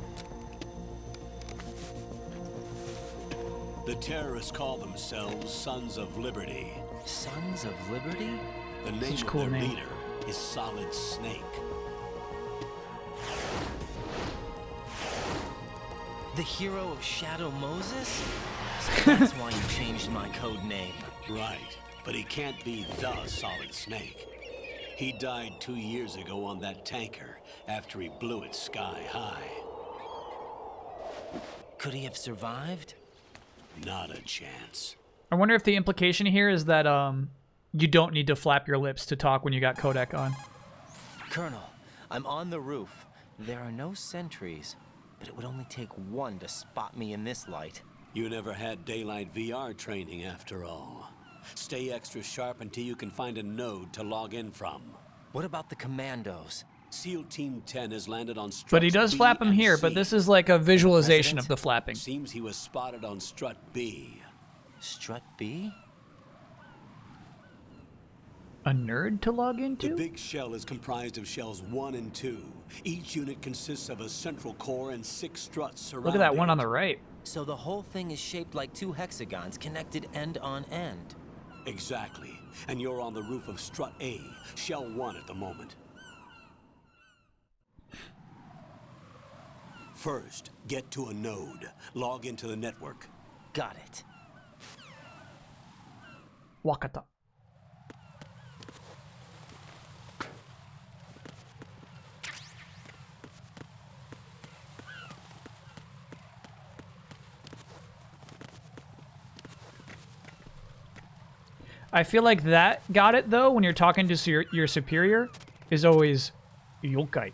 The terrorists call themselves Sons of Liberty. Sons of Liberty? The name Such a of cool their name. leader is Solid Snake. The hero of Shadow Moses? So that's why you changed my code name. Right, but he can't be the Solid Snake. He died 2 years ago on that tanker after he blew it sky high. Could he have survived? Not a chance. I wonder if the implication here is that you don't need to flap your lips to talk when you got codec on. Colonel, I'm on the roof. There are no sentries, but it would only take one to spot me in this light. You never had daylight VR training after all. Stay extra sharp until you can find a node to log in from. What about the commandos? SEAL Team 10 has landed on Strut But he does B flap him and here, C. but this is like a visualization of the flapping. Seems he was spotted on Strut B. Strut B? A nerd to log The into? big shell is comprised of shells 1 and 2. Each unit consists of a central core and 6 struts surrounding Look at that one it. on the right. So the whole thing is shaped like 2 hexagons connected end on end. Exactly. And you're on the roof of Strut A, Shell 1 at the moment. First, get to a node. Log into the network. Got it. Wakata. I feel like that got it though when you're talking to your superior is always yokai.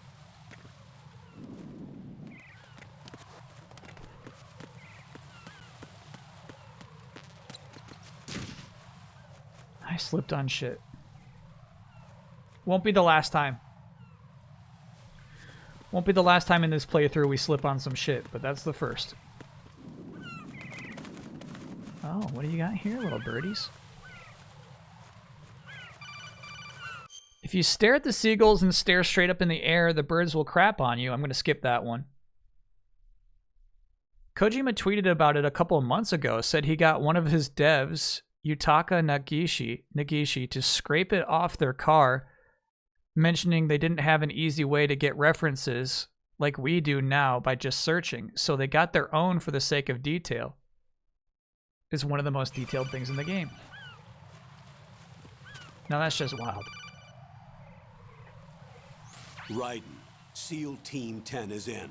slipped on shit. Won't be the last time. Won't be the last time in this playthrough we slip on some shit, but that's the first. Oh, what do you got here, little birdies? If you stare at the seagulls and stare straight up in the air, the birds will crap on you. I'm going to skip that one. Kojima tweeted about it a couple of months ago, said he got one of his devs, Yutaka Nagishi, to scrape it off their car, mentioning they didn't have an easy way to get references like we do now by just searching, so they got their own for the sake of detail. It's one of the most detailed things in the game. Now that's just wild. Raiden, SEAL Team 10 is in.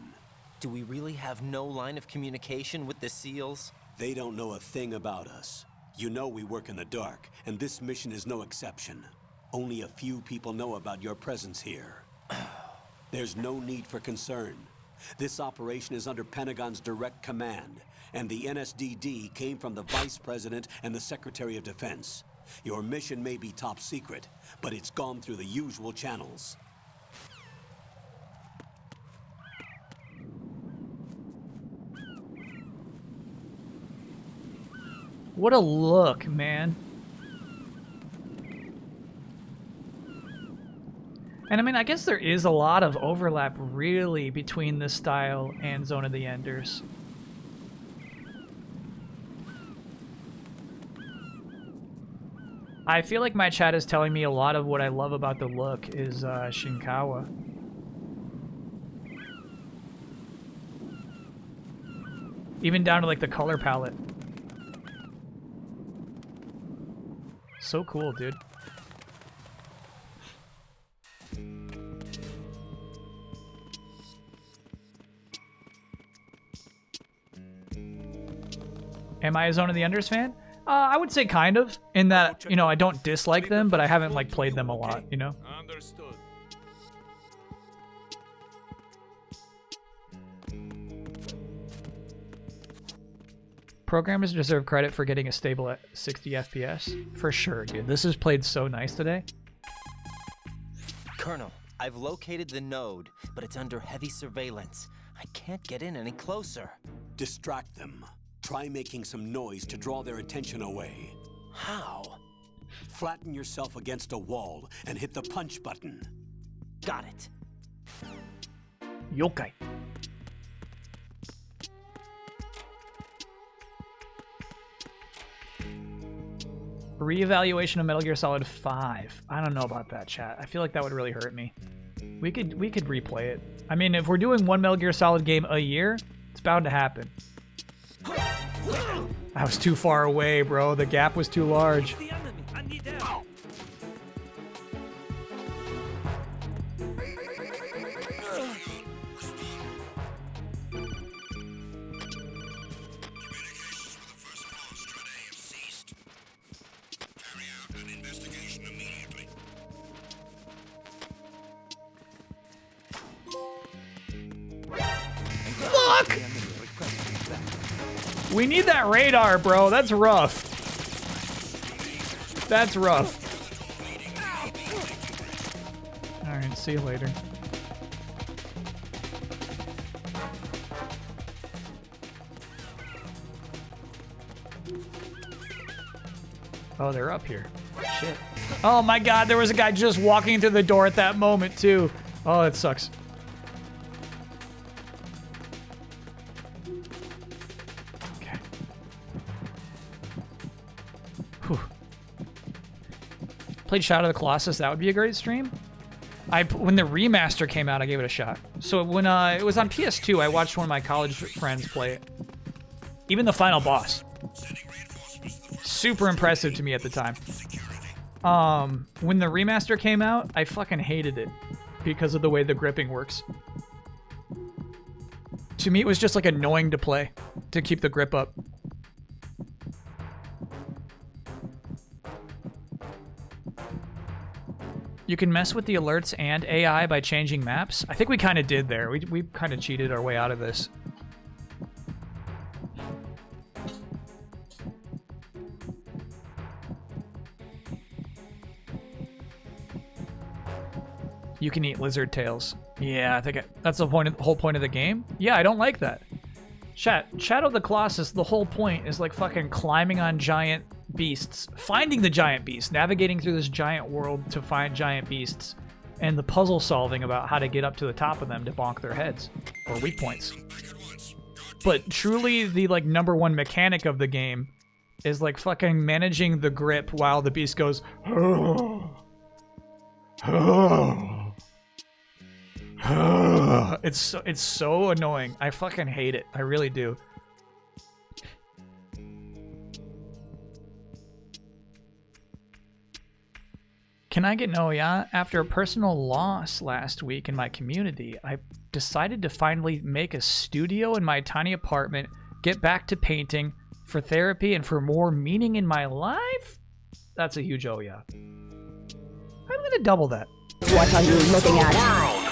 Do we really have no line of communication with the SEALs? They don't know a thing about us. You know we work in the dark, and this mission is no exception. Only a few people know about your presence here. There's no need for concern. This operation is under Pentagon's direct command, and the NSDD came from the Vice President and the Secretary of Defense. Your mission may be top secret, but it's gone through the usual channels. What a look, man. And I mean, I guess there is a lot of overlap, really, between this style and Zone of the Enders. I feel like my chat is telling me a lot of what I love about the look is Shinkawa. Even down to like the color palette. So cool, dude. Am I a Zone of the Enders fan? I would say kind of, in that, you know, I don't dislike them, but I haven't, like, played them a lot, you know? Understood. Programmers deserve credit for getting a stable at 60 FPS. For sure, dude. This is played so nice today. Colonel, I've located the node, but it's under heavy surveillance. I can't get in any closer. Distract them. Try making some noise to draw their attention away. How? Flatten yourself against a wall and hit the punch button. Got it. Yokai. Reevaluation of Metal Gear Solid 5. I don't know about that, chat. I feel like that would really hurt me. We could replay it. I mean, if we're doing one Metal Gear Solid game a year, it's bound to happen. I was too far away, bro. The gap was too large. Fuck! We need that radar, bro. That's rough. That's rough. Alright, see you later. Oh, they're up here. Shit. Oh my god, there was a guy just walking through the door at that moment, too. Oh, that sucks. Played Shadow of the Colossus. That would be a great stream. When the remaster came out, I gave it a shot. So when it was on PS2, I watched one of my college friends play it. Even the final boss. Super impressive to me at the time. When the remaster came out, I fucking hated it because of the way the gripping works. To me, it was just like annoying to play, to keep the grip up. You can mess with the alerts and AI by changing maps. I think we kind of did there. We kind of cheated our way out of this. You can eat lizard tails. Yeah, I think that's the whole point of the game. Yeah, I don't like that. Shadow of the Colossus, the whole point is like fucking climbing on giant beasts, finding the giant beasts, navigating through this giant world to find giant beasts, and the puzzle solving about how to get up to the top of them to bonk their heads or weak points. But truly, the like #1 mechanic of the game is like fucking managing the grip while the beast goes. It's so annoying. I fucking hate it. I really do. Can I get no yeah? After a personal loss last week in my community, I decided to finally make a studio in my tiny apartment, get back to painting for therapy and for more meaning in my life. That's a huge oh yeah. I'm gonna double that. What are you looking at?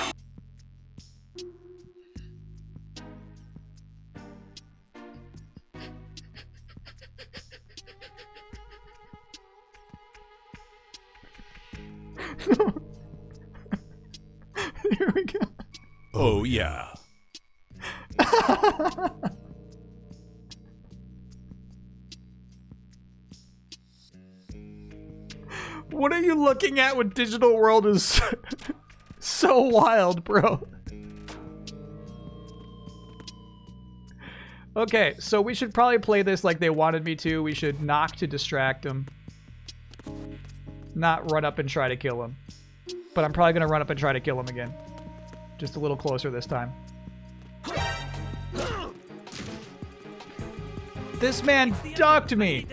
Here we go. Oh yeah. What are you looking at when Digital World is so wild, bro? Okay, so we should probably play this like they wanted me to. We should knock to distract them. Not run up and try to kill him. But I'm probably going to run up and try to kill him again. Just a little closer this time. This man ducked me!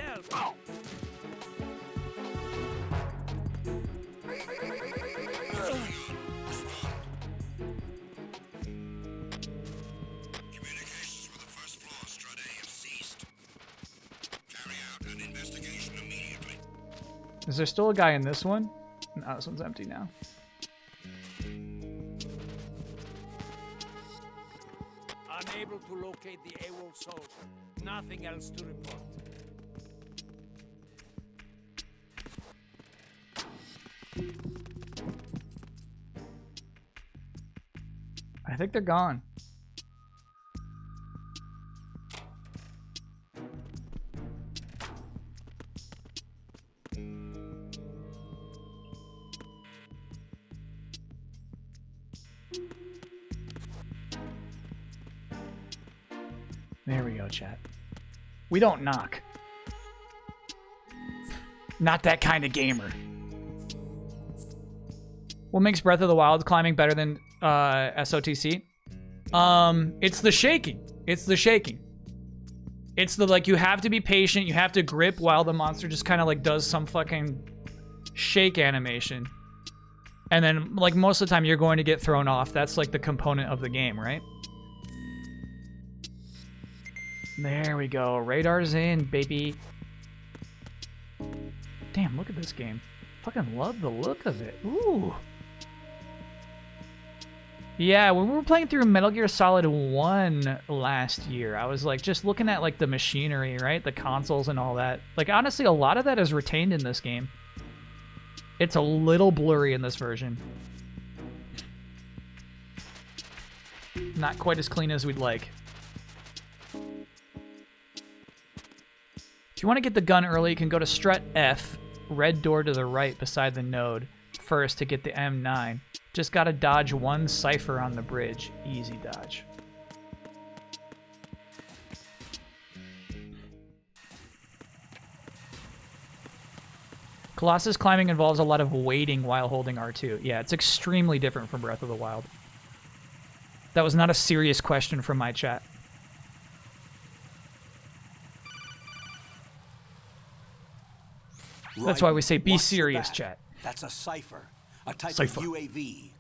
Is there still a guy in this one? No, this one's empty now. Unable to locate the AWOL soldier. Nothing else to report. I think they're gone. There we go, chat. We don't knock. Not that kind of gamer. What makes Breath of the Wild climbing better than SOTC? It's the shaking. It's the shaking. It's the, like, you have to be patient. You have to grip while the monster just kind of, like, does some fucking shake animation. And then, like, most of the time you're going to get thrown off. That's, like, the component of the game, right? There we go. Radar's in, baby. Damn, look at this game. Fucking love the look of it. Ooh. Yeah, when we were playing through Metal Gear Solid 1 last year, I was like just looking at like the machinery, right? The consoles and all that. Like honestly, a lot of that is retained in this game. It's a little blurry in this version. Not quite as clean as we'd like. If you want to get the gun early, you can go to Strut F, red door to the right beside the node, first to get the M9. Just gotta dodge one cipher on the bridge. Easy dodge. Colossus climbing involves a lot of waiting while holding R2. Yeah, it's extremely different from Breath of the Wild. That was not a serious question from my chat. That's why we say be serious, chat. That's a cipher, a type Cipher. of UAV.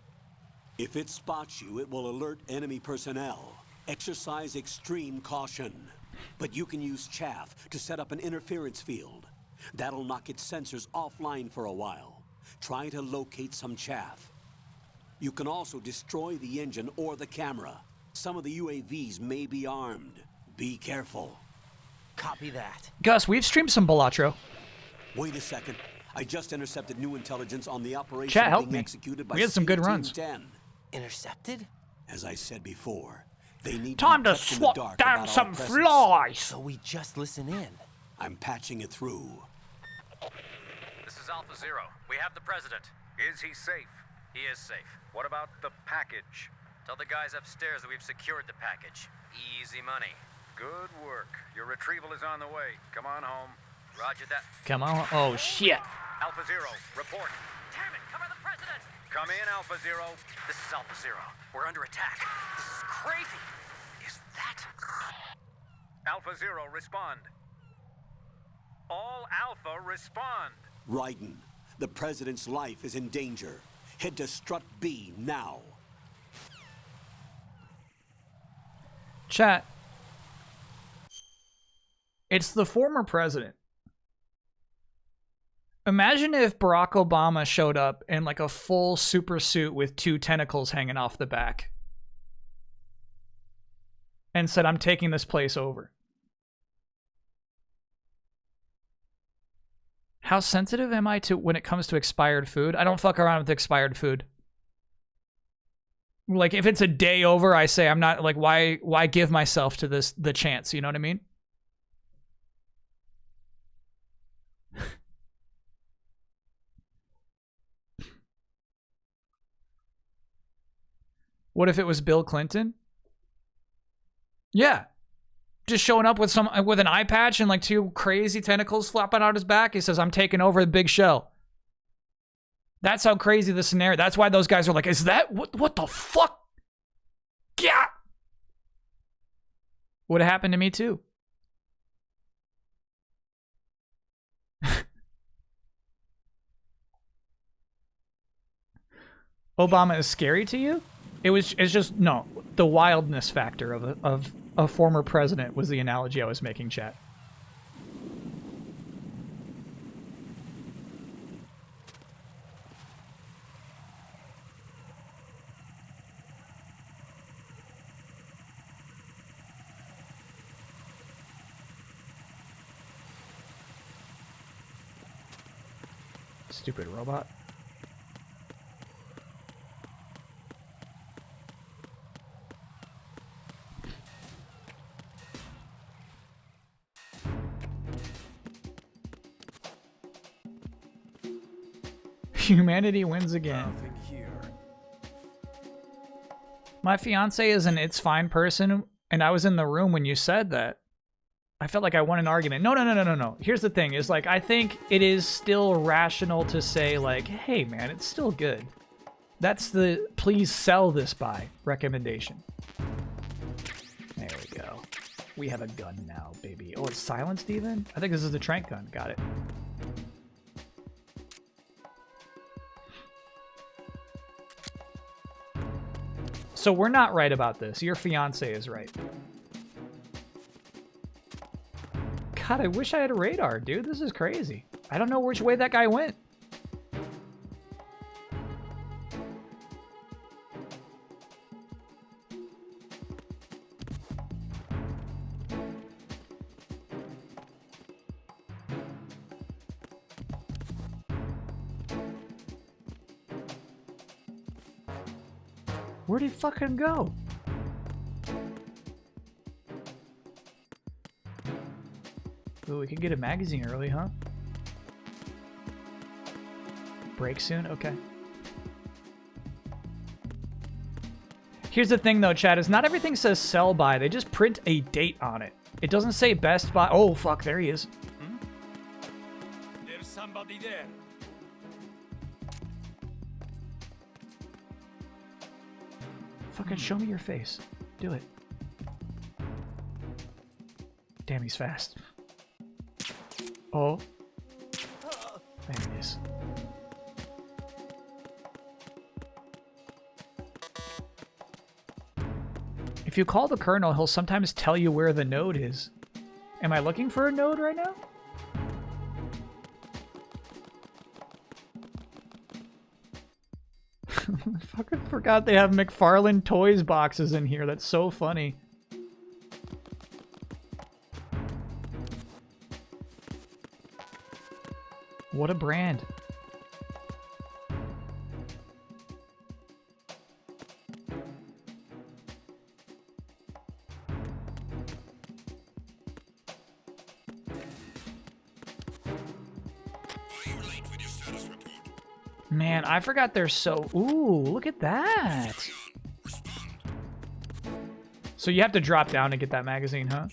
If it spots you, it will alert enemy personnel. Exercise extreme caution. But you can use chaff to set up an interference field. That'll knock its sensors offline for a while. Try to locate some chaff. You can also destroy the engine or the camera. Some of the UAVs may be armed. Be careful. Copy that. Gus, we've streamed some Balatro. Wait a second. I just intercepted new intelligence on the operation Chat, help being me. executed by We had some good runs. C-Team 10. Intercepted? As I said before, they need Time to to be kept in the swat dark down about some our presence. flies. So we just listen in. I'm patching it through. This is Alpha Zero. We have the president. Is he safe? He is safe. What about the package? Tell the guys upstairs that we've secured the package. Easy money. Good work. Your retrieval is on the way. Come on home. Roger that. Come on. Oh, shit. Alpha Zero, report. Damn it, cover the president! Come in, Alpha Zero. This is Alpha Zero. We're under attack. This is crazy. Is that... Alpha Zero, respond. All Alpha, respond. Raiden, the president's life is in danger. Head to Strut B now. Chat. It's the former president. Imagine if Barack Obama showed up in like a full super suit with 2 tentacles hanging off the back and said, I'm taking this place over. How sensitive am I to when it comes to expired food? I don't fuck around with expired food. Like if it's a day over, I say I'm not, like, why give myself to the chance, you know what I mean? What if it was Bill Clinton? Yeah. Just showing up with an eye patch and like 2 crazy tentacles flapping out his back. He says, I'm taking over the big show. That's how crazy the scenario. That's why those guys are like, is that what the fuck? Yeah. Would have happened to me too. Obama is scary to you? It's just, no, the wildness factor of a former president was the analogy I was making, chat. Stupid robot. Humanity wins again. My fiance is an it's fine person, and I was in the room when you said that. I felt like I won an argument. No. Here's the thing, is like, I think it is still rational to say like, hey man, it's still good. That's the please sell this by recommendation. There we go. We have a gun now, baby. Oh, it's silenced even? I think this is the trank gun. Got it. So we're not right about this. Your fiance is right. God, I wish I had a radar, dude. This is crazy. I don't know which way that guy went. Where'd he fucking go? Ooh, we can get a magazine early, huh? Break soon? Okay. Here's the thing though, chat, is not everything says sell by. They just print a date on it. It doesn't say best by. Oh, fuck, there he is. There's somebody there. Fucking show me your face. Do it. Damn, he's fast. Oh. There it is. If you call the colonel, he'll sometimes tell you where the node is. Am I looking for a node right now? I fucking forgot they have McFarlane Toys boxes in here. That's so funny. What a brand. Man, I forgot they're so... Ooh, look at that. So you have to drop down to get that magazine, huh?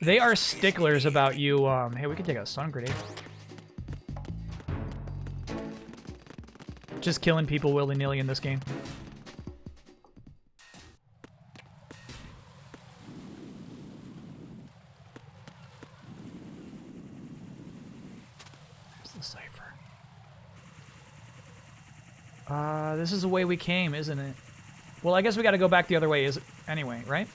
They are sticklers about you. Hey, we can take a stun grenade. Just killing people willy-nilly in this game. There's the cipher. This is the way we came, isn't it? Well, I guess we got to go back the other way, anyway, right?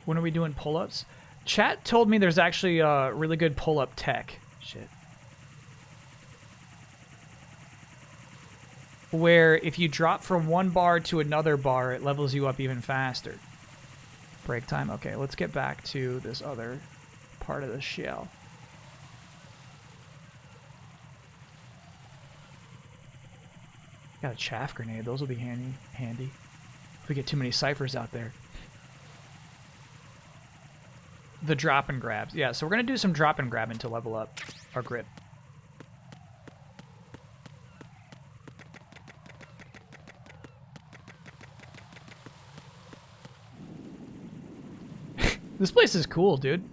When are we doing pull-ups? Chat told me there's actually really good pull-up tech. Shit. Where if you drop from one bar to another bar, it levels you up even faster. Break time? Okay, let's get back to this other part of the shell. Got a chaff grenade. Those will be handy. If we get too many ciphers out there. The drop and grabs. Yeah, so we're going to do some drop and grabbing to level up our grip. This place is cool, dude.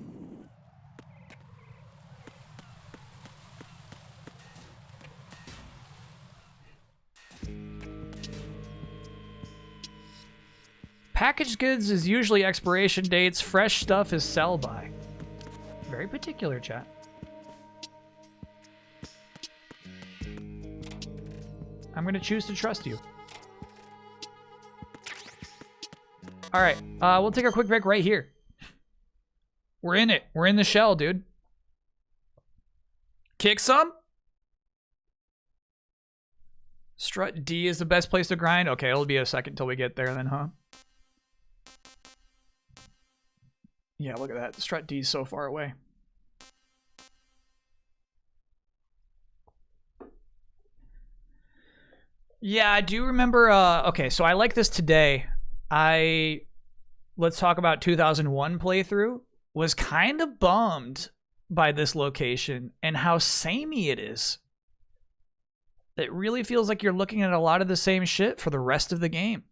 Packaged goods is usually expiration dates. Fresh stuff is sell by. Very particular, chat. I'm going to choose to trust you. All right, we'll take a quick break right here. We're in it. We're in the shell, dude. Kick some? Strut D is the best place to grind? Okay, it'll be a second till we get there then, huh? Yeah, look at that. Strut D's so far away. Yeah, I do remember, okay, so I like this today. Let's talk about 2001 playthrough. Was kind of bummed by this location and how samey it is. It really feels like you're looking at a lot of the same shit for the rest of the game.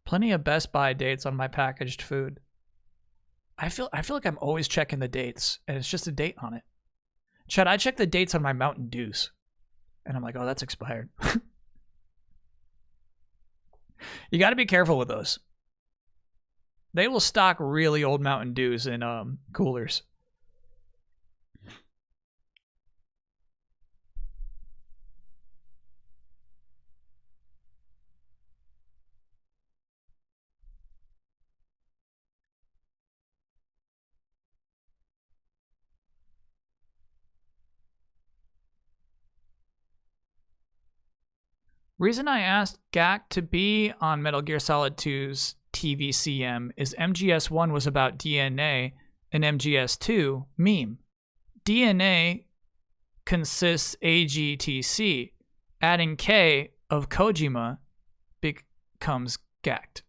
Plenty of Best Buy dates on my packaged food. I feel like I'm always checking the dates, and it's just a date on it. Chad, I check the dates on my Mountain Dews, and I'm like, oh, that's expired. You got to be careful with those. They will stock really old Mountain Dews in coolers. Reason I asked Gak to be on Metal Gear Solid 2's TVCM is MGS1 was about DNA and MGS2 meme. DNA consists AGTC. Adding K of Kojima becomes Gacked.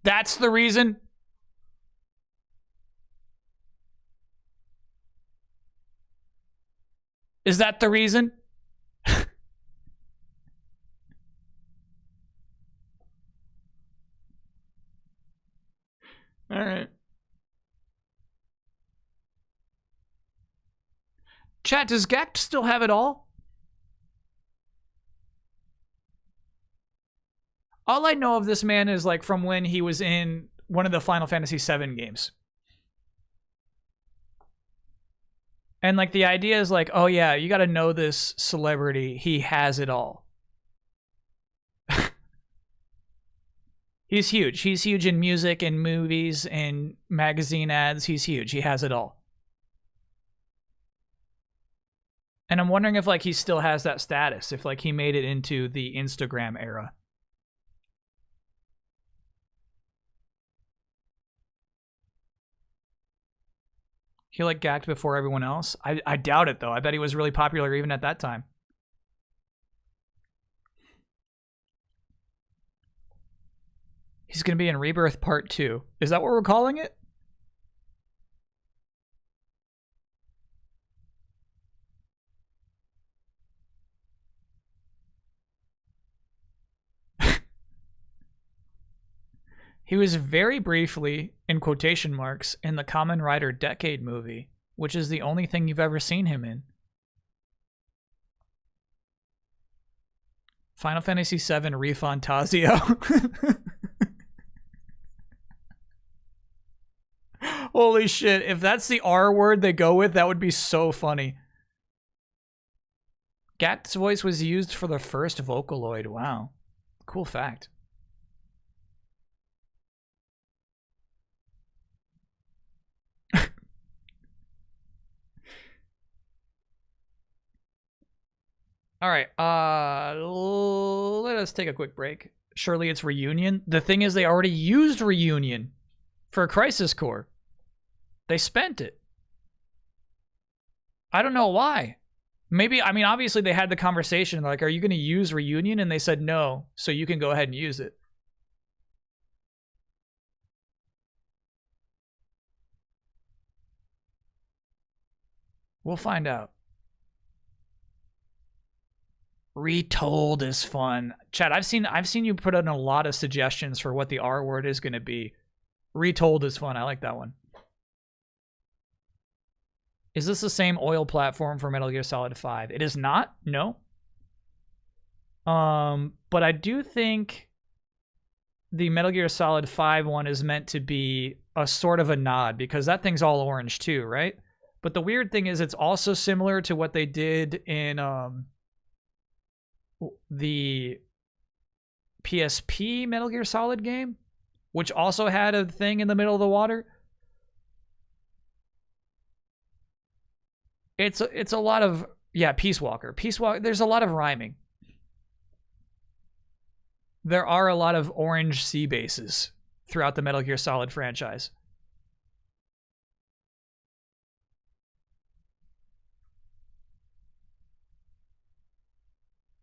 That's the reason? Is that the reason? All right. Chat, does Gact still have it all? All I know of this man is like from when he was in one of the Final Fantasy VII games. And like the idea is like, oh yeah, you got to know this celebrity. He has it all. He's huge. He's huge in music and movies and magazine ads. He's huge. He has it all. And I'm wondering if like he still has that status, if like he made it into the Instagram era. He like gacked before everyone else? I doubt it though. I bet he was really popular even at that time. He's going to be in Rebirth Part 2. Is that what we're calling it? He was very briefly, in quotation marks, in the Kamen Rider Decade movie, which is the only thing you've ever seen him in. Final Fantasy VII ReFantazio. Holy shit, if that's the R word they go with, that would be so funny. Gat's voice was used for the first Vocaloid. Wow. Cool fact. All right, let us take a quick break. Surely it's Reunion. The thing is, they already used Reunion for Crisis Core. They spent it. I don't know why. Maybe, I mean, obviously they had the conversation, like, are you going to use Reunion? And they said no, so you can go ahead and use it. We'll find out. Retold is fun. Chat, I've seen you put in a lot of suggestions for what the R word is going to be. Retold is fun. I like that one. Is this the same oil platform for Metal Gear Solid 5? It is not. No. But I do think the Metal Gear Solid 5 one is meant to be a sort of a nod because that thing's all orange too, right? But the weird thing is it's also similar to what they did in the PSP Metal Gear Solid game, which also had a thing in the middle of the water. It's a lot of, yeah, Peace Walker. There's a lot of rhyming. There are a lot of orange sea bases throughout the Metal Gear Solid franchise.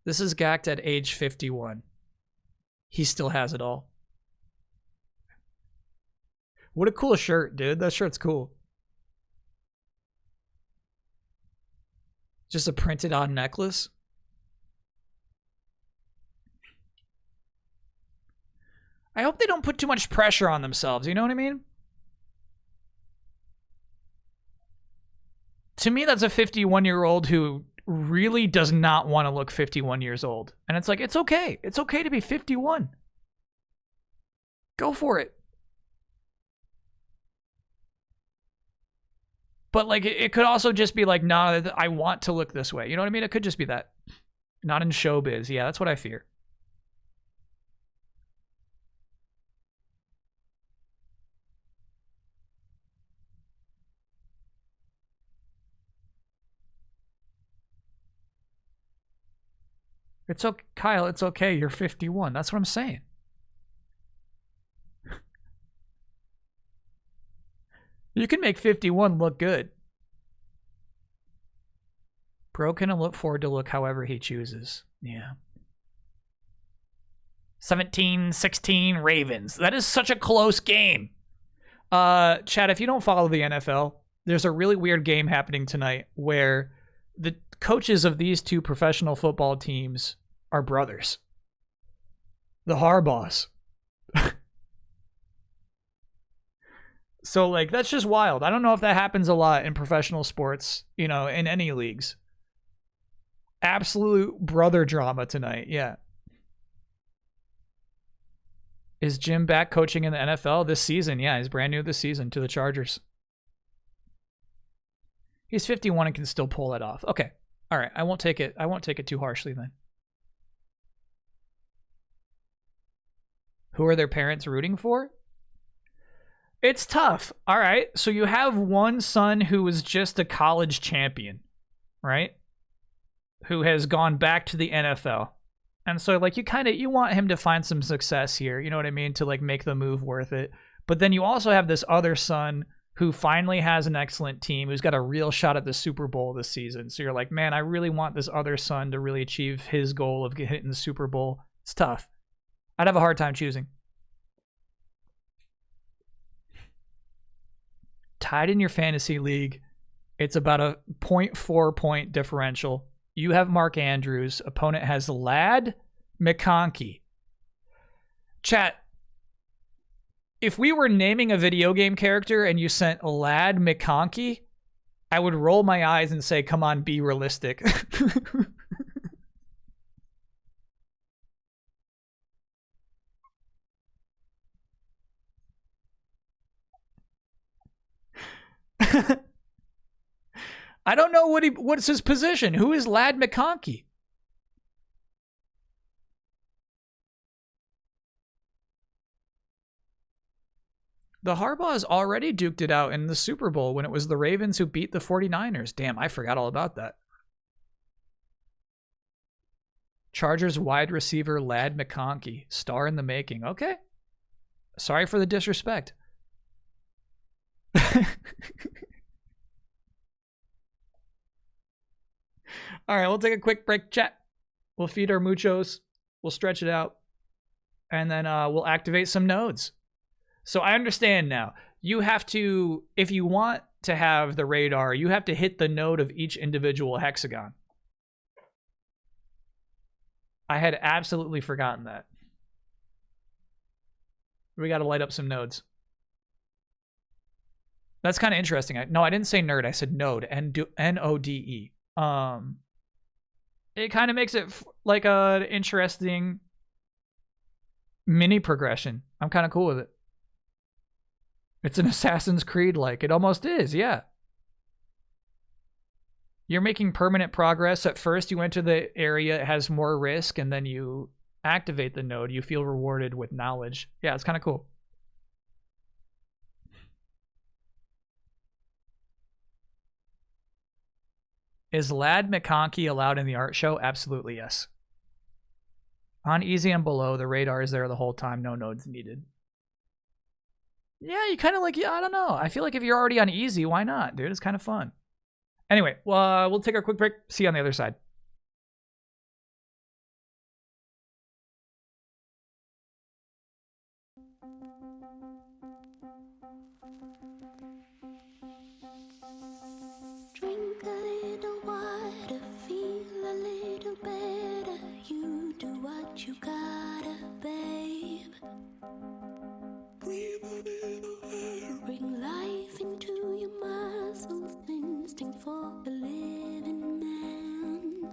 This is Gacked at age 51. He still has it all. What a cool shirt, dude. That shirt's cool. Just a printed on necklace. I hope they don't put too much pressure on themselves, you know what I mean? To me, that's a 51-year-old who really does not want to look 51 years old. And it's like, it's okay. It's okay to be 51. Go for it. But like, it could also just be like, nah, I want to look this way. You know what I mean? It could just be that. Not in showbiz. Yeah, that's what I fear. It's okay, Kyle, it's okay. You're 51. That's what I'm saying. You can make 51 look good. Bro can look forward to look however he chooses. Yeah. 17-16 Ravens. That is such a close game. Chad, if you don't follow the NFL, there's a really weird game happening tonight where the coaches of these two professional football teams are brothers. The Harbaughs. So, like, that's just wild. I don't know if that happens a lot in professional sports, you know, in any leagues. Absolute brother drama tonight, yeah. Is Jim back coaching in the NFL this season? Yeah, he's brand new this season to the Chargers. He's 51 and can still pull it off. Okay. All right. I won't take it too harshly then. Who are their parents rooting for? It's tough. All right. So you have one son who was just a college champion, right? Who has gone back to the NFL. And so like you want him to find some success here, you know what I mean, to like make the move worth it. But then you also have this other son who finally has an excellent team, who's got a real shot at the Super Bowl this season. So you're like, man, I really want this other son to really achieve his goal of hitting the Super Bowl. It's tough. I'd have a hard time choosing. Tied in your fantasy league, it's about a 0.4 point differential. You have Mark Andrews. Opponent has Ladd McConkey. Chat, if we were naming a video game character and you sent Ladd McConkey, I would roll my eyes and say, come on, be realistic. I don't know what's his position. Who is Ladd McConkey? The Harbaughs already duked it out in the Super Bowl when it was the Ravens who beat the 49ers. Damn, I forgot all about that. Chargers wide receiver Ladd McConkey. Star in the making. Okay. Sorry for the disrespect. All right, we'll take a quick break, chat. We'll feed our muchos. We'll stretch it out. And then we'll activate some nodes. So I understand now. You have to, if you want to have the radar, you have to hit the node of each individual hexagon. I had absolutely forgotten that. We got to light up some nodes. That's kind of interesting. No, I didn't say nerd. I said node. N-O-D-E. It kind of makes it like an interesting mini progression. I'm kind of cool with it. It's an Assassin's Creed like. It almost is, yeah. You're making permanent progress. At first, you enter the area, it has more risk, and then you activate the node. You feel rewarded with knowledge. Yeah, it's kind of cool. Is Ladd McConkey allowed in the art show? Absolutely, yes. On easy and below, the radar is there the whole time. No nodes needed. Yeah, you kind of like, yeah, I don't know. I feel like if you're already on easy, why not, dude? It's kind of fun. Anyway, we'll take a quick break. See you on the other side. Drink a little water, feel a little better. You do what you gotta, babe. Breathe a little air. Bring life into your muscles, instinct for the living man.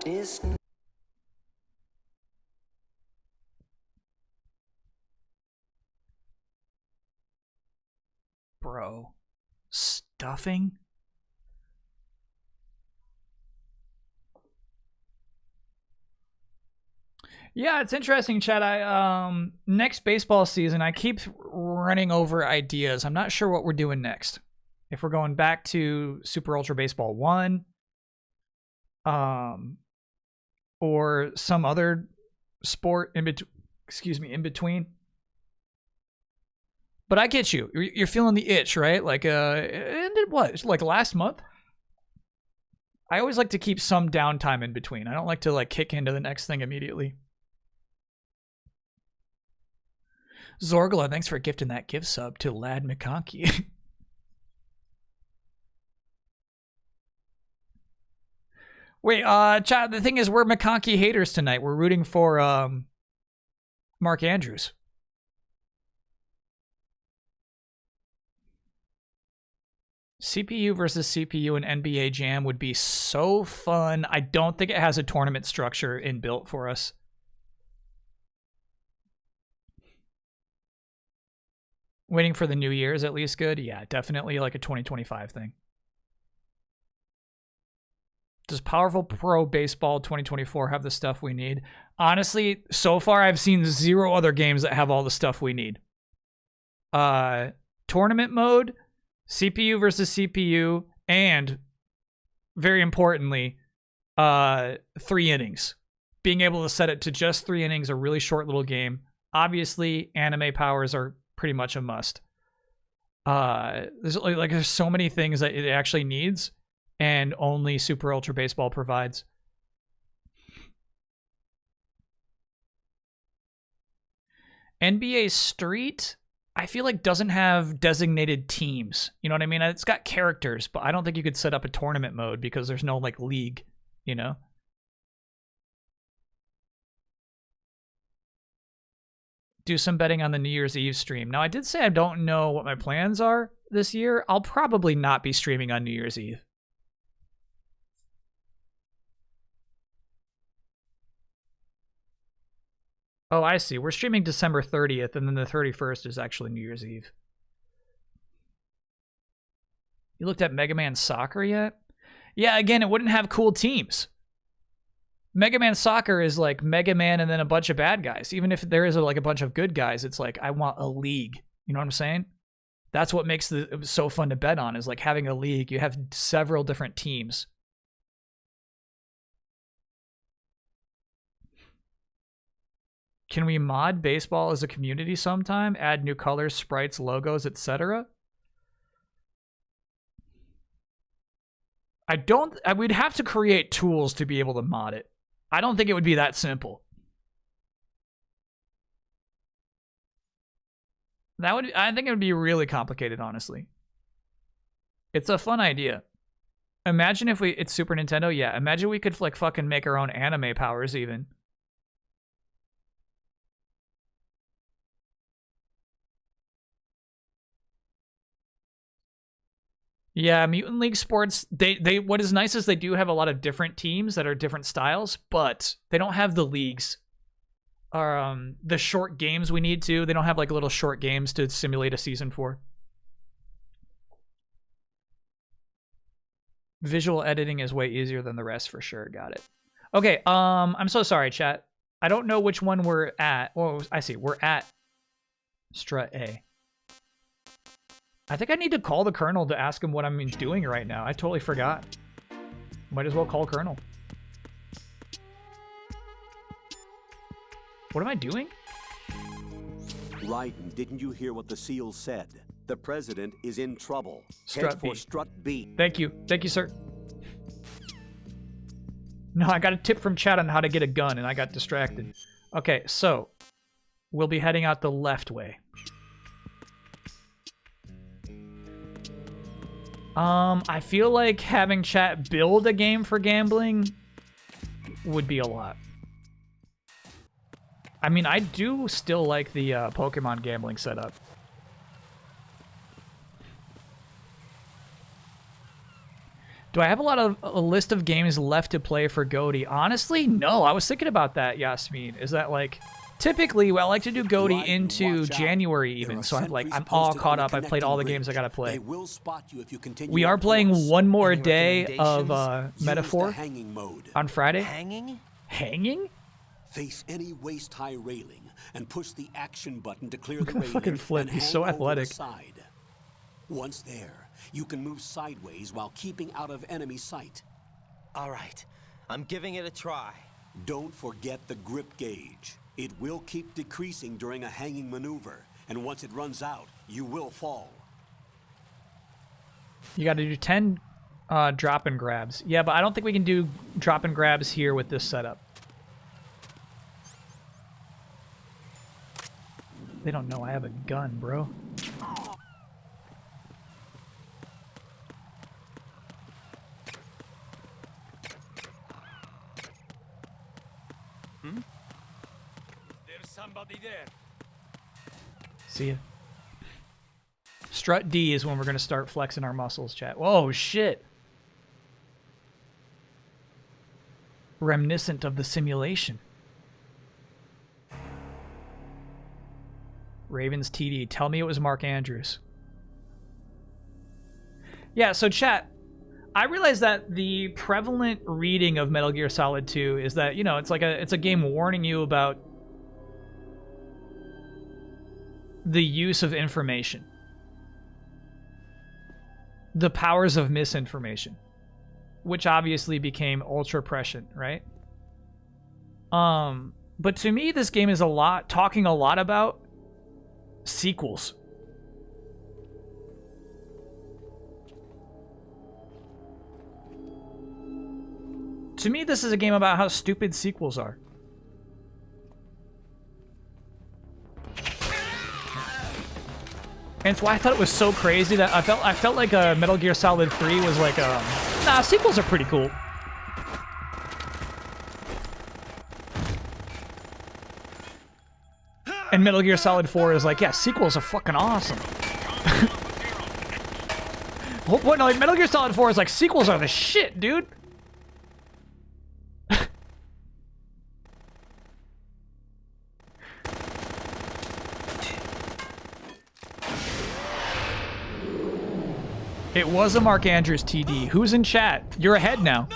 is Bro. Stuffing? Yeah, it's interesting, Chad. I next baseball season, I keep running over ideas. I'm not sure what we're doing next. If we're going back to Super Ultra Baseball 1, or some other sport in between. But I get you. You're feeling the itch, right? Like, and it was like last month. I always like to keep some downtime in between. I don't like to like kick into the next thing immediately. Zorgla, thanks for gifting that gift sub to Lad McConkey. Wait, Chad, the thing is, we're McConkey haters tonight. We're rooting for Mark Andrews. CPU versus CPU and NBA Jam would be so fun. I don't think it has a tournament structure inbuilt for us. Waiting for the New Year is at least good. Yeah, definitely like a 2025 thing. Does Powerful Pro Baseball 2024 have the stuff we need? Honestly, so far I've seen 0 other games that have all the stuff we need. Tournament mode, CPU versus CPU, and very importantly, 3 innings. Being able to set it to just 3 innings, a really short little game. Obviously, anime powers are pretty much a must. There's so many things that it actually needs, and only Super Ultra Baseball provides. NBA Street, I feel like doesn't have designated teams. You know what I mean? It's got characters, but I don't think you could set up a tournament mode because there's no like league, you know? Do some betting on the New Year's Eve stream. Now, I did say I don't know what my plans are this year. I'll probably not be streaming on New Year's Eve. Oh, I see. We're streaming December 30th, and then the 31st is actually New Year's Eve. You looked at Mega Man Soccer yet? Yeah, again, it wouldn't have cool teams. Mega Man Soccer is like Mega Man and then a bunch of bad guys. Even if there is like a bunch of good guys, it's like, I want a league. You know what I'm saying? That's what makes it so fun to bet on, is like having a league. You have several different teams. Can we mod baseball as a community sometime? Add new colors, sprites, logos, etc.? We'd have to create tools to be able to mod it. I don't think it would be that simple. I think it would be really complicated, honestly. It's a fun idea. Imagine if it's Super Nintendo, yeah. Imagine we could like fucking make our own anime powers even. Yeah, Mutant League Sports, they what is nice is they do have a lot of different teams that are different styles, but they don't have the leagues or the short games we need to. They don't have like little short games to simulate a season for. Visual editing is way easier than the rest for sure. Got it. Okay, I'm so sorry, chat. I don't know which one we're at. Oh, I see. We're at Strut A. I think I need to call the Colonel to ask him what I'm doing right now. I totally forgot. Might as well call Colonel. What am I doing? Raiden, didn't you hear what the SEAL said? The president is in trouble. Strut Head for B. Strut B. Thank you. Thank you, sir. No, I got a tip from chat on how to get a gun, and I got distracted. Okay, so we'll be heading out the left way. I feel like having chat build a game for gambling would be a lot. I mean, I do still like the Pokemon gambling setup. Do I have a list of games left to play for GOTY? Honestly, no. I was thinking about that, Yasmin. Is that like, typically, I like to do GOTY into January even, so I'm all caught up. I've played all the games I gotta play. We are playing one more day of Metaphor on Friday. Hanging? Hanging? Face any waist-high railing and push the action button to clear the railing. Fucking flip. And He's hang so over athletic. the side. Once there, you can move sideways while keeping out of enemy sight. All right, I'm giving it a try. Don't forget the grip gauge. It will keep decreasing during a hanging maneuver, and once it runs out, you will fall. You got to do 10 drop and grabs. Yeah, but I don't think we can do drop and grabs here with this setup. They don't know I have a gun, bro. There's somebody there. See ya. Strut D is when we're going to start flexing our muscles, chat. Whoa, shit. Reminiscent of the simulation. Ravens TD. Tell me it was Mark Andrews. Yeah, so chat, I realize that the prevalent reading of Metal Gear Solid 2 is that, you know, it's a game warning you about the use of information. The powers of misinformation, which obviously became ultra prescient, right? But to me, this game is talking a lot about sequels. To me, this is a game about how stupid sequels are. And it's why I thought it was so crazy that I felt like Metal Gear Solid 3 was like, nah, sequels are pretty cool. And Metal Gear Solid 4 is like, yeah, sequels are fucking awesome. Well, no, like, Metal Gear Solid 4 is like, sequels are the shit, dude. It was a Mark Andrews TD. Who's in chat? You're ahead now.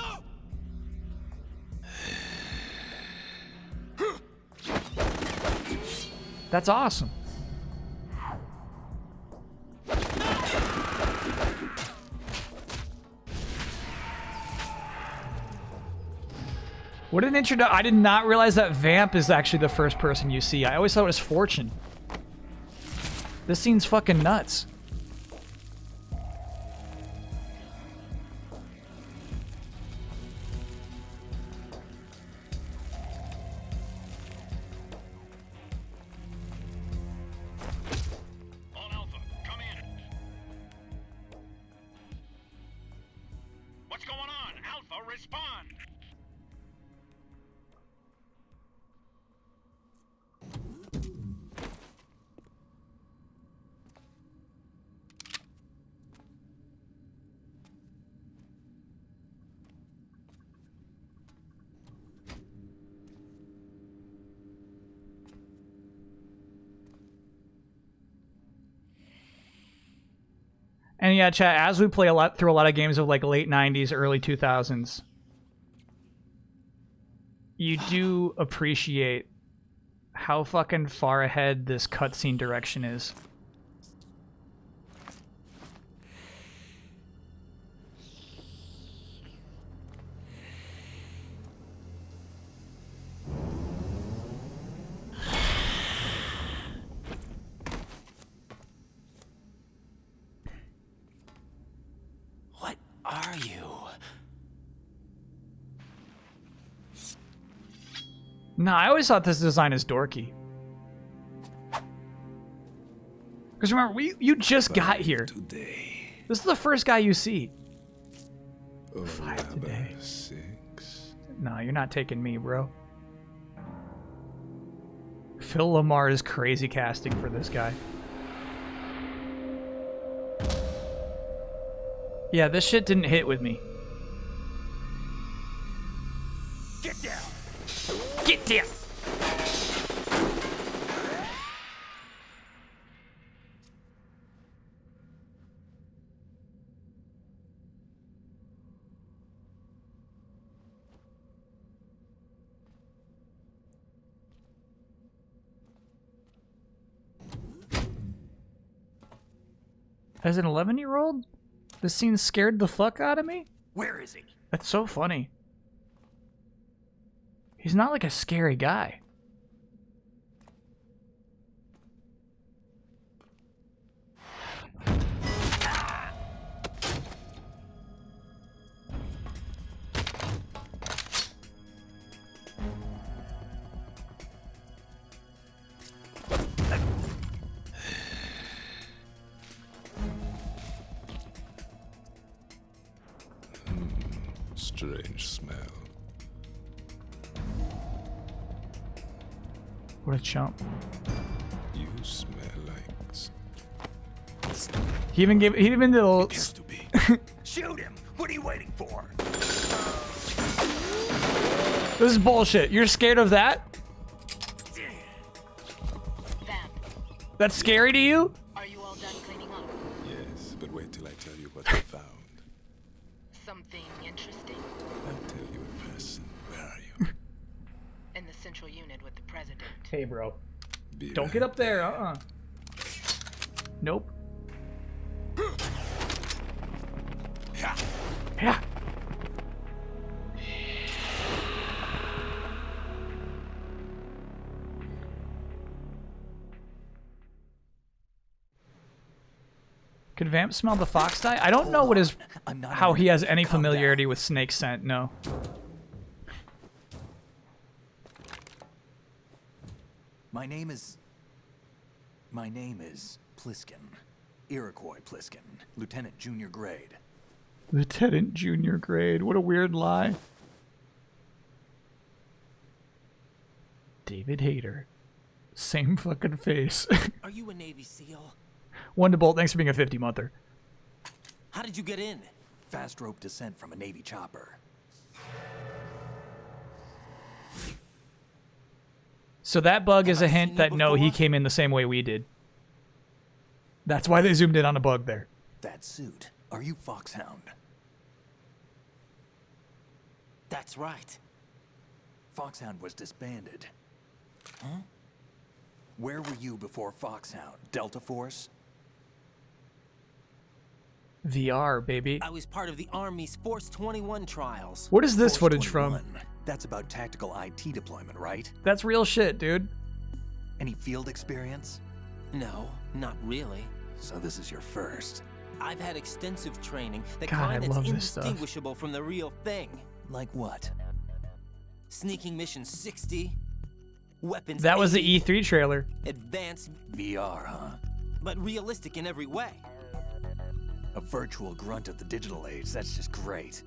That's awesome. What an introduction. I did not realize that Vamp is actually the first person you see. I always thought it was Fortune. This scene's fucking nuts. And yeah, chat, as we play through a lot of games of like late 90s, early 2000s, you do appreciate how fucking far ahead this cutscene direction is. Are you? Nah, I always thought this design is dorky. Because remember, you just got here. Today. This is the first guy you see. 5 today. 6. No, you're not taking me, bro. Phil Lamar is crazy casting for this guy. Yeah, this shit didn't hit with me. Get there! As an 11-year-old, this scene scared the fuck out of me. Where is he? That's so funny. He's not like a scary guy. Strange smell. What a chump. You smell like... He even did a little... Shoot him! What are you waiting for? This is bullshit. You're scared of that? That's scary to you? Are you all done cleaning up? Yes, but wait till I tell you what I found. Something interesting? I'll tell you in person. Where are you? In the central unit with the president. Hey, bro. Don't get up there. Nope. Yeah. Could Vamp smell the fox dye? I don't know what his how he has any familiarity with snake scent. No. My name is Pliskin. Iroquois Pliskin, Lieutenant Junior Grade. Lieutenant Junior Grade. What a weird lie. David Hayter. Same fucking face. Are you a Navy SEAL? Wonderbolt, thanks for being a 50-monther. How did you get in? Fast rope descent from a Navy chopper. So that bug is a hint that no, he came in the same way we did. That's why they zoomed in on a bug there. That suit. Are you Foxhound? That's right. Foxhound was disbanded. Huh? Where were you before Foxhound? Delta Force? VR, baby. I was part of the Army's Force 21 trials. What is this Force footage 21. from? That's about tactical IT deployment, right? That's real shit, dude. Any field experience? No, not really. So this is your first. I've had extensive training, the God, kind I that's love this stuff. indistinguishable from the real thing. Like what? Sneaking Mission 60, Weapons That was 80, the E3 trailer. Advanced, VR, huh? but realistic in every way. A virtual grunt of the digital age, that's just great.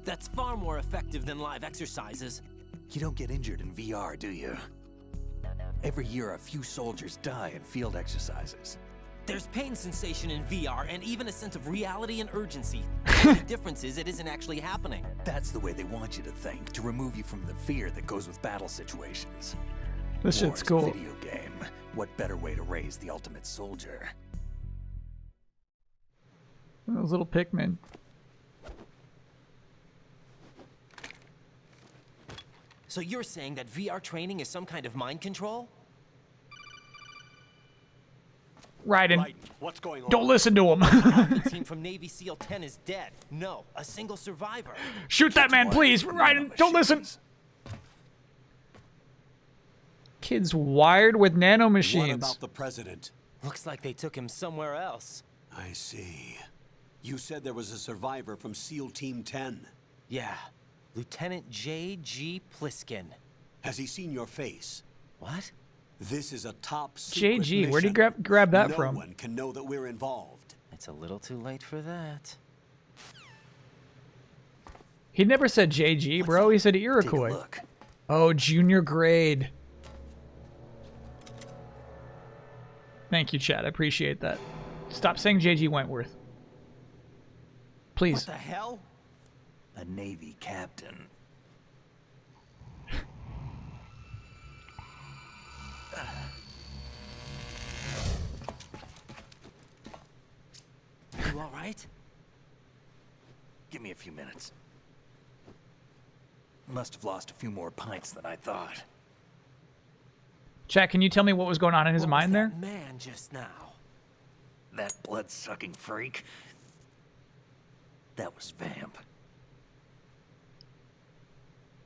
That's far more effective than live exercises. You don't get injured in VR, do you? Every year a few soldiers die in field exercises. There's pain sensation in VR and even a sense of reality and urgency. The only difference is it isn't actually happening. That's the way they want you to think, to remove you from the fear that goes with battle situations. This shit's War's a cool. Video game. What better way to raise the ultimate soldier? Those little Pikmin. So you're saying that VR training is some kind of mind control? Raiden. What's going on? Don't listen to him. The team from Navy SEAL 10 is dead. No, a single survivor. Shoot that man, please. Raiden, don't listen. Kid's wired with nanomachines. What about the president? Looks like they took him somewhere else. I see. You said there was a survivor from SEAL Team 10. Yeah, Lieutenant J.G. Pliskin. Has he seen your face? What? This is a top secret JG, where'd he mission. grab that no from? No one can know that we're involved. It's a little too late for that. He never said JG, bro. He said Iroquois. Take a look. Oh, Junior Grade. Thank you, Chad. I appreciate that. Stop saying JG Wentworth. Please. What the hell? A Navy captain. all right? Give me a few minutes. Must have lost a few more pints than I thought. Chat, can you tell me what was going on in his mind there? Man, just now. That blood-sucking freak. That was Vamp.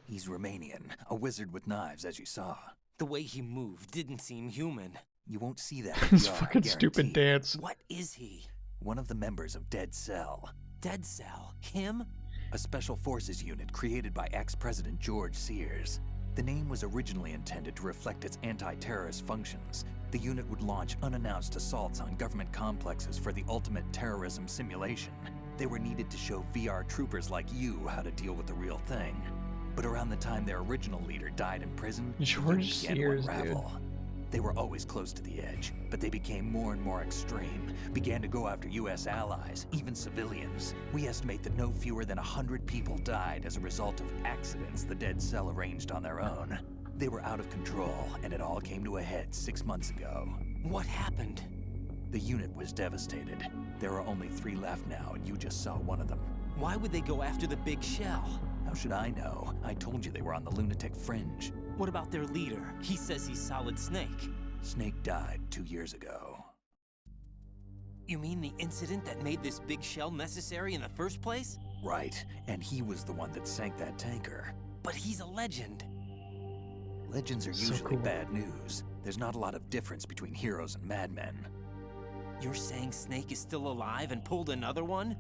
He's Romanian, a wizard with knives, as you saw. The way he moved didn't seem human. You won't see that. His fucking stupid dance. What is he? One of the members of Dead Cell. Dead Cell? Him? A special forces unit created by ex-President George Sears. The name was originally intended to reflect its anti-terrorist functions. The unit would launch unannounced assaults on government complexes for the ultimate terrorism simulation. They were needed to show VR troopers like you how to deal with the real thing. But around the time their original leader died in prison, George began to Sears, unravel. They were always close to the edge, but they became more and more extreme, began to go after US allies, even civilians. We estimate that no fewer than 100 people died as a result of accidents the Dead Cell arranged on their own. They were out of control, and it all came to a head 6 months ago. What happened? The unit was devastated. There are only 3 left now, and you just saw one of them. Why would they go after the big shell? How should I know? I told you they were on the lunatic fringe. What about their leader? He says he's Solid Snake. Snake died 2 years ago. You mean the incident that made this big shell necessary in the first place? Right, and he was the one that sank that tanker. But he's a legend. Legends are usually bad news. There's not a lot of difference between heroes and madmen. You're saying Snake is still alive and pulled another one?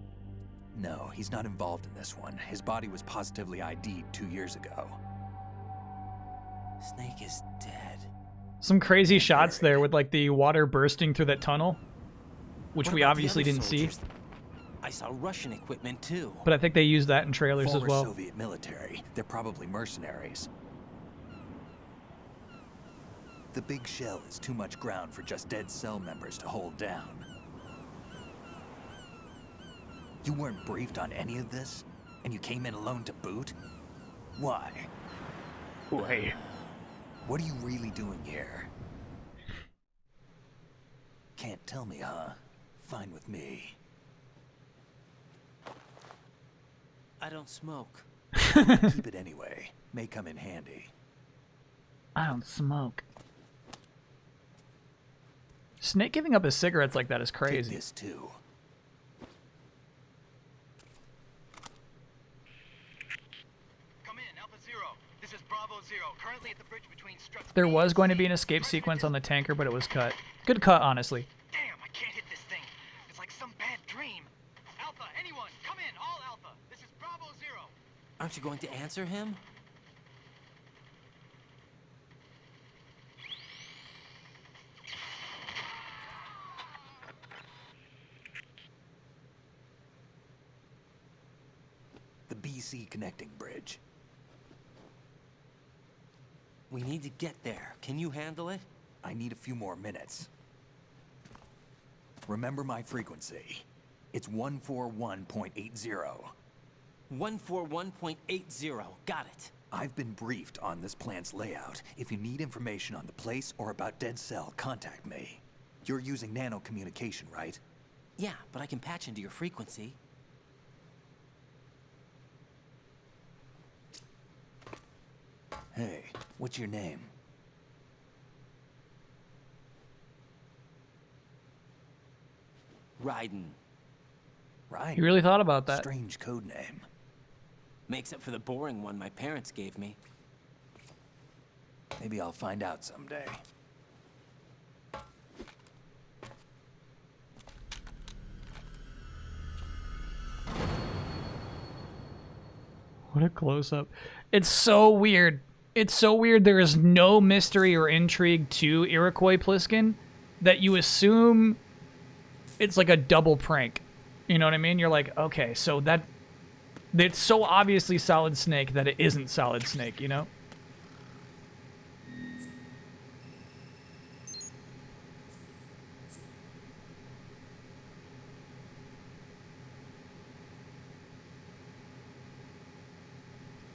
No, he's not involved in this one. His body was positively ID'd 2 years ago. Snake is dead. Some crazy shots there with like the water bursting through that tunnel, which we obviously didn't see. I saw Russian equipment too. But I think they used that in trailers as well. Soviet military. They're probably mercenaries. The big shell is too much ground for just Dead Cell members to hold down. You weren't briefed on any of this? And you came in alone to boot? Why? Why? What are you really doing here? Can't tell me, huh? Fine with me. I don't smoke. Keep it anyway. May come in handy. I don't smoke. Snake giving up his cigarettes like that is crazy. Take this too. There was going to be an escape sequence on the tanker, but it was cut. Good cut, honestly. Damn, I can't hit this thing. It's like some bad dream. Alpha, anyone, come in, all Alpha. This is Bravo 0. Aren't you going to answer him? The BC connecting bridge. We need to get there. Can you handle it? I need a few more minutes. Remember my frequency. It's 141.80. 141.80. Got it. I've been briefed on this plant's layout. If you need information on the place or about Dead Cell, contact me. You're using nano communication, right? Yeah, but I can patch into your frequency. Hey, what's your name? Raiden. Raiden? You really thought about that. Strange code name. Makes up for the boring one my parents gave me. Maybe I'll find out someday. What a close-up. It's so weird. It's so weird there is no mystery or intrigue to Iroquois Pliskin that you assume it's like a double prank. You know what I mean? You're like, okay, so it's so obviously Solid Snake that it isn't Solid Snake, you know?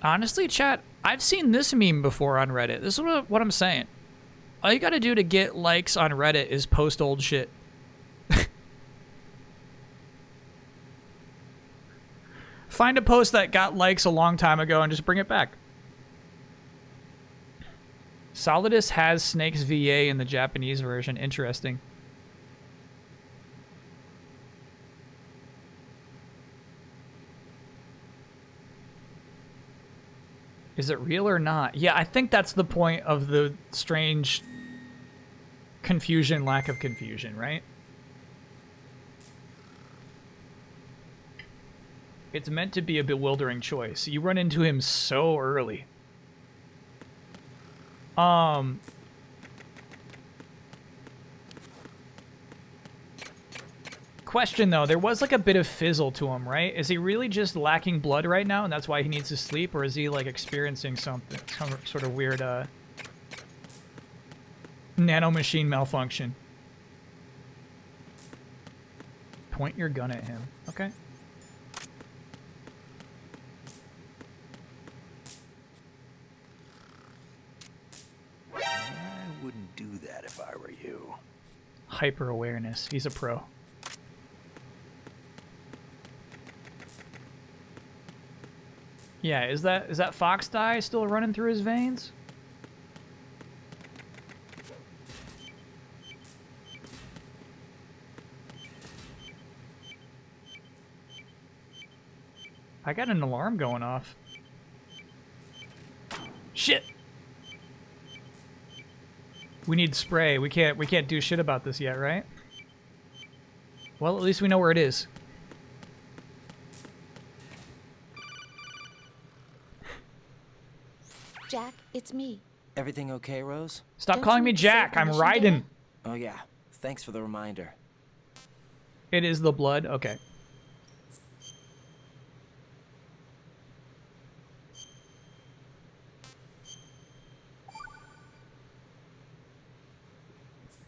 Honestly, chat, I've seen this meme before on Reddit. This is what I'm saying. All you gotta do to get likes on Reddit is post old shit. Find a post that got likes a long time ago and just bring it back. Solidus has Snake's VA in the Japanese version. Interesting. Is it real or not? Yeah, I think that's the point of the strange confusion, lack of confusion, right? It's meant to be a bewildering choice. You run into him so early. Question though, there was like a bit of fizzle to him, right? Is he really just lacking blood right now and that's why he needs to sleep, or is he like experiencing something, some sort of weird nanomachine malfunction? Point your gun at him. Okay. I wouldn't do that if I were you. Hyper awareness. He's a pro. Yeah, is that fox dye still running through his veins? I got an alarm going off. Shit. We need spray. We can't do shit about this yet, right? Well, at least we know where it is. Jack, it's me. Everything okay, Rose? Stop calling me Jack. I'm Raiden. Oh yeah. Thanks for the reminder. It is the blood. Okay.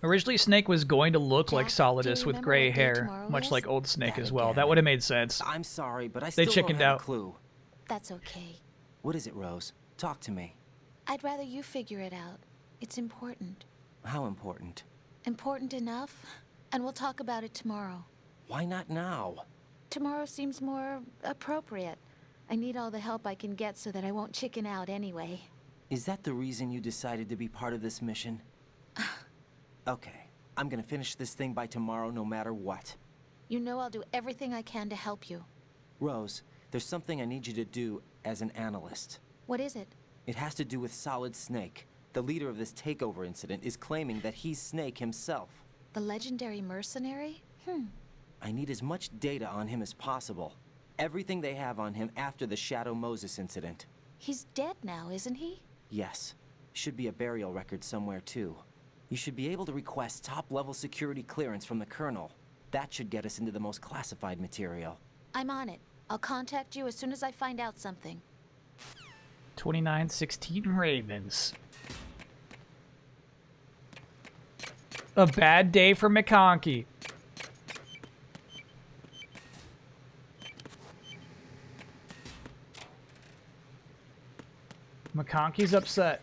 Originally, Snake was going to look like Solidus with gray hair, much like old Snake as well. That would have made sense. I'm sorry, but I They still don't chickened have out. a clue. That's okay. What is it, Rose? Talk to me. I'd rather you figure it out. It's important. How important? Important enough, and we'll talk about it tomorrow. Why not now? Tomorrow seems more appropriate. I need all the help I can get so that I won't chicken out anyway. Is that the reason you decided to be part of this mission? Okay. I'm gonna finish this thing by tomorrow no matter what. You know I'll do everything I can to help you. Rose, there's something I need you to do as an analyst. What is it? It has to do with Solid Snake. The leader of this takeover incident is claiming that he's Snake himself. The legendary mercenary? I need as much data on him as possible. Everything they have on him after the Shadow Moses incident. He's dead now, isn't he? Yes. Should be a burial record somewhere too. You should be able to request top-level security clearance from the Colonel. That should get us into the most classified material. I'm on it. I'll contact you as soon as I find out something. 2916 Ravens. A bad day for McConkey. McConkey's upset.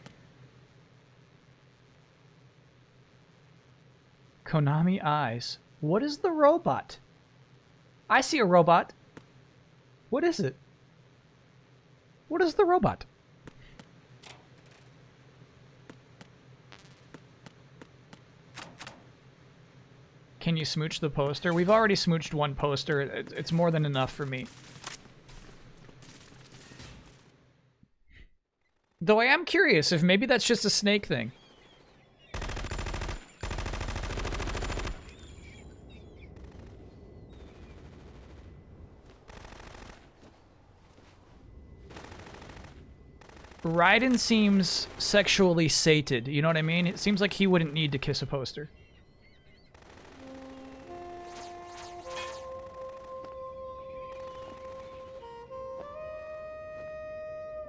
Konami eyes. What is the robot? I see a robot. What is it? What is the robot? Can you smooch the poster? We've already smooched one poster. It's more than enough for me. Though I am curious if maybe that's just a Snake thing. Raiden seems sexually sated, you know what I mean? It seems like he wouldn't need to kiss a poster.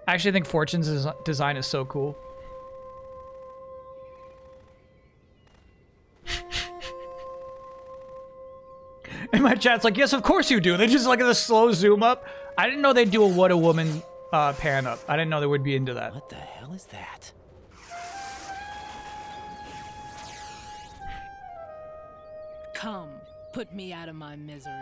I actually think Fortune's design is so cool. And my chat's like, yes, of course you do. They just like the slow zoom up. I didn't know they'd do a What a Woman pan up. I didn't know they would be into that. What the hell is that? Come, put me out of my misery.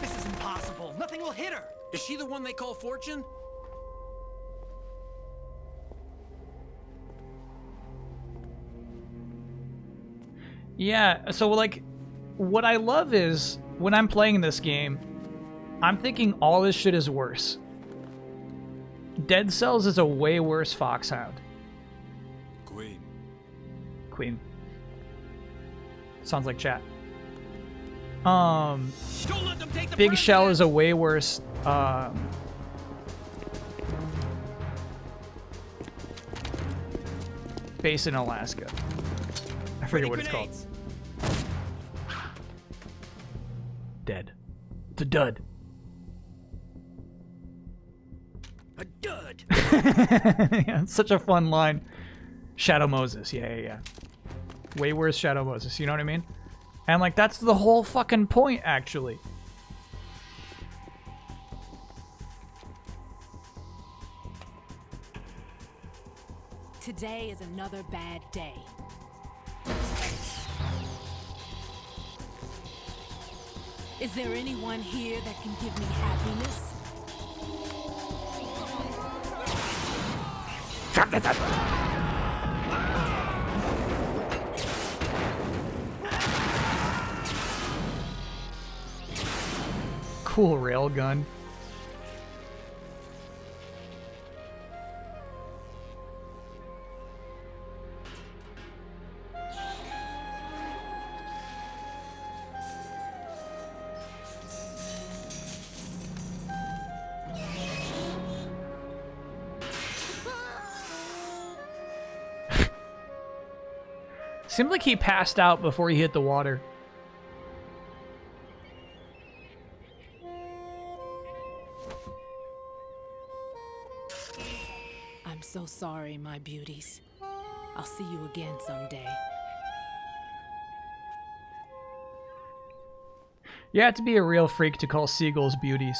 This is impossible. Nothing will hit her. Is she the one they call Fortune? Yeah, so like, what I love is, when I'm playing this game, I'm thinking all this shit is worse. Dead Cells is a way worse Foxhound. Queen. Sounds like chat. Big Shell is a way worse, base in Alaska. I forget what it's called. Dead. It's a dud. A dud. Yeah, it's such a fun line. Shadow Moses. Yeah. Way worse Shadow Moses. You know what I mean? And like, that's the whole fucking point, actually. Today is another bad day. Is there anyone here that can give me happiness? Cool railgun. Seemed like he passed out before he hit the water. I'm so sorry, my beauties. I'll see you again someday. You have to be a real freak to call seagulls beauties.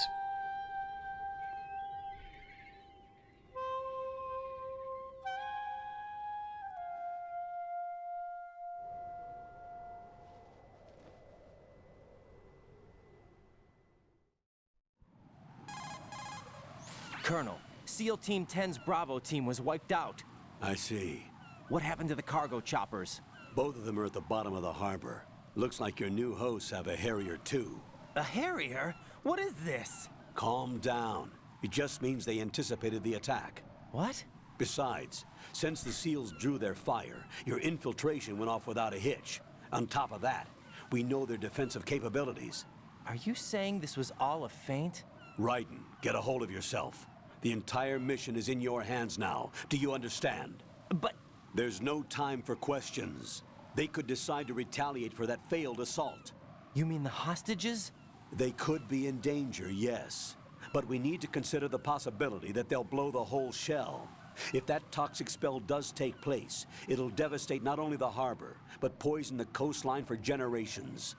Colonel, SEAL Team 10's Bravo team was wiped out. I see. What happened to the cargo choppers? Both of them are at the bottom of the harbor. Looks like your new hosts have a Harrier too. A Harrier? What is this? Calm down. It just means they anticipated the attack. What? Besides, since the SEALs drew their fire, your infiltration went off without a hitch. On top of that, we know their defensive capabilities. Are you saying this was all a feint? Raiden, get a hold of yourself. The entire mission is in your hands now. Do you understand? But... There's no time for questions. They could decide to retaliate for that failed assault. You mean the hostages? They could be in danger, yes. But we need to consider the possibility that they'll blow the whole shell. If that toxic spell does take place, it'll devastate not only the harbor, but poison the coastline for generations.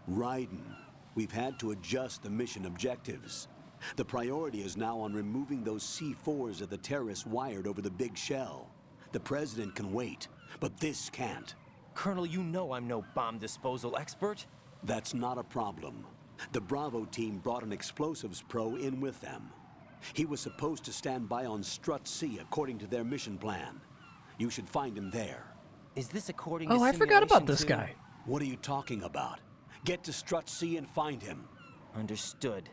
Raiden, we've had to adjust the mission objectives. The priority is now on removing those C4s that the terrorists wired over the big shell. The President can wait, but this can't. Colonel, you know I'm no bomb disposal expert. That's not a problem. The Bravo team brought an explosives pro in with them. He was supposed to stand by on Strut C according to their mission plan. You should find him there. Is this according to I forgot about this guy. What are you talking about? Get to Strut C and find him. Understood.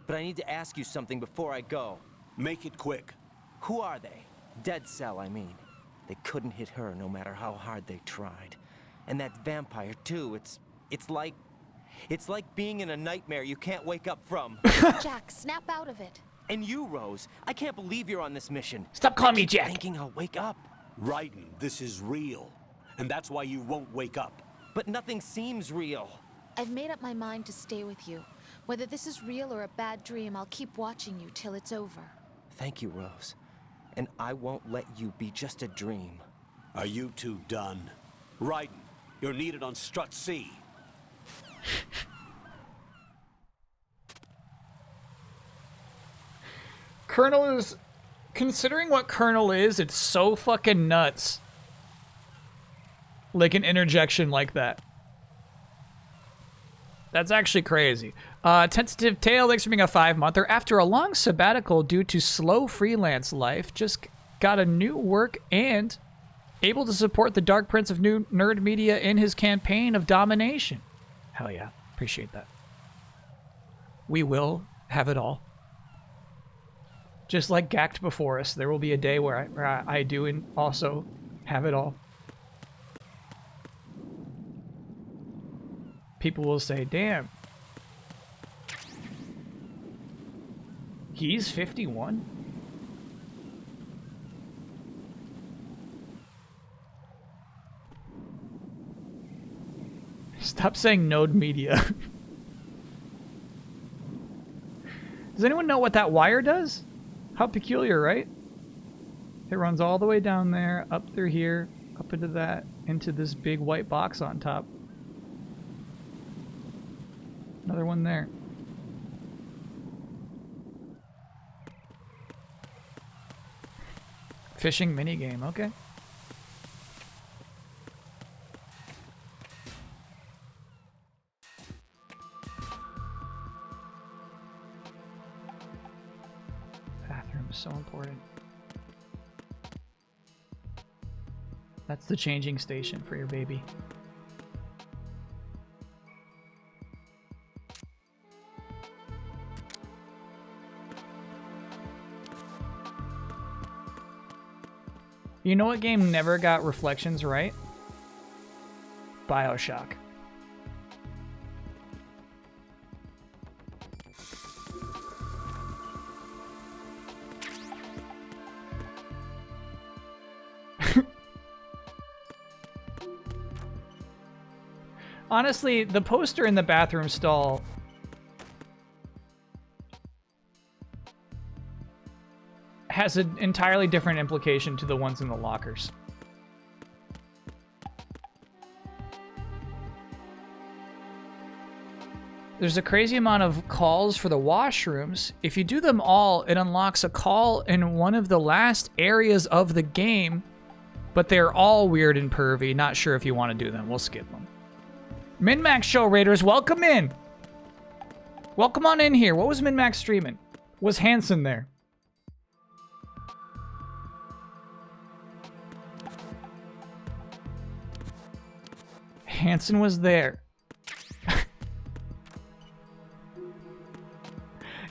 But I need to ask you something before I go. Make it quick. Who are they? Dead Cell, I mean. They couldn't hit her no matter how hard they tried. And that vampire, too, it's like being in a nightmare you can't wake up from. Jack, snap out of it. And you, Rose, I can't believe you're on this mission. Stop calling me Jack. Thinking I'll wake up. Raiden, this is real. And that's why you won't wake up. But nothing seems real. I've made up my mind to stay with you. Whether this is real or a bad dream, I'll keep watching you till it's over. Thank you, Rose. And I won't let you be just a dream. Are you two done? Raiden, you're needed on Strut C. Colonel is... Considering what Colonel is, it's so fucking nuts. Like an interjection like that. That's actually crazy. Tentative Tale, thanks for being a 5-monther. After a long sabbatical due to slow freelance life, just got a new work and able to support the Dark Prince of New Nerd Media in his campaign of domination. Hell yeah. Appreciate that. We will have it all. Just like Gacked before us, there will be a day where I do and also have it all. People will say, damn. He's 51? Stop saying Node Media. Does anyone know what that wire does? How peculiar, right? It runs all the way down there, up through here, up into that, into this big white box on top. Another one there. Fishing minigame, okay. Bathroom is so important. That's the changing station for your baby. You know what game never got reflections right? BioShock. Honestly, the poster in the bathroom stall has an entirely different implication to the ones in the lockers. There's a crazy amount of calls for the washrooms. If you do them all, it unlocks a call in one of the last areas of the game, but they're all weird and pervy. Not sure if you want to do them. We'll skip them. MinMax Show Raiders, welcome in. Welcome on in here. What was MinMax streaming? Was Hanson there? Hanson was there.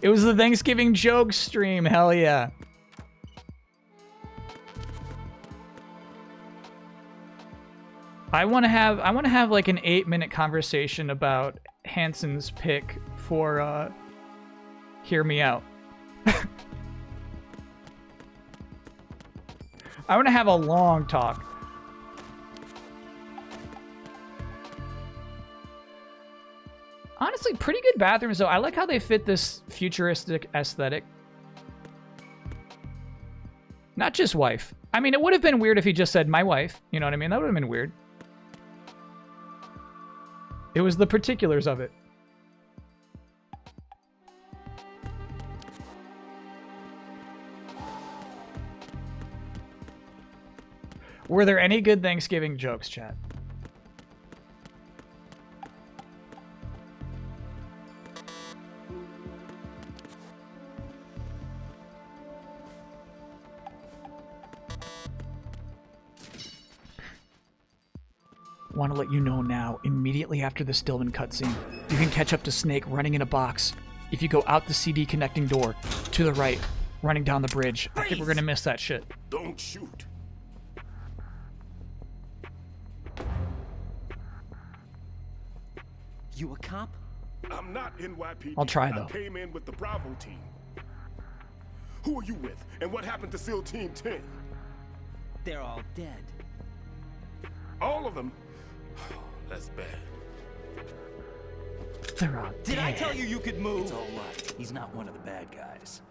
It was the Thanksgiving joke stream. Hell yeah. I want to have like an 8-minute conversation about Hanson's pick for Hear Me Out. I want to have a long talk. Honestly, pretty good bathrooms, though. I like how they fit this futuristic aesthetic. Not just wife. I mean, it would have been weird if he just said, my wife. You know what I mean? That would have been weird. It was the particulars of it. Were there any good Thanksgiving jokes, chat? Want to let you know now, immediately after the Stillman cutscene, you can catch up to Snake running in a box. If you go out the CD connecting door, to the right, running down the bridge. I think we're gonna miss that shit. Don't shoot. You a cop? I'm not NYPD. I'll try, though. I came in with the Bravo team. Who are you with? And what happened to SEAL Team 10? They're all dead. All of them? That's bad. They're all Did I tell you you could move? It's all right. He's not one of the bad guys.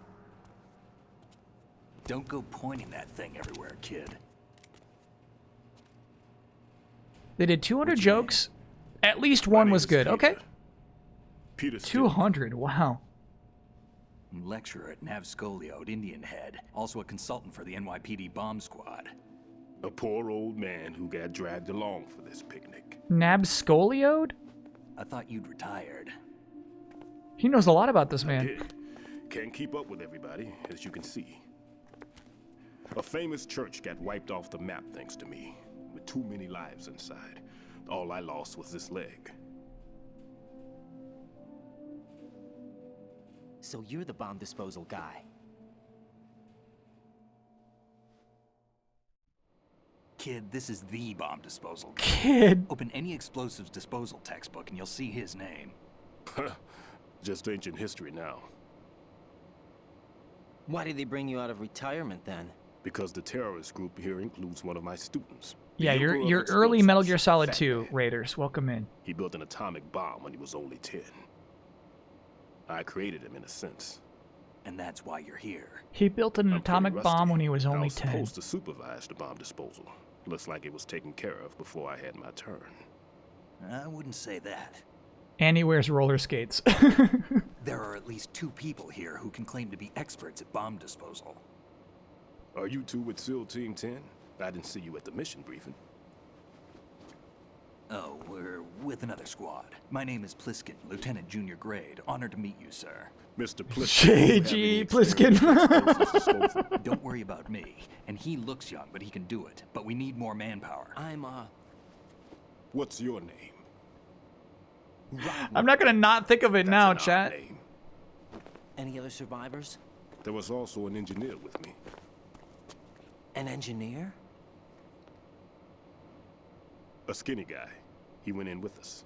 Don't go pointing that thing everywhere, kid. They did 200 jokes. At least one was good. Okay. Peter 200. Wow. Lecturer at Navscolio at Indian Head. Also a consultant for the NYPD bomb squad. A poor old man who got dragged along for this picnic. Nabscolioed? I thought you'd retired. He knows a lot about this man. Did. Can't keep up with everybody, as you can see. A famous church got wiped off the map thanks to me, with too many lives inside. All I lost was this leg. So you're the bomb disposal guy. Kid, this is the bomb disposal guy. Kid. Open any explosives disposal textbook and you'll see his name. Just ancient history now. Why did they bring you out of retirement then? Because the terrorist group here includes one of my students. Yeah, The you're Emperor of early Explosives, Metal Gear Solid Fat 2 Man. Raiders. Welcome in. He built an atomic bomb when he was only 10. I created him in a sense. And that's why you're here. He built an I'm pretty atomic rusty. bomb when he was I only was 10. supposed to supervise the bomb disposal. Looks like it was taken care of before I had my turn. I wouldn't say that. And he wears roller skates. There are at least 2 people here who can claim to be experts at bomb disposal. Are you two with SEAL Team 10? I didn't see you at the mission briefing. Oh, we're with another squad. My name is Pliskin, Lieutenant Junior Grade. Honored to meet you, sir. Mr. Pliskin. JG Pliskin. Don't worry about me. And he looks young, but he can do it. But we need more manpower. What's your name? I'm not gonna not think of it now, chat. Name. Any other survivors? There was also an engineer with me. An engineer? A skinny guy. He went in with us.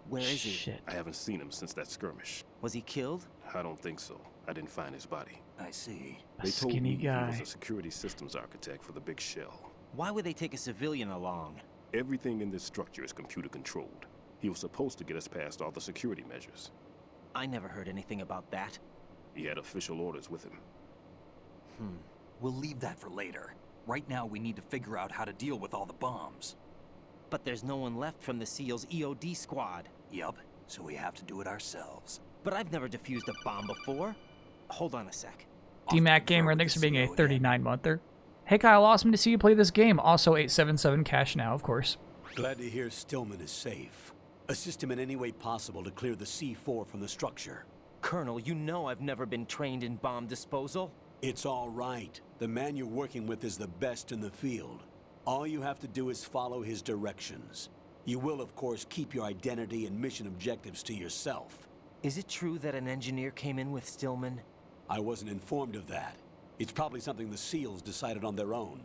Where is he? Shit. I haven't seen him since that skirmish. Was he killed? I don't think so. I didn't find his body. I see. A They told skinny me he guy. was a security systems architect for the big shell. Why would they take a civilian along? Everything in this structure is computer controlled. He was supposed to get us past all the security measures. I never heard anything about that. He had official orders with him. We'll leave that for later. Right now, we need to figure out how to deal with all the bombs. But there's no one left from the SEAL's EOD squad. Yup, so we have to do it ourselves. But I've never defused a bomb before. Hold on a sec. DMAC Gamer, thanks for being a 39-monther. Hey Kyle, awesome to see you play this game. Also 877 cash now, of course. Glad to hear Stillman is safe. Assist him in any way possible to clear the C4 from the structure. Colonel, you know I've never been trained in bomb disposal. It's all right. The man you're working with is the best in the field. All you have to do is follow his directions. You will, of course, keep your identity and mission objectives to yourself. Is it true that an engineer came in with Stillman? I wasn't informed of that. It's probably something the SEALs decided on their own.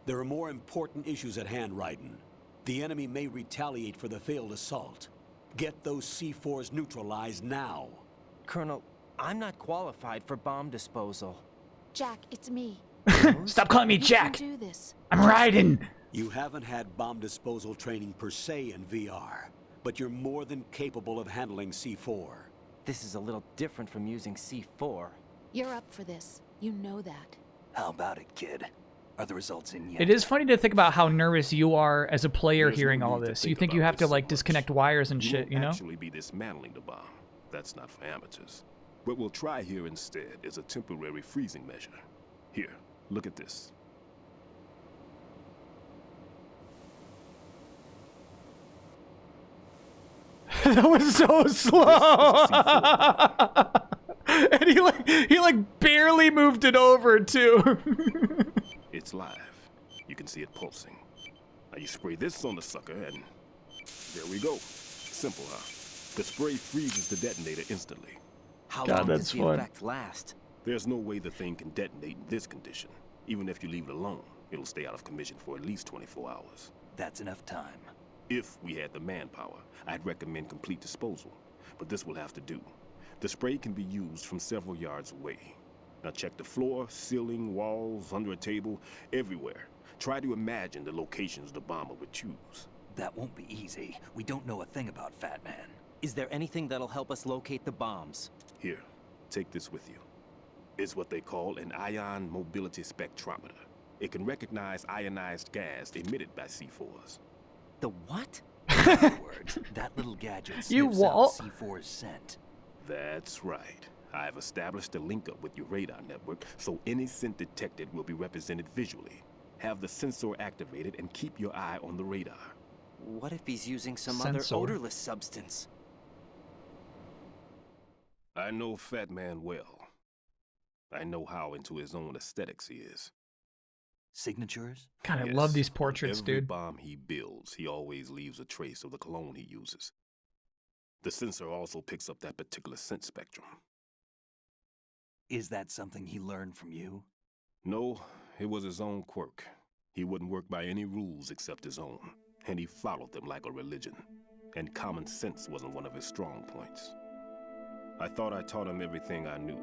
There are more important issues at hand, Raiden. The enemy may retaliate for the failed assault. Get those C4s neutralized now. Colonel, I'm not qualified for bomb disposal. Jack, it's me. Stop calling me You Jack. can do this. I'm riding. You haven't had bomb disposal training per se in VR, but you're more than capable of handling C4. This is a little different from using C4. You're up for this. You know that. How about it, kid? Are the results in yet? It is funny to think about how nervous you are as a player There's no hearing all need to this. You think think you about have to this so like much. disconnect wires and We shit, won't you know? actually be dismantling the bomb. That's not for amateurs. What we'll try here instead is a temporary freezing measure. Here, look at this. That was so slow. And he like barely moved it over too. It's live. You can see it pulsing. Now you spray this on the sucker and there we go. Simple, huh? The spray freezes the detonator instantly. How God, long that's does the fun. effect last? There's no way the thing can detonate in this condition. Even if you leave it alone, it'll stay out of commission for at least 24 hours. That's enough time. If we had the manpower, I'd recommend complete disposal. But this will have to do. The spray can be used from several yards away. Now check the floor, ceiling, walls, under a table, everywhere. Try to imagine the locations the bomber would choose. That won't be easy. We don't know a thing about Fat Man. Is there anything that'll help us locate the bombs? Here, take this with you. It's what they call an ion mobility spectrometer. It can recognize ionized gas emitted by C4s. The what? In other words, that little gadget You sniffs out what? C4's scent. That's right. I've established a link up with your radar network, so any scent detected will be represented visually. Have the sensor activated and keep your eye on the radar. What if he's using some Sensor. other odorless substance? I know Fat Man well. I know how into his own aesthetics he is. Signatures? God, I Yes, love these on portraits, every dude. bomb he builds, he always leaves a trace of the cologne he uses. The sensor also picks up that particular scent spectrum. Is that something he learned from you? No, it was his own quirk. He wouldn't work by any rules except his own, and he followed them like a religion. And common sense wasn't one of his strong points. I thought I taught him everything I knew.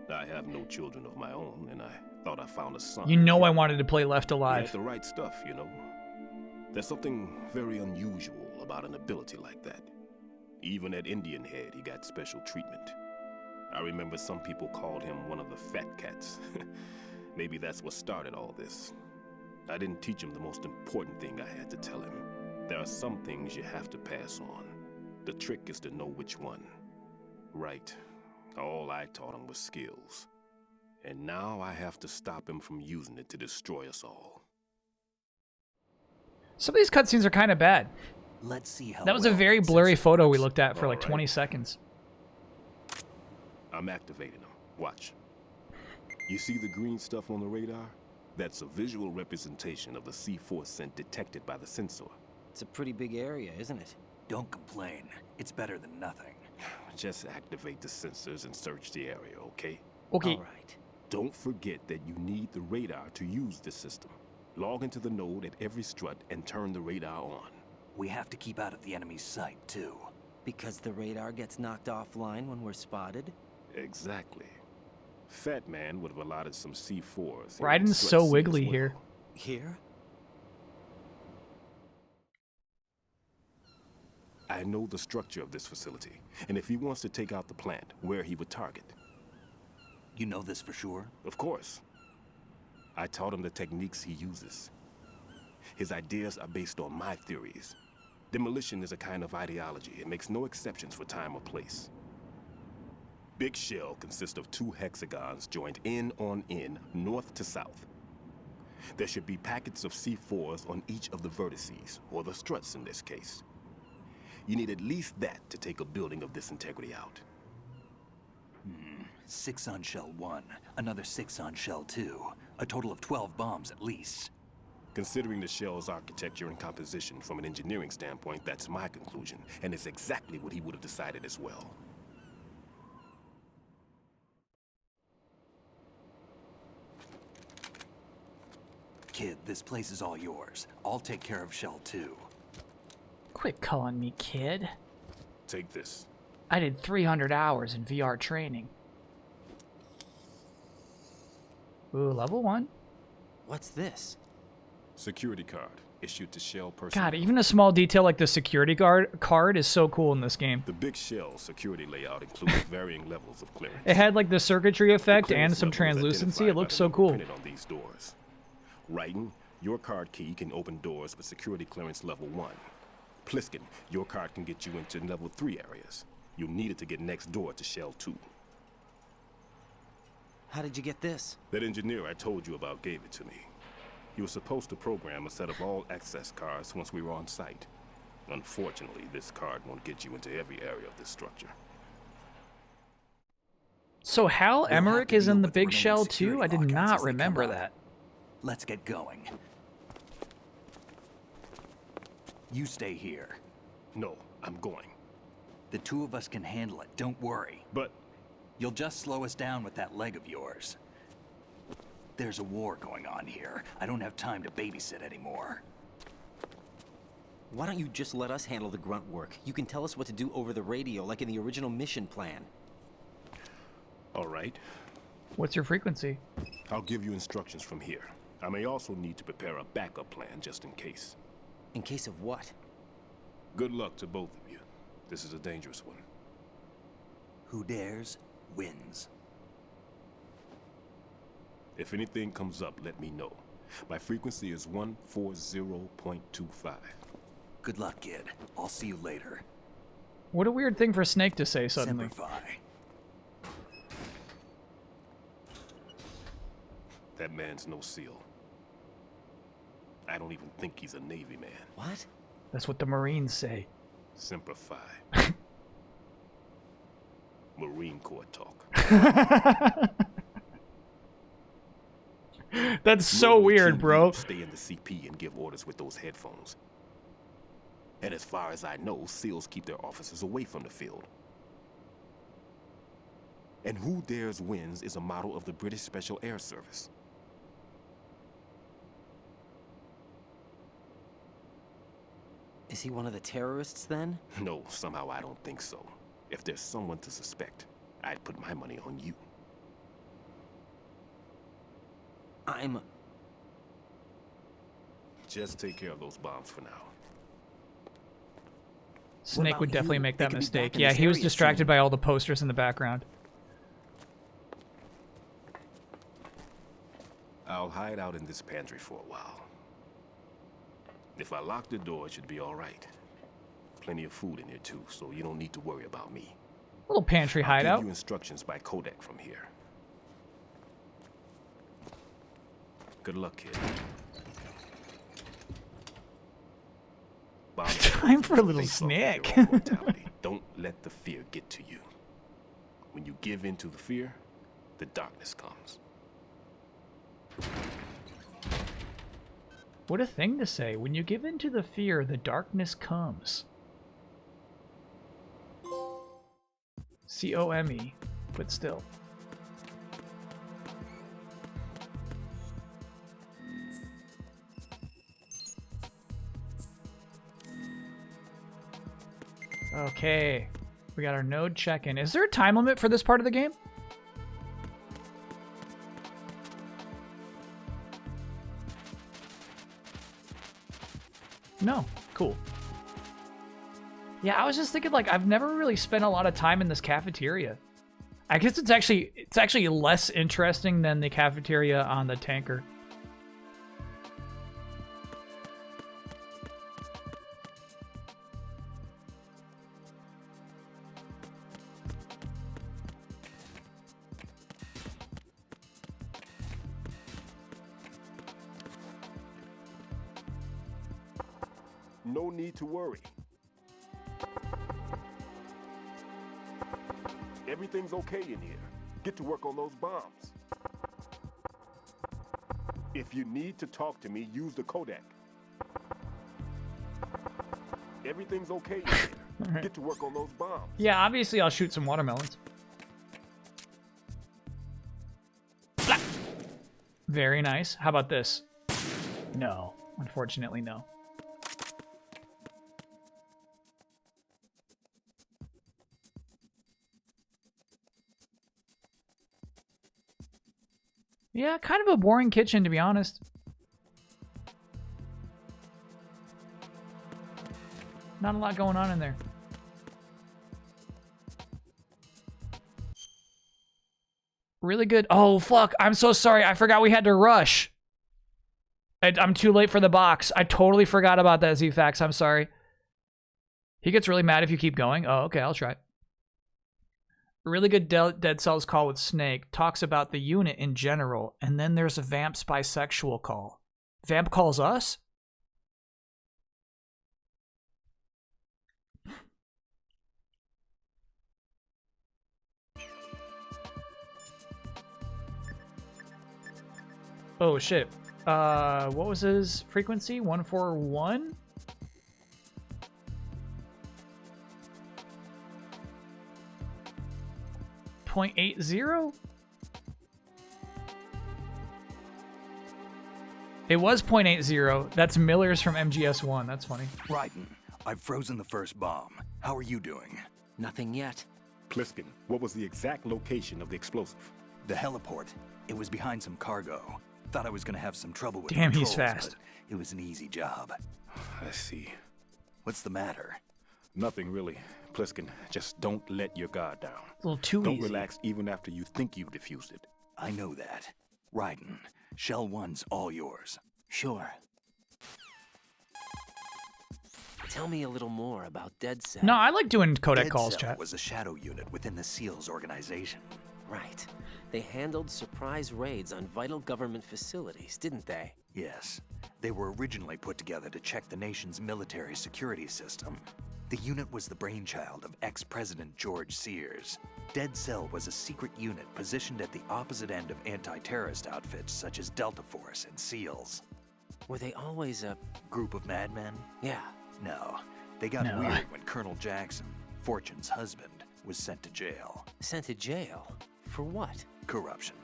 I have no children of my own, and I thought I found a son. You know I wanted to play Left He Alive. had the right stuff, you know. There's something very unusual about an ability like that. Even at Indian Head, he got special treatment. I remember some people called him one of the fat cats. Maybe that's what started all this. I didn't teach him the most important thing I had to tell him. There are some things you have to pass on. The trick is to know which one. Right. All I taught him was skills. And now I have to stop him from using it to destroy us all. Some of these cutscenes are kind of bad. Let's see how That was a well very that blurry sensor photo we works. looked at for like All right. 20 seconds. I'm activating them. Watch. You see the green stuff on the radar? That's a visual representation of the C4 scent detected by the sensor. It's a pretty big area, isn't it? Don't complain. It's better than nothing. Just activate the sensors and search the area, okay? Okay. All right. Don't forget that you need the radar to use the system. Log into the node at every strut and turn the radar on. We have to keep out of the enemy's sight, too. Because the radar gets knocked offline when we're spotted? Exactly. Fat Man would have allotted some C4s. here Raiden's in so Strut C as wiggly well. here. Here? I know the structure of this facility, and if he wants to take out the plant, where he would target. You know this for sure? Of course. I taught him the techniques he uses. His ideas are based on my theories. Demolition is a kind of ideology. It makes no exceptions for time or place. Big Shell consists of 2 hexagons joined end on end, north to south. There should be packets of C4s on each of the vertices, or the struts in this case. You need at least that to take a building of this integrity out. 6 on Shell 1, another 6 on Shell 2. A total of 12 bombs at least. Considering the shell's architecture and composition from an engineering standpoint, that's my conclusion, and it's exactly what he would have decided as well. Kid, this place is all yours. I'll take care of Shell 2. Quit calling me kid. Take this. I did 300 hours in VR training. Ooh, level 1. What's this? Security card issued to Shell personnel. God, even a small detail like the security guard card is so cool in this game. The Big Shell security layout includes varying levels of clearance. It had like the circuitry effect The and clearance some level is translucency. identified It by looks the so number cool. printed on these doors. Raiden, your card key can open doors with security clearance level 1. Pliskin, your card can get you into level 3 areas. You'll need it to get next door to Shell 2. How did you get this? That engineer I told you about gave it to me. He was supposed to program a set of all access cards once we were on site. Unfortunately, this card won't get you into every area of this structure. So Hal We'll have Emmerich to is deal in the with Big remaining Shell security too? I did lockouts not as they come remember up. that. Let's get going. You stay here. No, I'm going. The 2 of us can handle it, don't worry. But you'll just slow us down with that leg of yours. There's a war going on here. I don't have time to babysit anymore. Why don't you just let us handle the grunt work? You can tell us what to do over the radio, like in the original mission plan. all right, What's your frequency? I'll give you instructions from here. I may also need to prepare a backup plan just in case. In case of what? Good luck to both of you. This is a dangerous one. Who dares, wins. If anything comes up, let me know. My frequency is 140.25. Good luck, kid. I'll see you later. What a weird thing for Snake to say suddenly. Semper Fi. That man's no SEAL. I don't even think he's a Navy man. What? That's what the Marines say. Simplify. Marine Corps talk. That's so weird, bro. Stay in the CP and give orders with those headphones. And as far as I know, SEALs keep their officers away from the field. And who dares wins is a model of the British Special Air Service. Is he one of the terrorists then? No, somehow I don't think so. If there's someone to suspect, I'd put my money on you. Just take care of those bombs for now. Snake would definitely make that mistake. Yeah, he was distracted by all the posters in the background. I'll hide out in this pantry for a while. If I lock the door, it should be all right. Plenty of food in here too, so you don't need to worry about me. Little pantry I'll hideout. give you instructions by Kodak from here. Good luck, kid. Time for a little snack. Don't let the fear get to you. When you give in to the fear, the darkness comes. What a thing to say. When you give in to the fear, the darkness comes. C-O-M-E, but still. Okay, we got our node check-in. Is there a time limit for this part of the game? No, cool. Yeah, I was just thinking, like, I've never really spent a lot of time in this cafeteria. I guess it's actually less interesting than the cafeteria on the tanker. No need to worry. Everything's okay in here. Get to work on those bombs. If you need to talk to me, use the Kodak. Everything's okay in here. Right. Get to work on those bombs. Yeah, obviously I'll shoot some watermelons. Blah. Very nice. How about this? No. Unfortunately, no. Yeah, kind of a boring kitchen, to be honest. Not a lot going on in there. Really good. Oh, fuck. I'm so sorry. I forgot we had to rush. I'm too late for the box. I totally forgot about that, Z-Fax. I'm sorry. He gets really mad if you keep going. Oh, okay. I'll try. Really good Dead Cells call with Snake. Talks about the unit in general. And then there's a Vamp's bisexual call. Vamp calls us? Oh, shit. What was his frequency? 141? .80? It was .80. That's Miller's from MGS1. That's funny. Raiden, I've frozen the first bomb. How are you doing? Nothing yet. Pliskin, what was the exact location of the explosive? The heliport. It was behind some cargo. Thought I was gonna have some trouble with Damn, he's controls, fast. but it was an easy job. I see. What's the matter? Nothing really. Pliskin, just don't let your guard down. A little too Don't easy. relax even after you think you've defused it. I know that. Raiden, Shell 1's all yours. Sure. Tell me a little more about Dead Cell. No, I like doing codec Dead calls, Cell chat. was a shadow unit within the SEALs organization. Right. They handled surprise raids on vital government facilities, didn't they? Yes. They were originally put together to check the nation's military security system. The unit was the brainchild of ex-President George Sears. Dead Cell was a secret unit positioned at the opposite end of anti-terrorist outfits such as Delta Force and SEALs. Were they always a group of madmen? Yeah. No. They got weird when Colonel Jackson, Fortune's husband, was sent to jail. Sent to jail? For what? Corruption.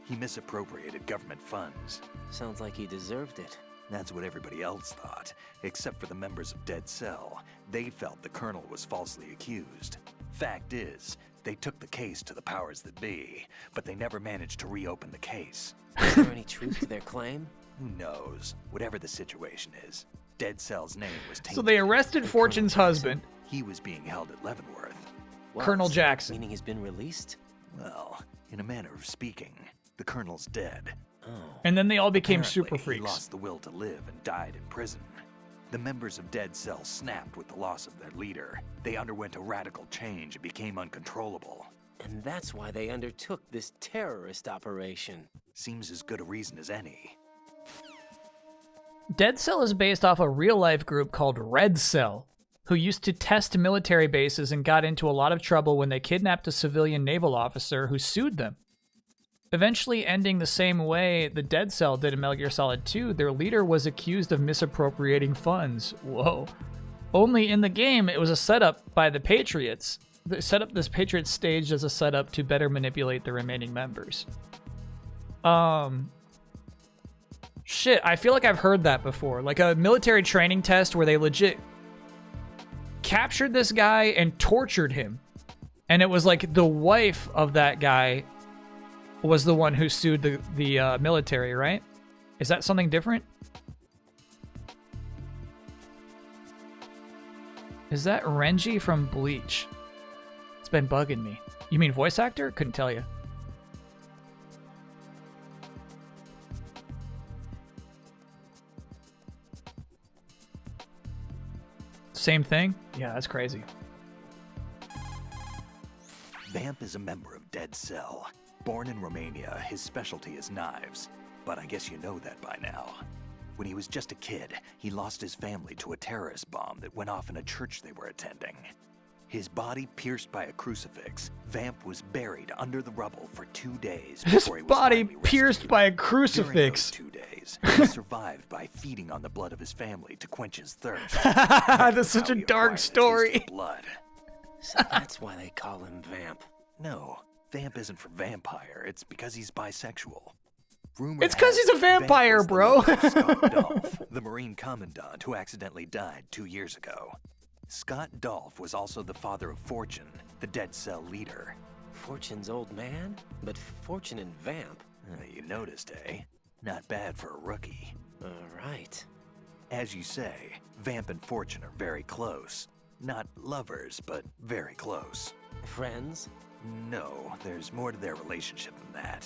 He misappropriated government funds. Sounds like he deserved it. That's what everybody else thought, except for the members of Dead Cell. They felt the colonel was falsely accused. Fact is, they took the case to the powers that be, but they never managed to reopen the case. Is there any truth to their claim? Who knows? Whatever the situation is, Dead Cell's name was tainted. So they arrested Fortune's husband. He was being held at Leavenworth. Colonel Jackson. Meaning he's been released? Well, in a manner of speaking, the colonel's dead. And then they all became Apparently, super freaks. He lost the will to live and died in prison. The members of Dead Cell snapped with the loss of their leader. They underwent a radical change and became uncontrollable. And that's why they undertook this terrorist operation. Seems as good a reason as any. Dead Cell is based off a real-life group called Red Cell, who used to test military bases and got into a lot of trouble when they kidnapped a civilian naval officer who sued them. Eventually ending the same way the Dead Cell did in Metal Gear Solid 2, their leader was accused of misappropriating funds. Whoa. Only in the game, it was a setup by the Patriots. They set up this Patriots stage as a setup to better manipulate the remaining members. Shit, I feel like I've heard that before. Like a military training test where they legit captured this guy and tortured him. And it was like the wife of that guy was the one who sued the military, right? Is that something different? Is that Renji from Bleach? It's been bugging me. You mean voice actor? Couldn't tell you. Same thing? Yeah, that's crazy. Vamp is a member of Dead Cell. Born in Romania, his specialty is knives. But I guess you know that by now. When he was just a kid, he lost his family to a terrorist bomb that went off in a church they were attending. His body pierced by a crucifix, Vamp was buried under the rubble for 2 days His before he was body finally pierced by a crucifix. During those 2 days, he survived by feeding on the blood of his family to quench his thirst. That's such a dark story. Blood. So that's why they call him Vamp. No, Vamp isn't for vampire. It's because he's bisexual. It's because he's a vampire, bro. Scott Dolph, the Marine Commandant who accidentally died 2 years ago. Scott Dolph was also the father of Fortune, the Dead Cell leader. Fortune's old man? But Fortune and Vamp? You noticed, eh? Not bad for a rookie. Right. As you say, Vamp and Fortune are very close. Not lovers, but very close. Friends? No, there's more to their relationship than that.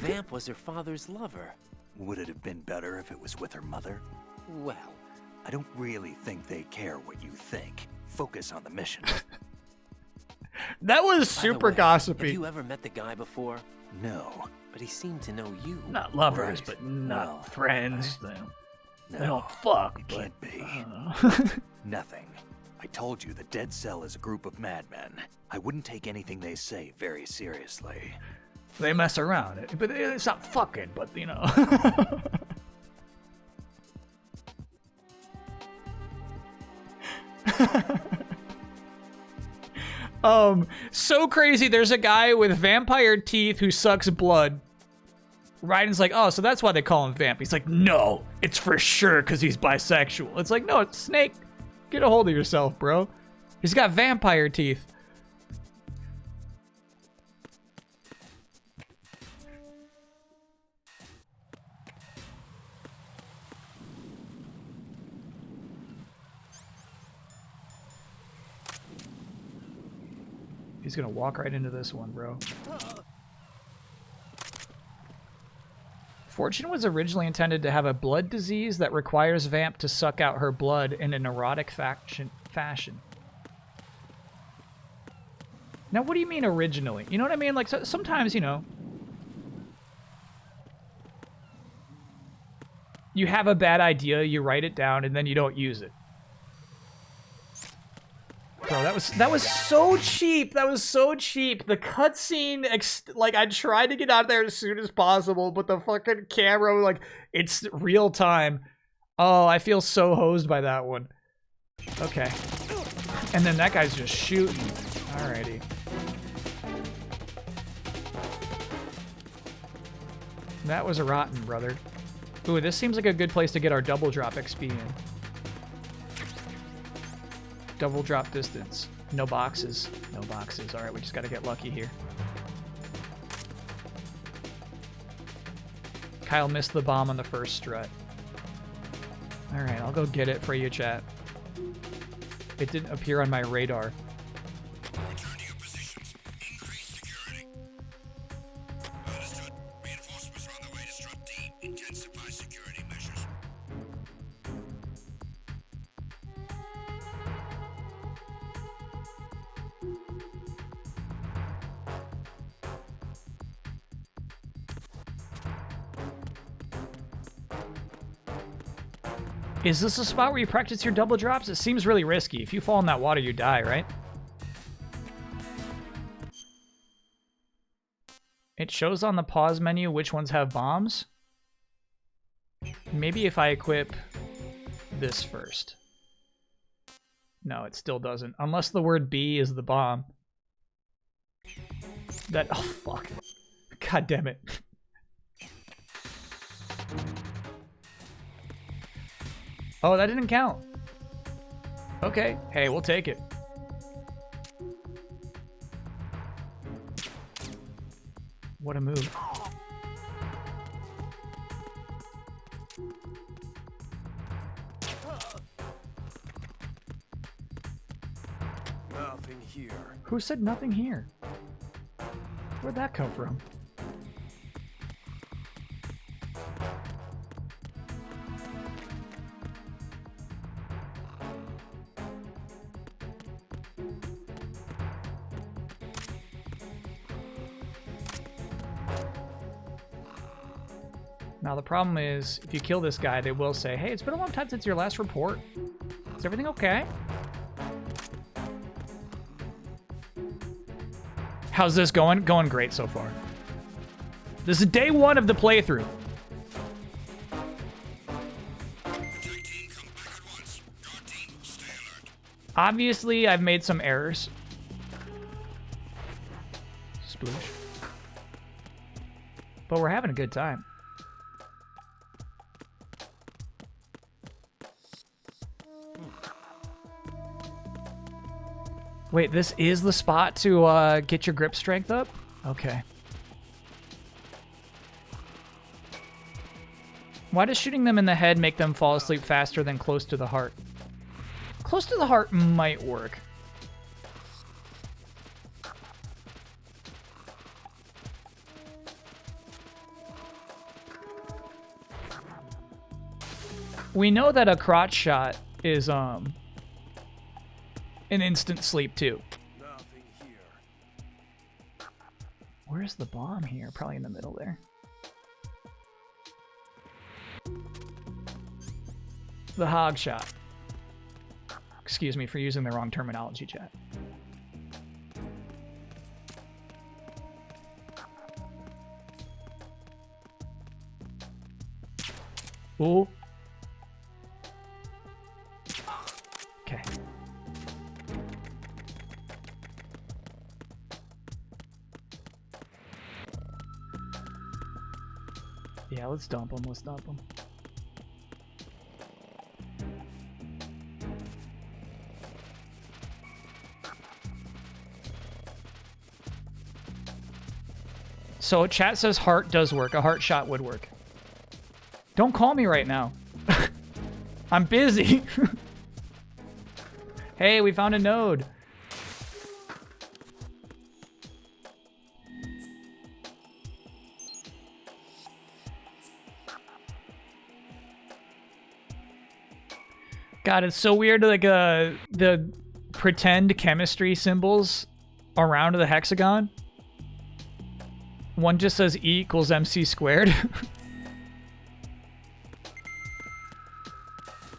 Vamp was her father's lover. Would it have been better if it was with her mother? Well, I don't really think they care what you think. Focus on the mission. That was super gossipy. Have you ever met the guy before? No. But he seemed to know you. Not lovers, Right. but not No. friends. No, They don't fuck. it but, can't be. Nothing. I told you the Dead Cell is a group of madmen. I wouldn't take anything they say very seriously. They mess around. But it's not fucking, but you know. So crazy. There's a guy with vampire teeth who sucks blood. Raiden's like, oh, so that's why they call him Vamp. He's like, no, it's for sure because he's bisexual. It's like, no, it's Snake. Get a hold of yourself, bro. He's got vampire teeth. He's gonna walk right into this one, bro. Fortune was originally intended to have a blood disease that requires Vamp to suck out her blood in an erotic fashion. Now, what do you mean originally? You know what I mean? Like, sometimes, you know. You have a bad idea, you write it down, and then you don't use it. Bro, that was so cheap. That was so cheap. The cutscene, like, I tried to get out there as soon as possible, but the fucking camera, like, it's real time. Oh, I feel so hosed by that one. Okay. And then that guy's just shooting. Alrighty. That was rotten, brother. Ooh, this seems like a good place to get our double drop XP in. Double drop distance. No boxes. No boxes. Alright, we just gotta get lucky here. Kyle missed the bomb on the first strut. Alright, I'll go get it for you, chat. It didn't appear on my radar. Return to your positions. Increase security. Understood. Reinforcements are on their way to Strut D. Intensify security measures. Is this a spot where you practice your double drops? It seems really risky. If you fall in that water, you die, right? It shows on the pause menu which ones have bombs. Maybe if I equip this first. No, it still doesn't. Unless the word B is the bomb. That... Oh, fuck. God damn it. Oh, that didn't count. Okay. Hey, we'll take it. What a move. Nothing here. Who said nothing here? Where'd that come from? Now the problem is, if you kill this guy, they will say, hey, it's been a long time since your last report. Is everything okay? How's this going? Going great so far. This is day one of the playthrough. Obviously, I've made some errors. Sploosh. But we're having a good time. Wait, this is the spot to get your grip strength up? Okay. Why does shooting them in the head make them fall asleep faster than close to the heart? Close to the heart might work. We know that a crotch shot is an instant sleep too. Nothing here. Where's the bomb here? Probably in the middle there. The hog shot. Excuse me for using the wrong terminology, chat. Ooh. Okay. Yeah, let's dump him. Let's dump him. So chat says heart does work. A heart shot would work. Don't call me right now. I'm busy. Hey, we found a node. God, it's so weird, like, the pretend chemistry symbols around the hexagon. One just says E equals MC squared.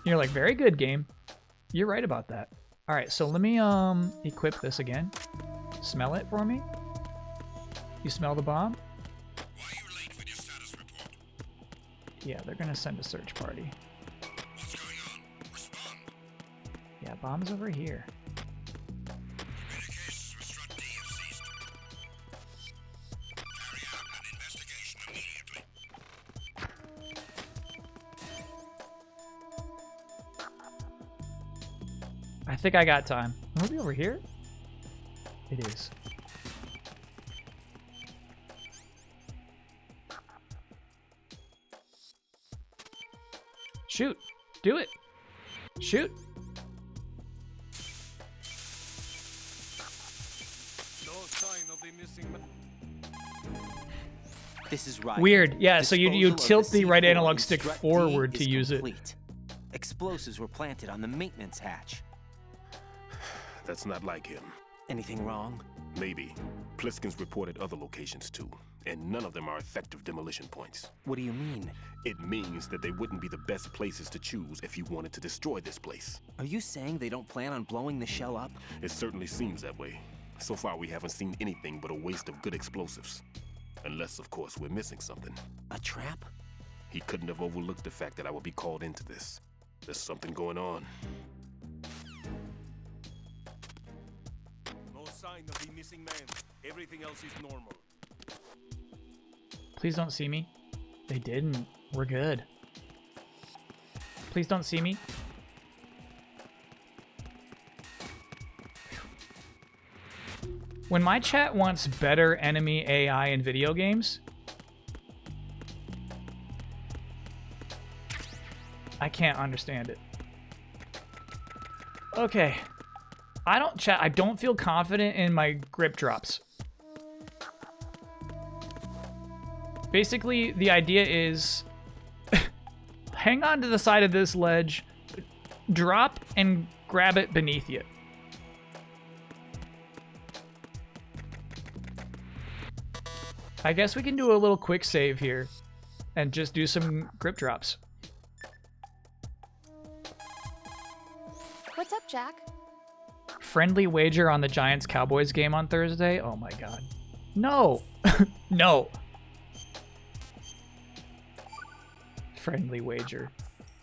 You're like, very good game. You're right about that. All right, so let me equip this again. Smell it for me. You smell the bomb? Yeah, they're gonna send a search party. Yeah, bomb's over here. I think I got time. Will it be over here? It is. Shoot! Do it! Shoot! No sign of the missing man. This is right. Weird. Yeah, so you Disposal of tilt the right C4 analog stick Strut D forward to is use complete. Explosives were planted on the maintenance hatch. That's not like him. Anything wrong? Maybe. Pliskin's reported other locations too, and none of them are effective demolition points. What do you mean? It means that they wouldn't be the best places to choose if you wanted to destroy this place. Are you saying they don't plan on blowing the shell up? It certainly seems that way. So far, we haven't seen anything but a waste of good explosives. Unless, of course, we're missing something. A trap? He couldn't have overlooked the fact that I would be called into this. There's something going on. No sign of the missing man. Everything else is normal. Please don't see me. They didn't. We're good. Please don't see me. When my chat wants better enemy AI in video games, I can't understand it. Okay. I don't feel confident in my grip drops. Basically, the idea is hang on to the side of this ledge, drop and grab it beneath you. I guess we can do a little quick save here and just do some grip drops. What's up, Jack? Friendly wager on the Giants-Cowboys game on Thursday? Oh my god. No! No! Friendly wager.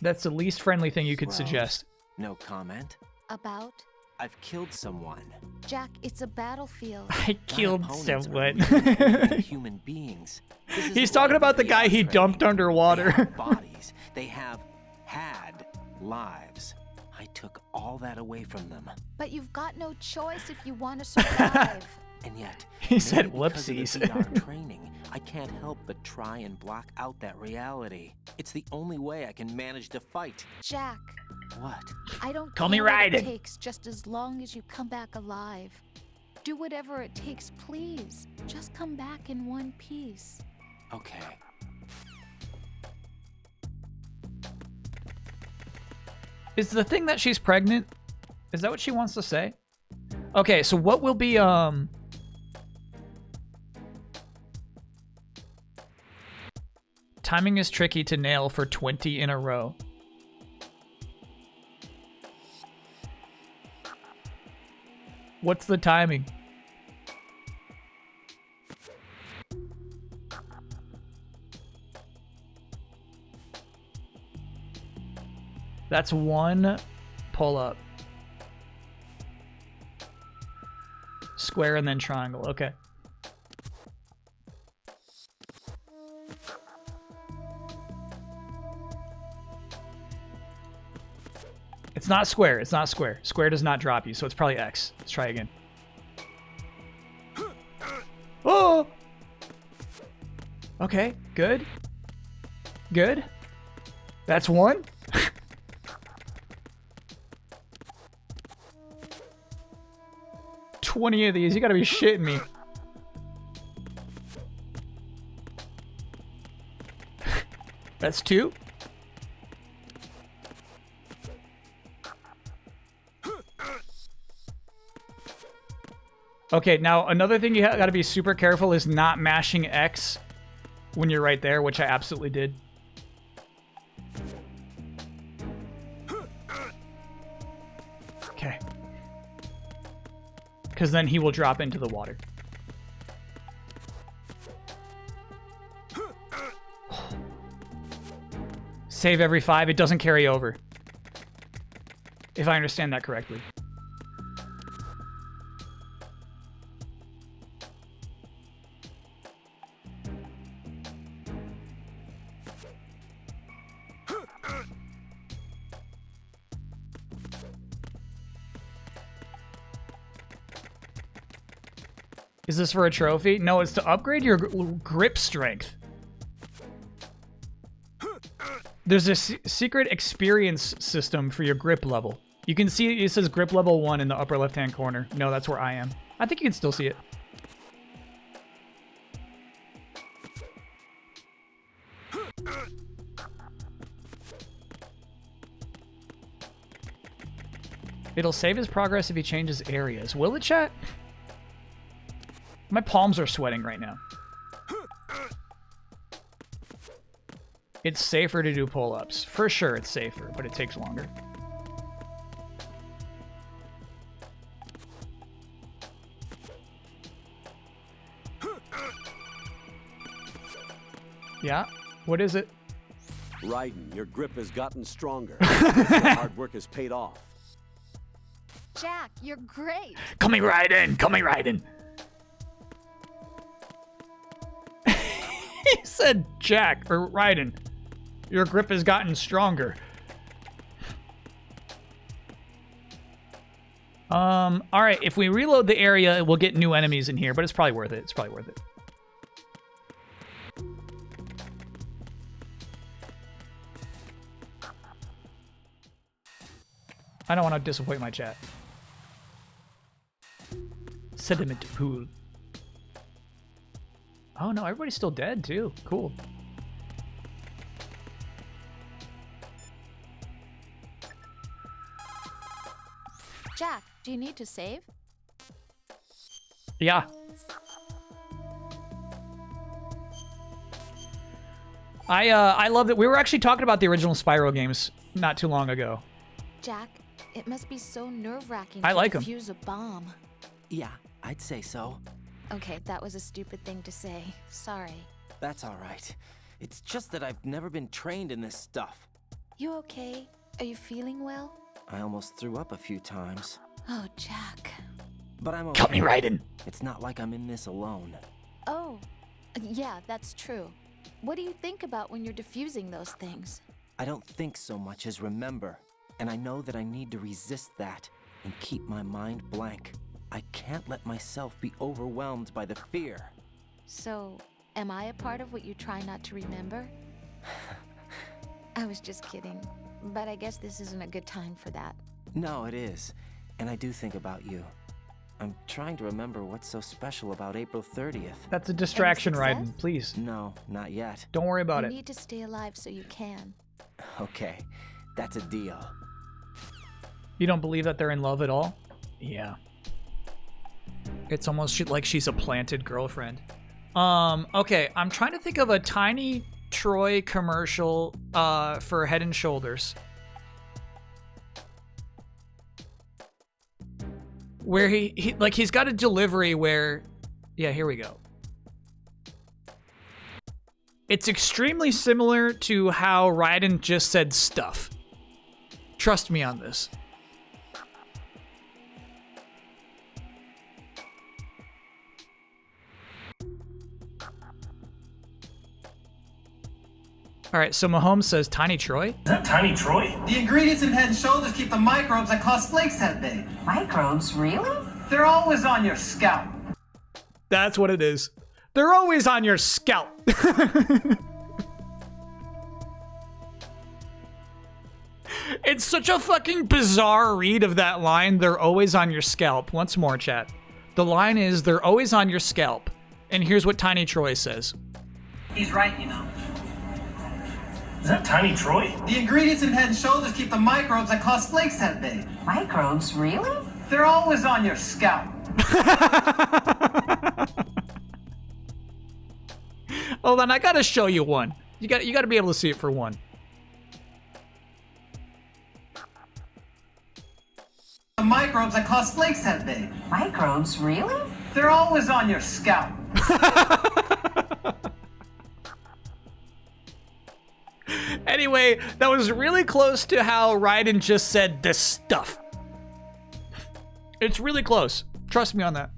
That's the least friendly thing you could Rose, suggest. No comment. About? I've killed someone. Jack, it's a battlefield. I killed someone. Human beings. This He's isn't talking like about the VR guy he training. dumped They underwater. have bodies. They have had lives. I took all that away from them. But you've got no choice if you want to survive. And yet, He said maybe because of whoopsies. the VR training, I can't help but try and block out that reality. It's the only way I can manage to fight. Jack, What? I don't Call me care what it Raiden. takes just as long as you come back alive. Do whatever it takes, please. Just come back in one piece. Okay. Is the thing that she's pregnant? Is that what she wants to say? Okay, so what will be, timing is tricky to nail for 20 in a row. What's the timing? That's one pull up. Square and then triangle. Okay. It's not square. It's not square. Square does not drop you, so it's probably X. Let's try again. Oh! Okay, good. Good. That's one. 20 of these. You gotta be shitting me. That's two. Okay, now another thing you gotta be super careful is not mashing X when you're right there, which I absolutely did. because then he will drop into the water. Save every 5. It doesn't carry over. If I understand that correctly. Is this for a trophy? No, it's to upgrade your grip strength. There's a secret experience system for your grip level. You can see it says grip level 1 in the upper left-hand corner. No, that's where I am. I think you can still see it. It'll save his progress if he changes areas. Will it, chat? My palms are sweating right now. It's safer to do pull-ups. For sure it's safer, but it takes longer. Yeah? What is it? Raiden, your grip has gotten stronger. Your hard work has paid off. Jack, you're great. Coming right in! Coming right in! He said Jack, or Raiden. Your grip has gotten stronger. Alright, if we reload the area, we'll get new enemies in here, but it's probably worth it. It's probably worth it. I don't want to disappoint my chat. Sediment pool. Oh no, everybody's still dead too. Cool. Jack, do you need to save? Yeah. I love that we were actually talking about the original Spyro games not too long ago. Jack, it must be so nerve-wracking I to like 'em. defuse a bomb. Yeah, I'd say so. Okay, that was a stupid thing to say. Sorry. That's all right. It's just that I've never been trained in this stuff. You okay? Are you feeling well? I almost threw up a few times. Oh, Jack. But I'm okay. Cut me right in. It's not like I'm in this alone. Oh, yeah, that's true. What do you think about when you're defusing those things? I don't think so much as remember. And I know that I need to resist that and keep my mind blank. I can't let myself be overwhelmed by the fear. So, am I a part of what you try not to remember? I was just kidding. But I guess this isn't a good time for that. No, it is. And I do think about you. I'm trying to remember what's so special about April 30th. That's a distraction, Any Raiden. success? Please. No, not yet. Don't worry about You it. need to stay alive so you can. Okay, that's a deal. You don't believe that they're in love at all? Yeah. It's almost like she's a planted girlfriend. Okay, I'm trying to think of a Tiny Troy commercial for Head and Shoulders. Where he's got a delivery where, yeah, here we go. It's extremely similar to how Raiden just said stuff. Trust me on this. All right, so Mahomes says Tiny Troy. Is that Tiny Troy? The ingredients in Head & Shoulders keep the microbes that cause flakes that big. Microbes, really? They're always on your scalp. That's what it is. They're always on your scalp. It's such a fucking bizarre read of that line. They're always on your scalp. Once more, chat. The line is, they're always on your scalp. And here's what Tiny Troy says. He's right, you know. Is that Tiny Troy? The ingredients in Head & Shoulders keep the microbes that cause flakes that big. Microbes, really? They're always on your scalp. Hold on, I gotta show you one. You gotta be able to see it for one. The microbes that cause flakes that big. Microbes, really? They're always on your scalp. Anyway, that was really close to how Raiden just said this stuff. It's really close. Trust me on that.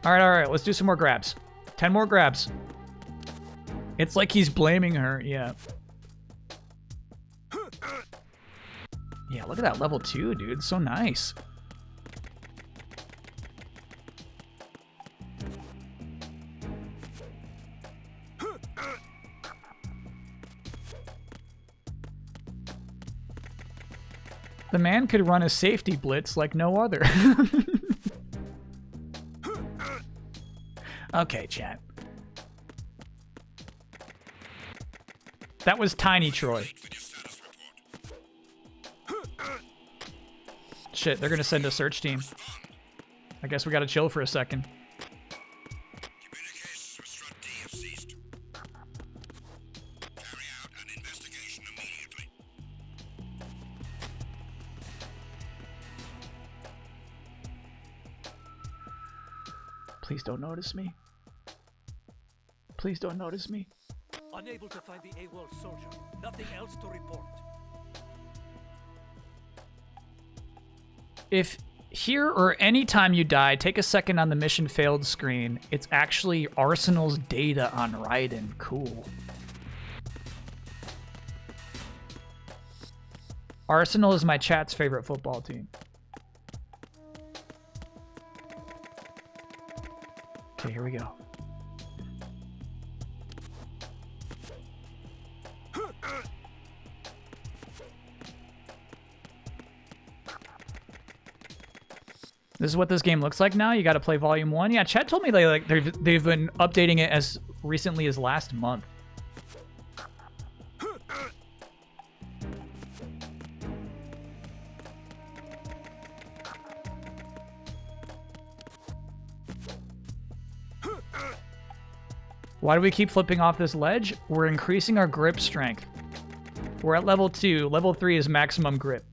All right. Let's do some more grabs. 10 more grabs. It's like he's blaming her. Yeah. Yeah, look at that level 2, dude. So nice. The man could run a safety blitz like no other. Okay, chat. That was Tiny Troy. Shit, they're gonna send a search team. I guess we gotta chill for a second. Please don't notice me. Please don't notice me. Unable to find the AWOL soldier. Nothing else to report. If here or any time you die, take a second on the mission failed screen. It's actually Arsenal's data on Raiden. Cool. Arsenal is my chat's favorite football team. Okay, here we go. This is what this game looks like now. You got to play Volume 1. Yeah, chat told me they've been updating it as recently as last month. Why do we keep flipping off this ledge? We're increasing our grip strength. We're at level 2. Level 3 is maximum grip.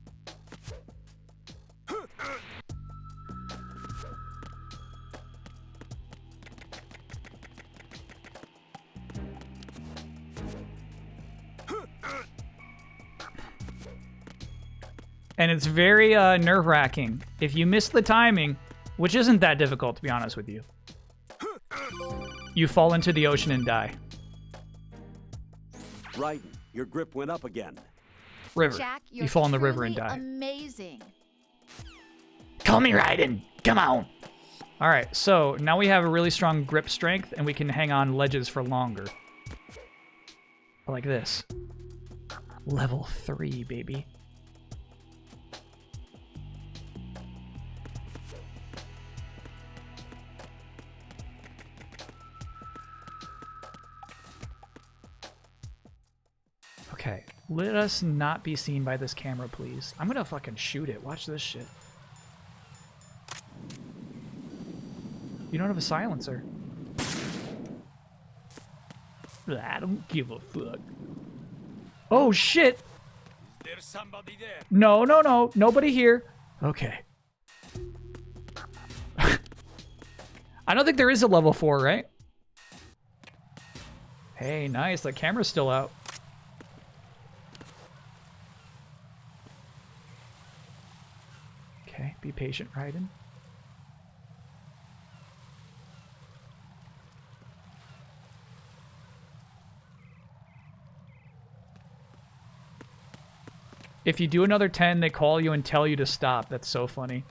And it's very nerve-wracking. If you miss the timing, which isn't that difficult to be honest with you, you fall into the ocean and die. Raiden, your grip went up again. River. Jack, You fall in the river and truly die. Amazing. Call me Raiden. Come on. All right, so now we have a really strong grip strength and we can hang on ledges for longer. Like this. Level 3, baby. Okay, let us not be seen by this camera, please. I'm gonna fucking shoot it. Watch this shit. You don't have a silencer. I don't give a fuck. Oh shit! There's somebody there. No, no, no. Nobody here. Okay. I don't think there is a level 4, right? Hey, nice. The camera's still out. Okay, be patient, Raiden. If you do another 10, they call you and tell you to stop. That's so funny.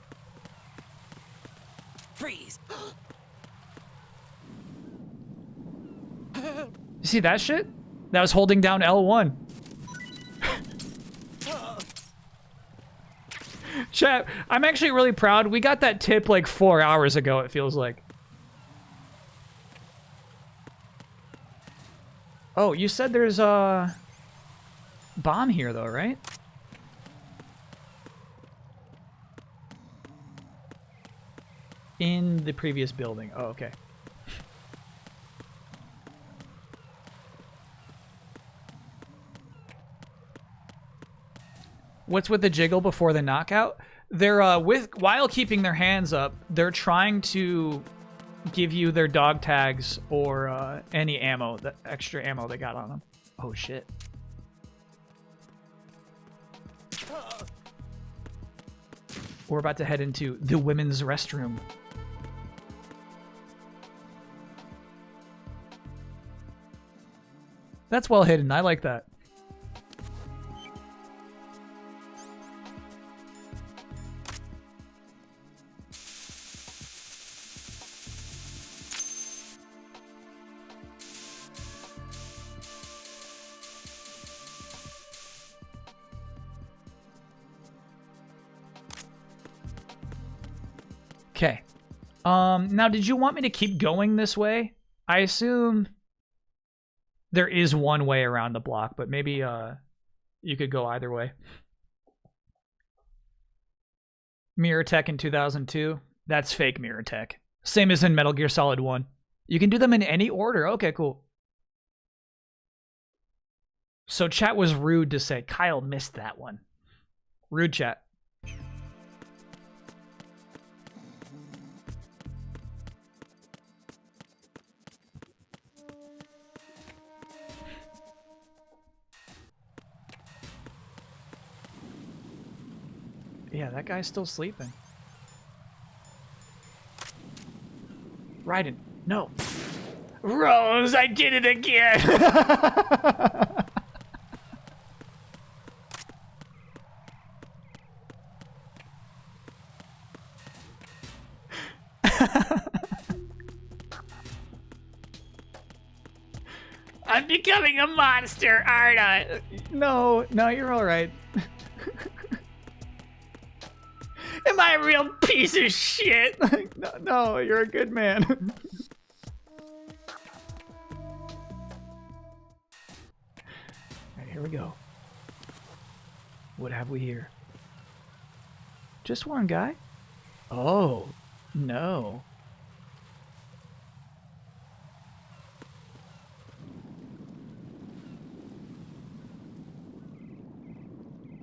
Freeze. You see that shit? That was holding down L1. Chat, I'm actually really proud. We got that tip like 4 hours ago, it feels like. Oh, you said there's a bomb here though, right? In the previous building. Oh, okay. What's with the jiggle before the knockout? They're while keeping their hands up, they're trying to give you their dog tags or any ammo, the extra ammo they got on them. Oh shit. We're about to head into the women's restroom. That's well hidden. I like that. Okay. Now, did you want me to keep going this way? I assume there is one way around the block, but maybe you could go either way. Mirror Tech in 2002. That's fake Mirror Tech. Same as in Metal Gear Solid 1. You can do them in any order. Okay, cool. So chat was rude to say Kyle missed that one. Rude chat. Yeah, that guy's still sleeping. Raiden, no. Rose, I did it again! I'm becoming a monster, aren't I? No, you're alright. Am I a real piece of shit? No, you're a good man. Alright, here we go. What have we here? Just one guy? Oh, no.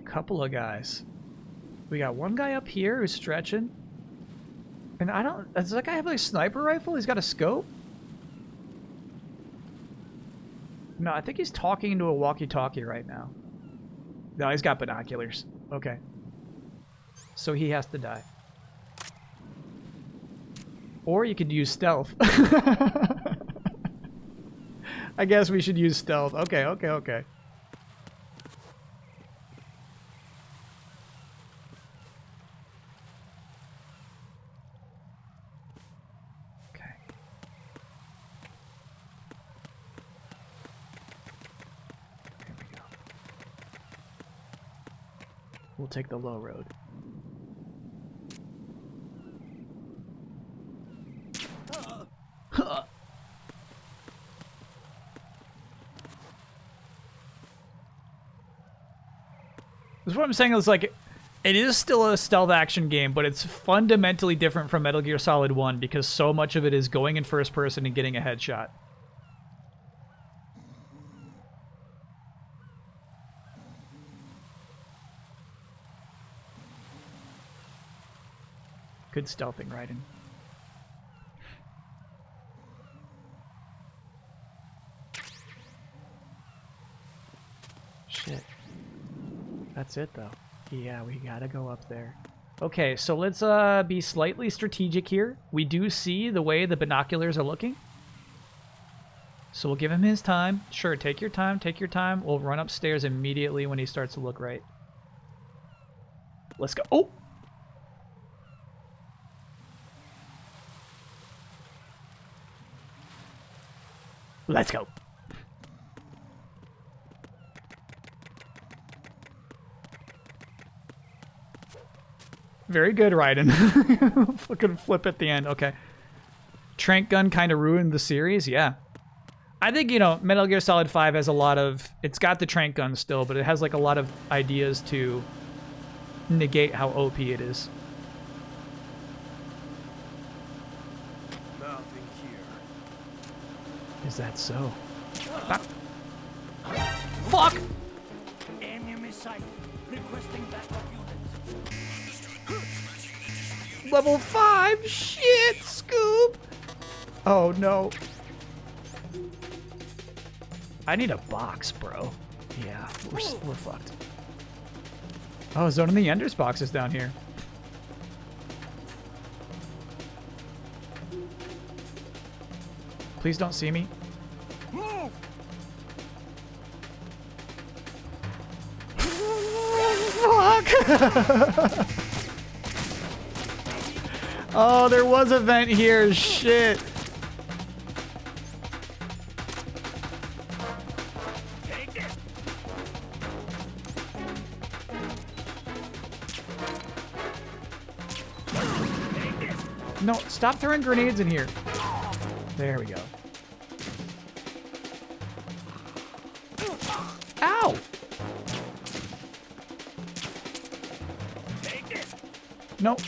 Couple of guys. We got one guy up here who's stretching. And I don't... Does that guy have like a sniper rifle? He's got a scope? No, I think he's talking into a walkie-talkie right now. No, he's got binoculars. Okay. So he has to die. Or you could use stealth. I guess we should use stealth. Okay. Okay. We'll take the low road. That's what I'm saying is like, it is still a stealth action game, but it's fundamentally different from Metal Gear Solid 1 because so much of it is going in first person and getting a headshot. Good stealthing, Raiden. Shit. That's it, though. Yeah, we gotta go up there. Okay, so let's be slightly strategic here. We do see the way the binoculars are looking. So we'll give him his time. Sure, take your time, take your time. We'll run upstairs immediately when he starts to look right. Let's go. Oh! Let's go. Very good, Raiden. Fucking flip at the end. Okay. Trank gun kind of ruined the series. Yeah. I think, you know, Metal Gear Solid 5 has a lot of... It's got the trank gun still, but it has like a lot of ideas to negate how OP it is. Nothing here. Is that so? Fuck! Enemy sight. Requesting backup units. Level 5? Shit, Scoob! Oh no. I need a box, bro. Yeah, we're fucked. Oh, Zone of the Enders box is down here. Please don't see me. Move! Fuck! Oh, there was a vent here. Shit. No, stop throwing grenades in here. There we go. Ow! Nope.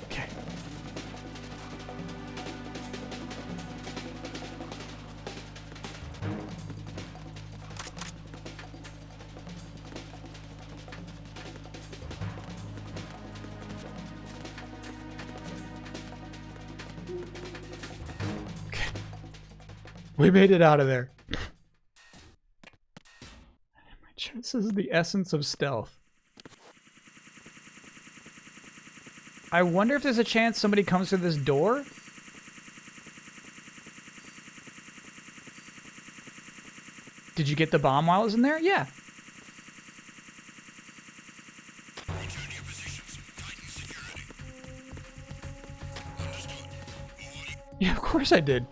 Okay. We made it out of there. This is the essence of stealth. I wonder if there's a chance somebody comes through this door? Did you get the bomb while it was in there? Yeah. Yeah, of course I did.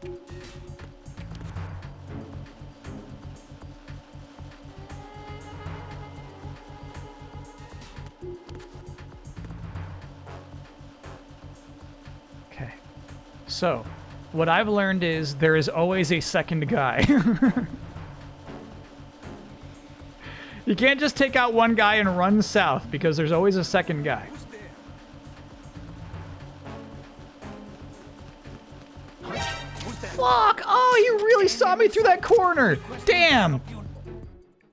So, what I've learned is there is always a second guy. You can't just take out one guy and run south because there's always a second guy. Fuck! Oh, you really saw me through that corner! Damn!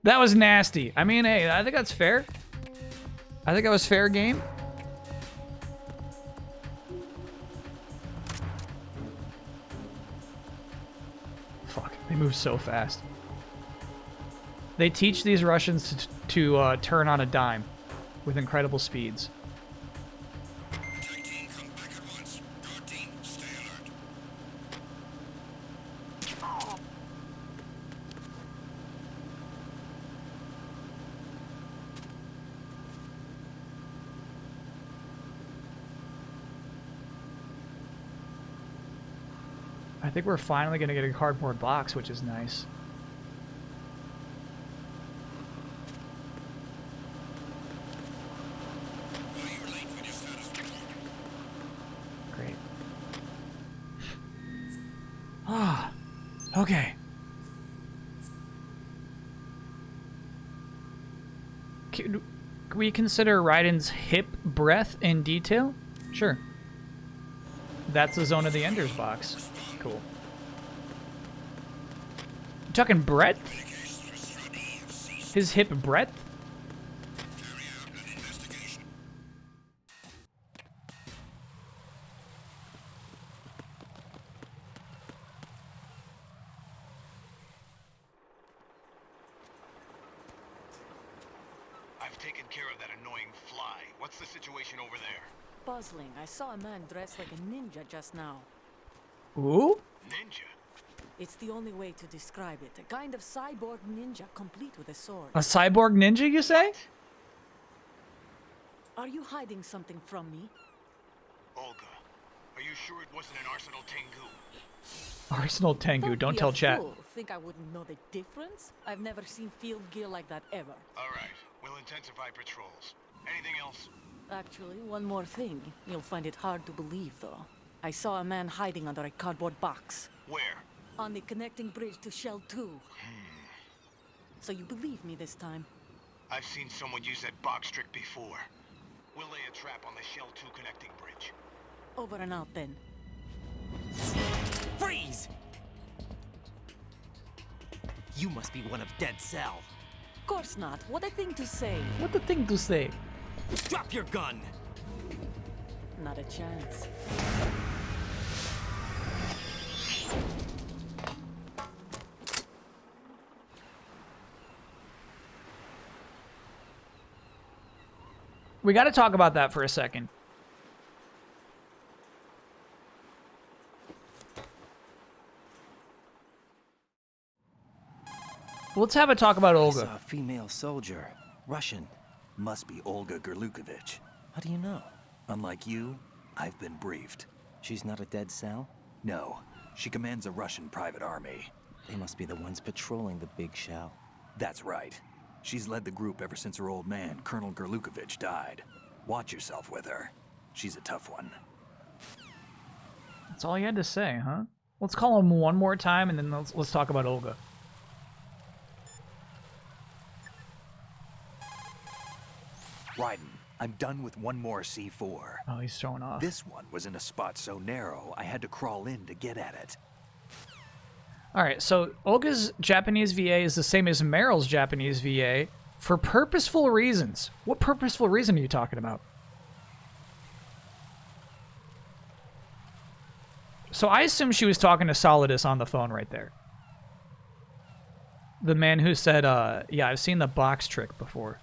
That was nasty. I mean, hey, I think that's fair. I think that was fair game. They move so fast. They teach these Russians to turn on a dime with incredible speeds. I think we're finally going to get a cardboard box, which is nice. Great. Ah, okay. Can we consider Raiden's hip breadth in detail? Sure. That's the Zone of the Enders box. Cool. You talking breadth? His hip breadth? I've taken care of that annoying fly. What's the situation over there? Puzzling. I saw a man dressed like a ninja just now. Ooh? Ninja? It's the only way to describe it. A kind of cyborg ninja complete with a sword. A cyborg ninja, you say? Are you hiding something from me? Olga, are you sure it wasn't an Arsenal Tengu? Arsenal Tengu, don't tell chat. Fool. Think I wouldn't know the difference? I've never seen field gear like that ever. All right, we'll intensify patrols. Anything else? Actually, one more thing. You'll find it hard to believe, though. I saw a man hiding under a cardboard box. Where? On the connecting bridge to Shell 2. So you believe me this time? I've seen someone use that box trick before. We'll lay a trap on the Shell 2 connecting bridge. Over and out, then. Freeze! You must be one of Dead Cell. Of course not. What a thing to say. What the thing to say? Drop your gun! Not a chance. We got to talk about that for a second. Let's have a talk about I Olga. saw a female soldier. Russian. Must be Olga Gerlukovich. How do you know? Unlike you, I've been briefed. She's not a Dead Cell? No. She commands a Russian private army. They must be the ones patrolling the big shell. That's right. She's led the group ever since her old man, Colonel Gerlukovich, died. Watch yourself with her. She's a tough one. That's all you had to say, huh? Let's call him one more time, and then let's talk about Olga. Raiden, I'm done with one more C4. Oh, he's showing off. This one was in a spot so narrow, I had to crawl in to get at it. All right, so Olga's Japanese VA is the same as Meryl's Japanese VA for purposeful reasons. What purposeful reason are you talking about? So I assume she was talking to Solidus on the phone right there. The man who said, yeah, I've seen the box trick before.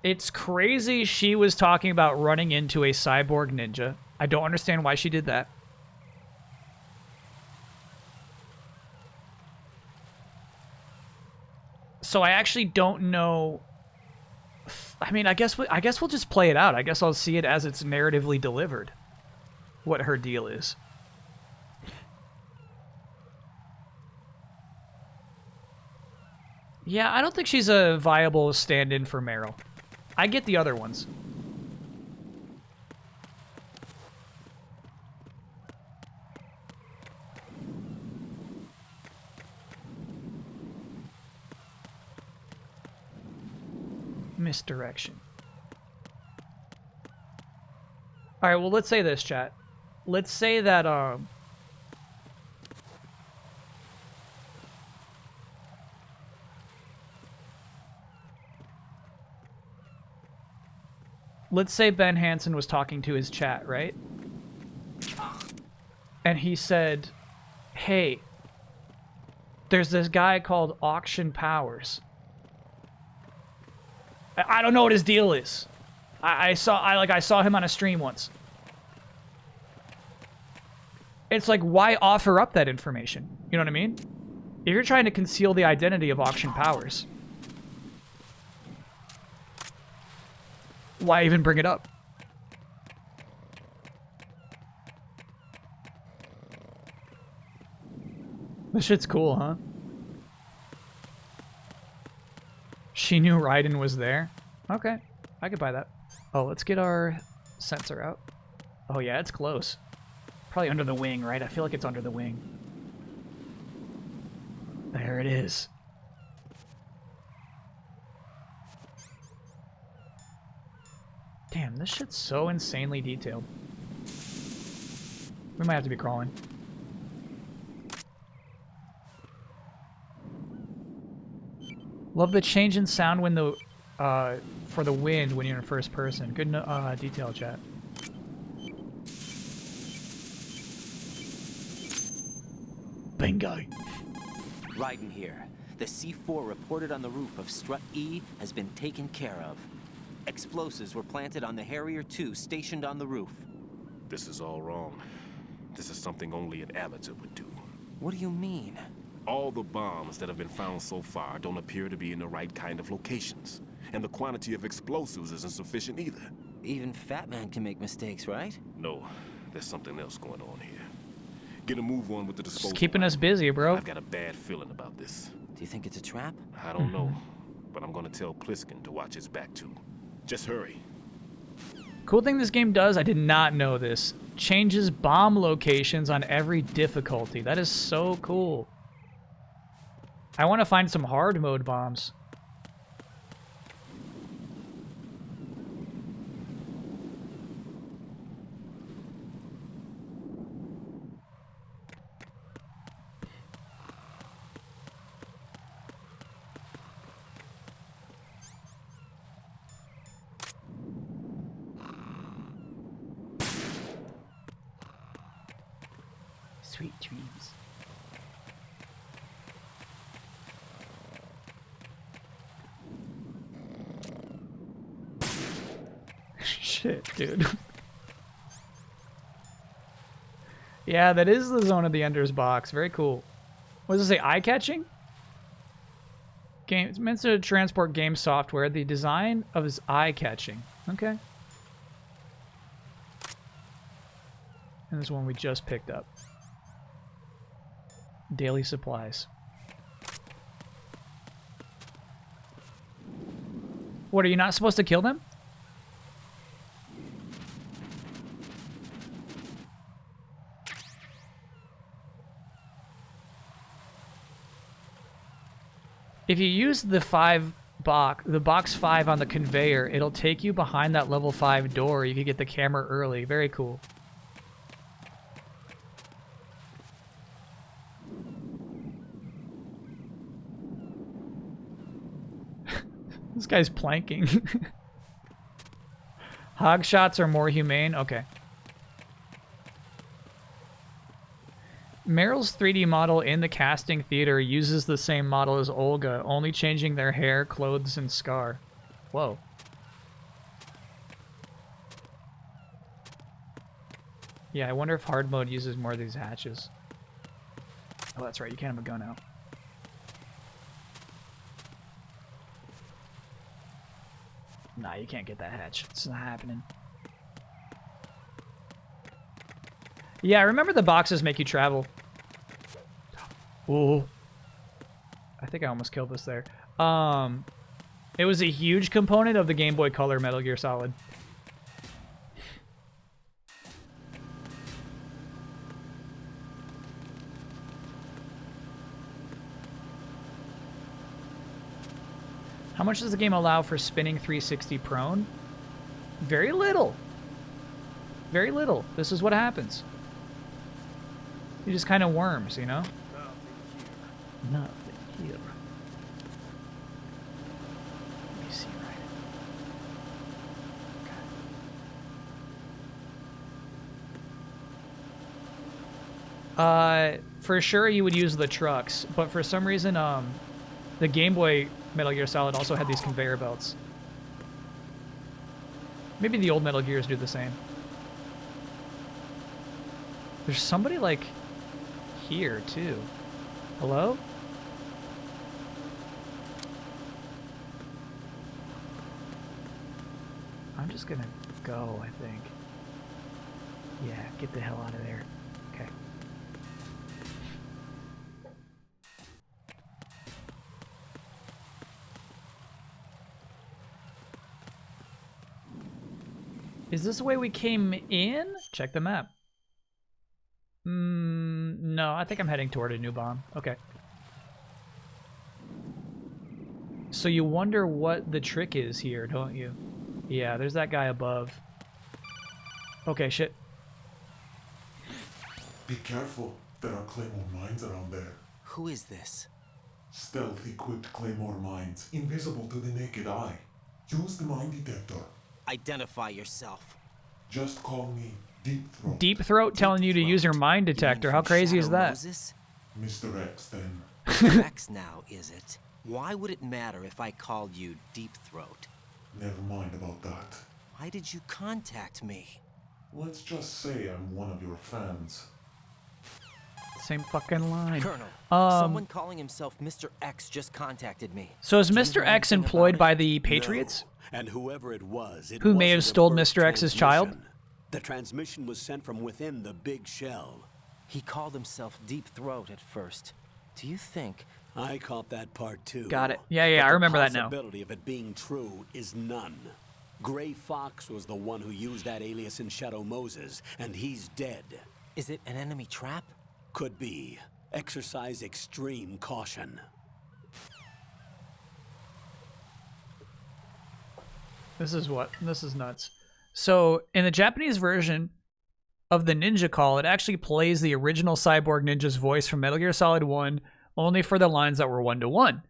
It's crazy she was talking about running into a cyborg ninja. I don't understand why she did that. So I actually don't know. I mean, I guess we'll just play it out. I guess I'll see it as it's narratively delivered. What her deal is. Yeah, I don't think she's a viable stand-in for Meryl. I get the other ones. Misdirection. All right, well, let's say this, chat. Let's say that, let's say Ben Hansen was talking to his chat, right? And he said, hey, there's this guy called Auction Powers. I don't know what his deal is. I saw him on a stream once. It's like, why offer up that information? You know what I mean? If you're trying to conceal the identity of Auction Powers, why even bring it up? This shit's cool, huh? She knew Raiden was there? Okay, I could buy that. Oh, let's get our sensor out. Oh yeah, it's close. Probably under the wing, right? I feel like it's under the wing. There it is. Damn, this shit's so insanely detailed. We might have to be crawling. Love the change in sound when the for the wind when you're in first person. Good detail, chat. Bingo. Raiden here. The C4 reported on the roof of Strut E has been taken care of. Explosives were planted on the Harrier 2 stationed on the roof. This is all wrong. This is something only an amateur would do. What do you mean? All the bombs that have been found so far don't appear to be in the right kind of locations. And the quantity of explosives isn't sufficient either. Even Fat Man can make mistakes, right? No, there's something else going on here. Get a move on with the disposal. Just keeping us busy, bro. I've got a bad feeling about this. Do you think it's a trap? I don't know, but I'm gonna tell Pliskin to watch his back too. Just hurry. Cool thing this game does, I did not know this, changes bomb locations on every difficulty. That is so cool. I want to find some hard mode bombs. Sweet dreams. Shit, dude. Yeah, that is the Zone of the Enders box. Very cool. What does it say? Eye-catching? It's meant to transport game software. The design of is eye-catching. Okay. And this one we just picked up. Daily supplies. What, are you not supposed to kill them? If you use the box 5 on the conveyor, it'll take you behind that level 5 door. You can get the camera early. Very cool. This guy's planking. Hog shots are more humane. Okay. Meryl's 3D model in the casting theater uses the same model as Olga, only changing their hair, clothes, and scar. Whoa. Yeah, I wonder if hard mode uses more of these hatches. Oh, that's right. You can't have a gun out. Nah, you can't get that hatch. It's not happening. Yeah, I remember the boxes make you travel. Ooh. I think I almost killed this there. It was a huge component of the Game Boy Color Metal Gear Solid. How much does the game allow for spinning 360 prone? Very little. Very little. This is what happens. You just kind of worms, you know? Nothing here. Let me see right. Okay. For sure you would use the trucks, but for some reason, the Game Boy Metal Gear Solid also had these conveyor belts. Maybe the old Metal Gears do the same. There's somebody, like, here, too. Hello? I'm just gonna go, I think. Yeah, get the hell out of there. Okay. Is this the way we came in? Check the map. No, I think I'm heading toward a new bomb. Okay. So you wonder what the trick is here, don't you? Yeah, there's that guy above. Okay, shit. Be careful. There are Claymore mines around there. Who is this? Stealth-equipped Claymore mines, invisible to the naked eye. Use the mine detector. Identify yourself. Just call me Deep Throat. Deep Throat telling you to use your mine detector. How crazy is that? Mr. X, then. Mr. X now, is it? Why would it matter if I called you Deep Throat? Never mind about that. Why did you contact me? Let's just say I'm one of your fans. Same fucking line. Colonel, someone calling himself Mr. X just contacted me. So is Mr. X employed by the Patriots? No. And whoever it was, who may have stole Mr. X's child? The transmission was sent from within the big shell. He called himself Deep Throat at first. Do you think? I caught that part too. Got it. Yeah, I remember that now. The possibility of it being true is none. Gray Fox was the one who used that alias in Shadow Moses, and he's dead. Is it an enemy trap? Could be. Exercise extreme caution. This is nuts. So, in the Japanese version of the Ninja Call, it actually plays the original Cyborg Ninja's voice from Metal Gear Solid 1, only for the lines that were 1-to-1.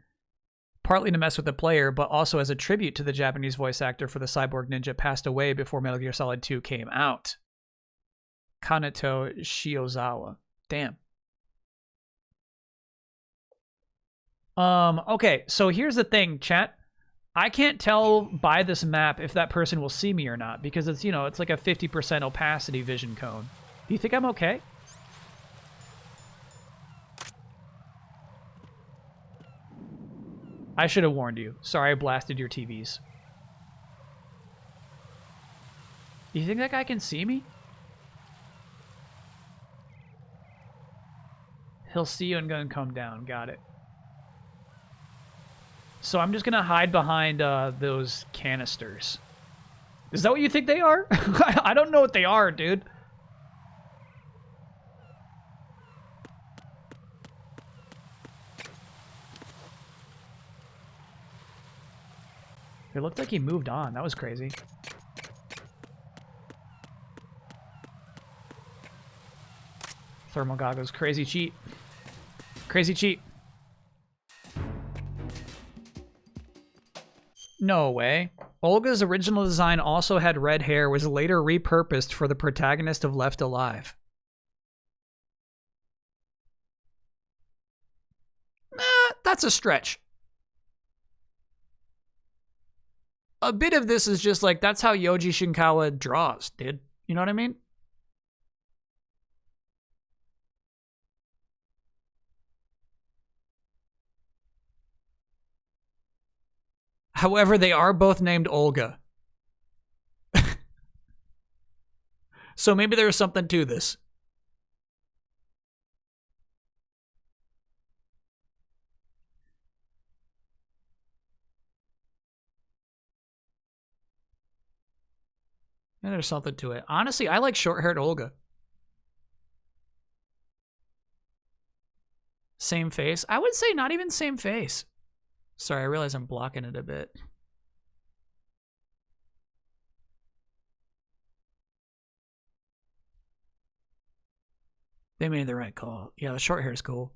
Partly to mess with the player, but also as a tribute to the Japanese voice actor for the Cyborg Ninja passed away before Metal Gear Solid 2 came out. Kaneto Shiozawa. Damn. Okay, so here's the thing, chat. I can't tell by this map if that person will see me or not because it's, you know, it's like a 50% opacity vision cone. Do you think I'm okay? I should have warned you. Sorry I blasted your TVs. You think that guy can see me? He'll see you and gonna come down. Got it. So I'm just gonna hide behind those canisters. Is that what you think they are? I don't know what they are, dude. It looked like he moved on. That was crazy. Thermal goggles. Crazy cheat. Crazy cheat. No way. Olga's original design also had red hair, was later repurposed for the protagonist of Left Alive. That's a stretch. A bit of this is just like, that's how Yoji Shinkawa draws, dude. You know what I mean? However, they are both named Olga. So maybe there's something to this. And there's something to it. Honestly, I like short-haired Olga. Same face? I would say not even same face. Sorry, I realize I'm blocking it a bit. They made the right call. Yeah, the short hair is cool.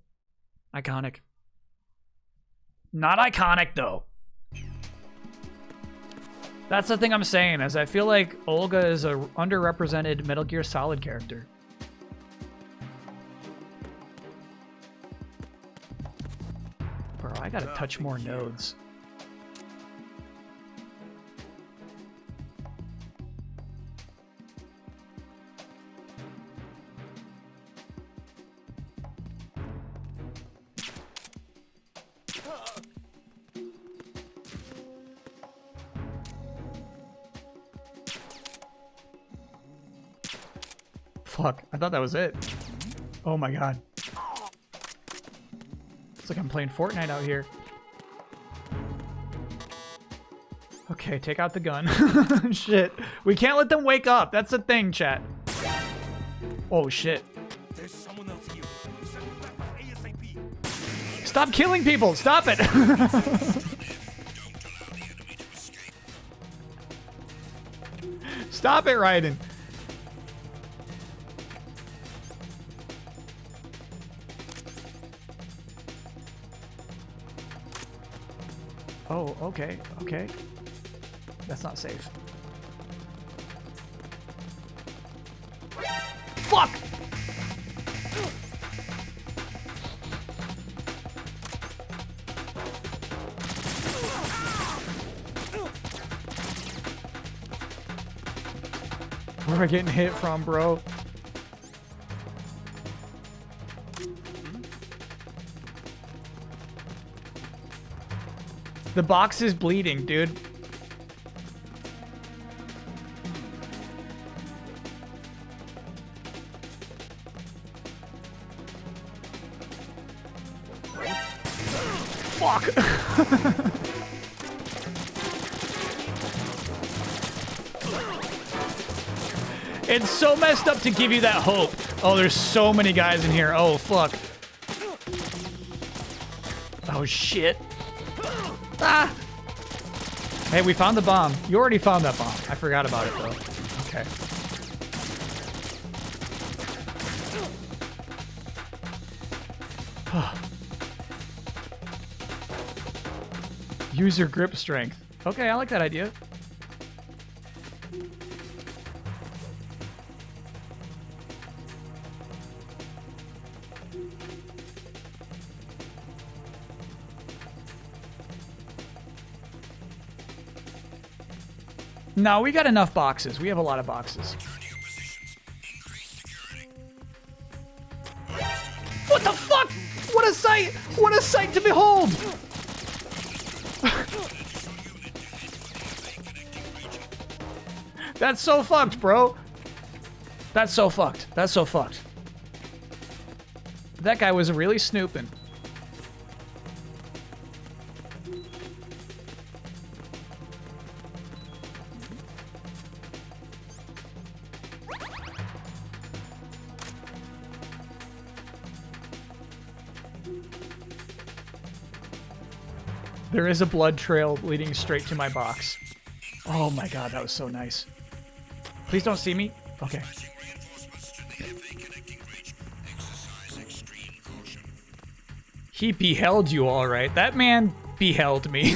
Iconic. Not iconic, though. That's the thing I'm saying, is I feel like Olga is a underrepresented Metal Gear Solid character. Bro, I gotta touch more nodes. Fuck, I thought that was it. Oh my god. It's like I'm playing Fortnite out here. Okay, take out the gun. Shit. We can't let them wake up. That's the thing, chat. Oh shit. There's someone else here. Send them back ASAP. Stop killing people! Stop it! Stop it, Raiden. Oh, okay, okay. That's not safe. Fuck! Where am I getting hit from, bro? The box is bleeding, dude. Fuck! It's so messed up to give you that hope. Oh, there's so many guys in here. Oh, fuck. Oh, shit. Ah! Hey, we found the bomb. You already found that bomb. I forgot about it, though. Okay. Use your grip strength. Okay, I like that idea. No, we got enough boxes. We have a lot of boxes. What the fuck? What a sight! What a sight to behold! That's so fucked, bro. That's so fucked. That's so fucked. That guy was really snooping. There is a blood trail leading straight to my box. Oh my god, that was so nice. Please don't see me. Okay. He beheld you all right. That man beheld me.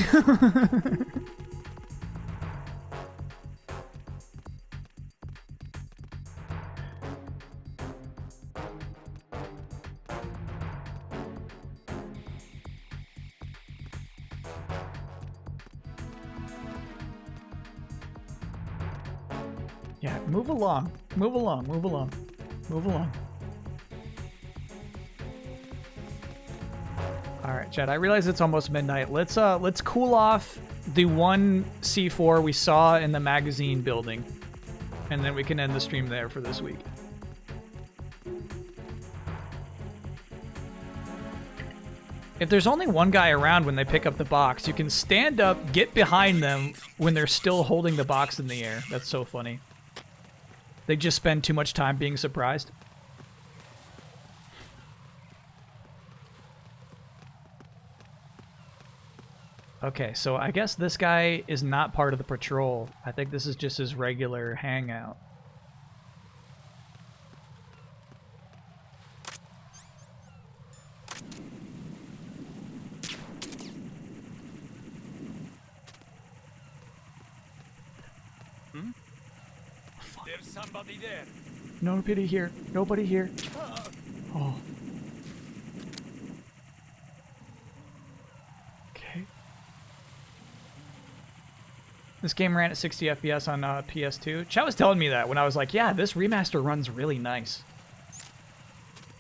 Yeah, move along. Move along. Move along. Move along. All right, Chad. I realize it's almost midnight. Let's cool off the one C4 we saw in the magazine building, and then we can end the stream there for this week. If there's only one guy around when they pick up the box, you can stand up, get behind them when they're still holding the box in the air. That's so funny. They just spend too much time being surprised. Okay, so I guess this guy is not part of the patrol. I think this is just his regular hangout. There's somebody there. Nobody here. Nobody here. Oh. Okay. This game ran at 60 FPS on PS2. Chat was telling me that when I was like, yeah, this remaster runs really nice.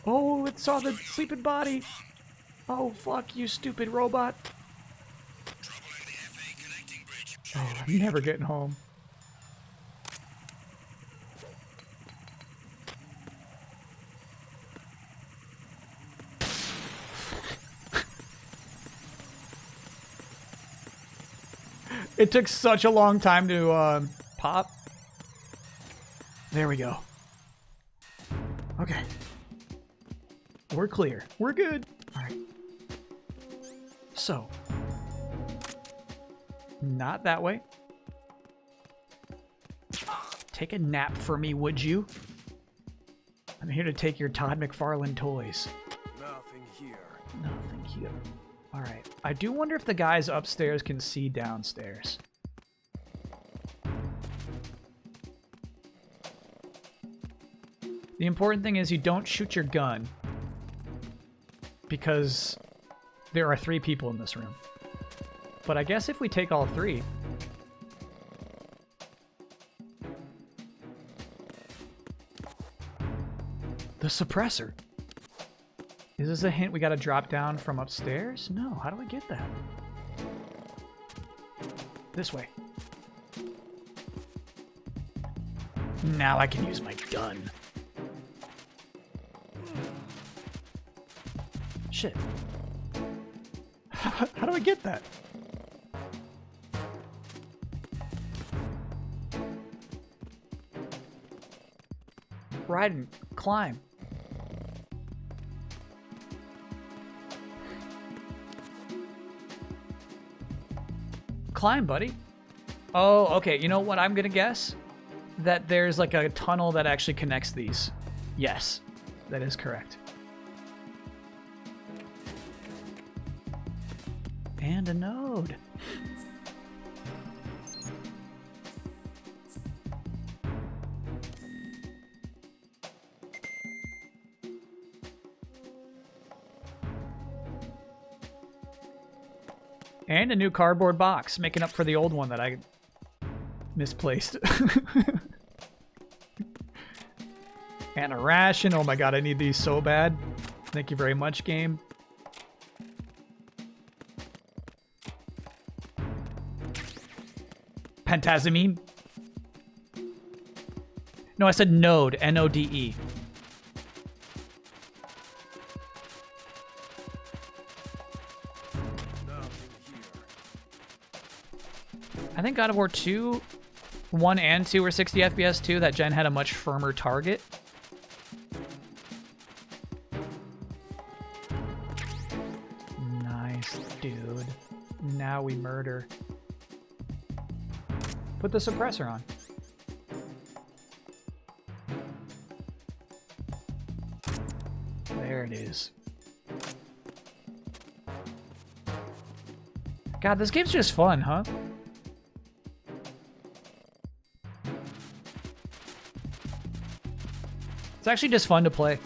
Oh, it saw the sleeping body. Oh, fuck you, stupid robot. Oh, I'm never getting home. It took such a long time to pop. There we go. Okay. We're clear. We're good. All right. So. Not that way. Take a nap for me, would you? I'm here to take your Todd McFarlane toys. Nothing here. Nothing here. All right. I do wonder if the guys upstairs can see downstairs. The important thing is you don't shoot your gun because there are 3 people in this room. But I guess if we take all 3... The suppressor. Is this a hint we gotta drop down from upstairs? No, how do I get that? This way. Now I can use my gun. Shit. How do I get that? Raiden, climb. Climb, buddy. Oh, okay. You know what I'm gonna guess? That there's like a tunnel that actually connects these. Yes, that is correct. And a node. And a new cardboard box, making up for the old one that I Misplaced. And a ration. Oh my god, I need these so bad. Thank you very much, game. Pentazamine. No, I said node. N-O-D-E. I think God of War 2, 1 and 2 were 60 FPS too. That gen had a much firmer target. Nice, dude. Now we murder. Put the suppressor on. There it is. God, this game's just fun, huh? It's actually just fun to play.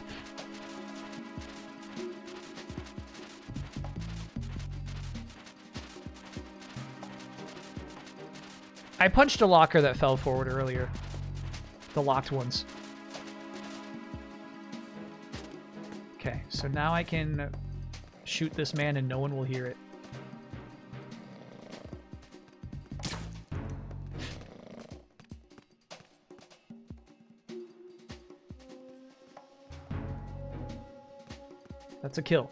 I punched a locker that fell forward earlier. The locked ones. Okay, so now I can shoot this man and no one will hear it. That's a kill.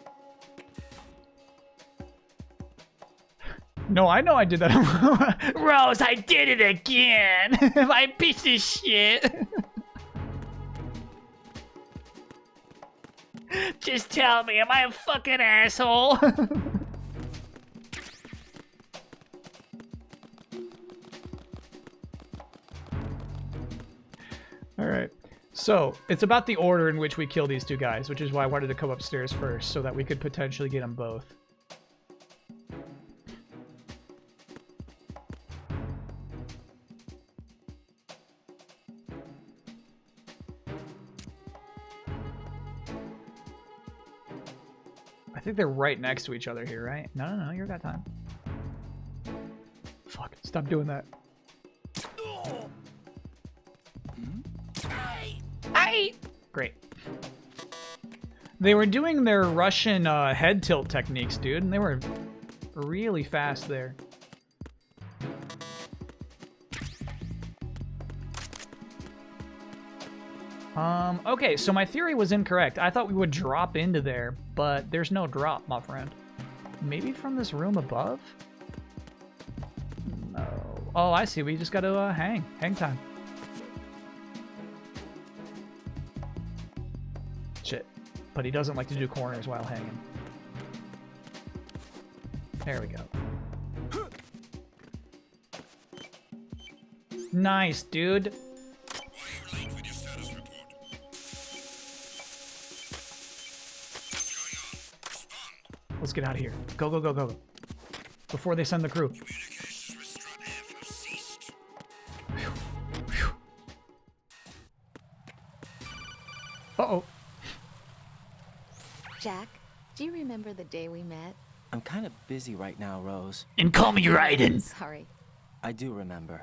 No, I know I did that. Rose, I did it again! My piece of shit! Just tell me, am I a fucking asshole? Alright. So, it's about the order in which we kill these two guys, which is why I wanted to come upstairs first, so that we could potentially get them both. I think they're right next to each other here, right? No, you got time. Fuck, stop doing that. Great. They were doing their Russian head tilt techniques, dude, and they were really fast there. Okay, so my theory was incorrect. I thought we would drop into there, but there's no drop, my friend. Maybe from this room above? No. Oh, I see. We just gotta hang. Hang time. Shit. But he doesn't like to do corners while hanging. There we go. Nice, dude. Let's get out of here. Go, go, go, go. Before they send the crew. Uh-oh. Jack, do you remember the day we met? I'm kind of busy right now, Rose. And call me Raiden. Sorry. I do remember.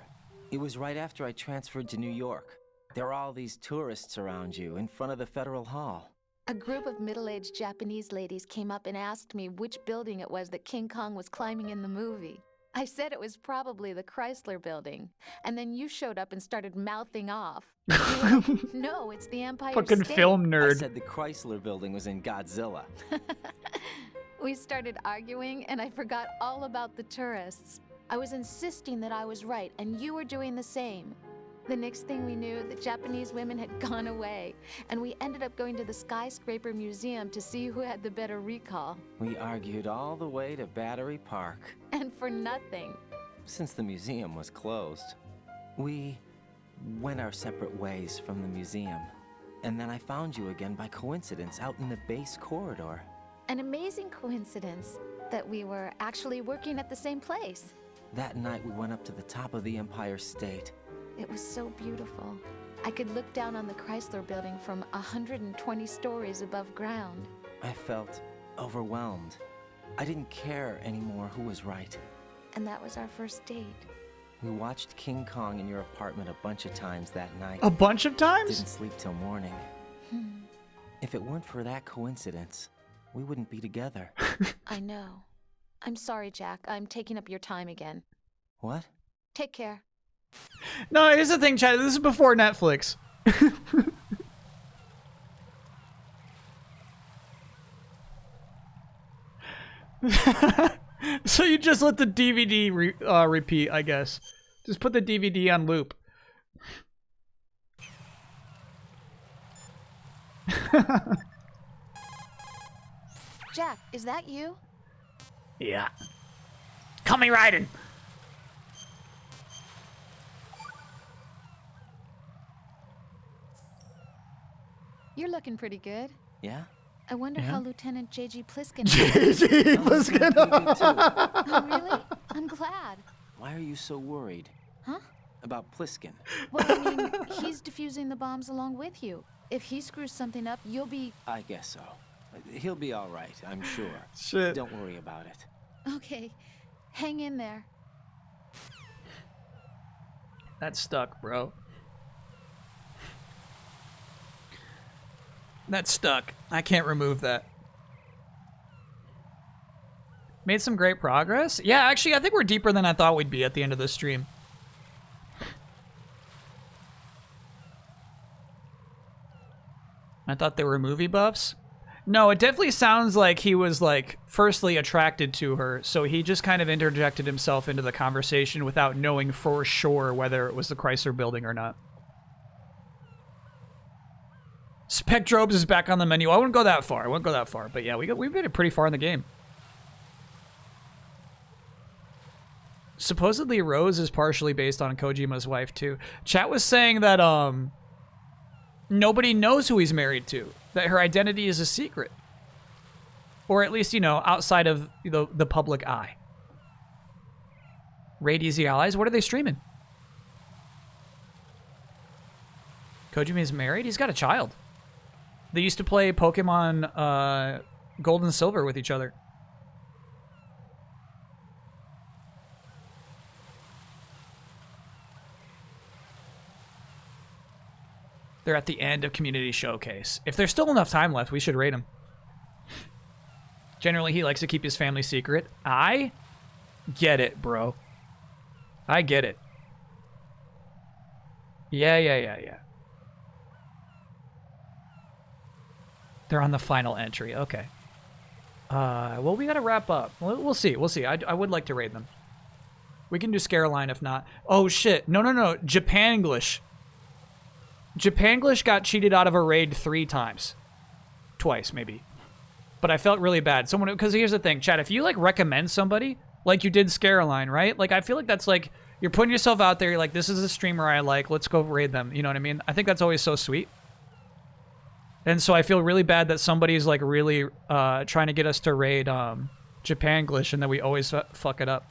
It was right after I transferred to New York. There were all these tourists around you in front of the Federal Hall. A group of middle-aged Japanese ladies came up and asked me which building it was that King Kong was climbing in the movie. I said it was probably the Chrysler Building, and then you showed up and started mouthing off. You were like, no, it's the Empire Fucking State. film nerd. I said the Chrysler Building was in Godzilla. We started arguing, and I forgot all about the tourists. I was insisting that I was right, and you were doing the same. The next thing we knew, the Japanese women had gone away, and we ended up going to the Skyscraper Museum to see who had the better recall. We argued all the way to Battery Park. And for nothing. Since the museum was closed, we went our separate ways from the museum. And then I found you again by coincidence out in the base corridor. An amazing coincidence that we were actually working at the same place. That night we went up to the top of the Empire State. It was so beautiful. I could look down on the Chrysler Building from 120 stories above ground. I felt overwhelmed. I didn't care anymore who was right. And that was our first date. We watched King Kong in your apartment a bunch of times that night. A bunch of times? Didn't sleep till morning. If it weren't for that coincidence, we wouldn't be together. I know. I'm sorry, Jack. I'm taking up your time again. What? Take care. No, here's the thing, Chad. This is before Netflix. So you just let the DVD repeat, I guess. Just put the DVD on loop. Jack, is that you? Yeah. Call me Raiden. You're looking pretty good. Yeah? I wonder Yeah? how Lieutenant J.G. Pliskin J.G. Pliskin. Oh, really? I'm glad. Why are you so worried? Huh? About Pliskin? Well, I mean, he's defusing the bombs along with you. If he screws something up, you'll be... I guess so. He'll be all right, I'm sure. Shit. Don't worry about it. Okay. Hang in there. That's stuck, bro. That's stuck. I can't remove that. Made some great progress. Yeah, actually, I think we're deeper than I thought we'd be at the end of this stream. I thought they were movie buffs. No, it definitely sounds like he was, like, firstly attracted to her, so he just kind of interjected himself into the conversation without knowing for sure whether it was the Chrysler Building or not. Spectrobes is back on the menu. I wouldn't go that far. I wouldn't go that far. But yeah, we've made it pretty far in the game. Supposedly Rose is partially based on Kojima's wife too. Chat was saying that nobody knows who he's married to. That her identity is a secret. Or at least, you know, outside of the public eye. Raid Easy Allies, what are they streaming? Kojima is married? He's got a child. They used to play Pokemon Gold and Silver with each other. They're at the end of Community Showcase. If there's still enough time left, we should raid him. Generally, he likes to keep his family secret. I get it, bro. I get it. Yeah. They're on the final entry. Okay. Well, we gotta wrap up. We'll see. We'll see. I would like to raid them. We can do Scareline if not. Oh, shit. No. Japanglish. Japanglish got cheated out of a raid 3 times. Twice, maybe. But I felt really bad. Someone, because here's the thing, Chad, if you, like, recommend somebody, like you did Scareline, right? Like, I feel like that's, like, you're putting yourself out there. You're like, this is a streamer I like. Let's go raid them. You know what I mean? I think that's always so sweet. And so I feel really bad that somebody's, like, really trying to get us to raid Japanglish and that we always fuck it up.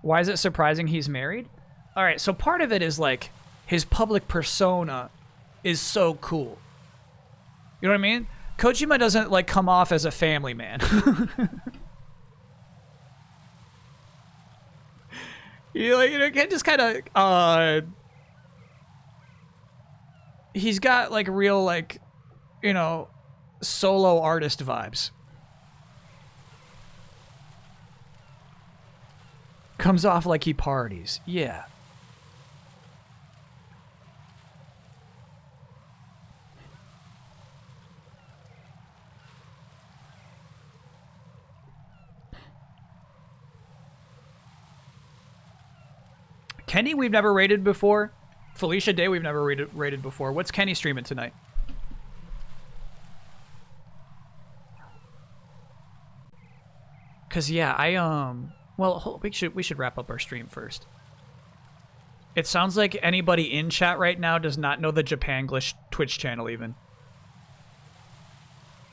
Why is it surprising he's married? All right, so part of it is, like, his public persona is so cool. You know what I mean? Kojima doesn't, like, come off as a family man. You can't just kind of, he's got, like, real, like, you know, solo artist vibes. Comes off like he parties. Yeah. Kenny, we've never raided before. Felicia Day, we've never raided before. What's Kenny streaming tonight? Cause yeah, well, we should wrap up our stream first. It sounds like anybody in chat right now does not know the Japanglish Twitch channel even.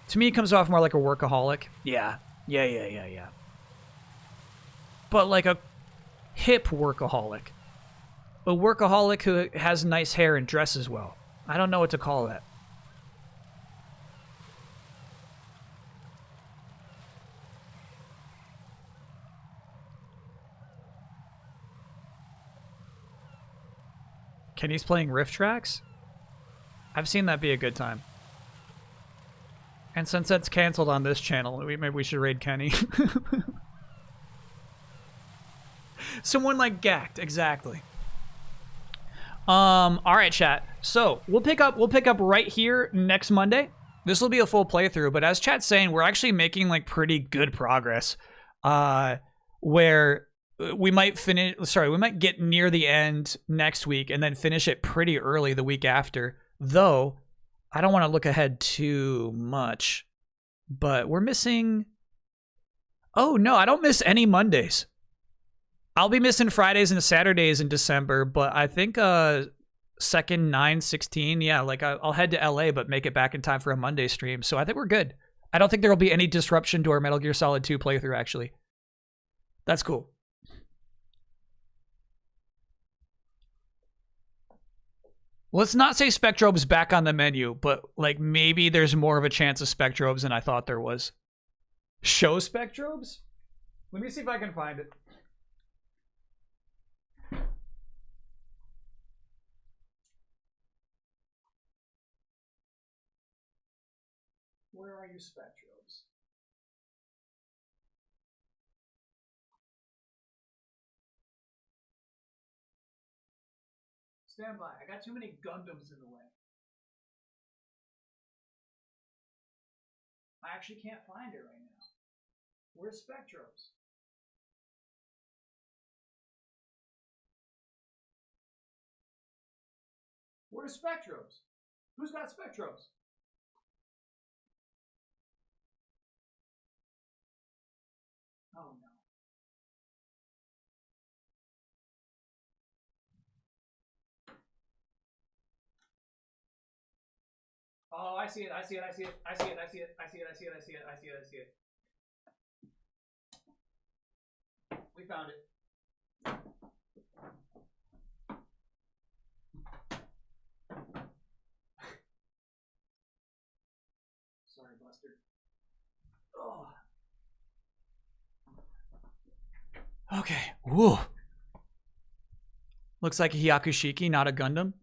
To me, it comes off more like a workaholic. Yeah. But like a hip workaholic. A workaholic who has nice hair and dresses well. I don't know what to call that. Kenny's playing Rift Tracks? I've seen that be a good time. And since that's canceled on this channel, maybe we should raid Kenny. Someone like Gacked, exactly. All right, chat. So we'll pick up right here next Monday. This will be a full playthrough, but as chat's saying, we're actually making like pretty good progress. Where we might finish. Sorry, we might get near the end next week and then finish it pretty early the week after. Though I don't want to look ahead too much, but we're missing. Oh no, I don't miss any Mondays. I'll be missing Fridays and Saturdays in December, but I think 2nd, 9, 16, yeah, like I'll head to LA, but make it back in time for a Monday stream. So I think we're good. I don't think there will be any disruption to our Metal Gear Solid 2 playthrough, actually. That's cool. Let's not say Spectrobe's back on the menu, but like maybe there's more of a chance of Spectrobes than I thought there was. Show Spectrobes? Let me see if I can find it. Where are you, Spectrobes? Stand by. I got too many Gundams in the way. I actually can't find it right now. Where's Spectrobes? Where's Spectrobes? Who's got Spectrobes? Oh no. Oh, I see it, I see it, I see it, I see it, I see it, I see it, I see it, I see it, I see it, I see it. We found it. Sorry, Buster. Oh. Okay. Woo. Looks like a Hyakushiki, not a Gundam.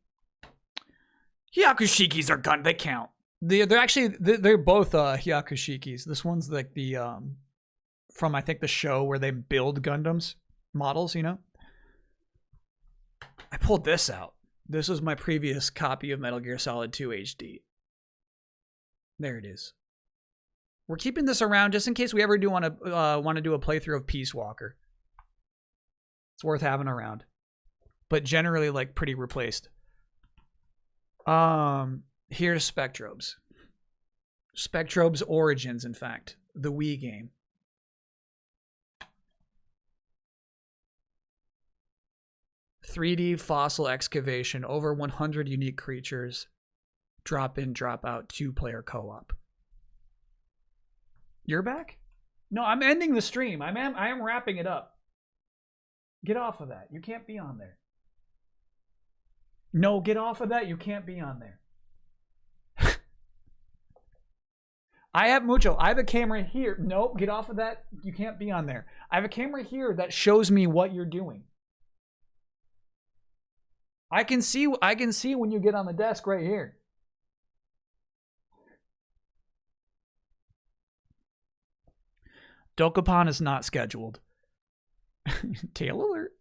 Hyakushikis are Gundam. They count. They're both Hyakushikis. This one's like the from I think the show where they build Gundams models. You know. I pulled this out. This was my previous copy of Metal Gear Solid 2 HD. There it is. We're keeping this around just in case we ever do want to do a playthrough of Peace Walker. It's worth having around, but generally like pretty replaced. Here's Spectrobes. Spectrobes Origins, in fact, the Wii game. .3D fossil excavation, over 100 unique creatures, drop in, drop out, 2-player co-op. You're back? No, I'm ending the stream. I am wrapping it up. Get off of that. You can't be on there. No, get off of that. You can't be on there. I have Mucho. I have a camera here. Nope, get off of that. You can't be on there. I have a camera here that shows me what you're doing. I can see when you get on the desk right here. Dokapon is not scheduled. Tail alert.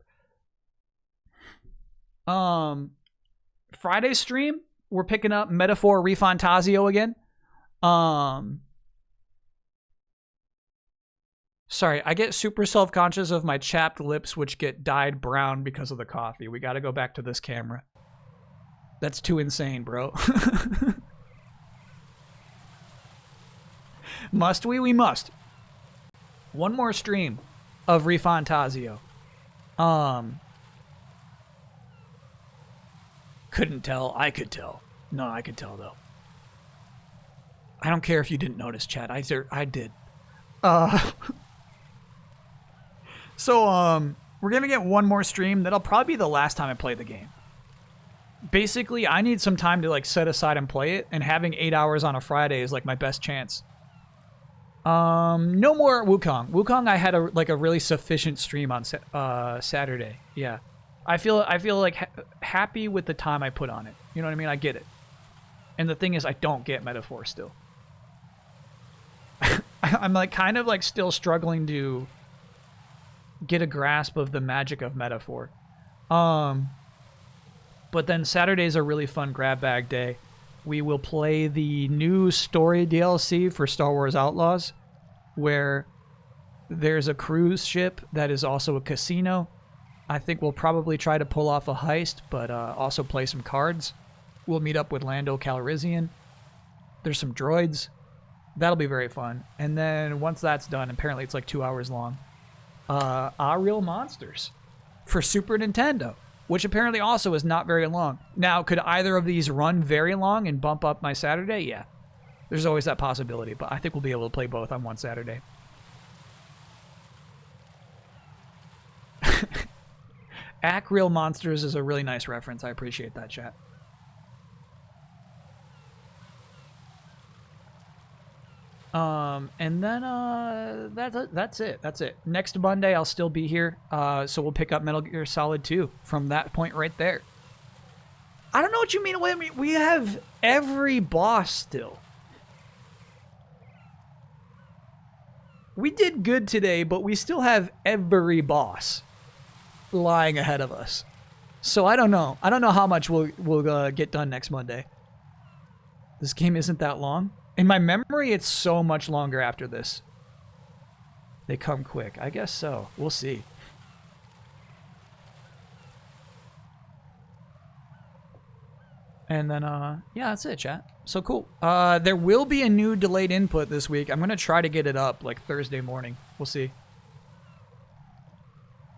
Friday stream, we're picking up Metaphor Refantazio again. Sorry, I get super self-conscious of my chapped lips, which get dyed brown because of the coffee. We got to go back to this camera. That's too insane, bro. Must we? We must. One more stream of Refantazio. Couldn't tell. I could tell. No, I could tell, though. I don't care if you didn't notice, chat. I did. So, we're going to get one more stream. That'll probably be the last time I play the game. Basically, I need some time to, like, set aside and play it, and having 8 hours on a Friday is, like, my best chance. No more Wukong. Wukong, I had a really sufficient stream on Saturday. Yeah. I feel like happy with the time I put on it. You know what I mean? I get it. And the thing is, I don't get Metaphor still. I'm like kind of like still struggling to get a grasp of the magic of Metaphor. But then Saturday's a really fun grab bag day. We will play the new story DLC for Star Wars Outlaws, where there's a cruise ship that is also a casino. I think we'll probably try to pull off a heist, but also play some cards. We'll meet up with Lando Calrissian. There's some droids. That'll be very fun. And then once that's done, apparently it's like 2 hours long, Real Monsters for Super Nintendo, which apparently also is not very long. Now, could either of these run very long and bump up my Saturday? Yeah. There's always that possibility, but I think we'll be able to play both on one Saturday. Real Monsters is a really nice reference. I appreciate that, chat. And then that's it. That's it. Next Monday I'll still be here. So we'll pick up Metal Gear Solid 2 from that point right there. I don't know what you mean. We have every boss still. We did good today, but we still have every boss lying ahead of us. So I don't know. I don't know how much we'll get done next Monday. This game isn't that long. In my memory, it's so much longer after this. They come quick. I guess so. We'll see. And then, yeah, that's it, chat. So cool. There will be a new delayed input this week. I'm going to try to get it up like Thursday morning. We'll see.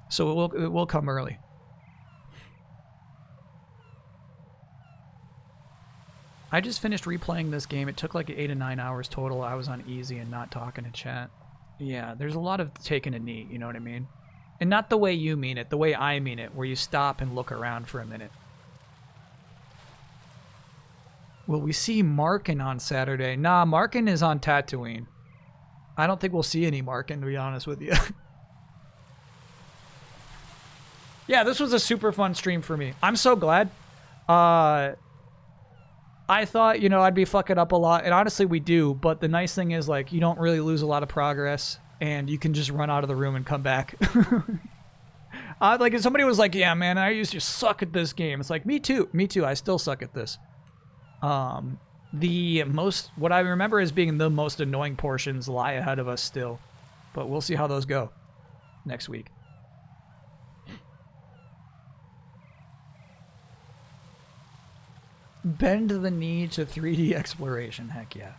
So it will come early. I just finished replaying this game. It took like 8 to 9 hours total. I was on easy and not talking to chat. Yeah, there's a lot of taking a knee, you know what I mean? And not the way you mean it, the way I mean it, where you stop and look around for a minute. Will we see Markin on Saturday? Nah, Markin is on Tatooine. I don't think we'll see any Markin, to be honest with you. Yeah, this was a super fun stream for me. I'm so glad. I thought, you know, I'd be fucking up a lot, and honestly we do, but the nice thing is, like, you don't really lose a lot of progress, and you can just run out of the room and come back. Like, if somebody was like, yeah, man, I used to suck at this game. It's like, me too, I still suck at this. What I remember as being the most annoying portions lie ahead of us still, but we'll see how those go next week. Bend the knee to 3D exploration. Heck yeah.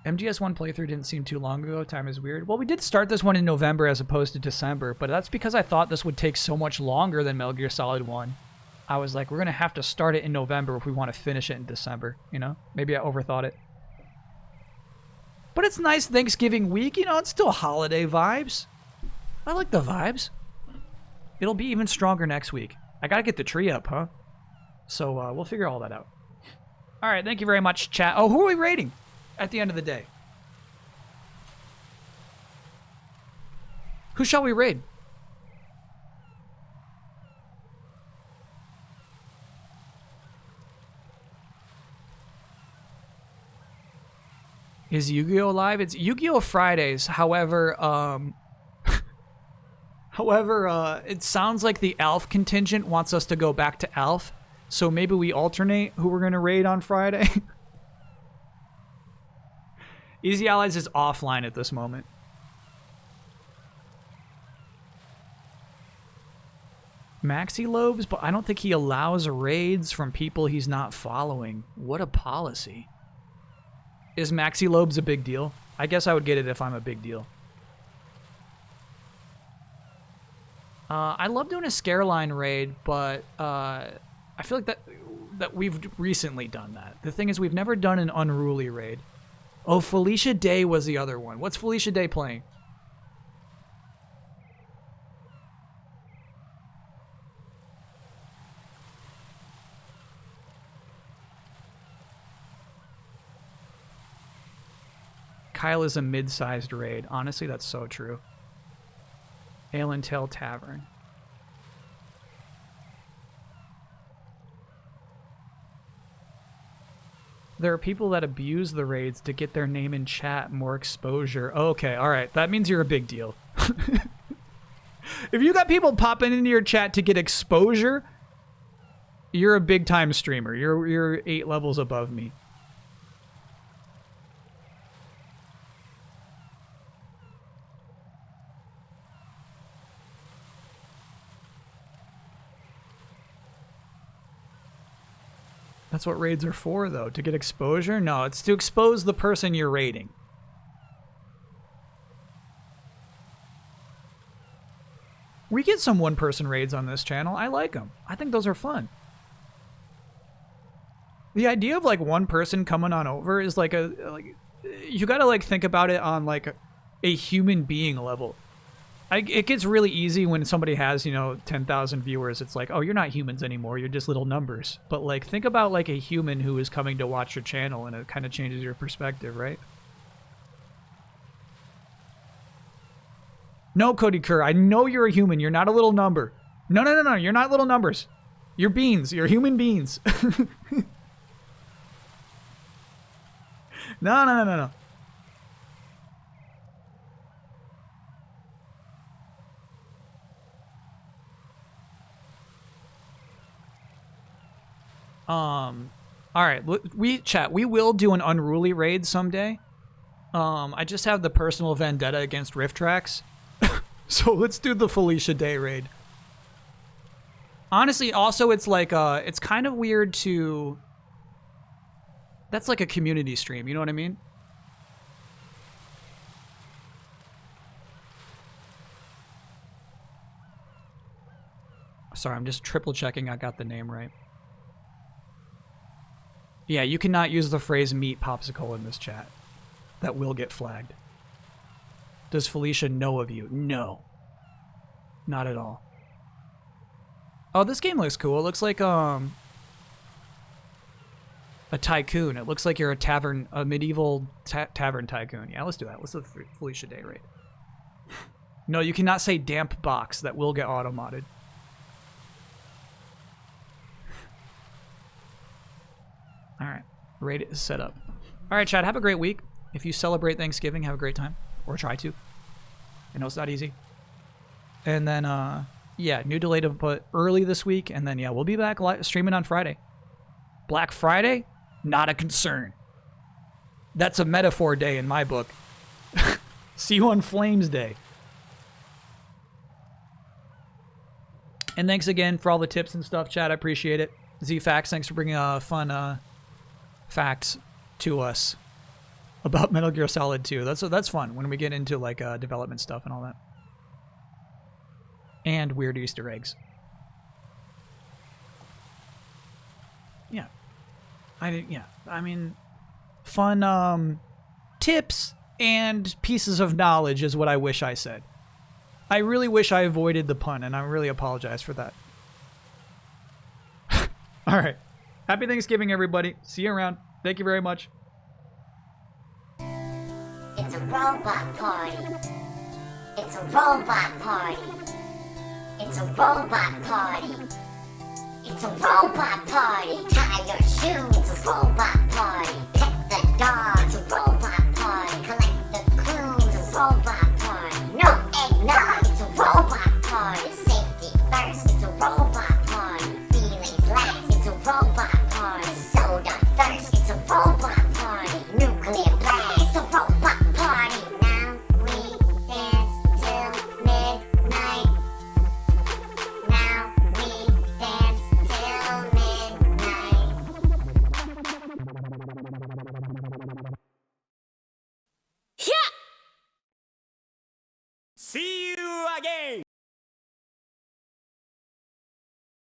MGS1 playthrough didn't seem too long ago. Time is weird. Well, we did start this one in November as opposed to December, but that's because I thought this would take so much longer than Metal Gear Solid 1. I was like, we're going to have to start it in November if we want to finish it in December, you know? Maybe I overthought it. But it's nice Thanksgiving week, you know? It's still holiday vibes. I like the vibes. It'll be even stronger next week. I gotta get the tree up, huh? So we'll figure all that out. All right, thank you very much, chat. Oh, who are we rating at the end of the day? Who shall we raid? Is Yu-Gi-Oh live? It's Yu-Gi-Oh Fridays. However, it sounds like the ALF contingent wants us to go back to ALF, so maybe we alternate who we're going to raid on Friday. Easy Allies is offline at this moment. Maxi Lobes, but I don't think he allows raids from people he's not following. What a policy. Is Maxi Lobes a big deal? I guess I would get it if I'm a big deal. I love doing a Scareline raid, but I feel like that we've recently done that. The thing is, we've never done an Unruly raid. Oh, Felicia Day was the other one. What's Felicia Day playing? Kyle is a mid-sized raid. Honestly, that's so true. Ale and Tail Tavern. There are people that abuse the raids to get their name in chat, more exposure. Okay, alright. That means you're a big deal. If you got people popping into your chat to get exposure, you're a big time streamer. You're 8 levels above me. That's what raids are for, though. To get exposure? No, it's to expose the person you're raiding. We get some one-person raids on this channel. I like them. I think those are fun. The idea of, like, one person coming on over is like you gotta, like, think about it on, like, a human being level. It gets really easy when somebody has, 10,000 viewers. It's like, oh, you're not humans anymore. You're just little numbers. But, like, think about, like, a human who is coming to watch your channel, and it kind of changes your perspective, right? No, Cody Kerr, I know you're a human. You're not a little number. No. You're not little numbers. You're beings. You're human beings. No. Alright, we will do an Unruly raid someday. I just have the personal vendetta against RiffTrax. So let's do the Felicia Day raid. Honestly, also it's like, it's kind of weird to... That's like a community stream, you know what I mean? Sorry, I'm just triple checking I got the name right. Yeah, you cannot use the phrase meat popsicle in this chat. That will get flagged. Does Felicia know of you? No. Not at all. Oh, this game looks cool. It looks like, a tycoon. It looks like you're a medieval tavern tycoon. Yeah, let's do that. Let's do the Felicia Day raid. No, you cannot say damp box. That will get auto-modded. Alright. Raid is set up. Alright, chat. Have a great week. If you celebrate Thanksgiving, have a great time. Or try to. I know it's not easy. And then, yeah, new delay to put early this week. And then, yeah, we'll be back streaming on Friday. Black Friday? Not a concern. That's a metaphor day in my book. See you on Flames Day. And thanks again for all the tips and stuff, chat. I appreciate it. Z-Facts, thanks for bringing fun facts to us about Metal Gear Solid 2. That's fun when we get into like development stuff and all that. And weird Easter eggs. Yeah. I mean, fun tips and pieces of knowledge is what I wish I said. I really wish I avoided the pun, and I really apologize for that. All right. Happy Thanksgiving, everybody. See you around. Thank you very much. It's a robot party. It's a robot party. It's a robot party. It's a robot party. Tie your shoes. It's a robot party.